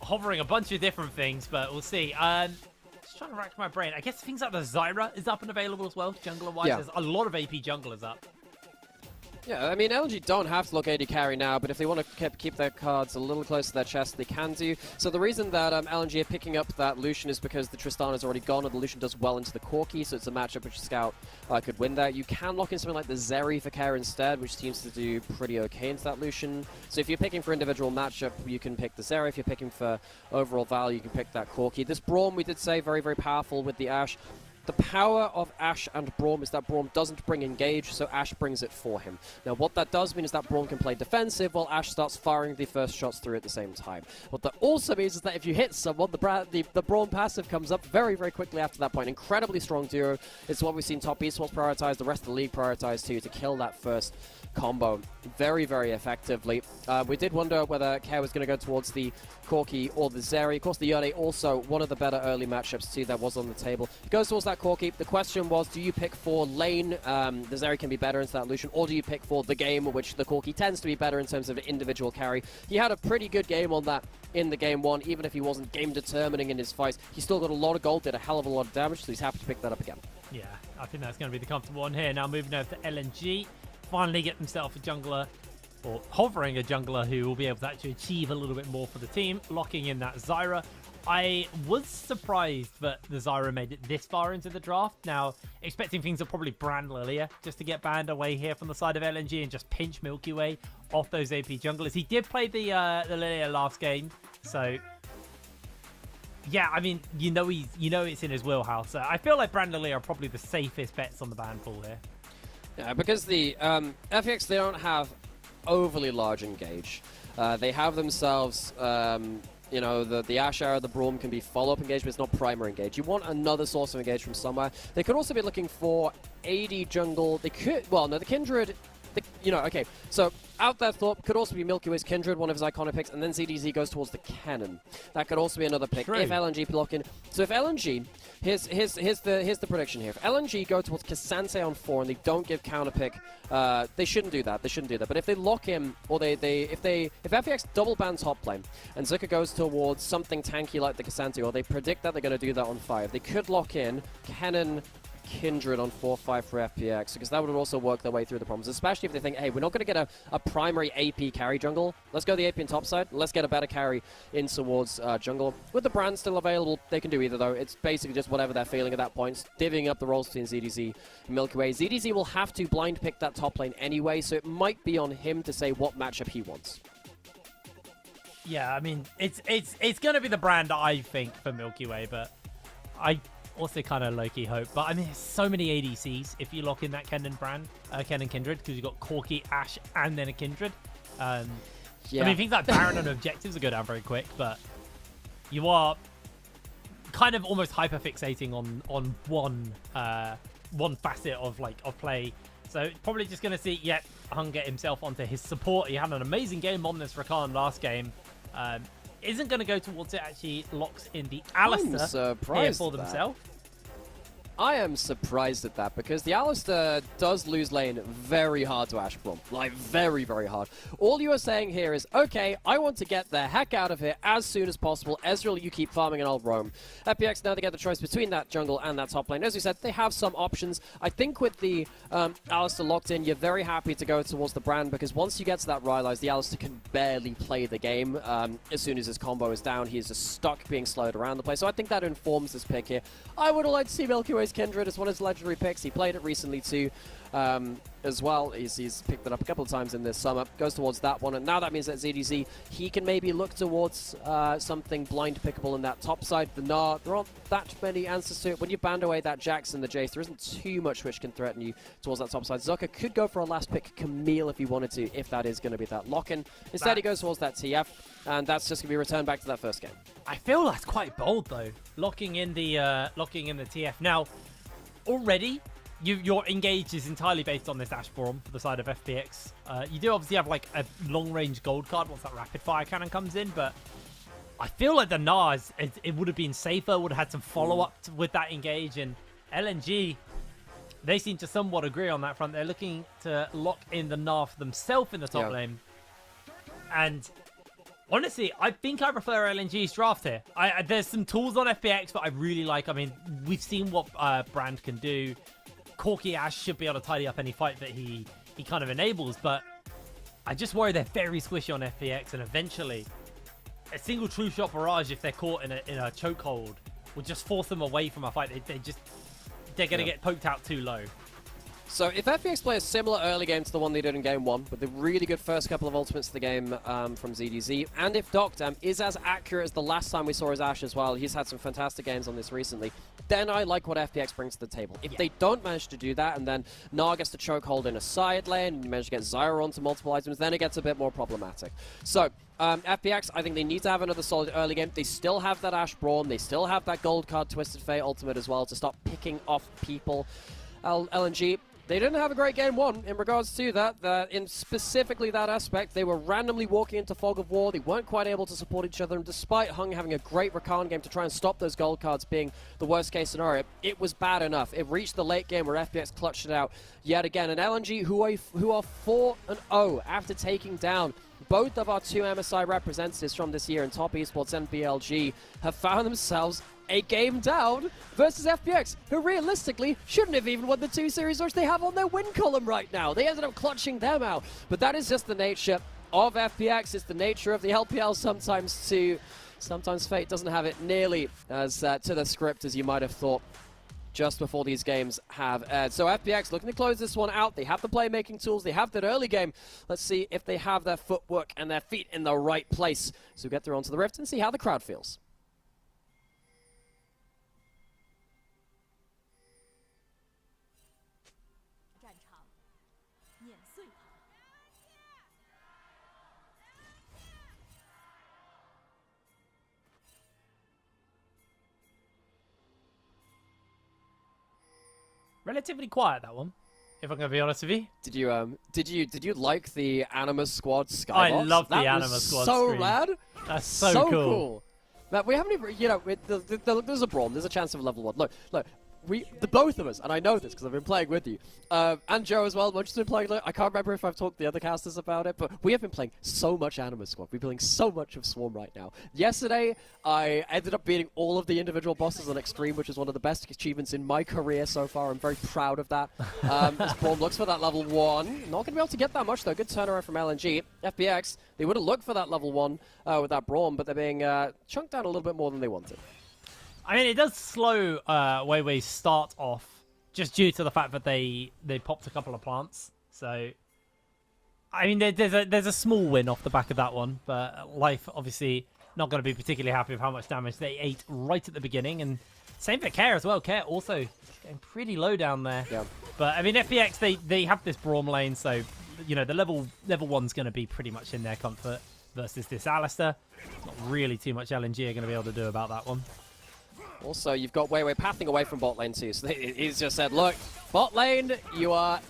S4: Hovering a bunch of different things, but we'll see. Just trying to rack my brain. I guess things like the Zyra is up and available as well, jungler-wise.
S5: Yeah.
S4: There's a lot of AP junglers up.
S5: Yeah, I mean, LNG don't have to look AD carry now, but if they want to keep their cards a little close to their chest, they can do. So the reason that LNG are picking up that Lucian is because the Tristana's already gone, and the Lucian does well into the Corki, so it's a matchup which Scout could win there. You can lock in something like the Zeri for care instead, which seems to do pretty okay into that Lucian. So if you're picking for individual matchup, you can pick the Zeri. If you're picking for overall value, you can pick that Corki. This Braum, we did say, very, very powerful with the Ashe. The power of Ashe and Braum is that Braum doesn't bring engage, so Ashe brings it for him. Now, what that does mean is that Braum can play defensive while Ashe starts firing the first shots through at the same time. What that also means is that if you hit someone, the Braum passive comes up very, very quickly after that point. Incredibly strong duo. It's what we've seen top esports prioritize, the rest of the league prioritize too, to kill that first combo very, very effectively. We did wonder whether Care was going to go towards the Corki or the Zeri. Of course, the Yone also one of the better early matchups too that was on the table. It goes towards that Corki. The question was, do you pick for lane, the Zeri can be better into that Lucian, or do you pick for the game, which the Corki tends to be better in terms of individual carry? He had a pretty good game on that in the game one, even if he wasn't game determining in his fights. He still got a lot of gold, did a hell of a lot of damage, so he's happy to pick that up again.
S4: Yeah, I think that's going to be the comfortable one here. Now moving over to LNG. Finally get himself a jungler, or hovering a jungler who will be able to actually achieve a little bit more for the team, locking in that Zyra. I was surprised that the Zyra made it this far into the draft. Now, expecting things are probably Brand Lilia just to get banned away here from the side of LNG and just pinch Milky Way off those AP junglers. He did play the Lilia last game, so yeah, I mean, you know it's in his wheelhouse. So I feel like Brand Lilia are probably the safest bets on the ban pool here.
S5: Yeah, because the FPX, they don't have overly large engage. They have themselves, you know, the Ashe arrow, the Braum can be follow-up engage, but it's not primary engage. You want another source of engage from somewhere. They could also be looking for AD jungle. They could, well, no, the Kindred, you know, okay. So out that thought could also be Milky Way's Kindred, one of his iconic picks, and then ZDZ goes towards the Cannon. That could also be another pick. True. If LNG block in. So if LNG, here's the prediction here. If LNG go towards Cassante on 4 and they don't give counter pick, they shouldn't do that. They shouldn't do that. But if they lock him, or if FPX double ban top lane and Zuka goes towards something tanky like the Cassante, or they predict that they're going to do that on 5, they could lock in Cannon, Kindred on 4-5 for FPX, because that would also work their way through the problems, especially if they think, hey, we're not going to get a primary AP carry jungle. Let's go the AP in top side. Let's get a better carry in towards jungle. With the brand still available, they can do either, though. It's basically just whatever they're feeling at that point, divvying up the roles between ZDZ and Milky Way. ZDZ will have to blind pick that top lane anyway, so it might be on him to say what matchup he wants.
S4: Yeah, I mean, it's going to be the brand, I think, for Milky Way, but I also kind of low-key hope. But I mean, there's so many ADCs if you lock in that Kennen brand, Kennen Kindred, because you've got Corki, Ashe, and then a Kindred. Yeah. I mean, things like Baron and Objectives will go down very quick, but you are kind of almost hyper-fixating on one facet of play. So it's probably just going to see, Hung get himself onto his support. He had an amazing game on this Rakan last game. Isn't going to go towards it, actually locks in the Alistar here for themselves.
S5: I am surprised at that, because the Alistar does lose lane very hard to Ashe Braum. Like, very, very hard. All you are saying here is, okay, I want to get the heck out of here as soon as possible. Ezreal, you keep farming and I'll roam. FPX, now they get the choice between that jungle and that top lane. As we said, they have some options. I think with the Alistar locked in, you're very happy to go towards the brand, because once you get to that Rylai's, the Alistar can barely play the game. As soon as his combo is down, he is just stuck being slowed around the place. So I think that informs this pick here. I would have liked to see Milky Way's Kindred as one of his legendary picks. He played it recently too. as well. He's picked it up a couple of times in this summer, goes towards that one, and now that means that ZDZ, he can maybe look towards something blind pickable in that top side. The Gnar, there aren't that many answers to it. When you band away that Jax and the Jace, there isn't too much which can threaten you towards that top side. Zucker could go for a last pick Camille if he wanted to, if that is going to be that lock-in. Instead, he goes towards that TF, and that's just going to be returned back to that first game.
S4: I feel that's quite bold though, locking in the TF. Now, already, your engage is entirely based on this Ash Braum for the side of FPX. You do obviously have like a long-range gold card once that rapid fire cannon comes in, but I feel like the Gnar, it would have been safer, would have had some follow-up with that engage, and LNG, they seem to somewhat agree on that front. They're looking to lock in the Gnar for themselves in the top lane, and honestly, I think I prefer LNG's draft here. There's some tools on FPX, but I really like. I mean, we've seen what Brand can do. Corki Ash should be able to tidy up any fight that he kind of enables, but I just worry they're very squishy on FPX, and eventually a single true shot barrage, if they're caught in a chokehold, will just force them away from a fight. They're going to get poked out too low.
S5: So if FPX play a similar early game to the one they did in Game 1, with the really good first couple of ultimates of the game from ZDZ, and if Docdam is as accurate as the last time we saw his Ashe as well, he's had some fantastic games on this recently, then I like what FPX brings to the table. If they don't manage to do that, and then Gnar gets to chokehold in a side lane, and you manage to get Zyra onto multiple items, then it gets a bit more problematic. So, FPX, I think they need to have another solid early game. They still have that Ash Braum, they still have that gold card Twisted Fate ultimate as well to stop picking off people. LNG, they didn't have a great game 1 in regards to that. In specifically that aspect, they were randomly walking into Fog of War. They weren't quite able to support each other, and despite Hung having a great Rakan game to try and stop those gold cards being the worst case scenario, it was bad enough. It reached the late game where FPX clutched it out yet again. And LNG, who are 4-0 after taking down both of our 2 MSI representatives from this year in Top Esports and BLG, have found themselves a game down versus FPX, who realistically shouldn't have even won the 2 series which they have on their win column right now. They ended up clutching them out. But that is just the nature of FPX. It's the nature of the LPL sometimes too. Sometimes fate doesn't have it nearly as to the script as you might have thought just before these games have aired. So FPX looking to close this one out. They have the playmaking tools. They have that early game. Let's see if they have their footwork and their feet in the right place. So we'll get through onto the Rift and see how the crowd feels.
S4: Relatively quiet, that one, if I'm going to be honest with you.
S5: Did you like the Animus Squad skybox?
S4: I love the
S5: that
S4: Animus
S5: was
S4: Squad
S5: so
S4: screen.
S5: rad.
S4: That's so cool.
S5: But we haven't even, you know, there's a Braum, there's a chance of level 1. Look, the both of us, and I know this because I've been playing with you, and Joe as well, much been playing. I can't remember if I've talked to the other casters about it, but we have been playing so much Animus Squad. We're playing so much of Swarm right now. Yesterday, I ended up beating all of the individual bosses on Extreme, which is one of the best achievements in my career so far. I'm very proud of that. As Braum looks for that level 1. Not going to be able to get that much, though. Good turnaround from LNG. FPX, they would have looked for that level 1 with that Braum, but they're being chunked down a little bit more than they wanted.
S4: I mean, it does slow Weiwei's start off just due to the fact that they popped a couple of plants. So, I mean, there's a small win off the back of that one, but Life obviously not going to be particularly happy with how much damage they ate right at the beginning, and same for Care as well. Care also getting pretty low down there.
S5: Yeah.
S4: But I mean, FPX they have this Braum lane, so you know the level 1's going to be pretty much in their comfort versus this Alistar. Not really too much LNG are going to be able to do about that one.
S5: Also, you've got Weiwei pathing away from bot lane too, so he's just said, look, bot lane, you are...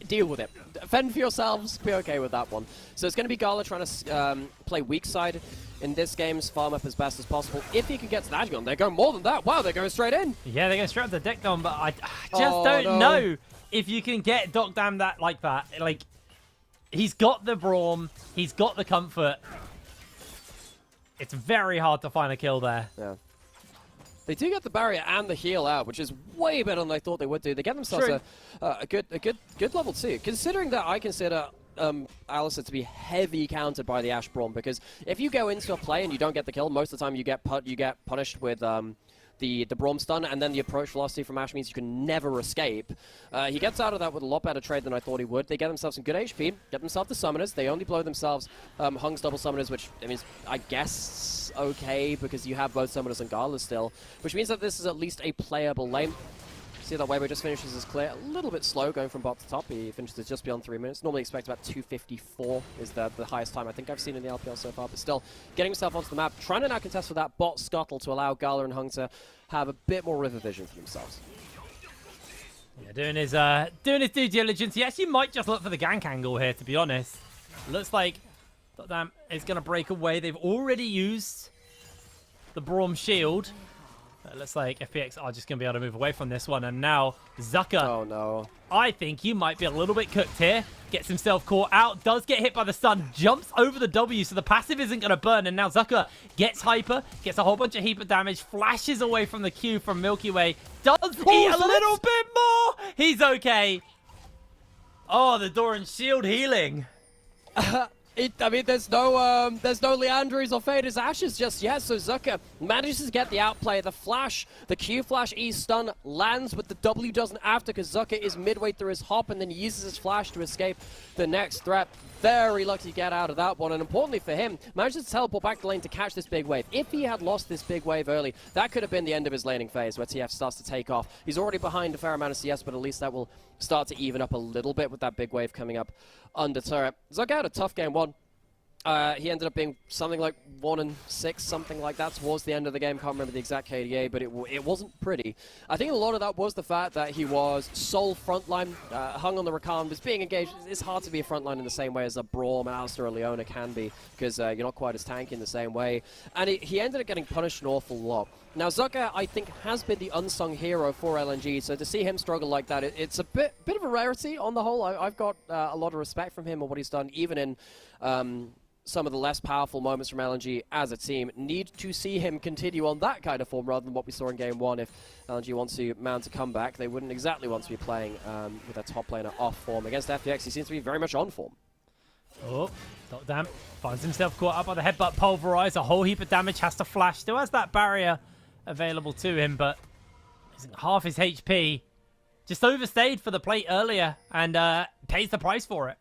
S5: deal with it. Fend for yourselves, be okay with that one. So it's going to be Gala trying to play weak side in this game's farm up as best as possible. If he can get to that gun, they're going more than that. Wow, they're going straight in.
S4: Yeah, they're going straight up the deck gun, but I just don't know if you can get Docdam that like that. Like, he's got the Braum, he's got the comfort. It's very hard to find a kill there.
S5: Yeah. They do get the barrier and the heal out, which is way better than I thought they would do. They get themselves a good level 2. Considering that I consider Alistar to be heavy countered by the Ash Braum, because if you go into a play and you don't get the kill, most of the time you get punished with the Braum stun, and then the approach velocity from Ash means you can never escape. He gets out of that with a lot better trade than I thought he would. They get themselves some good HP, get themselves the summoners. They only blow themselves Hung's double summoners, which I mean, I guess okay, because you have both summoners and Gala still, which means that this is at least a playable lane. See that Weiwei just finishes his clear a little bit slow going from bot to top. He finishes just beyond 3 minutes. Normally expect about 2:54 is the highest time I think I've seen in the LPL so far, but still getting himself onto the map, trying to now contest for that bot scuttle to allow Gala and Hung to have a bit more river vision for themselves.
S4: Yeah, doing his due diligence. He actually might just look for the gank angle here, to be honest. Looks like Damn is going to break away. They've already used the Braum shield. It looks like FPX are just going to be able to move away from this one. And now Zucker.
S5: Oh, no.
S4: I think you might be a little bit cooked here. Gets himself caught out. Does get hit by the stun. Jumps over the W, so the passive isn't going to burn. And now Zucker gets hyper. Gets a whole bunch of hyper damage. Flashes away from the Q from Milky Way. Does eat a little bit more. He's okay. Oh, the Doran shield healing.
S5: I mean, there's no Leandries or Faders Ashes just yet, so Zucker manages to get the outplay. The flash, the Q flash E stun lands, but the W doesn't after because Zucker is midway through his hop and then he uses his flash to escape the next threat. Very lucky to get out of that one, and importantly for him, manages to teleport back the lane to catch this big wave. If he had lost this big wave early, that could have been the end of his laning phase, where TF starts to take off. He's already behind a fair amount of CS, but at least that will start to even up a little bit with that big wave coming up under turret. Zucker had a tough game one. He ended up being something like 1-6, something like that towards the end of the game. Can't remember the exact KDA, but it wasn't pretty. I think a lot of that was the fact that he was sole frontline, hung on the Rakan, was being engaged. It's hard to be a frontline in the same way as a Braum, Alistair, or Leona can be, because you're not quite as tanky in the same way. And he ended up getting punished an awful lot. Now, Zucker, I think, has been the unsung hero for LNG, so to see him struggle like that, it's a bit of a rarity on the whole. I've got a lot of respect from him and what he's done, even in some of the less powerful moments from LNG as a team. Need to see him continue on that kind of form rather than what we saw in Game 1. If LNG wants to mount a comeback, they wouldn't exactly want to be playing with a top laner off form. Against FPX, he seems to be very much on form.
S4: Oh, Damn finds himself caught up by the headbutt pulverize. A whole heap of damage, has to flash. Still has that barrier available to him, but half his HP. Just overstayed for the plate earlier and pays the price for it.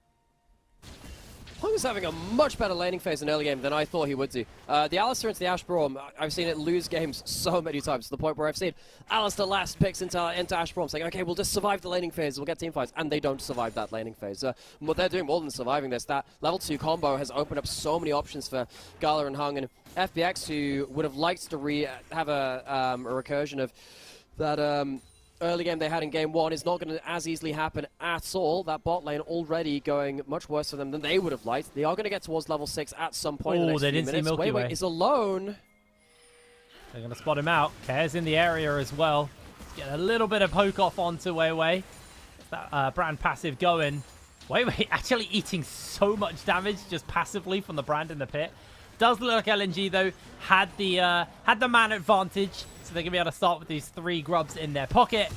S5: Hung is having a much better laning phase in early game than I thought he would do. The Alistair into the Ashe Braum, I've seen it lose games so many times to the point where I've seen Alistair last picks into Ashe Braum saying, okay, we'll just survive the laning phase, we'll get team fights, and they don't survive that laning phase. What they're doing more than surviving this, that level 2 combo has opened up so many options for Gala and Hung, and FPX, who would have liked to have a recursion of that early game they had in Game 1 is not going to as easily happen at all. That bot lane already going much worse for them than they would have liked. They are going to get towards level 6 at some point in the next
S4: they
S5: few
S4: didn't
S5: minutes.
S4: see Milky Way.
S5: Weiwei is alone.
S4: They're going to spot him out. Cares in the area as well. Get a little bit of poke off onto Weiwei. That brand passive going. Weiwei actually eating so much damage just passively from the brand in the pit. Does look like LNG though had the man advantage. So they're going to be able to start with these 3 grubs in their pocket.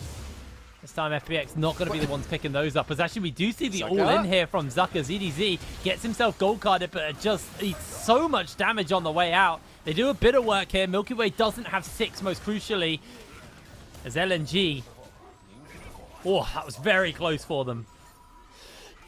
S4: This time FPX not going to be the ones picking those up. As actually we do see the all-in here from Zucker. ZDZ gets himself gold carded, but it just eats so much damage on the way out. They do a bit of work here. Milky Way doesn't have 6, most crucially, as LNG. Oh, that was very close for them.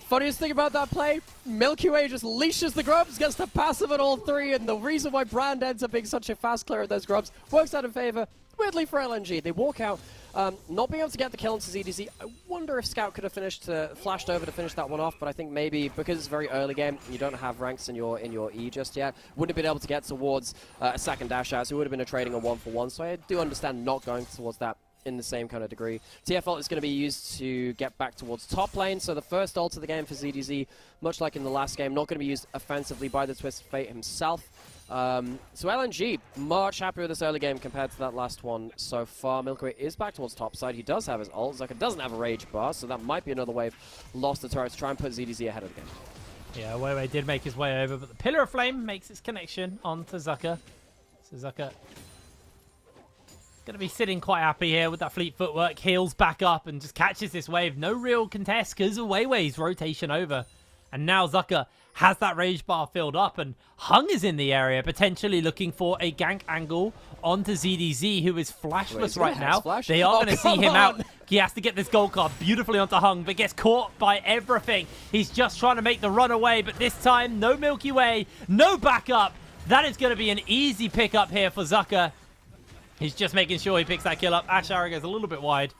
S5: Funniest thing about that play, Milky Way just leashes the grubs, gets the passive on all 3, and the reason why Brand ends up being such a fast clear of those grubs works out in favor, weirdly, for LNG. They walk out, not being able to get the kill into ZDZ. I wonder if Scout could have flashed over to finish that one off, but I think maybe because it's a very early game, you don't have ranks in your E just yet, wouldn't have been able to get towards a second dash out, so it would have been a trading a 1-for-1, so I do understand not going towards that in the same kind of degree. TF ult is going to be used to get back towards top lane, so the first ult of the game for ZDZ, much like in the last game, not going to be used offensively by the Twisted Fate himself. So LNG, much happier with this early game compared to that last one so far. Milky Way is back towards top side. He does have his ult. Zucker doesn't have a rage bar, so that might be another wave lost the turret to try and put ZDZ ahead of the game.
S4: Yeah, Weiwei did make his way over, but the Pillar of Flame makes its connection onto Zucker. So Zucker going to be sitting quite happy here with that fleet footwork, heals back up and just catches this wave. No real contest because of Weiwei's rotation over. And now Zucker has that rage bar filled up, and Hung is in the area, potentially looking for a gank angle onto ZDZ, who is flashless right now. They are going to see him out. He has to get this gold card beautifully onto Hung, but gets caught by everything. He's just trying to make the run away, but this time, no Milky Way, no backup. That is going to be an easy pickup here for Zucker. He's just making sure he picks that kill up. Ash Arrow goes a little bit wide.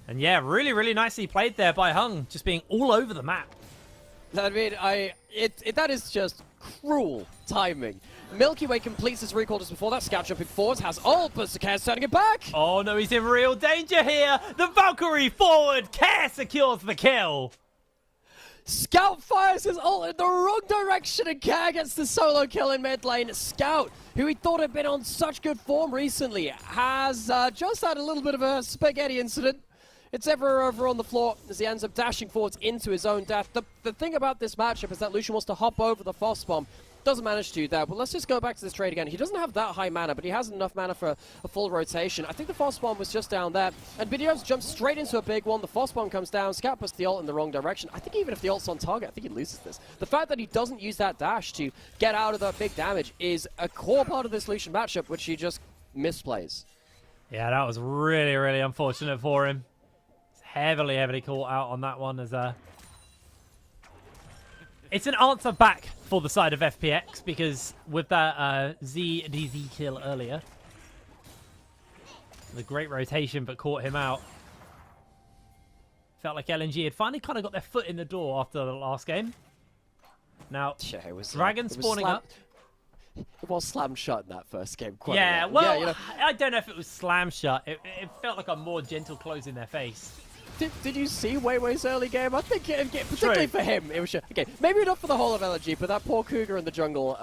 S4: And yeah, really, really nicely played there by Hung, just being all over the map.
S5: I mean, that is just cruel timing. Milky Way completes his recall just before that. Scout jumping forwards, has ult, but Zaker's turning it back.
S4: Oh no, he's in real danger here. The Valkyrie forward, Care secures the kill.
S5: Scout fires his ult in the wrong direction, and Care gets the solo kill in mid lane. Scout, who he thought had been on such good form recently, has just had a little bit of a spaghetti incident. It's everywhere over on the floor as he ends up dashing forwards into his own death. The thing about this matchup is that Lucian wants to hop over the Foss bomb. Doesn't manage to do that, but let's just go back to this trade again. He doesn't have that high mana, but he has enough mana for a full rotation. I think the Foss bomb was just down there, and BDO's jumps straight into a big one. The Foss bomb comes down, Scout puts the ult in the wrong direction. I think even if the ult's on target, I think he loses this. The fact that he doesn't use that dash to get out of the big damage is a core part of this Lucian matchup, which he just misplays.
S4: Yeah, that was really, really unfortunate for him. Heavily, heavily caught out on that one as it's an answer back for the side of FPX, because with that ZDZ kill earlier, the great rotation but caught him out. Felt like LNG had finally kind of got their foot in the door after the last game. Now,
S5: Yeah, it was,
S4: Dragon spawning up.
S5: It was slam shut in that first game. Quite
S4: Yeah,
S5: a lot.
S4: well,
S5: Yeah, you know.
S4: I don't know if it was slam shut. It felt like a more gentle close in their face.
S5: Did you see Weiwei's early game? I think, particularly for him, it was just, okay, maybe not for the whole of LNG, but that poor Cougar in the jungle,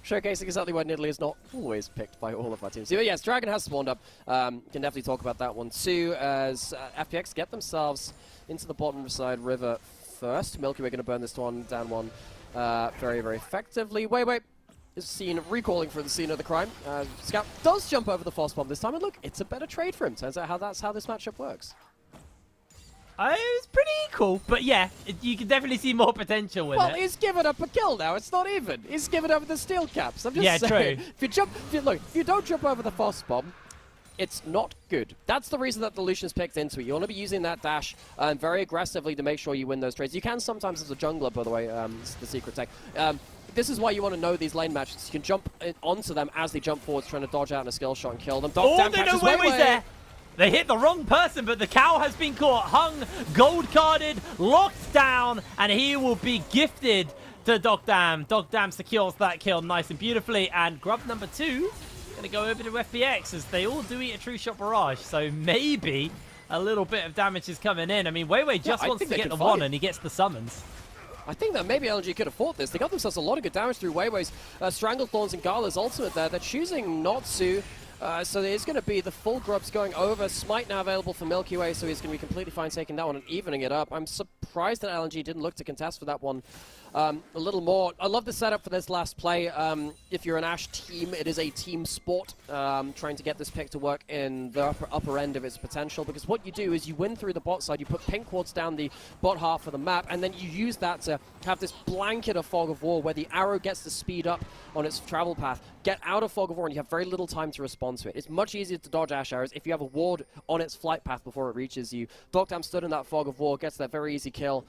S5: showcasing exactly why Nidalee is not always picked by all of our teams. So yes, Dragon has spawned up. Can definitely talk about that one too, as FPX get themselves into the bottom side river first. Milky Way going to burn this one down one very, very effectively. Weiwei is seen recalling for the scene of the crime. Scout does jump over the Foss bomb this time, and look, it's a better trade for him. Turns out that's how this matchup works.
S4: It was pretty equal, but yeah, you can definitely see more potential with it.
S5: Well, he's given up a kill now. It's not even. He's given up the steel caps. I'm just saying.
S4: True.
S5: If you don't jump over the Foss bomb, it's not good. That's the reason that the Lucian's picked into it. You want to be using that dash very aggressively to make sure you win those trades. You can sometimes as a jungler, by the way, the secret tech. This is why you want to know these lane matches. You can jump onto them as they jump forwards, trying to dodge out in a skill shot and kill them.
S4: Oh, they know Weiwei's there. They hit the wrong person, but the cow has been caught. Hung, gold carded, locked down, and he will be gifted to Dogdam. Dogdam secures that kill nice and beautifully, and grub number 2 going to go over to FPX, as they all do eat a true shot barrage, so maybe a little bit of damage is coming in. I mean, Weiwei just wants to get the one, and he gets the summons.
S5: I think that maybe LNG could afford this. They got themselves a lot of good damage through Weiwei's Stranglethorns and Gala's ultimate there. They're choosing not to. So there's going to be the full grubs going over. Smite now available for Milky Way, so he's going to be completely fine taking that one and evening it up. I'm surprised that LNG didn't look to contest for that one a little more. I love the setup for this last play. If you're an Ashe team, it is a team sport, trying to get this pick to work in the upper end of its potential, because what you do is you win through the bot side, you put pink wards down the bot half of the map, and then you use that to have this blanket of Fog of War where the arrow gets to speed up on its travel path, get out of Fog of War, and you have very little time to respond to it. It's much easier to dodge Ashe arrows if you have a ward on its flight path before it reaches you. Dogdam stood in that Fog of War, gets that very easy kill.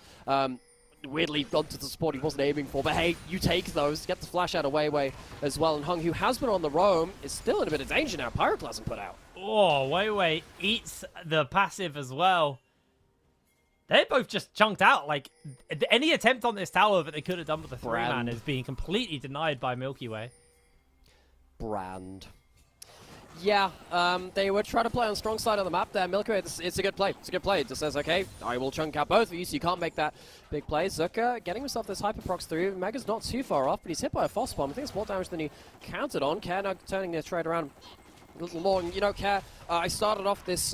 S5: Weirdly onto the support he wasn't aiming for, but hey, you take those, get the flash out of Weiwei as well, and Hung, who has been on the roam, is still in a bit of danger now. Pyroclasm put out.
S4: Oh, Weiwei eats the passive as well. They're both just chunked out. Like, any attempt on this tower that they could have done with the 3-man is being completely denied by Milky Way.
S5: Brand. Yeah, they were trying to play on strong side of the map there. Milky Way, it's a good play. It's a good play. It just says, okay, I will chunk out both of you, so you can't make that big play. Zucker getting himself this hyperprox through. Mega's not too far off, but he's hit by a Foss bomb. I think it's more damage than he counted on. Care now turning their trade around Long, you know, Care, I started off this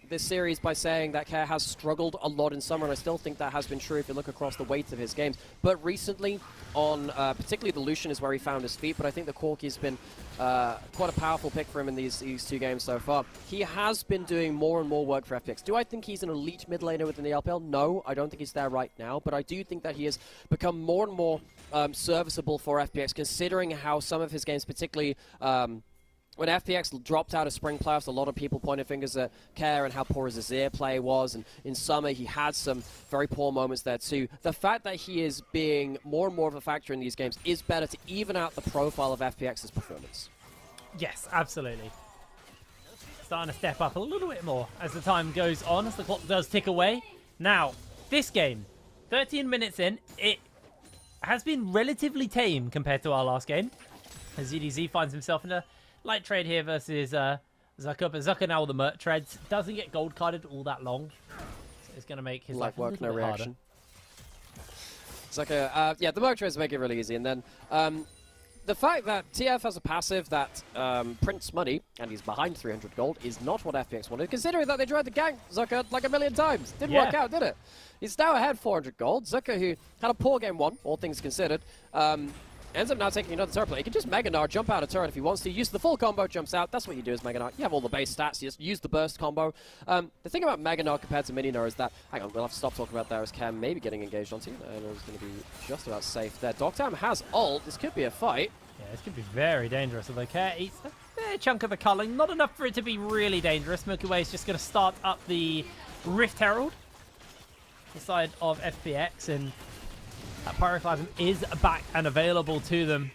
S5: this series by saying that Care has struggled a lot in summer, and I still think that has been true if you look across the weight of his games. But recently, on particularly the Lucian is where he found his feet, but I think the Corki's been quite a powerful pick for him in these 2 games so far. He has been doing more and more work for FPX. Do I think he's an elite mid laner within the LPL? No, I don't think he's there right now, but I do think that he has become more and more serviceable for FPX, considering how some of his games, particularly when FPX dropped out of Spring Playoffs, a lot of people pointed fingers at Care and how poor his Azir play was, and in summer he had some very poor moments there too. The fact that he is being more and more of a factor in these games is better to even out the profile of FPX's performance.
S4: Yes, absolutely. Starting to step up a little bit more as the time goes on, as the clock does tick away. Now, this game, 13 minutes in, it has been relatively tame compared to our last game. As ZDZ finds himself in a light trade here versus Zucker, but Zucker now with the Merc treads doesn't get gold carded all that long. So it's going to make his life work, no reaction.
S5: Zucker, yeah, the Merc treads make it really easy, and then the fact that TF has a passive that prints money, and he's behind 300 gold, is not what FPX wanted, considering that they tried to gank Zucker like a million times. Didn't work out, did it? He's now ahead 400 gold. Zucker, who had a poor game 1, all things considered, ends up now taking another turret play. He can just Mega Gnar, jump out of turret if he wants to, use the full combo, jumps out. That's what you do as Mega Gnar. You have all the base stats, you just use the burst combo. The thing about Mega Gnar compared to Mini Gnar is that, hang on, we'll have to stop talking about that as Cam maybe getting engaged onto, and it's going to be just about safe there. Dogtown has ult, this could be a fight.
S4: Yeah, this could be very dangerous. Although Care eats a fair chunk of the culling, not enough for it to be really dangerous. Milky Way is just going to start up the Rift Herald, the side of FPX, and that Pyroclasm is back and available to them.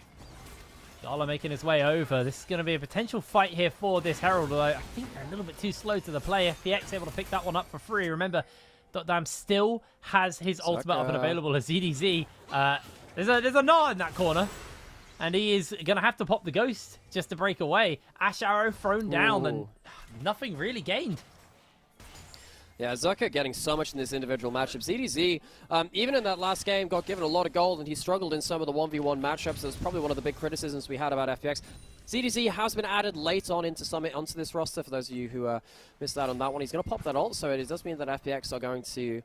S4: Gala making his way over. This is going to be a potential fight here for this Herald, although I think they're a little bit too slow to the play. FPX able to pick that one up for free. Remember, Dotdam still has his ultimate up and available as ZDZ. There's a Gnar in that corner, and he is going to have to pop the Ghost just to break away. Ash Arrow thrown down, and nothing really gained.
S5: Yeah, Zucker getting so much in this individual matchup. ZDZ, even in that last game, got given a lot of gold, and he struggled in some of the 1v1 matchups. That's probably one of the big criticisms we had about FPX. ZDZ has been added late on onto this roster, for those of you who missed out on that one. He's going to pop that ult, so it does mean that FPX are going to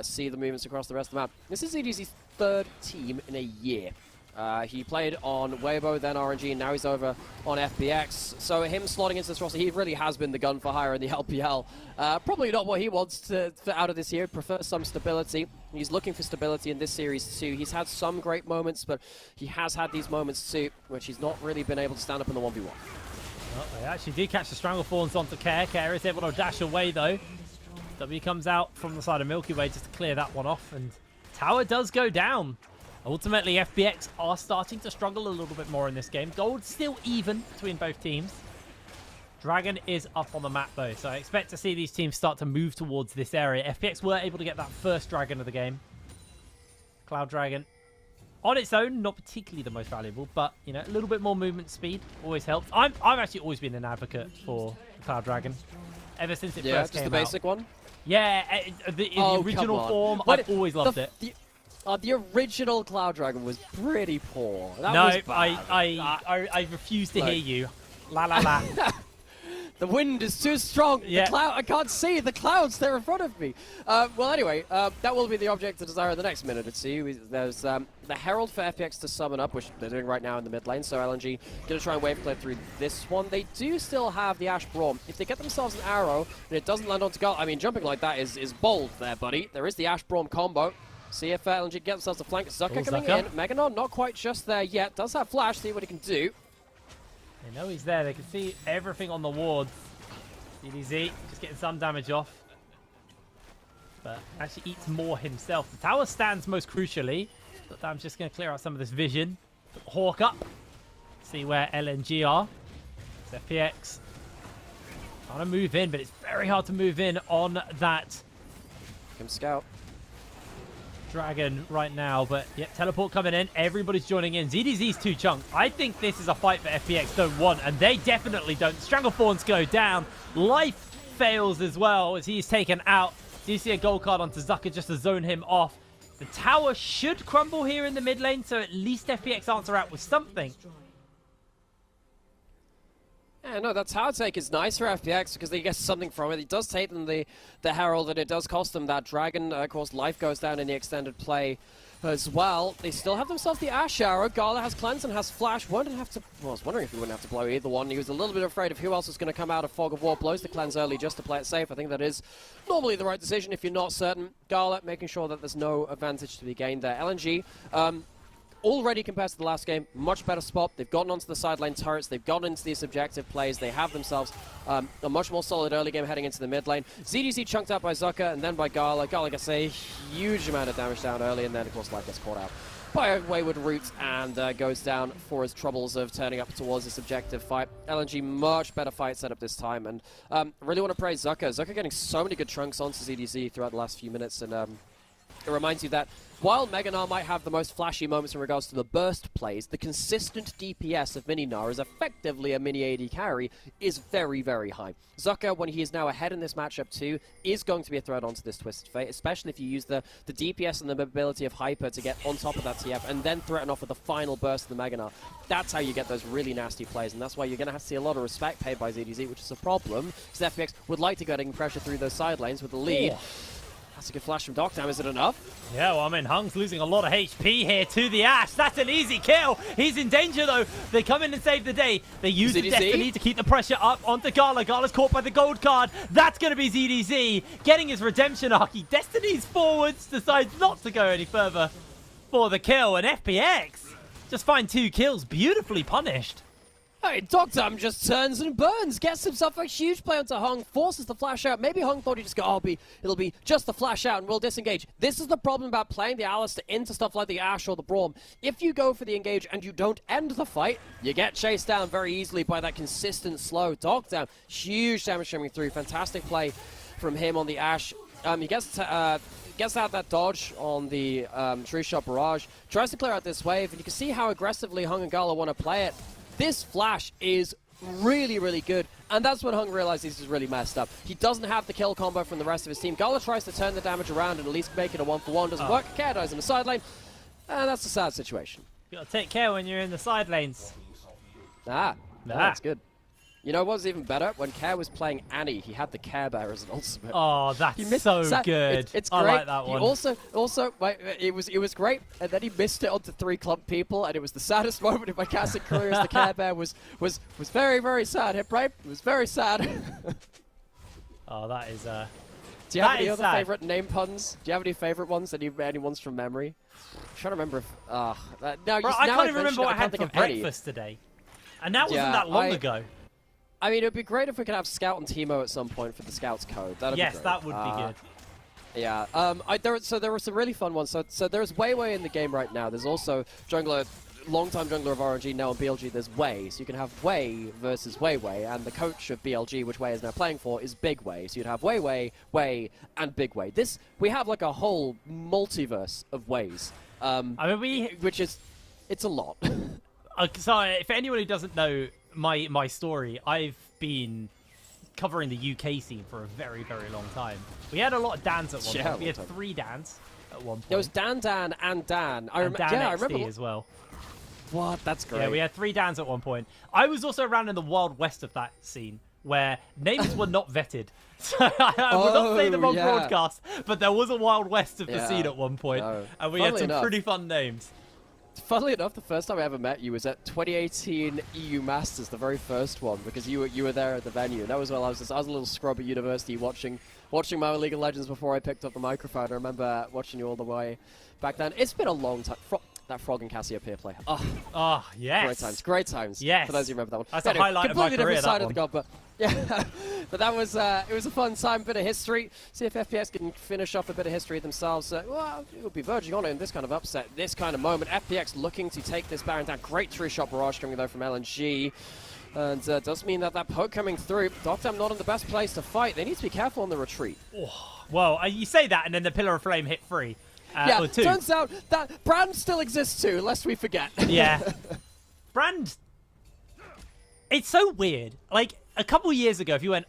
S5: see the movements across the rest of the map. This is ZDZ's 3rd team in a year. He played on Weibo, then RNG, and now he's over on FPX. So him slotting into this roster, he really has been the gun for hire in the LPL. Probably not what he wants out of this year. Prefers some stability. He's looking for stability in this series too. He's had some great moments, but he has had these moments too, which he's not really been able to stand up in the 1v1.
S4: Well, they actually did catch the Stranglethorns onto Care. Care is able to dash away though. W comes out from the side of Milky Way just to clear that one off, and tower does go down. Ultimately, FPX are starting to struggle a little bit more in this game. Gold still even between both teams. Dragon is up on the map, though, so I expect to see these teams start to move towards this area. FPX were able to get that first Dragon of the game. Cloud Dragon, on its own, not particularly the most valuable, but, you know, a little bit more movement speed always helps. I've actually always been an advocate for the Cloud Dragon, ever since it first came out.
S5: Yeah, just the basic one?
S4: Yeah, the original form, I've always loved it.
S5: The original Cloud Dragon was pretty poor. That
S4: no,
S5: was bad.
S4: I refuse to hear you. La la la.
S5: The wind is too strong.
S4: Yeah.
S5: I can't see the clouds. They're in front of me. Well, anyway, that will be the object to desire in the next minute or two. There's the Herald for FPX to summon up, which they're doing right now in the mid lane. So LNG going to try and wave clear through this one. They do still have the Ash Braum. If they get themselves an arrow and it doesn't land onto Gull, I mean, jumping like that is bold there, buddy. There is the Ash Braum combo. See if LNG get themselves a flank. Zucker coming in. Mega Gnar not quite just there yet. Does have flash. See what he can do.
S4: They know he's there. They can see everything on the wards. DDZ just getting some damage off. But actually eats more himself. The tower stands most crucially. But I'm just going to clear out some of this vision. Put the Hawk up. See where LNG are. It's FPX. Trying to move in, but it's very hard to move in on that.
S5: Come scout.
S4: Dragon right now, but yeah, teleport coming in. Everybody's joining in. ZDZ's 2 chunk. I think this is a fight that FPX don't want, and they definitely don't. Stranglethorns go down. Life fails as well as he's taken out. Do you see a gold card onto Zucker just to zone him off? The tower should crumble here in the mid lane, so at least FPX answer out with something.
S5: Yeah, no, that tower take is nice for FPX because they get something from it. It does take them the Herald, and it does cost them that Dragon. Of course, life goes down in the extended play as well. They still have themselves the Ash Arrow. Gala has Cleanse and has Flash. Wouldn't have to. Well, I was wondering if he wouldn't have to blow either one. He was a little bit afraid of who else was going to come out of Fog of War. Blows the Cleanse early just to play it safe. I think that is normally the right decision if you're not certain. Gala making sure that there's no advantage to be gained there. LNG. Already compared to the last game, much better spot. They've gotten onto the side lane turrets. They've gotten into these objective plays. They have themselves a much more solid early game heading into the mid lane. ZDC chunked out by Zucker and then by Gala. Gala gets a huge amount of damage down early, and then, of course, Life gets caught out by a wayward route and goes down for his troubles of turning up towards this objective fight. LNG, much better fight setup this time, and really want to praise Zucker. Zucker getting so many good trunks onto ZDC throughout the last few minutes, and it reminds you that while Mega Gnar might have the most flashy moments in regards to the burst plays, the consistent DPS of Mini Gnar, as effectively a mini AD carry, is very, very high. Zucker, when he is now ahead in this matchup too, is going to be a threat onto this Twisted Fate, especially if you use the DPS and the mobility of Hyper to get on top of that TF and then threaten off with the final burst of the Mega Gnar. That's how you get those really nasty plays, and that's why you're going to have to see a lot of respect paid by ZDZ, which is a problem, because FPX would like to go getting pressure through those side lanes with the lead. That's a good flash from Doctam. Is it enough?
S4: Yeah, well, I mean, Hung's losing a lot of HP here to the Ash. That's an easy kill. He's in danger, though. They come in and save the day. They use the Destiny to keep the pressure up onto Gala. Gala's caught by the gold card. That's going to be ZDZ getting his redemption arc. Destiny's forwards, decides not to go any further for the kill. And FPX just find 2 kills. Beautifully punished.
S5: Hey, Doctam just turns and burns, gets himself a huge play onto Hung, forces the flash out. Maybe Hung thought he'd just go, oh, it'll be just the flash out and we'll disengage. This is the problem about playing the Alistar into stuff like the Ashe or the Braum. If you go for the engage and you don't end the fight, you get chased down very easily by that consistent slow. Doctam, huge damage coming through. Fantastic play from him on the Ashe. He gets out that dodge on the Tree Shot Barrage, tries to clear out this wave, and you can see how aggressively Hung and Gala want to play it. This flash is really, really good, and that's when Hung realizes he's really messed up. He doesn't have the kill combo from the rest of his team. Gala tries to turn the damage around and at least make it a 1-for-1. Doesn't work. Care dies in the side lane, and that's a sad situation.
S4: You gotta take care when you're in the side lanes.
S5: That's good. You know what was even better? When Care was playing Annie, he had the Care Bear as an ultimate.
S4: Oh, that's so good.
S5: It's great.
S4: I like that one.
S5: It was great, and then he missed it onto 3 clump people, and it was the saddest moment in my casting career. As the Care Bear was very, very sad. Hit right? It was very sad.
S4: Oh, that is
S5: Do you have any other favorite name puns? Do you have any favorite ones? Any ones from memory? I'm trying to remember if.
S4: Bro, I can't even remember what I had for breakfast today, and that wasn't that long ago.
S5: I mean, it would be great if we could have Scout and Teemo at some point for the Scouts code. That'd be great.
S4: That would be good.
S5: Yeah. There were some really fun ones. So there's Wei in the game right now. There's also longtime jungler of RNG, now in BLG, there's Wei. So you can have Wei versus Wei, and the coach of BLG, which Wei is now playing for, is Big Wei. So you'd have Wei, and Big Wei. We have like a whole multiverse of Weis. It's a lot.
S4: So if anyone who doesn't know my story, I've been covering the UK scene for a very, very long time. We had a lot of Dans at one point. We had 3 Dans at one point.
S5: There was Dan, and Dan.
S4: I remember as well.
S5: What? That's great.
S4: Yeah, we had 3 Dans at one point. I was also around in the Wild West of that scene, where names were not vetted. So I would not say them on broadcast, but there was a Wild West of the scene at one point, and we had some pretty fun names.
S5: Funnily enough, the first time I ever met you was at 2018 EU Masters, the very first one, because you were there at the venue. And that was when I was a little scrub at university watching my League of Legends before I picked up the microphone. I remember watching you all the way back then. It's been a long time. That Frog and Cassiopeia play.
S4: Oh, yes.
S5: Great times.
S4: Yes.
S5: For those who remember that one.
S4: That's a highlight of my career,
S5: completely different side
S4: that
S5: of the god, but yeah. But that was, it was a fun time, bit of history. See if FPX can finish off a bit of history themselves. Well, it would be verging on it in this kind of upset, this kind of moment. FPX looking to take this Baron down. Great 3-shot barrage coming though from LNG. And does mean that poke coming through. Doctam not in the best place to fight. They need to be careful on the retreat.
S4: Oh, well, you say that, and then the Pillar of Flame hit 3.
S5: Yeah, turns out that Brand still exists too, lest we forget.
S4: Yeah. Brand, it's so weird. Like, a couple years ago, if you went,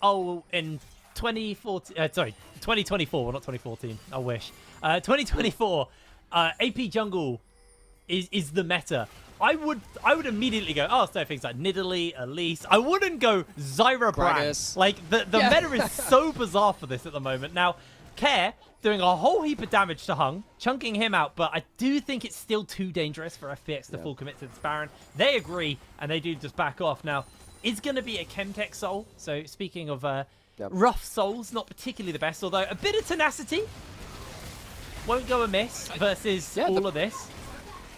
S4: in 2024, well, not 2014, I wish. 2024, AP Jungle is the meta. I would immediately go, oh, so things like Nidalee, Elise. I wouldn't go Zyra Brand.
S5: Gragas.
S4: Like, the meta is so bizarre for this at the moment. Now, Care doing a whole heap of damage to Hung, chunking him out, but I do think it's still too dangerous for FPX to full commit to this Baron. They agree, and they do just back off. Now, it's going to be a Chemtech Soul. So, speaking of rough souls, not particularly the best, although a bit of tenacity won't go amiss versus all of this.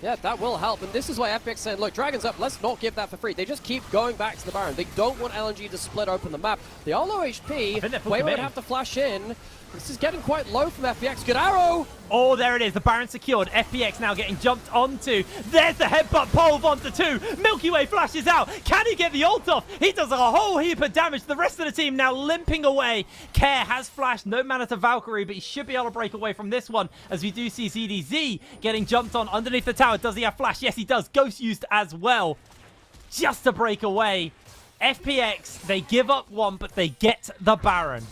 S5: Yeah, that will help, and this is why FPX saying, look, Dragon's up, let's not give that for free. They just keep going back to the Baron. They don't want LNG to split open the map. They are low HP. Wayward would have to flash in. This is getting quite low from FPX. Good arrow!
S4: Oh, there it is. The Baron secured. FPX now getting jumped onto. There's the headbutt pole onto 2. Milky Way flashes out. Can he get the ult off? He does a whole heap of damage. The rest of the team now limping away. Care has flashed. No mana to Valkyrie, but he should be able to break away from this one, as we do see ZDZ getting jumped on underneath the tower. Does he have flash? Yes, he does. Ghost used as well, just to break away. FPX, they give up one, but they get the Baron.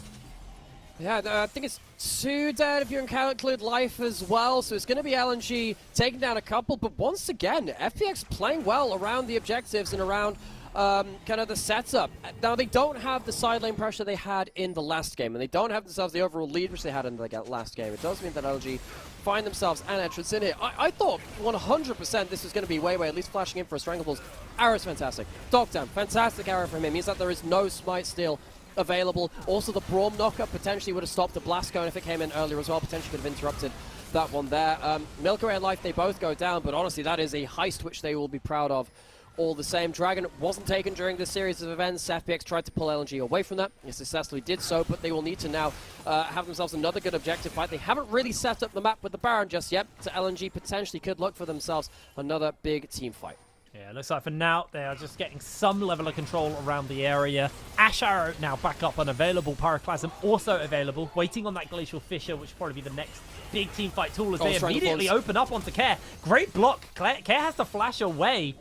S5: Yeah, I think it's 2 dead if you include life as well, so it's going to be LNG taking down a couple, but once again, FPX playing well around the objectives and around kind of the setup. Now, they don't have the side lane pressure they had in the last game, and they don't have themselves the overall lead which they had in the last game. It does mean that LNG find themselves an entrance in here. I thought 100% this was going to be Wayway at least flashing in for a Strangleballs. Arrow's fantastic. Dogtown, fantastic arrow from him. Means that there is no Smite Steal available. Also, the Braum knockup potentially would have stopped the Blast Cone if it came in earlier as well. Potentially could have interrupted that one there. Milky Way and Life, they both go down, but honestly, that is a heist which they will be proud of all the same. Dragon wasn't taken during this series of events. FPX tried to pull LNG away from that. They successfully did so, but they will need to now have themselves another good objective fight. They haven't really set up the map with the Baron just yet, so LNG potentially could look for themselves another big team fight.
S4: Yeah, looks like for now, they are just getting some level of control around the area. Ash Arrow now back up unavailable. Pyroclasm also available. Waiting on that Glacial Fissure, which will probably be the next big team fight tool as they immediately open up onto Care. Great block. Care has to flash away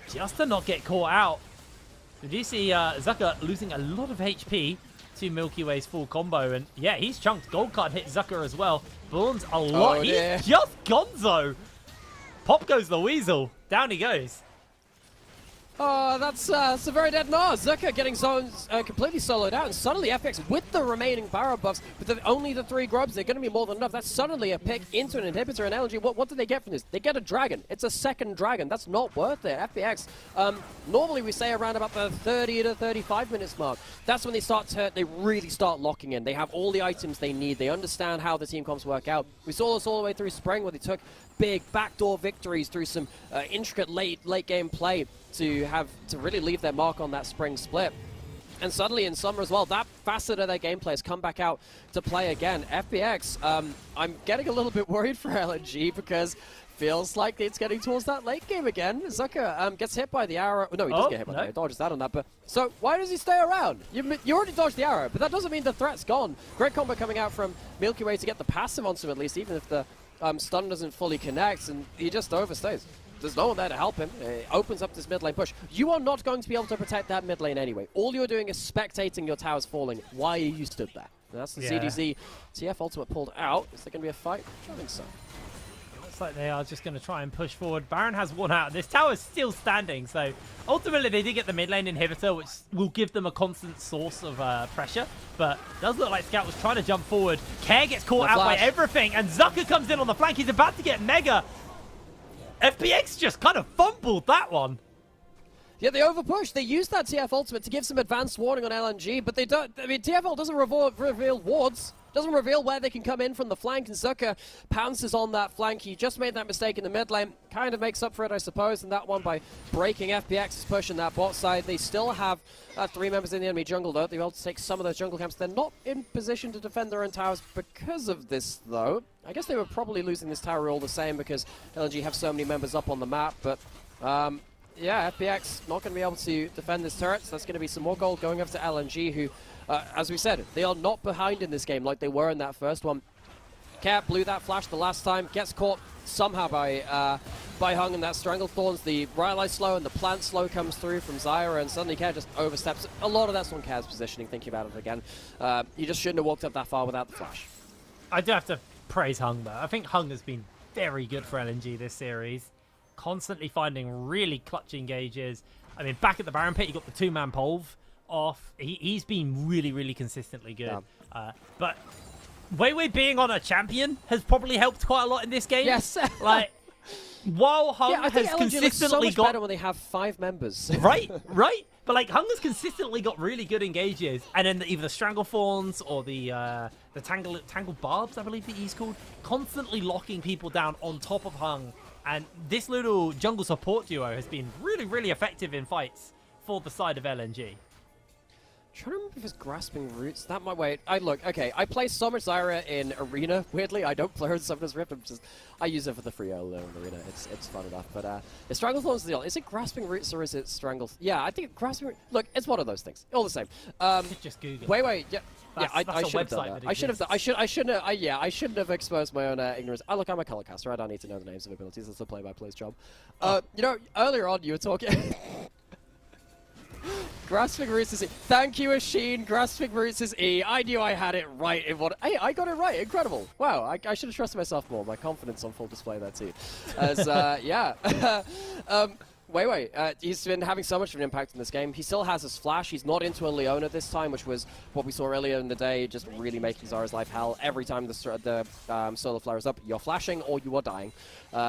S4: just to not get caught out. We do see Zucker losing a lot of HP to Milky Way's full combo. And yeah, he's chunked. Gold card hit Zucker as well. Burns a lot.
S5: Oh,
S4: he's just gonzo. Pop goes the Weasel. Down he goes.
S5: Oh, that's a very dead no. Zucker getting zones completely soloed out, and suddenly FPX with the remaining Barrow buffs, but only the 3 grubs, they're going to be more than enough. That's suddenly a pick into an inhibitor and LNG. What do they get from this? They get a dragon. It's a second dragon. That's not worth it. FPX, normally we say around about the 30 to 35 minutes mark. That's when they really start locking in. They have all the items they need. They understand how the team comps work out. We saw this all the way through Spring, where they took big backdoor victories through some intricate late game play to really leave their mark on that Spring split. And suddenly in Summer as well, that facet of their gameplay has come back out to play again. FPX, I'm getting a little bit worried for LNG because feels like it's getting towards that late game again. Zucker gets hit by the arrow. No, he doesn't get hit by the arrow. He dodges out on that. But so why does he stay around? You already dodged the arrow, but that doesn't mean the threat's gone. Great combo coming out from Milky Way to get the passive onto him at least, even if the stun doesn't fully connect, and he just overstays. There's no one there to help him. It opens up this mid lane push. You are not going to be able to protect that mid lane anyway. All you're doing is spectating your towers falling. Why are you stood there? And that's the CDZ. TF ultimate pulled out. Is there going to be a fight? I think so.
S4: Looks like they are just going to try and push forward. Baron has one out. This tower is still standing, so ultimately they did get the mid lane inhibitor, which will give them a constant source of pressure, but it does look like Scout was trying to jump forward. Care gets caught out by everything, and Zucker comes in on the flank. He's about to get Mega. FPX just kind of fumbled that one.
S5: Yeah, they overpushed. They used that TF ultimate to give some advanced warning on LNG, but they don't. I mean, TFL doesn't reveal wards. Doesn't reveal where they can come in from the flank, and Zucker pounces on that flank. He just made that mistake in the mid lane. Kind of makes up for it, I suppose, in that one by breaking FPX's push in that bot side. They still have 3 members in the enemy jungle, though. They're able to take some of those jungle camps. They're not in position to defend their own towers because of this, though. I guess they were probably losing this tower all the same because LNG have so many members up on the map, but yeah, FPX not going to be able to defend this turret, so that's going to be some more gold going over to LNG, who, as we said, they are not behind in this game like they were in that first one. Cap blew that flash the last time, gets caught somehow by Hung and that Strangle Thorns. The Rylai slow and the plant slow comes through from Zyra, and suddenly Care just oversteps. A lot of that's on Care's positioning, thinking about it again. He just shouldn't have walked up that far without the flash.
S4: I do have to praise Hung, though. I think Hung has been very good for LNG this series. Constantly finding really clutch engages. I mean, back at the Baron pit, you got the 2-man Polv off. He's been really, really consistently good. Yeah. But Weiwei being on a champion has probably helped quite a lot in this game.
S5: Yes.
S4: Like, while Hung
S5: I think
S4: has
S5: LNG looks
S4: consistently
S5: so much
S4: got
S5: better when they have 5 members.
S4: right. But like Hung has consistently got really good engages, and then either the Stranglethorns or the Tangled Barbs, I believe that he's called, constantly locking people down on top of Hung. And this little jungle support duo has been really, really effective in fights for the side of LNG.
S5: Trying to remember if it's Grasping Roots. That might wait. I play Summer Zyra in Arena. Weirdly, I don't play her in Summoner's Rift. I use it for the free early in Arena. It's fun enough. But the Stranglethorn's the deal. Is it Grasping Roots or is it Strangle? Yeah, I think Grasping Roots. Look, it's one of those things. All the same.
S4: Just Google.
S5: Wait. Yeah.
S4: That's
S5: I
S4: a
S5: should have done
S4: website
S5: that. I shouldn't have exposed my own ignorance. Look, I'm a color caster. I don't need to know the names of abilities. That's a play-by-play's job. You know, earlier on you were talking. Grasping Roots is E. Thank you, Asheen. Grasping Roots is E. I knew I had it right. Hey, I got it right. Incredible. Wow, I should have trusted myself more. My confidence on full display there too. As yeah. Wait. He's been having so much of an impact in this game. He still has his flash. He's not into a Leona this time, which was what we saw earlier in the day, just really making Zara's life hell. Every time the solar flare is up, you're flashing or you are dying.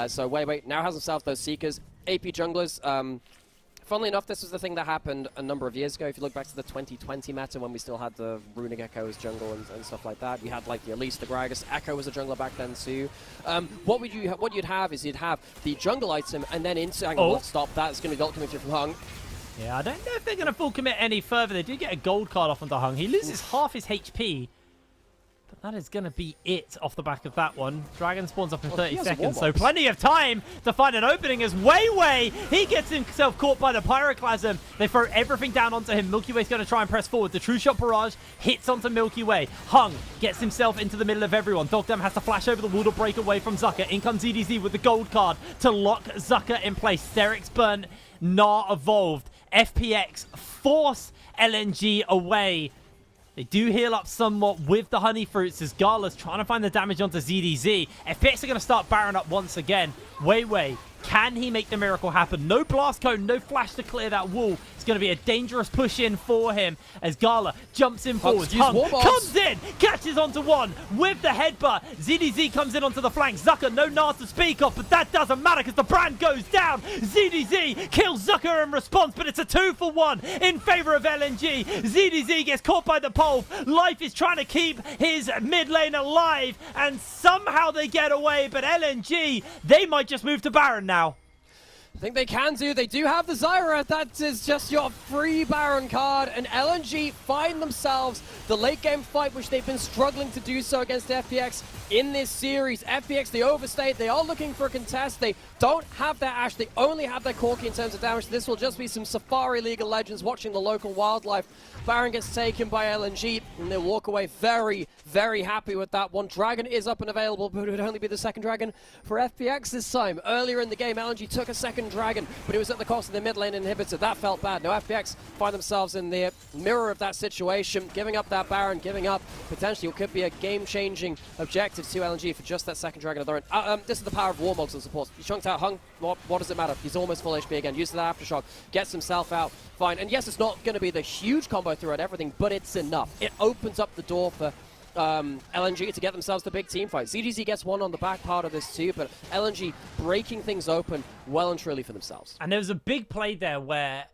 S5: So Wait now has himself those Seekers. AP junglers. Funnily enough, this was the thing that happened a number of years ago. If you look back to the 2020 meta when we still had the Runic Echo as jungle and stuff like that, we had like the Elise, the Gragas. Echo was a jungler back then too. What you'd have is you'd have the jungle item and then into angle. Stop that. It's going to be ult coming through from Hung.
S4: Yeah, I don't know if they're going to full commit any further. They do get a gold card off onto Hung. He loses half his HP. That is going to be it off the back of that one. Dragon spawns up in 30 seconds, so plenty of time to find an opening as Weiwei, he gets himself caught by the Pyroclasm. They throw everything down onto him. Milky Way's going to try and press forward. The True Shot Barrage hits onto Milky Way. Hung gets himself into the middle of everyone. Dogdam has to flash over the wall to break away from Zucker. In comes EDZ with the gold card to lock Zucker in place. Steric's burnt, Gnar evolved. FPX force LNG away. They do heal up somewhat with the Honey Fruits as Gala's trying to find the damage onto ZDZ. FPX are going to start Baron up once again. Weiwei, can he make the miracle happen? No blast cone, no flash to clear that wall. It's going to be a dangerous push in for him as Gala jumps in forward. Hung comes in, catches onto one with the headbutt. ZDZ comes in onto the flank. Zucker, no Gnar to speak of, but that doesn't matter because the brand goes down. ZDZ kills Zucker in response, but it's a 2-for-1 in favor of LNG. ZDZ gets caught by the pole. Life is trying to keep his mid lane alive, and somehow they get away, but LNG, they might just move to Baron now.
S5: I think they can do. They do have the Zyra. That is just your free Baron card. And LNG find themselves the late game fight, which they've been struggling to do so against FPX in this series. FPX, they overstayed. They are looking for a contest. They don't have their Ashe. They only have their Corki in terms of damage. This will just be some Safari League of Legends watching the local wildlife. Baron gets taken by LNG, and they walk away very, very happy with that one. Dragon is up and available, but it would only be the second Dragon for FPX this time. Earlier in the game, LNG took a second Dragon, but it was at the cost of the mid lane inhibitor. That felt bad. Now FPX find themselves in the mirror of that situation, giving up that Baron, giving up potentially what could be a game-changing objective to LNG for just that second Dragon of their own. This is the power of Warmogs and support. He chunked out Hung. What does it matter? He's almost full HP again. Uses that Aftershock, gets himself out. Fine. And yes, it's not going to be the huge combo throughout everything, but it's enough. It opens up the door for LNG to get themselves the big team fight. ZDZ gets one on the back part of this too, but LNG breaking things open well and truly for themselves.
S4: And there was a big play there where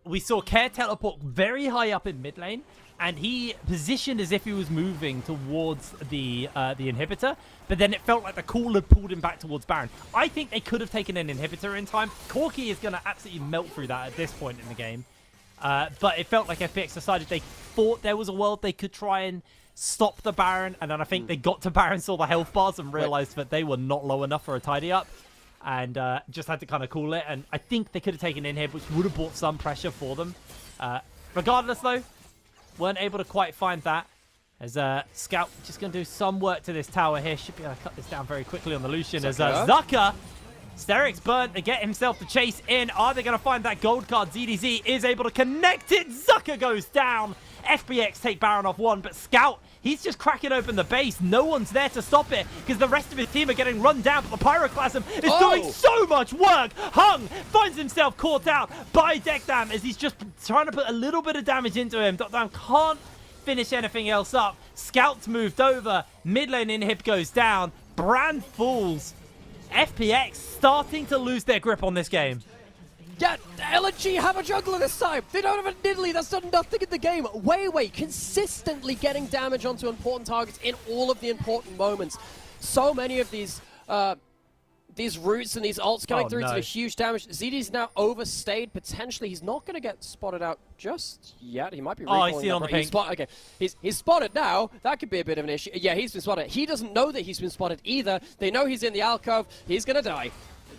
S4: we saw Care teleport very high up in mid lane, and he positioned as if he was moving towards the inhibitor, but then it felt like the call had pulled him back towards Baron. I think they could have taken an inhibitor in time. Corki is going to absolutely melt through that at this point in the game. But it felt like FPX decided they thought there was a world they could try and stop the Baron, and then I think they got to Baron, saw the health bars, and realized that they were not low enough for a tidy up, and just had to kind of call it. And I think they could have taken inhib, which would have brought some pressure for them. Regardless, though, weren't able to quite find that. As Scout just going to do some work to this tower here. Should be able to cut this down very quickly on the Lucian. As Zucker Steric's burnt to get himself the chase in. Are they going to find that gold card? ZDZ is able to connect it. Zucker goes down. FPX take Baron off one, but Scout, he's just cracking open the base. No one's there to stop it because the rest of his team are getting run down, but the Pyroclasm is doing so much work. Hung finds himself caught out by Dekdam as he's just trying to put a little bit of damage into him. Dekdam can't finish anything else up. Scout's moved over. Mid lane inhib goes down. Brand falls. FPX starting to lose their grip on this game.
S5: Yeah, LNG have a jungler this time. They don't have a Nidalee that's done nothing in the game. Weiwei consistently getting damage onto important targets in all of the important moments. So many of these roots and these ults coming through to the huge damage. ZD's now overstayed. Potentially, he's not going to get spotted out just yet. He might be recalling.
S4: I see it on the ping.
S5: Okay, he's spotted now. That could be a bit of an issue. Yeah, he's been spotted. He doesn't know that he's been spotted either. They know he's in the alcove. He's going to die.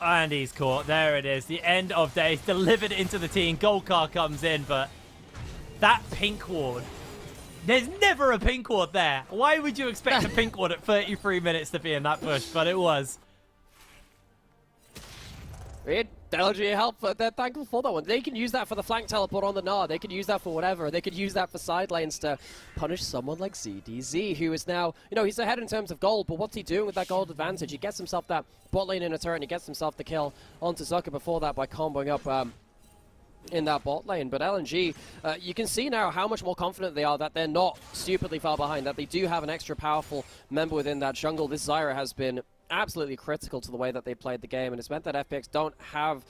S4: And he's caught. There it is. The end of days delivered into the team. Gold card comes in, but that pink ward. There's never a pink ward there. Why would you expect a pink ward at 33 minutes to be in that push? But it was.
S5: LNG help, but they're thankful for that one. They can use that for the flank teleport on the Gnar. They could use that for whatever. They could use that for side lanes to punish someone like ZDZ, who is now, he's ahead in terms of gold, but what's he doing with that gold advantage? He gets himself that bot lane in a turret, and he gets himself the kill onto Zucker before that by comboing up in that bot lane. But LNG, you can see now how much more confident they are that they're not stupidly far behind, that they do have an extra powerful member within that jungle. This Zyra has been absolutely critical to the way that they played the game, and it's meant that FPX don't have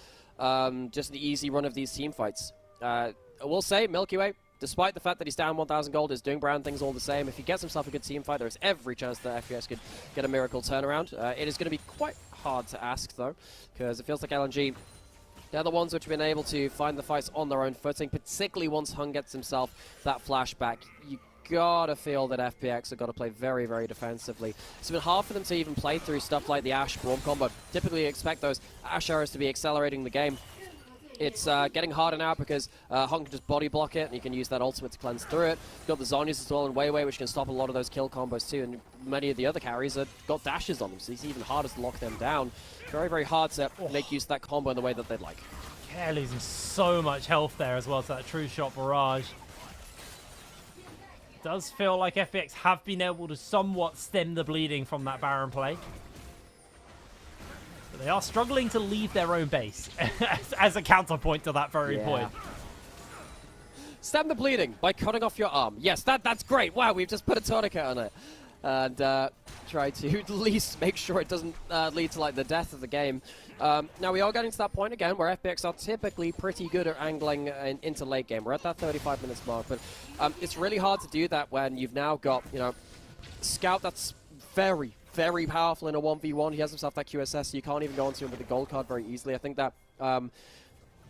S5: just the easy run of these team fights. I will say, Milky Way, despite the fact that he's down 1,000 gold, is doing Brown things all the same. If he gets himself a good team fight, there is every chance that FPX could get a miracle turnaround. It is going to be quite hard to ask, though, because it feels like LNG, they're the ones which have been able to find the fights on their own footing, particularly once Hung gets himself that flashback. You gotta feel that FPX have got to play very, very defensively. It's been hard for them to even play through stuff like the Ashe Braum combo. Typically you expect those Ashe arrows to be accelerating the game. It's getting harder now because Hung can just body block it, and you can use that ultimate to cleanse through it. You've got the Zhonya's as well and Weiwei, which can stop a lot of those kill combos too, and many of the other carries have got dashes on them, so it's even harder to lock them down. Very, very hard to make use of that combo in the way that they'd like.
S4: Yeah, losing so much health there as well to that True Shot barrage. Does feel like FPX have been able to somewhat stem the bleeding from that Baron play. But they are struggling to leave their own base as a counterpoint to that very point.
S5: Stem the bleeding by cutting off your arm. Yes, that's great. Wow, we've just put a tourniquet on it. And try to at least make sure it doesn't lead to like the death of the game. Now we are getting to that point again where FPX are typically pretty good at angling into late game. We're at that 35 minutes mark, but it's really hard to do that when you've now got, Scout that's very, very powerful in a 1v1. He has himself that QSS, so you can't even go onto him with a gold card very easily. I think that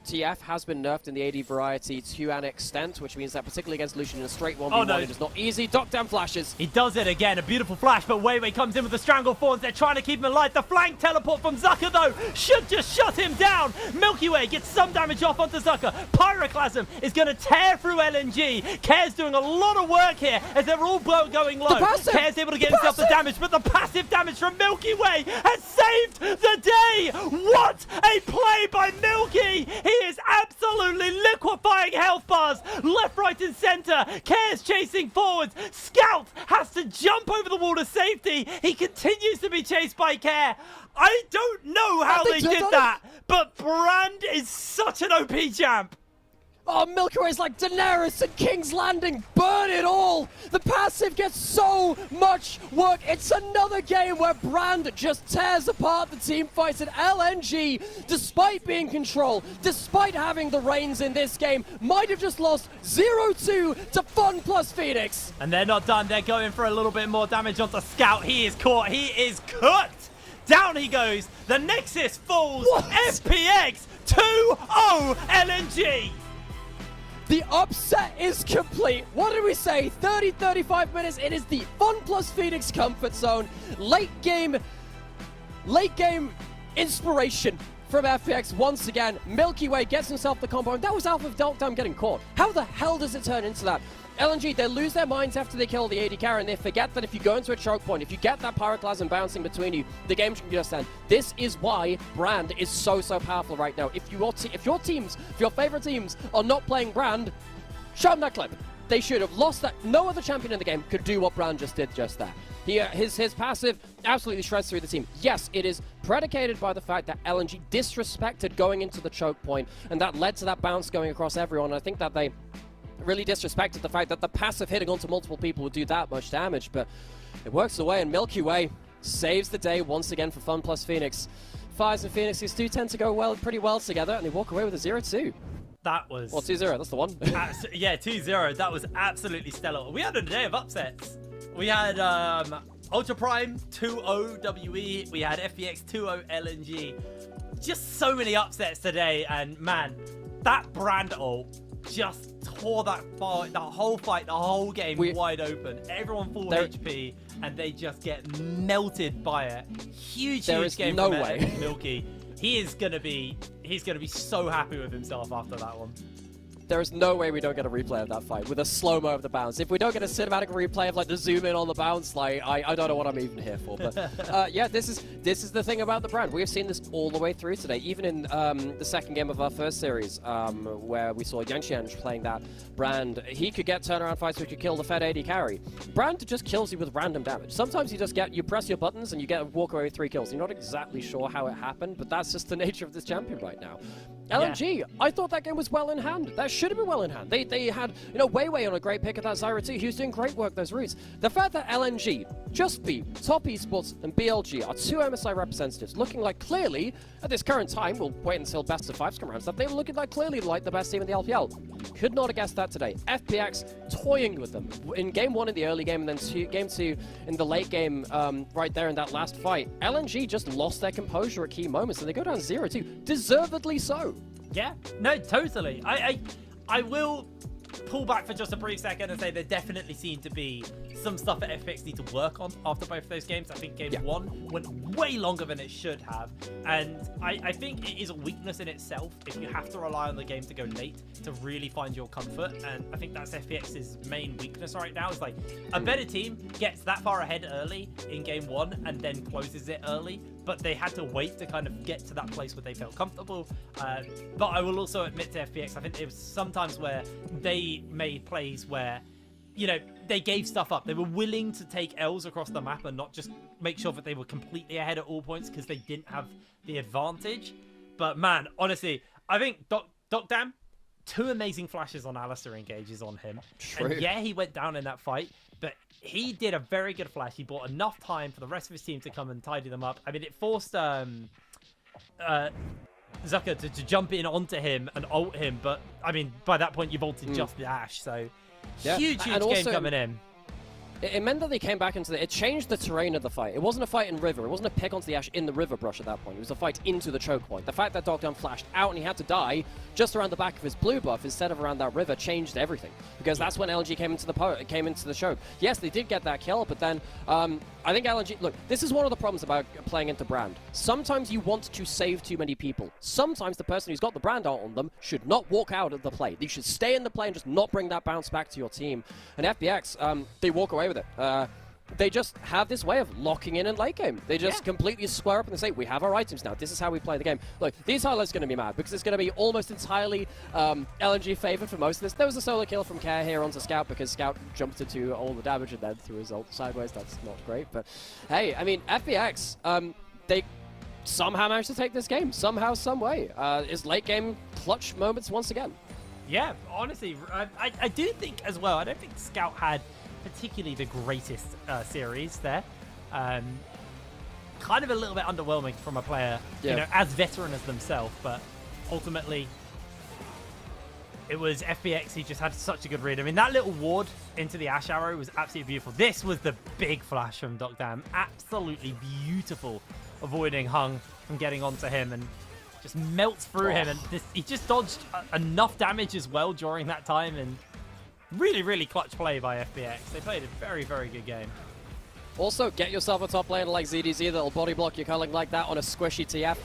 S5: TF has been nerfed in the AD variety to an extent, which means that particularly against Lucian in a straight 1v1, it is not easy. Down flashes.
S4: He does it again. A beautiful flash, but Weiwei comes in with the Stranglethorns. They're trying to keep him alive. The flank teleport from Zucker, though, should just shut him down. Milky Way gets some damage off onto Zucker. Pyroclasm is going to tear through LNG. Care's doing a lot of work here as they're all going low. Care's able to get himself the damage, but the passive damage from Milky Way has saved the day. What a play by Milky. He is absolutely liquefying health bars left, right, and center. Care's chasing forwards. Scout has to jump over the wall to safety. He continues to be chased by Care. I don't know how they did that, but Brand is such an OP champ.
S5: Oh, Milky Way's like Daenerys and King's Landing. Burn it all. The passive gets so much work. It's another game where Brand just tears apart the team fights, and LNG, despite being in control, despite having the reins in this game, might have just lost 0-2 to Fun plus Phoenix.
S4: And they're not done. They're going for a little bit more damage onto Scout. He is caught. He is cooked. Down he goes. The Nexus falls. What? FPX 2-0 LNG.
S5: The upset is complete. What did we say? 30-35 minutes. It is the Fun plus Phoenix comfort zone. Late game inspiration from FPX once again. Milky Way gets himself the combo, and that was Alpha of Darkdam getting caught. How the hell does it turn into that? LNG, they lose their minds after they kill the AD carry, and they forget that if you go into a choke point, if you get that pyroclasm bouncing between you, the game can just end. This is why Brand is so powerful right now. If your favorite teams are not playing Brand, show them that clip. They should have lost that. No other champion in the game could do what Brand just did just there. His passive absolutely shreds through the team. Yes, it is predicated by the fact that LNG disrespected going into the choke point, and that led to that bounce going across everyone. I think that they really disrespected the fact that the passive hitting onto multiple people would do that much damage, but it works away, and Milky Way saves the day once again for Fun plus Phoenix. Fires and Phoenixes do tend to go pretty well together, and they walk away with a 0-2.
S4: That was...
S5: Well, 2-0, that's the one.
S4: Yeah, 2-0. That was absolutely stellar. We had a day of upsets. We had Ultra Prime 2-0 WE. We had FPX 2-0 LNG. Just so many upsets today, and man, that Brand ult just tore that whole fight, the whole game wide open. Everyone full HP, and they just get melted by it. Huge game
S5: no
S4: from
S5: way.
S4: Milky. He's gonna be so happy with himself after that one.
S5: There is no way we don't get a replay of that fight with a slow-mo of the bounce. If we don't get a cinematic replay of like the zoom in on the bounce, like I don't know what I'm even here for. But yeah, this is the thing about the Brand. We have seen this all the way through today. Even in the second game of our first series, where we saw Yangshan playing that Brand, he could get turnaround fights which could kill the Fed AD carry. Brand just kills you with random damage. Sometimes you press your buttons and you get a walk away with 3 kills. You're not exactly sure how it happened, but that's just the nature of this champion right now. LNG, I thought that game was well in hand. That should have been well in hand. They had, Way on a great pick at that Zyra too. He was doing great work those routes. The fact that LNG, Just Beat, Top Esports, and BLG are 2 MSI representatives looking like clearly, at this current time, we'll wait until best of 5s come around stuff, they were looking like clearly like the best team in the LPL. Could not have guessed that today. FPX toying with them. In game 1 in the early game, and then game 2 in the late game, right there in that last fight. LNG just lost their composure at key moments, and they go down 0-2. Deservedly so.
S4: Yeah, no, totally. I will pull back for just a brief second and say there definitely seemed to be some stuff that FPX need to work on after both of those games. I think game 1 went way longer than it should have, and I think it is a weakness in itself if you have to rely on the game to go late to really find your comfort, and I think that's FPX's main weakness right now. Is like a better team gets that far ahead early in game 1 and then closes it early, but they had to wait to kind of get to that place where they felt comfortable. But I will also admit to FPX, I think there was sometimes where they made plays where, they gave stuff up. They were willing to take L's across the map and not just make sure that they were completely ahead at all points because they didn't have the advantage. But man, honestly, I think Darkdam, 2 amazing flashes on Alistair engages on him.
S5: True.
S4: And yeah, he went down in that fight, but he did a very good flash. He bought enough time for the rest of his team to come and tidy them up. I mean, it forced Zucker to jump in onto him and ult him, but I mean, by that point you've ulted just the Ashe, so huge game coming in.
S5: It meant that they came back into it changed the terrain of the fight. It wasn't a fight in river. It wasn't a pick onto the Ashe in the river brush at that point. It was a fight into the choke point. The fact that Darkdam flashed out and he had to die just around the back of his blue buff instead of around that river changed everything. Because that's when LNG came into the choke. Yes, they did get that kill, but then I think LNG... Look, this is one of the problems about playing into Brand. Sometimes you want to save too many people. Sometimes the person who's got the Brand ult on them should not walk out of the play. They should stay in the play and just not bring that bounce back to your team. And FPX, they walk away with it. They just have this way of locking in late game. They just completely square up and they say, we have our items now. This is how we play the game. Look, these highlights are going to be mad because it's going to be almost entirely LNG favored for most of this. There was a solo kill from Care here onto Scout because Scout jumped into all the damage and then threw his ult sideways. That's not great. But hey, I mean, FPX, they somehow managed to take this game. Somehow, some way. Is late game clutch moments once again.
S4: Yeah, honestly, I do think as well, I don't think Scout had particularly the greatest series there. Kind of a little bit underwhelming from a player, as veteran as themselves, but ultimately it was FPX. He just had such a good read. I mean, that little ward into the Ashe arrow was absolutely beautiful. This was the big flash from Darkdam. Absolutely beautiful, avoiding Hung from getting onto him and just melts through him. And he just dodged enough damage as well during that time, and really, really clutch play by FPX. They played a very, very good game.
S5: Also, get yourself a top laner like ZDZ that'll body block your culling like that on a squishy TF.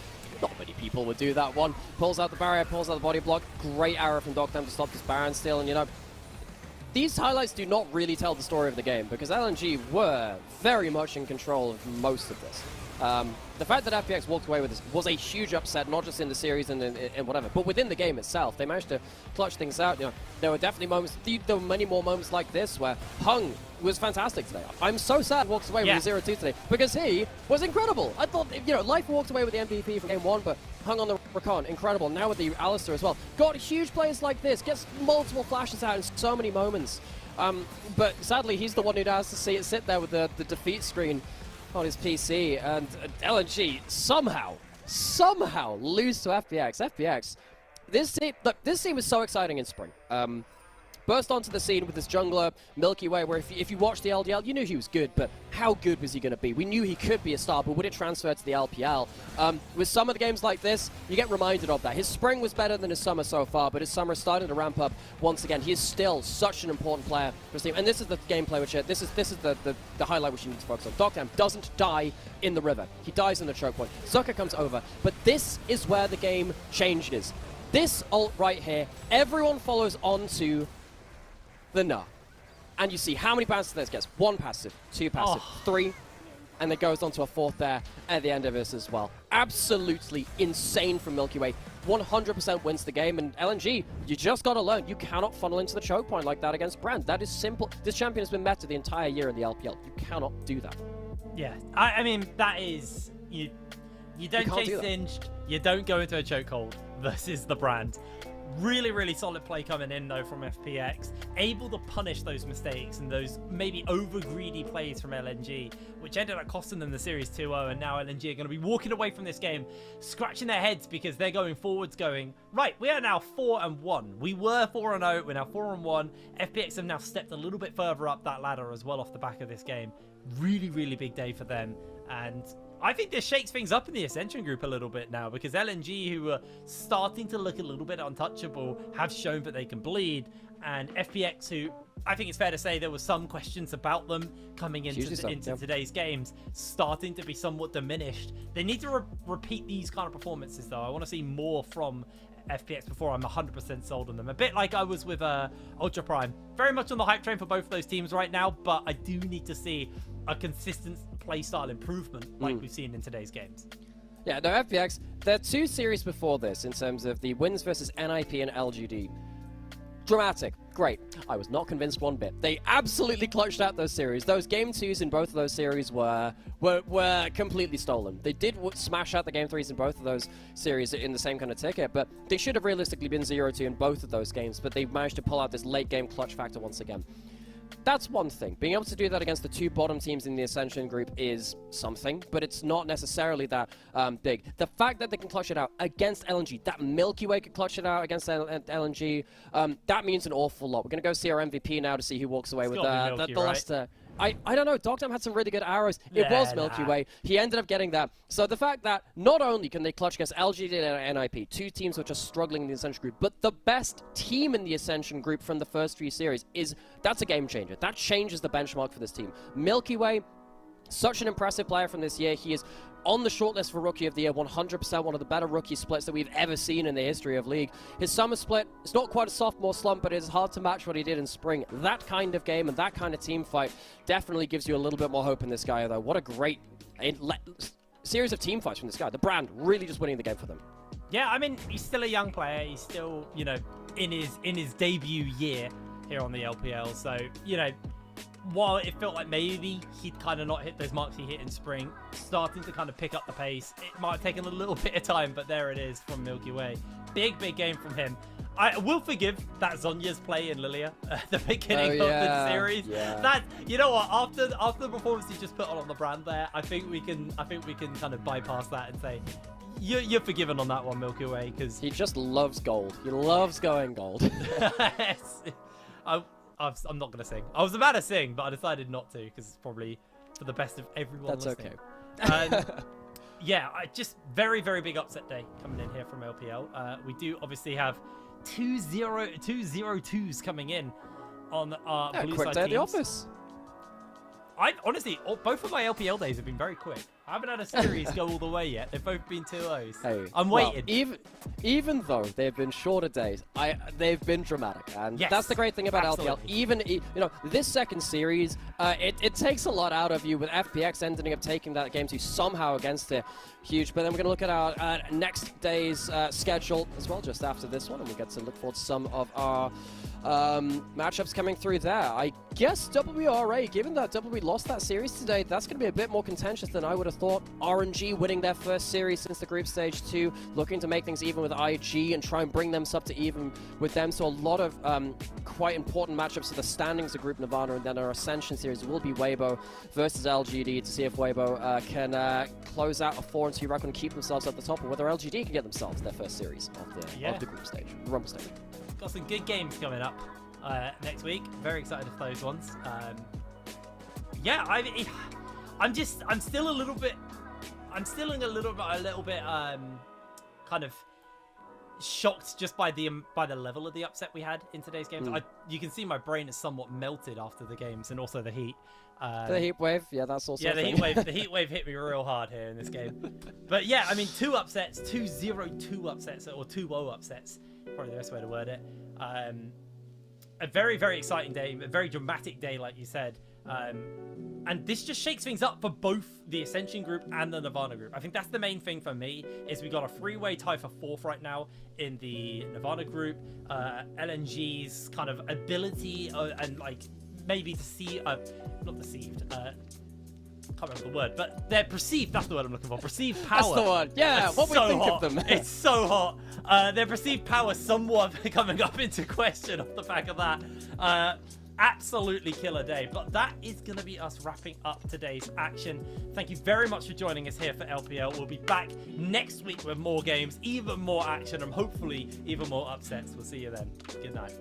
S5: Not many people would do that one. Pulls out the barrier, pulls out the body block. Great arrow from Dogtam to stop this Baron steal, and you know, these highlights do not really tell the story of the game because LNG were very much in control of most of this. The fact that FPX walked away with this was a huge upset, not just in the series and whatever, but within the game itself. They managed to clutch things out. You know, there were definitely moments, there were many more moments like this where Hung was fantastic today. I'm so sad he walks away with a 0-2 today because he was incredible. I thought, you know, Life walked away with the MVP from game 1, but Hung on the recon, incredible. Now with the Alistair as well. Got huge players like this, gets multiple flashes out in so many moments. But sadly, he's the one who has to see it sit there with the defeat screen on his PC, and LNG somehow lose to FPX. FPX, this team was so exciting in spring. Burst onto the scene with this jungler, Milky Way, where if you watch the LDL, you knew he was good, but how good was he going to be? We knew he could be a star, but would it transfer to the LPL? With some of the games like this, you get reminded of that. His spring was better than his summer so far, but his summer is starting to ramp up once again. He is still such an important player for his team, and this is the gameplay which this is the highlight which you need to focus on. Dogtam doesn't die in the river. He dies in the choke point. Zucker comes over, but this is where the game changes. This ult right here, everyone follows onto the Nah. And you see how many passes this gets. 1 passive, 2 passive, 3, and it goes on to a 4th there at the end of this as well. Absolutely insane from Milky Way. 100% wins the game, and LNG, you just gotta learn, you cannot funnel into the choke point like that against Brand. That is simple. This champion has been meta the entire year in the LPL. You cannot do that.
S4: Yeah, I mean, that is, you don't chase Singed, you don't go into a chokehold versus the Brand. Really, really solid play coming in, though, from FPX. Able to punish those mistakes and those maybe over-greedy plays from LNG, which ended up costing them the series 2-0, and now LNG are going to be walking away from this game, scratching their heads because they're going forwards going, right, we are now 4-1. We were 4-0, we're now 4-1. FPX have now stepped a little bit further up that ladder as well off the back of this game. Really, really big day for them, and I think this shakes things up in the Ascension group a little bit now because LNG, who are starting to look a little bit untouchable, have shown that they can bleed, and FPX, who I think it's fair to say there were some questions about them coming into today's games, starting to be somewhat diminished. They need to repeat these kind of performances, though. I want to see more from FPX before I'm 100% sold on them. A bit like I was with Ultra Prime. Very much on the hype train for both of those teams right now, but I do need to see a consistent playstyle improvement like we've seen in today's games.
S5: Yeah, no, FPX, there are 2 series before this in terms of the wins versus NIP and LGD. Dramatic. Great. I was not convinced one bit. They absolutely clutched out those series. Those game 2s in both of those series were completely stolen. They did smash out the game 3s in both of those series in the same kind of ticket, but they should have realistically been 0-2 in both of those games, but they managed to pull out this late game clutch factor once again. That's one thing. Being able to do that against the 2 bottom teams in the Ascension group is something, but it's not necessarily that big. The fact that they can clutch it out against LNG, that Milky Way could clutch it out against LNG, that means an awful lot. We're going to go see our MVP now to see who walks away with the Leicester. I don't know. Dogtam had some really good arrows. It was Milky Way. He ended up getting that. So the fact that not only can they clutch against LGD and NIP, 2 teams which are struggling in the Ascension group, but the best team in the Ascension group from the first 3 series, that's a game changer. That changes the benchmark for this team. Milky Way, such an impressive player from this year. He is on the shortlist for Rookie of the Year, 100% one of the better rookie splits that we've ever seen in the history of League. His summer split, it's not quite a sophomore slump, but it's hard to match what he did in spring. That kind of game and that kind of team fight definitely gives you a little bit more hope in this guy, though. What a great series of team fights from this guy. The Brand really just winning the game for them.
S4: Yeah, I mean, he's still a young player. He's still, you know, in his debut year here on the LPL. So, you know, while it felt like maybe he'd kind of not hit those marks he hit in spring, starting to kind of pick up the pace. It might have taken a little bit of time, but there it is from Milky Way. Big game from him. I will forgive that Zhonya's play in Lilia at the beginning of the series. Yeah. That, you know what, after the performance he just put on the Brand there, I think we can kind of bypass that and say you're forgiven on that one, Milky Way, because
S5: he just loves gold. He loves going gold.
S4: I'm not going to sing. I was about to sing, but I decided not to because it's probably for the best of everyone listening. That's okay. Yeah, just very, very big upset day coming in here from LPL. We do obviously have 2 0-2s coming in on our blue
S5: quick
S4: side
S5: day
S4: teams.
S5: at the office.
S4: I honestly, both of my LPL days have been very quick. I haven't had a series go all the way yet. They've both been 2-0s.
S5: Hey,
S4: I'm
S5: well,
S4: waiting.
S5: even though they've been shorter days, they've been dramatic, and
S4: Yes,
S5: that's the great thing about LPL.
S4: absolutely.
S5: Even this second series, it takes a lot out of you. With FPX ending up taking that game to somehow against it, huge. But then we're going to look at our next day's schedule as well, just after this one, and we get to look forward to some of our matchups coming through there. I guess WRA, given that WB lost that series today, that's going to be a bit more contentious than I would have thought. RNG winning their first series since the group stage 2, looking to make things even with IG and try and bring them up to even with them. So a lot of quite important matchups for the standings of Group Nirvana, and then our Ascension series will be Weibo versus LGD to see if Weibo can close out a 4-2 record and keep themselves at the top, or whether LGD can get themselves their first series of the group stage, Rumble stage.
S4: Got some good games coming up next week. Very excited for those ones. Yeah, I'm still a little bit kind of shocked just by the level of the upset we had in today's games. You can see my brain is somewhat melted after the games, and also the heat.
S5: The heat wave, yeah, that's also
S4: the heat wave hit me real hard here in this game. But yeah, I mean, 2 upsets, 2-0-2 upsets, or 2-0 upsets, probably the best way to word it. A very, very exciting day, a very dramatic day, like you said. And this just shakes things up for both the Ascension group and the Nirvana group. I think that's the main thing for me, is we got a 3-way tie for 4th right now in the Nirvana group. LNG's kind of ability and like maybe not deceived, can't remember the word, but they're perceived, that's the word I'm looking for, perceived power.
S5: That's the one, yeah,
S4: It's
S5: what we
S4: so
S5: think
S4: hot.
S5: of them.
S4: It's so hot. Their perceived power somewhat coming up into question off the back of that. Absolutely killer day, but that is going to be us wrapping up today's action. Thank you very much for joining us here for LPL. We'll be back next week with more games, even more action, and hopefully even more upsets. We'll see you then. Good night.